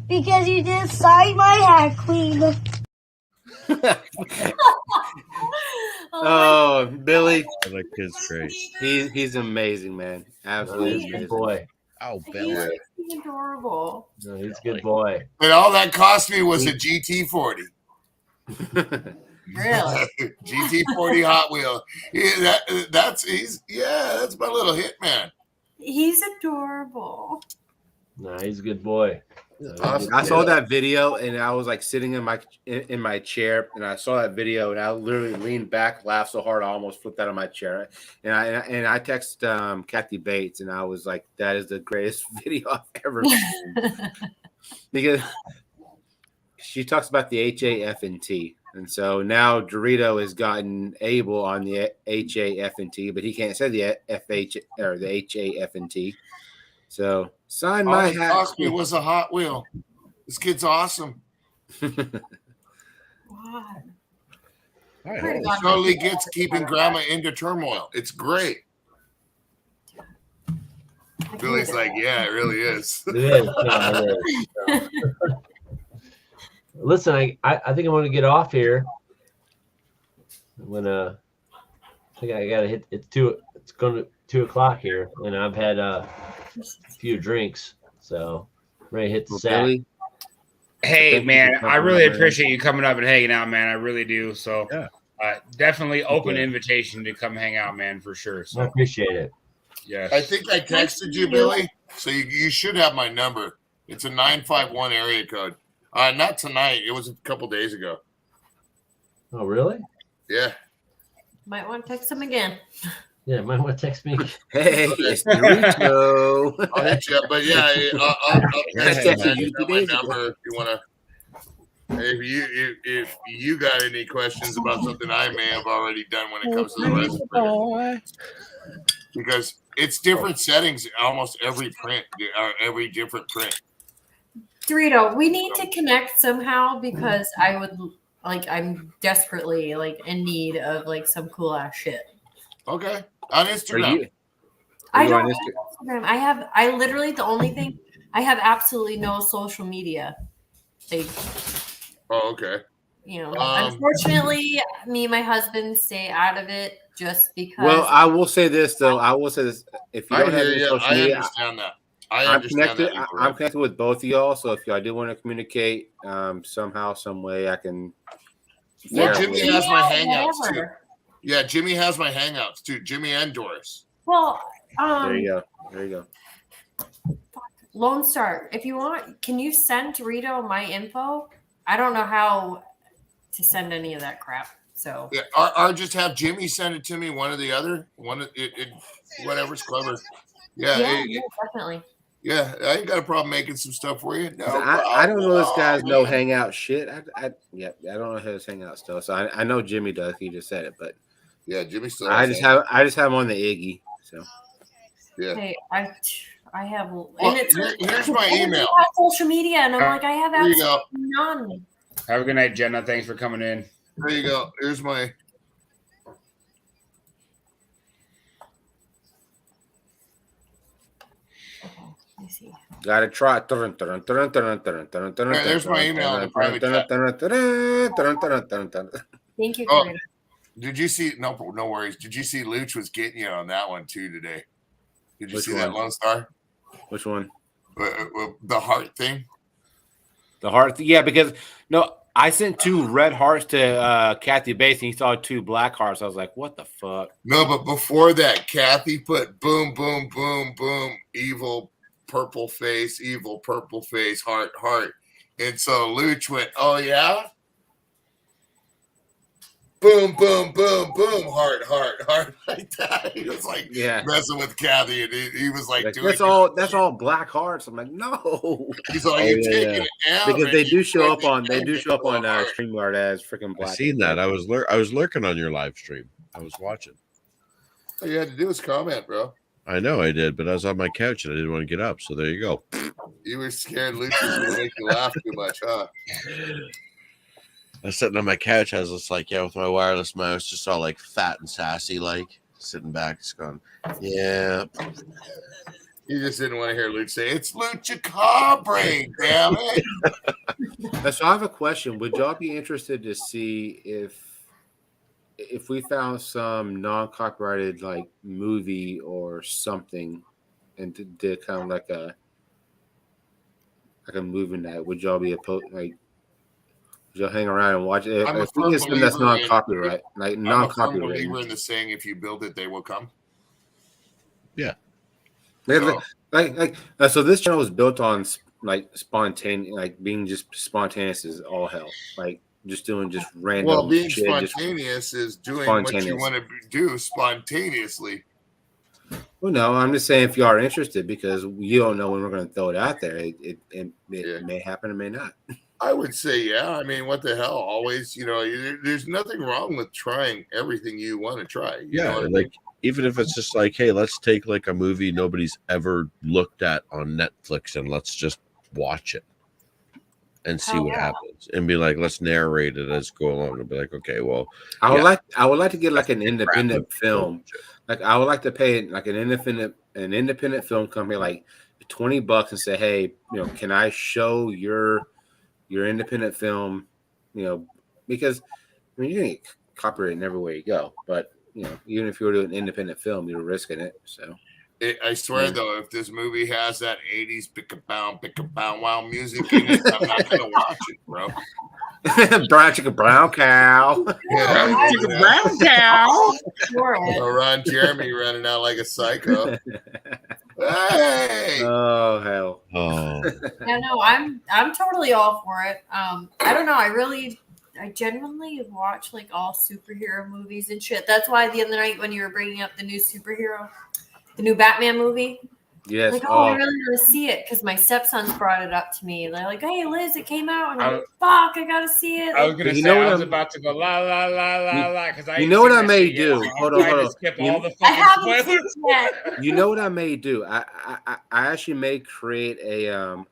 Because you didn't sign my hat, queen. Oh, Billy, That kid's great. he's amazing, man. Absolutely He's a amazing. good boy. Oh, Billy. He's adorable. No, he's a good boy. And all that cost me was a GT40. Really? GT40 Hot Wheel. Yeah, that's my little hit man. He's adorable. No, he's a good boy. I saw that video and I was like sitting in my chair and I saw that video and I literally leaned back, laughed so hard I almost flipped out of my chair. And I texted Kathy Bates and I was like, "That is the greatest video I've ever seen," because she talks about the HAF&T, and so now Dorito has gotten Abel on the HAF&T, but he can't say the FH or the HAF&T. So sign my hat. Cost me was a Hot Wheel. This kid's awesome. God. It totally gets keeping grandma into turmoil. It's great. Billy's like, yeah, it really is. It is. Yeah, it is. Listen, I think I'm going to get off here. I'm gonna. I think I gotta hit. It's 2 o'clock here, and I've had a few drinks, so I'm ready to hit the set. Billy, Hey, man, I really appreciate you coming up and hanging out, man. I really do. So, Yeah. definitely open invitation to come hang out, man, for sure. I So, appreciate it. yes. I think I texted you, Billy, so you should have my number. It's a 951 area code. Not tonight. It was a couple days ago. Oh, really? Yeah. Might want to text him again. Yeah, might want to text me. Hey, it's Dorito. I'll hit you up, but yeah, I'll text you, man. You got my days ago. number if you want to. If you got any questions about something I may have already done when it comes to the resin printer, because it's different settings almost every print or every different print. Dorito, we need to connect somehow because I would I'm desperately in need of some cool ass shit. Okay, on Instagram. I don't have Instagram. I literally the only thing I have absolutely no social media. Oh, okay. Unfortunately, me and my husband stay out of it just because. Well, I will say this though. If you don't have any social media, understand that. I'm connected with both of y'all. So if y'all do want to communicate somehow, some way, I can. Well, Jimmy has my Hangouts too. Yeah, Jimmy has my Hangouts too. Jimmy and Doris. Well, there you go. Lone Star, if you want, can you send Dorito my info? I don't know how to send any of that crap. So yeah, or just have Jimmy send it to me, one or the other. Whatever's clever. Yeah, definitely. Yeah, I ain't got a problem making some stuff for you. No, I don't know this guy's no hangout shit. I don't know his hangout stuff. So I know Jimmy does. He just said it, but yeah, Jimmy still. I just have him on the Iggy. So yeah. Hey, I have. Well, here's my email. I have social media, and I'm I have absolutely none. Have a good night, Jenna. Thanks for coming in. There you go. Here's my. I see. Gotta try. There's my email in the private chat. Thank you. Did you see? No worries. Did you see Luch was getting you on that one too today? Did you see that, Lone Star? Which one? The heart thing. The heart. Yeah, because I sent 2 red hearts to Kathy Bates, and he saw 2 black hearts. I was like, "What the fuck?" No, but before that, Kathy put boom, boom, boom, boom, evil purple face, heart, and so Luch went, "Oh yeah." Boom, boom, boom, boom, heart, like that. He was messing with Kathy, and he was doing that's all black hearts. I'm like, no. He's like, you're taking it out because they do show up on StreamYard as freaking black. I seen that. I was lurking on your live stream. I was watching. All you had to do was comment, bro. I know I did, but I was on my couch and I didn't want to get up. So there you go. You were scared Luke was going to make you laugh too much, huh? I was sitting on my couch. I was just with my wireless mouse, just all fat and sassy, sitting back, just going, yeah. You just didn't want to hear Luke say, "It's Lucha Cabre, damn it." So I have a question. Would y'all be interested to see if we found some non-copyrighted movie or something and did kind of like a movie night? Would y'all be opposed? You'll hang around and watch it. If we get something that's non-copyright, non-copyright. I'm a believer in the saying, "If you build it, they will come." Yeah. So this channel was built on spontaneous, being just spontaneous is all hell. Just doing just random. Well, being shit, spontaneous is doing what you want to do spontaneously. Well, no, I'm just saying if you are interested, because you don't know when we're going to throw it out there. It may happen, it may not. I would say, yeah. I mean, what the hell? Always, there's nothing wrong with trying everything you want to try. You know what I mean? Even if it's just hey, let's take a movie nobody's ever looked at on Netflix and let's just watch it and see what happens, and be let's narrate it as go along, and be okay, well, I would like to get an independent film. I would like to pay an independent film company $20 and say, hey, can I show your independent film, because you're gonna get copyrighted everywhere you go, but even if you were doing an independent film, you're risking it. So I swear though, if this movie has that 80s pick a bound wow music in it, I'm not gonna watch it, bro. brown cow. Yeah, brown cow. Ron Jeremy running out like a psycho. Hey! Oh hell! Oh. Yeah, no, I'm totally all for it. I don't know. I really I genuinely watch like all superhero movies and shit. That's why the other night when you were bringing up the new Batman movie, Yes. like, I really want to see it because my stepsons brought it up to me. They're like, "Hey, Liz, it came out," and I'm like, "Fuck, I gotta see it." I was gonna say I was about to go la la la la la because I. You know what I may do? Hold on. Skip all the fucking spoilers. You know what I may do? I actually may create a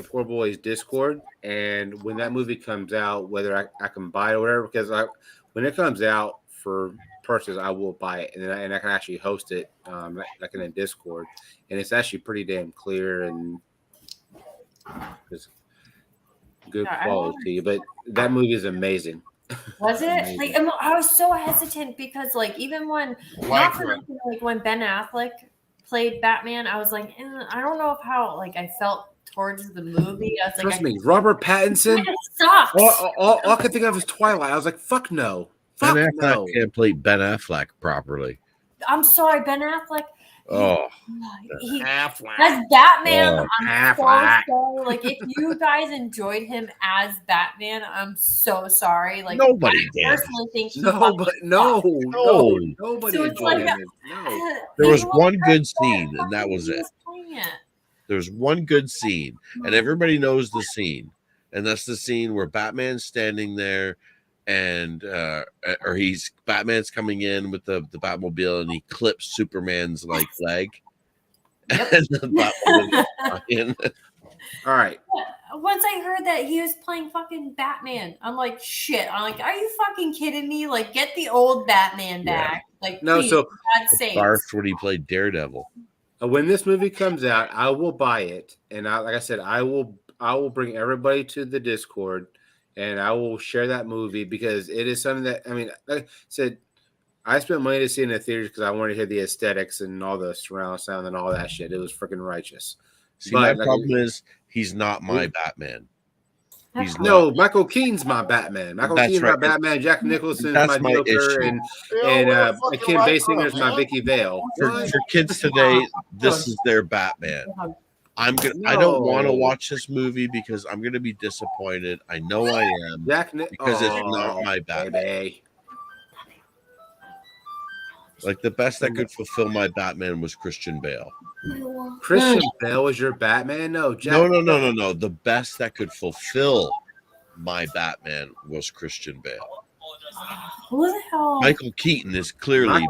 Poor Boys Discord, and when that movie comes out, whether I can buy it or whatever, because when it comes out for purchase, I will buy it, and I can actually host it like in a Discord, and it's actually pretty damn clear and it's good quality. But that movie is amazing. Was it? Like, I was so hesitant because, like, even when not for nothing, like when Ben Affleck played Batman, I was like, I don't know how like I felt towards the movie. I was like, Trust me, Robert Pattinson. It sucks. All I could think of is Twilight. I was like, fuck no. Ben Affleck can't play Ben Affleck properly. I'm sorry, Ben Affleck. Affleck. As Batman, I'm Affleck. so sorry. Like, if you guys enjoyed him as Batman, I'm so sorry. Like, Nobody I did. personally think he nobody So it's like, there was one good scene, and that was it. There's one good scene, and everybody knows the scene, and that's the scene where Batman's standing there, and Batman's coming in with the Batmobile, and he clips Superman's like leg. Yep. And the Batmobile is flying. All right. Once I heard that he was playing fucking Batman, I'm like, shit. I'm like, are you fucking kidding me? Like, get the old Batman back. Like, No, please, so God sake. Barth when he played Daredevil. When this movie comes out, I will buy it, and like I said, I will bring everybody to the Discord, and I will share that movie because it is something that, I mean, like I said, I spent money to see it in the theaters because I wanted to hear the aesthetics and all the surround sound and all that shit. It was freaking righteous. See, my problem is he's not my Batman. Michael Keaton's my Batman. Michael Keaton's my Batman. Jack Nicholson's my Joker, and Kim Basinger's my Vicky Vale. For kids today, this is their Batman. I don't want to watch this movie because I'm gonna be disappointed. I know I am because it's not my Batman. Like the best that could fulfill my Batman was Christian Bale. Christian Bale was your Batman? No, No. The best that could fulfill my Batman was Christian Bale. Who the hell? Michael Keaton is clearly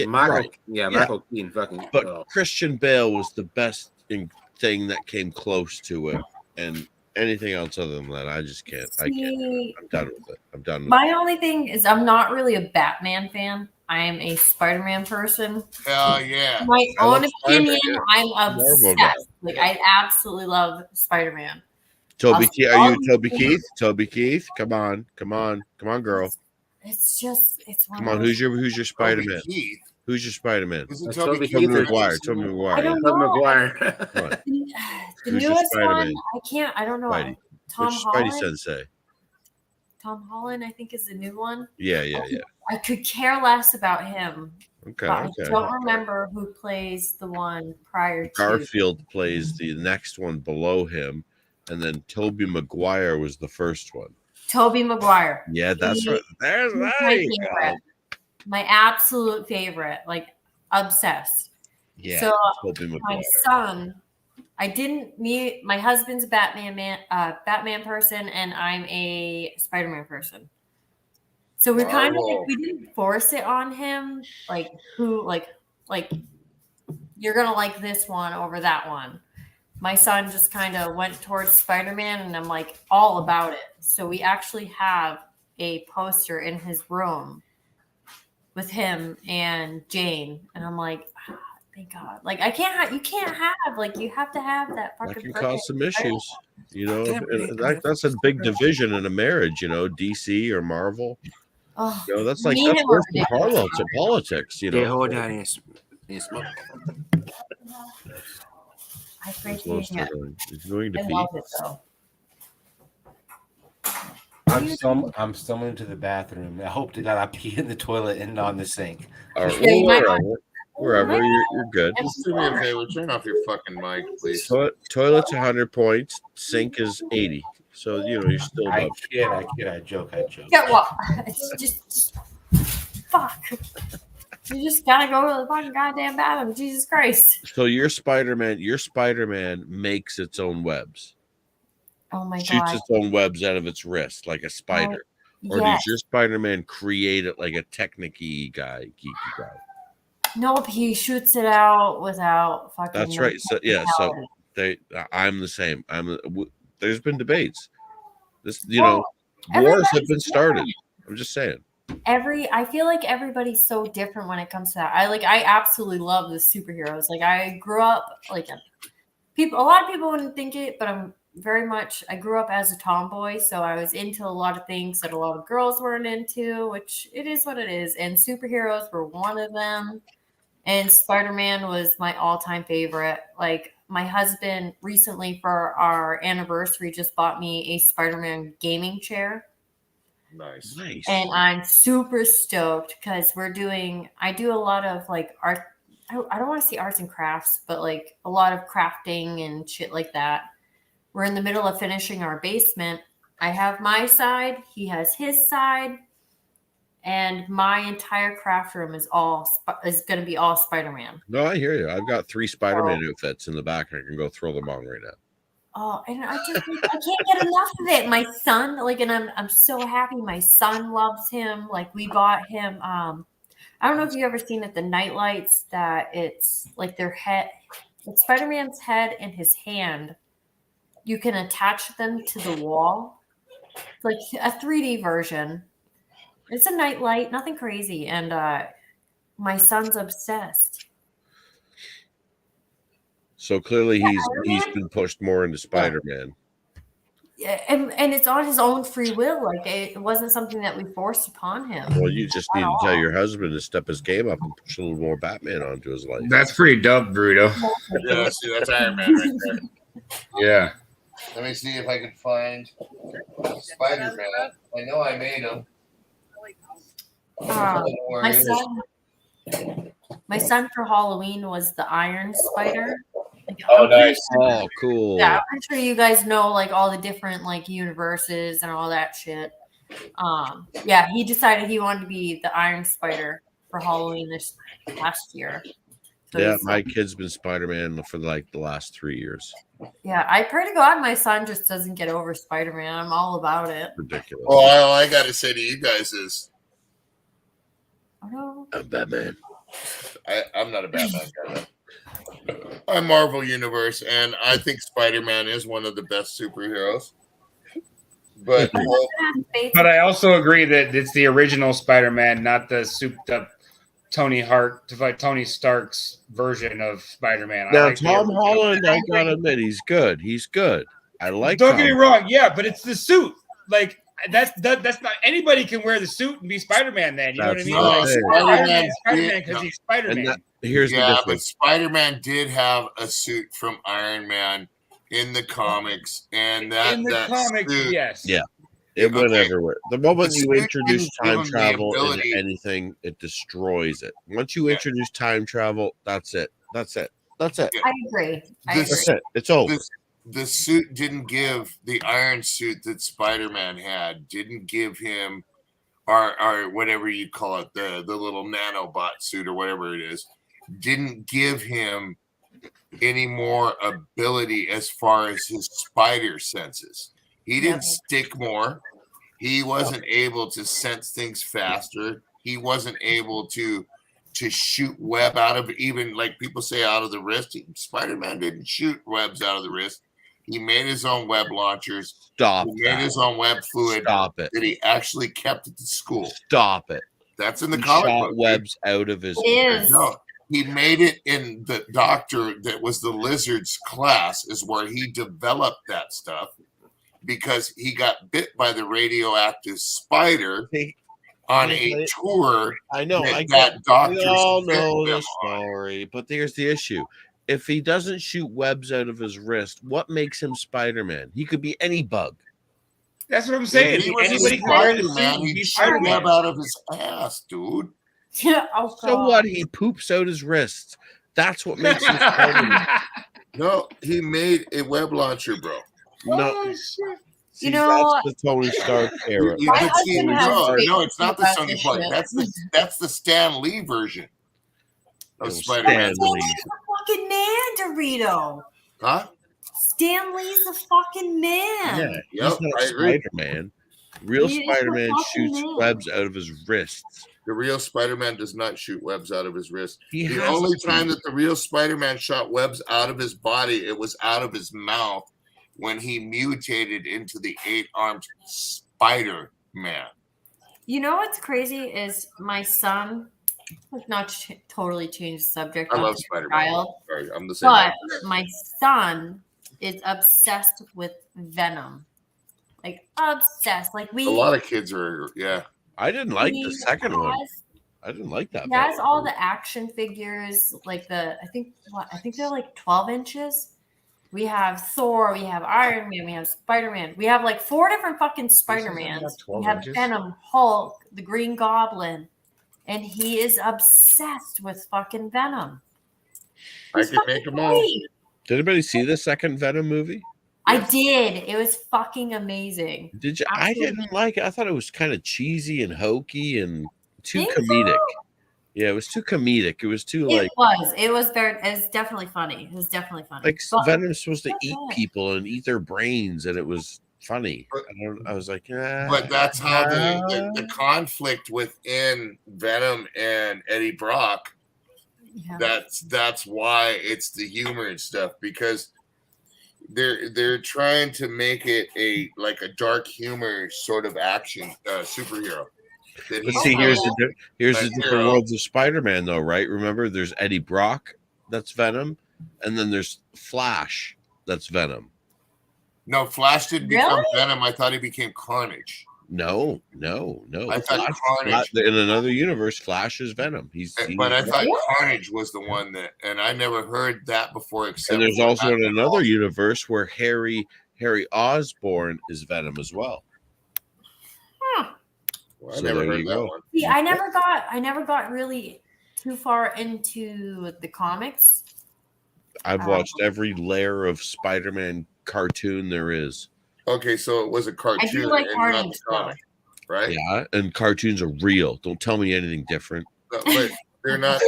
Michael Keaton fucking. But Christian Bale was the best thing that came close to it, and anything else other than that, I just can't. I can't. I'm done with it. I'm done. My only thing is, I'm not really a Batman fan. I am a Spider-Man person. Hell yeah. My own opinion, Spider-Man. I'm obsessed. Like, I absolutely love Spider-Man. Toby Keith, are you Toby Keith? Toby Keith, come on, girl. It's one Come on, who's your Spider-Man? Who's your Spider-Man? Toby Tobey Maguire. I don't know. Maguire. The Who's your newest Spider-Man? one, I don't know. Spidey. Tom Which Holland. Spidey Sensei? Tom Holland, I think, is the new one. Yeah. I could care less about him. Okay. I don't remember who plays the one prior to. Garfield plays the next one below him, and then Tobey Maguire was the first one. Tobey Maguire. Yeah, that's right. There's my favorite. My absolute favorite. Like, obsessed. Yeah. So Tobey Maguire. my son, I didn't meet. My husband's a Batman person, and I'm a Spider-Man person. So we're kind of like, we didn't force it on him. Like, who, like you're gonna like this one over that one. My son just kind of went towards Spider-Man, and I'm like all about it. So we actually have a poster in his room with him and Jane, and I'm like, thank God. Like, you can't have, like, you have to have that fucking. That can cause some issues, you know. That's a big division in a marriage, you know, DC or Marvel. Oh, you know, that's worse than politics, you know. Yeah, hold on. I appreciate it. It's going to I be. love it though. I'm stumbling to the bathroom. I hope to God I pee in the toilet and on the sink. All right, wherever you're good. Just do me a favor. Turn off your fucking mic, please. Toilet's 100 points. Sink is 80. So you're still I above. kid, I joke. Yeah, well, it's just fuck. You just gotta go to the fucking goddamn bathroom. Jesus Christ. So your Spider-Man makes its own webs. Oh my Shoots god. its own webs out of its wrist like a spider. Or yes. does your Spider-Man create it like a geeky guy? Nope, he shoots it out without fucking. That's right. So yeah, so I'm the same. There's been debates. This, wars have been started. I'm just saying. I feel like everybody's so different when it comes to that. I absolutely love the superheroes. Like I grew up like a lot of people wouldn't think it, but I grew up as a tomboy, so I was into a lot of things that a lot of girls weren't into, which it is what it is. And superheroes were one of them. And Spider-Man was my all-time favorite. Like my husband recently for our anniversary just bought me a Spider-Man gaming chair. Nice. And I'm super stoked because I do a lot of like art. I don't want to say arts and crafts, but like a lot of crafting and shit like that. We're in the middle of finishing our basement. I have my side. He has his side. And my entire craft room is going to be all Spider-Man. No, I hear you. I've got 3 Spider-Man outfits in the back, and I can go throw them on right now. Oh, and I can't get enough of it. My son, and I'm so happy. My son loves him. Like we bought him. I don't know if you ever seen it, the night lights that it's like their head, it's Spider-Man's head and his hand. You can attach them to the wall, like a 3D version. It's a night light, nothing crazy, and my son's obsessed. So clearly he's been pushed more into Spider-Man. Yeah, and it's on his own free will. Like it wasn't something that we forced upon him. Well, you just need to tell your husband to step his game up and push a little more Batman onto his life. That's pretty dope, Bruto. Yeah, see, that's Iron Man right there. Yeah. Let me see if I can find Spider-Man. I know I made him. My son for Halloween was the Iron Spider. Oh, nice. Oh, cool. Yeah, I'm sure you guys know like all the different like universes and all that shit. Yeah, he decided he wanted to be the Iron Spider for Halloween this last year. So yeah, my kid's been Spider-Man for like the last 3 years. Yeah, I pray to God my son just doesn't get over Spider-Man. I'm all about it. Ridiculous. Well, all I got to say to you guys is, I'm Batman. I'm not a Batman guy. I'm Marvel Universe, and I think Spider-Man is one of the best superheroes. But I also agree that it's the original Spider-Man, not the souped-up Tony Stark's version of Spider-Man. Now, Tom Holland, I gotta admit, he's good. He's good. I like. Don't get me wrong, yeah, but it's the suit. Like that's not anybody can wear the suit and be Spider-Man. Then you know what I mean? Like, Spider-Man because he's Spider-Man. Here's the difference. But Spider-Man did have a suit from Iron Man in the comics, and that comics, suit, yes, yeah. It went everywhere. The moment you introduce time travel into anything, it destroys it. Once you introduce time travel, that's it. That's it. That's it. I agree. That's it. It's over. The suit didn't give the iron suit that Spider-Man had, didn't give him or whatever you call it, the little nanobot suit or whatever it is, didn't give him any more ability as far as his spider senses. He didn't stick more. He wasn't able to sense things faster. He wasn't able to shoot web out of, even like people say, out of the wrist. Spider-Man didn't shoot webs out of the wrist. He made his own web launchers. Stop. He made his own web fluid. Stop it. That he actually kept at the school. Stop it. That's in the he comic shot book. Webs out of his. No, he made it in the doctor that was the lizard's class is where he developed that stuff because he got bit by the radioactive spider on a tour. I know. We all know the story, but here's the issue. If he doesn't shoot webs out of his wrist, what makes him Spider-Man? He could be any bug. That's what I'm saying. If he was Anybody a can wear the Spider-Man, suit and he'd be shoot Spider-Man. web out of his ass, dude. Yeah. So what? He poops out his wrists. That's what makes him Spider-Man. No, he made a web launcher, bro. No. See, You know, that's the Tony Stark era. You My could see husband has no, it's not the about Sony this Clark. shit. That's the Stan Lee version of It was Spider-Man. Stan Lee. He's a fucking man, Dorito. Huh? Stan Lee's a fucking man. Yeah, Yep, he's not I agree. Spider-Man. Real He is a Spider-Man fucking shoots man. webs out of his wrists. The real Spider-Man does not shoot webs out of his wrist. He The has only to. time that the real Spider-Man shot webs out of his body, it was out of his mouth when he mutated into the 8-armed Spider-Man. You know what's crazy is my son, not totally change the subject. I not love to Spider-Man. child, Sorry, I'm the same. But my son is obsessed with Venom. Like obsessed. Like A lot of kids are, yeah. I didn't like the He second one. has- I didn't like that. He has all the action figures, like I think they're like 12 inches. We have Thor, we have Iron Man, we have Spider-Man. We have like 4 different fucking Spider-Mans. We have inches? Venom, Hulk, the Green Goblin, and he is obsessed with fucking Venom. I can make them all. Great. Did anybody see the second Venom movie? I did. It was fucking amazing. Did you? Absolutely. I didn't like it. I thought it was kind of cheesy and hokey and too Think comedic. so? Yeah, it was too comedic. It was too It like was. It was definitely funny. It was definitely funny. like But- Venom's supposed to eat Yeah. people and eat their brains, and it was funny. I was like, yeah. But that's how the conflict within Venom and Eddie Brock. Yeah. That's why it's the humor and stuff, because they're trying to make it a dark humor sort of action superhero. That But he's see, here's not the a different hero. worlds of Spider-Man, though, right? Remember, there's Eddie Brock, that's Venom, and then there's Flash, that's Venom. No, Flash didn't become Really? Venom. I thought he became Carnage. No. I thought Carnage. In another universe, Flash is Venom. But I thought Carnage was the one that, and I never heard that before. Except And there's for also that. another universe where Harry Osborn is Venom as well. Well, I So never there heard you that go. one. See, I never got really too far into the comics. I've watched every layer of Spider-Man cartoon there is. Okay, so it was a cartoon. I do like and not Carnage, the comic, right? Yeah, and cartoons are real. Don't tell me anything different. But they're not.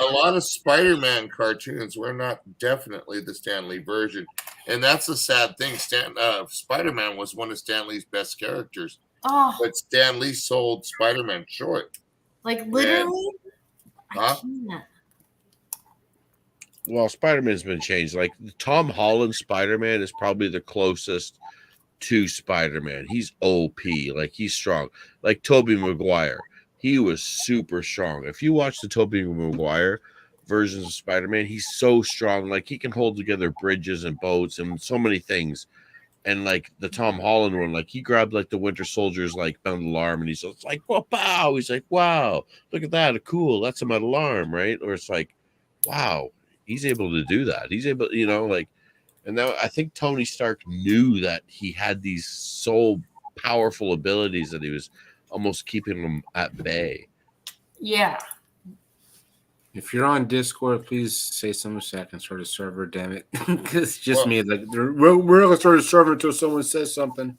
A lot of Spider-Man cartoons were not definitely the Stan Lee version, and that's the sad thing. Spider-Man was one of Stan Lee's best characters, Oh, but Stan Lee sold Spider-Man short. like literally. Huh? I can't. Well, Spider-Man's been changed. Like Tom Holland Spider-Man is probably the closest to Spider-Man. He's OP, like he's strong. Like Tobey Maguire, he was super strong. If you watch the Tobey Maguire versions of Spider-Man, he's so strong. Like he can hold together bridges and boats and so many things. And like the Tom Holland one, like he grabbed like the Winter Soldier's like metal arm, and he's like, "Whoa, pow!" He's like, "Wow, look at that, cool. That's a metal arm, right?" Or it's like, "Wow, he's able to do that. He's able, like." And now I think Tony Stark knew that he had these so powerful abilities that he was almost keeping them at bay. Yeah. If you're on Discord, please say something so I can start a server. Damn it, because it's just me. Like we're gonna start a server until someone says something.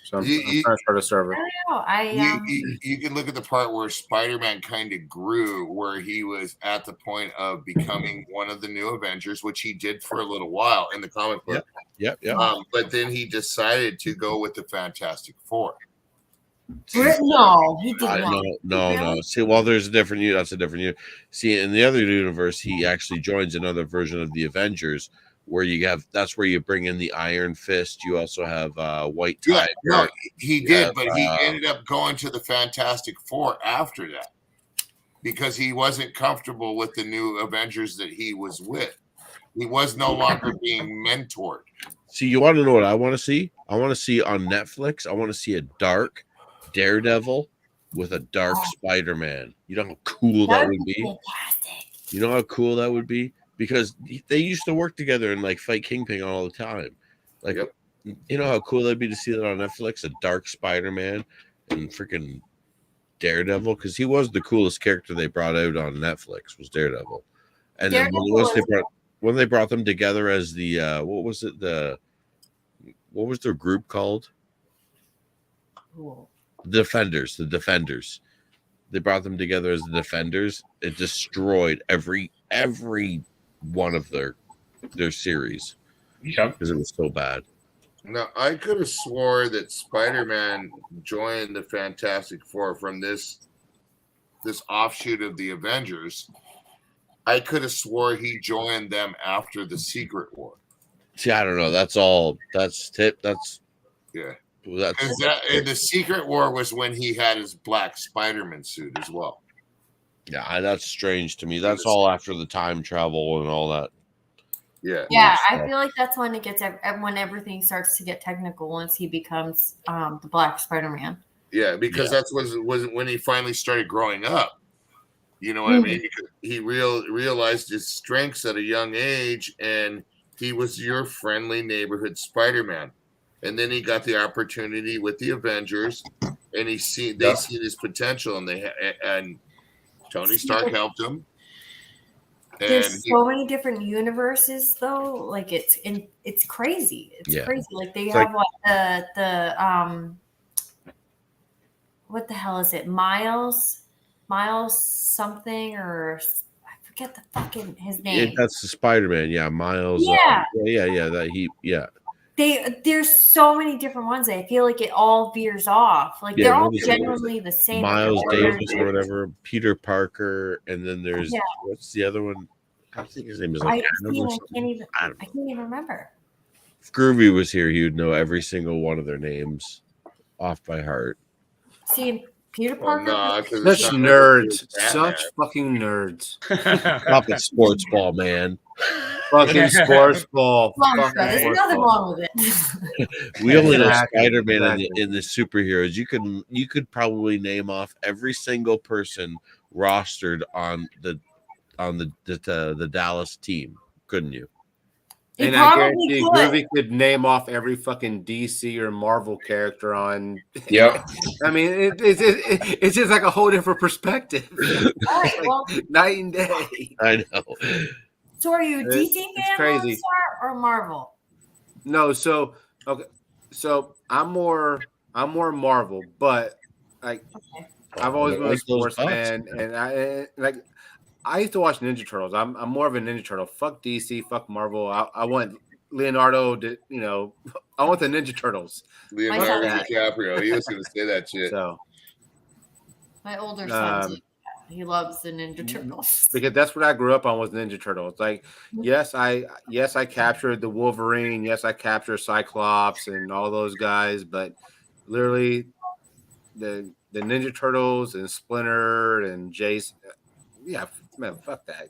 So I'm trying to start a server. I don't know. You can look at the part where Spider-Man kind of grew, where he was at the point of becoming one of the new Avengers, which he did for a little while in the comic book. Yep. But then he decided to go with the Fantastic Four. No, he did not. No. See, well, there's a different. That's a different. See, in the other universe, he actually joins another version of the Avengers, where you have. That's where you bring in the Iron Fist. You also have White Tiger. No, he did, have, but he ended up going to the Fantastic Four after that because he wasn't comfortable with the new Avengers that he was with. He was no longer being mentored. See, you want to know what I want to see? I want to see on Netflix. I want to see a dark Daredevil with a dark Spider-Man. You know how cool that would be? Fantastic. You know how cool that would be? Because they used to work together and like fight Kingpin all the time. Like, you know how cool that'd be to see that on Netflix? A dark Spider-Man and freaking Daredevil? Because he was the coolest character they brought out on Netflix was Daredevil. And then when they brought them together as the what was it? what was their group called? Cool. The Defenders. They brought them together as the Defenders. It destroyed every one of their series. Yep. Because it was so bad. Now, I could have swore that Spider-Man joined the Fantastic Four from this offshoot of the Avengers. I could have swore he joined them after the Secret War. See, I don't know. That's Yeah. That's the Secret War was when he had his black Spider-Man suit as well. yeah, that's strange to me. That's all after the time travel and all that. Yeah. Yeah, I feel like that's when it gets when everything starts to get technical once he becomes the Black Spider-Man. Yeah, because that's was when he finally started growing up. You know what I mean? He realized his strengths at a young age, and he was your friendly neighborhood Spider-Man. And then he got the opportunity with the Avengers, and they seen his potential, and Tony Stark helped him. There's so many different universes, though. Like it's crazy. It's crazy. Like they have the what the hell is it? Miles something, or I forget the fucking his name. That's the Spider-Man. Yeah, Miles. Yeah. There's so many different ones. I feel like it all veers off. Like they're all genuinely the same. Miles Davis or whatever, Peter Parker, and then there's what's the other one? I think his name is like I can't even remember. If Groovy was here, he would know every single one of their names off by heart. See, Peter Parker. Such nerds. Such fucking nerds. Stop it, sports ball, man. Fucking sports ball. There's nothing wrong with it. We only know Spider-Man in the superheroes. You could probably name off every single person rostered on the Dallas team, couldn't you? And I guarantee Groovy could name off every fucking DC or Marvel character on. Yep. I mean, it's just like a whole different perspective. All right, well, night and day. I know. So are you a DC fan, crazy. or Marvel? No, so I'm more Marvel, but like I've always been a sports fan, and I used to watch Ninja Turtles. I'm more of a Ninja Turtle. Fuck DC, fuck Marvel. I want Leonardo to, I want the Ninja Turtles. Leonardo DiCaprio. He was going to say that shit. So my older son, he loves the Ninja Turtles because that's what I grew up on was Ninja Turtles. Like, yes, I captured the Wolverine. Yes, I captured Cyclops and all those guys. But literally, the Ninja Turtles and Splinter and Jason. Yeah, man, fuck that.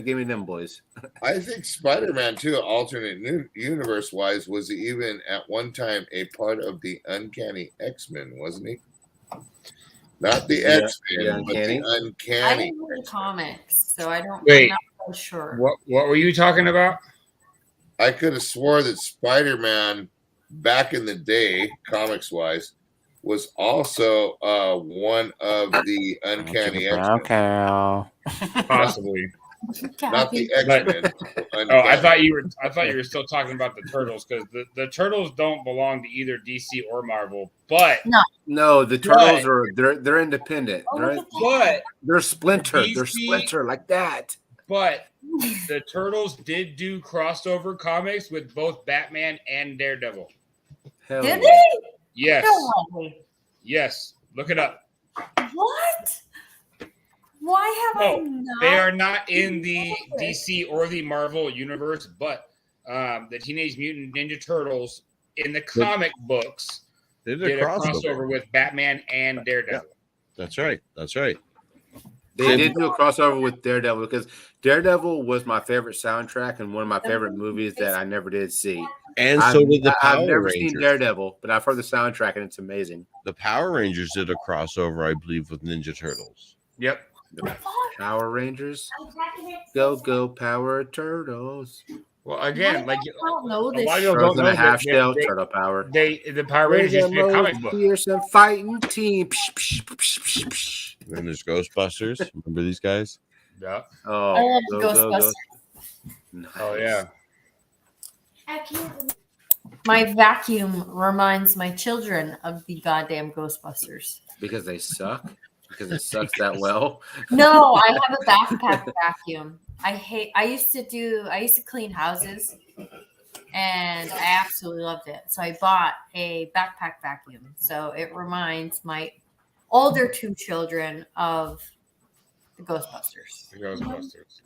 Give me them boys. I think Spider-Man 2, alternate universe-wise, was even at one time a part of the Uncanny X-Men, wasn't he? Not the X-Men, but the Uncanny. I didn't read the comics, so I'm not so sure. What were you talking about? I could have swore that Spider-Man, back in the day, comics-wise, was also one of the Uncanny X-Men. Possibly. Not the X-Men. I thought you were still talking about the Turtles, because the Turtles don't belong to either DC or Marvel. But no, the Turtles they're independent. They're Splinter. DC, they're Splinter like that. But the Turtles did do crossover comics with both Batman and Daredevil. Hell did they? Yes. No way. Yes. Look it up. What? Why have I not? They are not in the DC or the Marvel universe, but the Teenage Mutant Ninja Turtles in the comic books did a crossover with Batman and Daredevil. Yeah. That's right. They did do a crossover with Daredevil because Daredevil was my favorite soundtrack and one of my favorite movies that I never did see. And so did the Power I've never Rangers. seen Daredevil, but I've heard the soundtrack and it's amazing. The Power Rangers did a crossover, I believe, with Ninja Turtles. Yep. The Power Rangers. Go Power Turtles. Well, again, like I don't know this. Frozen a half shell turtle power. The Power Rangers used to be a comic book. Fearsome fighting team. And then there's Ghostbusters. Remember these guys? Yeah. Oh, I love Ghostbusters. Nice. Oh yeah. My vacuum reminds my children of the goddamn Ghostbusters. Because they suck? Because it sucks that well? No, I have a backpack vacuum. I used to clean houses and I absolutely loved it. So I bought a backpack vacuum. So it reminds my older two children of the Ghostbusters. The Ghostbusters.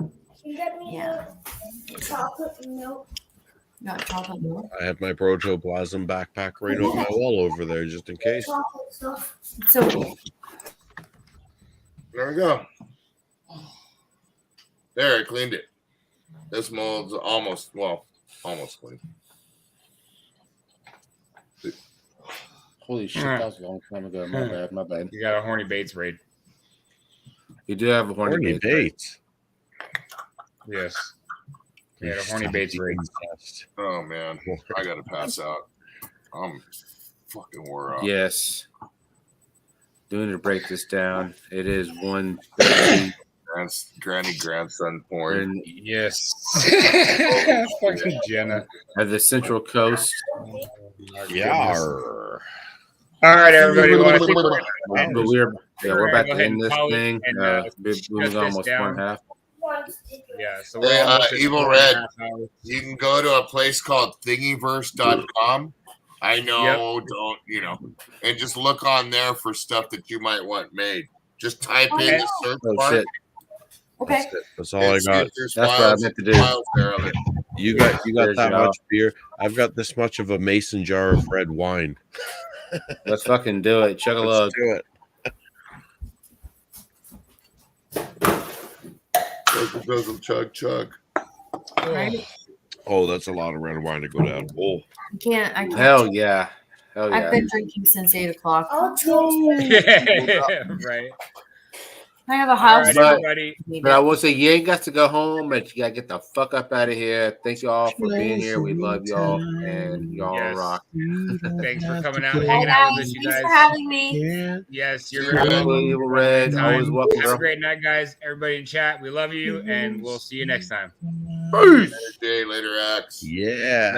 Yeah. Chocolate milk. Not chocolate milk. I have my protoplasm backpack right on my wall over there, just in case. Chocolate stuff. So There we go. There, I cleaned it. This mold's almost clean. Holy shit, that was a long time ago. My bad. You got a horny Bates raid. You do have a horny Bates. Yes. You had a horny Bates raid. Oh man, I gotta pass out. I'm fucking wore out. Yes. Doing to break this down. It is 1:30. Granny grandson porn. Yes. Fucking Jenna. At the Central Coast. Yeah. All right, everybody. But we're about to end this thing. Moving almost one half. Yeah, so Hey, we're Evil Red, you can go to a place called thingiverse.com. I know, and just look on there for stuff that you might want made. Just type in the search bar. Okay. That's all I got. That's what I meant to do. You got that much beer. I've got this much of a mason jar of red wine. Let's fucking do it. Chug a lug. Do it. Doesn't chug. Right? Oh, that's a lot of red wine to go down. Oh, I can't. Hell yeah. I've been drinking since 8 o'clock. Right. I have a house. But I will say, you ain't got to go home, but you got to get the fuck up out of here. Thank you all for being here. We love y'all, and y'all rock. Thanks for coming out, hanging out with us, you guys. Thanks for having me. Yes, you're very Evil Red. Always welcome, Have bro. a great night, guys. Everybody in chat, we love you, and we'll see you next time. Later day, later acts. Yeah.